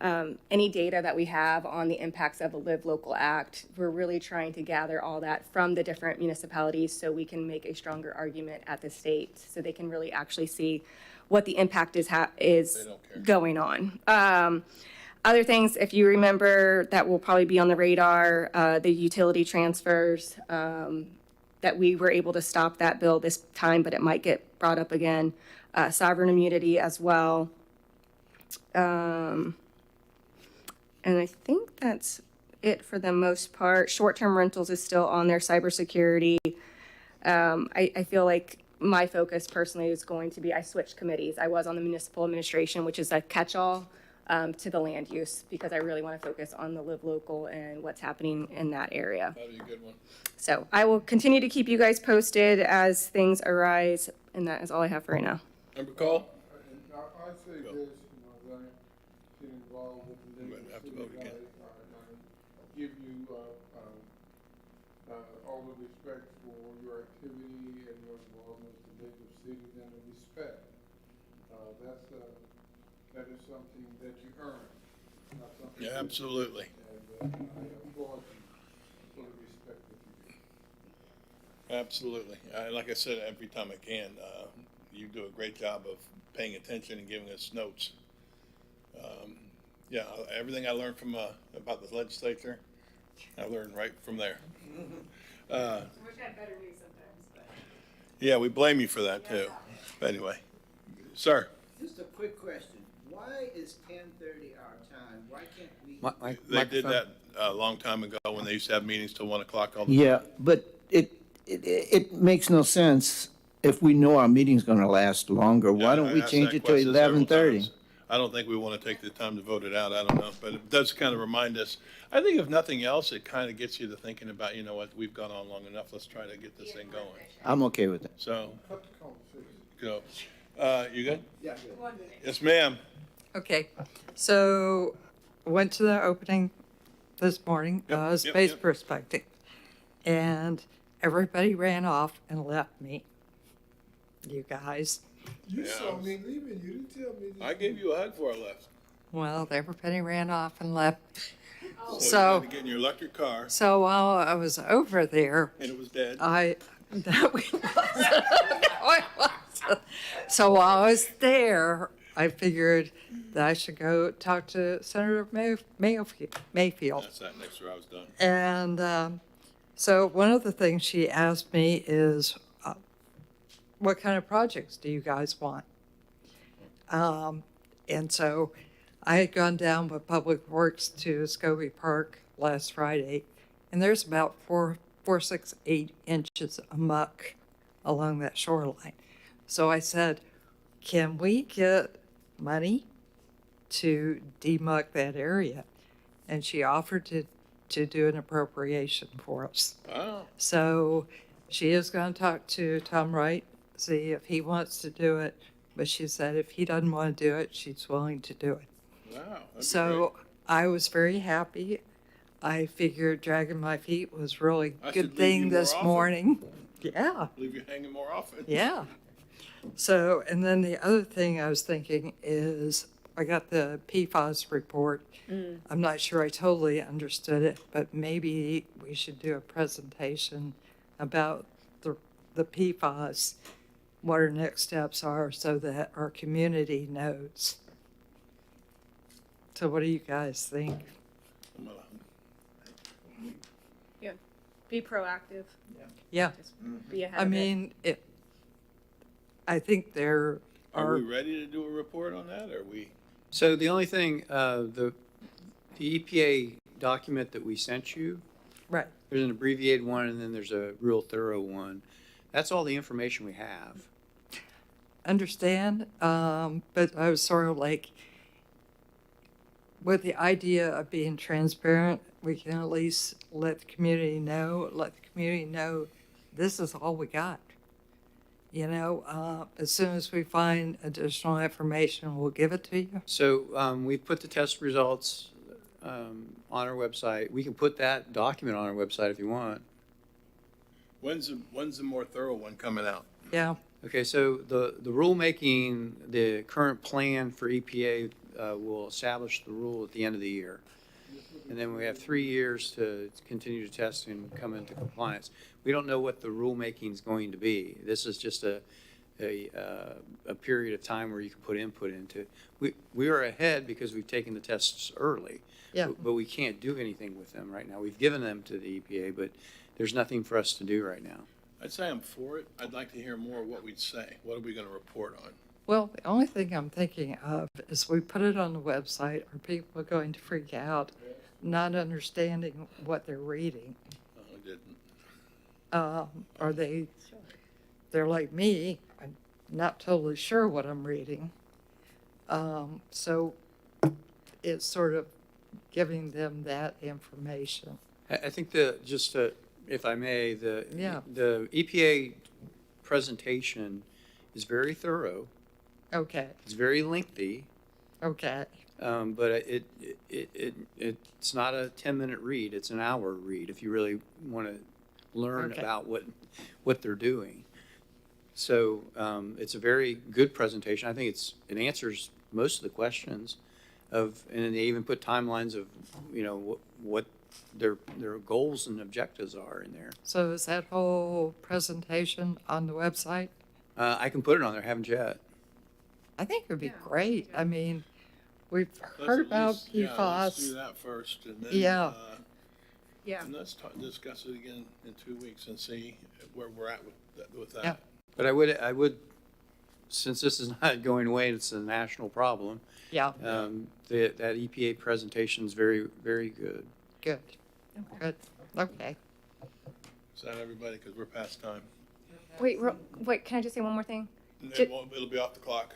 any data that we have on the impacts of the Live Local Act. We're really trying to gather all that from the different municipalities so we can make a stronger argument at the state so they can really actually see what the impact is going on. Other things, if you remember, that will probably be on the radar, the utility transfers, that we were able to stop that bill this time, but it might get brought up again. Sovereign immunity as well. And I think that's it for the most part. Short-term rentals is still on there, cybersecurity. I feel like my focus personally is going to be, I switched committees. I was on the municipal administration, which is a catch-all, to the land use, because I really want to focus on the Live Local and what's happening in that area. That'd be a good one. So I will continue to keep you guys posted as things arise, and that is all I have for right now. Number call? I say this, as I get involved with the League of Cities, I give you all the respect for your activity and your involvement with the League of Cities, and the respect. That is something that you earn, not something. Yeah, absolutely. And I applaud you for the respect that you give. Absolutely. Like I said, every time I can, you do a great job of paying attention and giving us notes. Yeah, everything I learned from about the legislature, I learned right from there. I wish I had better news sometimes, but. Yeah, we blame you for that too. But anyway, sir. Just a quick question. Why is 10:30 our time? Why can't we? They did that a long time ago when they used to have meetings till 1 o'clock all the Yeah, time. but it makes no sense if we know our meeting's gonna last longer. Why don't we change it to 11:30? I don't think we want to take the time to vote it out. I don't know, but it does kind of remind us. I think if nothing else, it kind of gets you to thinking about, you know what, we've gone on long enough. Let's try to get this thing going. I'm okay with it. So, Cut the conversation. go. You good? Yeah. Yes, ma'am. Okay, so went to the opening this morning, Space yep. Perspective, and everybody ran off and left me. You guys. You saw me leaving. You didn't tell me. I gave you a hug before I left. Well, everybody ran off and left. So you had to get in your electric car. So while I was over there, And it was dead. I No, it wasn't. No, it wasn't. So while I was there, I figured that I should go talk to Senator Mayfield. That's that next year I was done. And so one of the things she asked me is, what kind of projects do you guys want? And so I had gone down with Public Works to Scobie Park last Friday, and there's about 8 inches of muck along that shoreline. So I said, can we get money to demuck that area? And she offered to do an appropriation for us. Oh. So So she is going to talk to Tom Wright, see if he wants to do it. But she said if he doesn't want to do it, she's willing to do it. wow. that'd be So I was very happy. I figured dragging my feet was really I a should good leave thing you more this often. morning. Yeah, great. Leave you hanging more often. yeah. So, and then the other thing I was thinking is I got the PFAS report. I'm not sure I totally understood it, but maybe we should do a presentation about the PFAS, what our next steps are so that our community knows. So what do you guys think? Yeah. Be proactive. Yeah, Be ahead I of it. mean, I think there Are are, we ready to do a report on that? Or are we? So the only thing, the EPA document that we sent you, right, there's an abbreviated one and then there's a real thorough one. That's all the information we have. understand, but I was sort of like, with the idea of being transparent, we can at least let the community know this is all we got. You know, as soon as we find additional information, we'll give it to you. So we put the test results on our website. We can put that document on our website if you want. When's the more thorough one coming out? Yeah, Okay, so the rulemaking, the current plan for EPA will establish the rule at the end of the year. And then we have 3 years to continue to test and come into compliance. We don't know what the rulemaking is going to be. This is just a period of time where you can put input into. We are ahead because we've taken the tests early. yeah. But we can't do anything with them right now. We've given them to the EPA, but there's nothing for us to do right now. I'd say I'm for it. I'd like to hear more of what we'd say. What are we going to report on? Well, the only thing I'm thinking of is we put it on the website. Are people going to freak out, not understanding what they're reading? No, I didn't. Are they're like me, I'm not totally sure what I'm reading. So it's sort of giving them that information. I think if I may, Yeah. the EPA presentation is very thorough. Okay, It's very lengthy, okay, but it's not a 10-minute read. It's an hour read if you really want to learn Okay. about what they're doing. So it's a very good presentation. I think it answers most of the questions and they even put timelines of what their goals and objectives are in there. so is that whole presentation on the website? I can put it on there. Haven't yet. I think it would be great. I mean, we've Let's heard at about least- yeah, let's do PFAS. that first, and then Yeah. Yeah. and let's discuss it again in 2 weeks and see where we're at with that. Yeah. But I would, since this is not going away, it's a national problem. Yeah, That EPA presentation is very, very good. good, good, okay. Is that everybody? Because we're past time. Wait, can I just say one more thing? It'll be off the clock.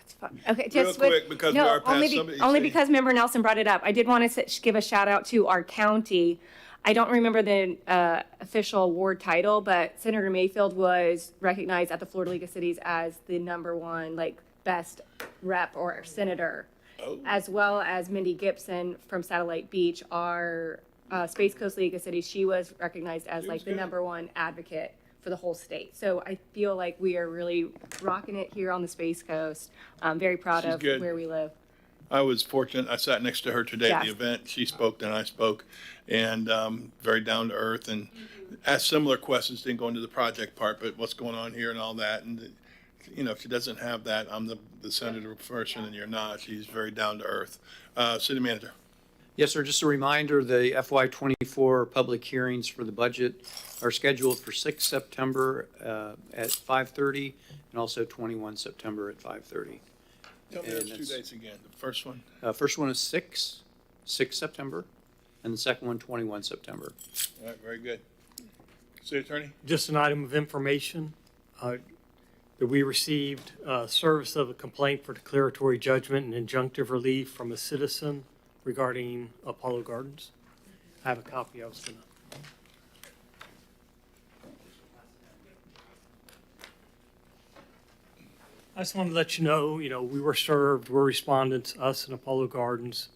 It's fine. Okay, Real just quick, because we are past somebody only saying- because Member Nelson brought it up. I did want to give a shout out to our county. I don't remember the official award title, but Senator Mayfield was recognized at the Florida League of Cities as the #1 best rep or senator, as well as Mindy Gibson from Satellite Beach, our Space Coast League of Cities. She was recognized as the #1 advocate for the whole state. So I feel like we are really rocking it here on the Space Coast. I'm very proud She's of good. where we live. I was fortunate. I sat next to her today at the Yes. event. She spoke, then I spoke, and very down to earth and asked similar questions. Didn't go into the project part, but what's going on here and all that. And you know, if she doesn't have that, I'm the senator person, and you're not. She's very down to earth. City manager. Yes, sir. Just a reminder, the FY24 public hearings for the budget are scheduled for 6 September at 5:30 and also 21 September at 5:30. Tell me And those two that's- dates again. The first one. First one is 6 September, and the second one, 21 September. All right, very good. City attorney. Just an item of information, that we received service of a complaint for declaratory judgment and injunctive relief from a citizen regarding Apollo Gardens. I have a copy. I was gonna. I just wanted to let you know, we were served, we're respondents, us and Apollo Gardens.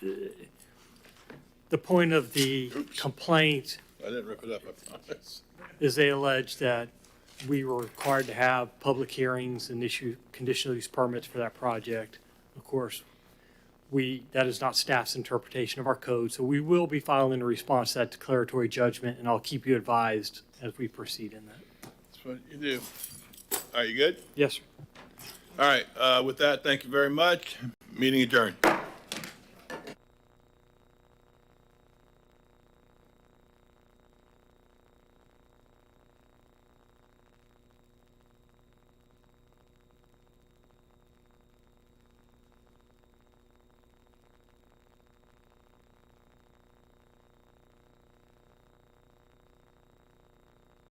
The point of the complaint I didn't rip it up, I promise. is they allege that we were required to have public hearings and issue conditional use permits for that project. Of course, that is not staff's interpretation of our code, so we will be filing a response to that declaratory judgment, and I'll keep you advised as we proceed in that. That's what you do. Are you good? Yes, sir. All right, with that, thank you very much. Meeting adjourned.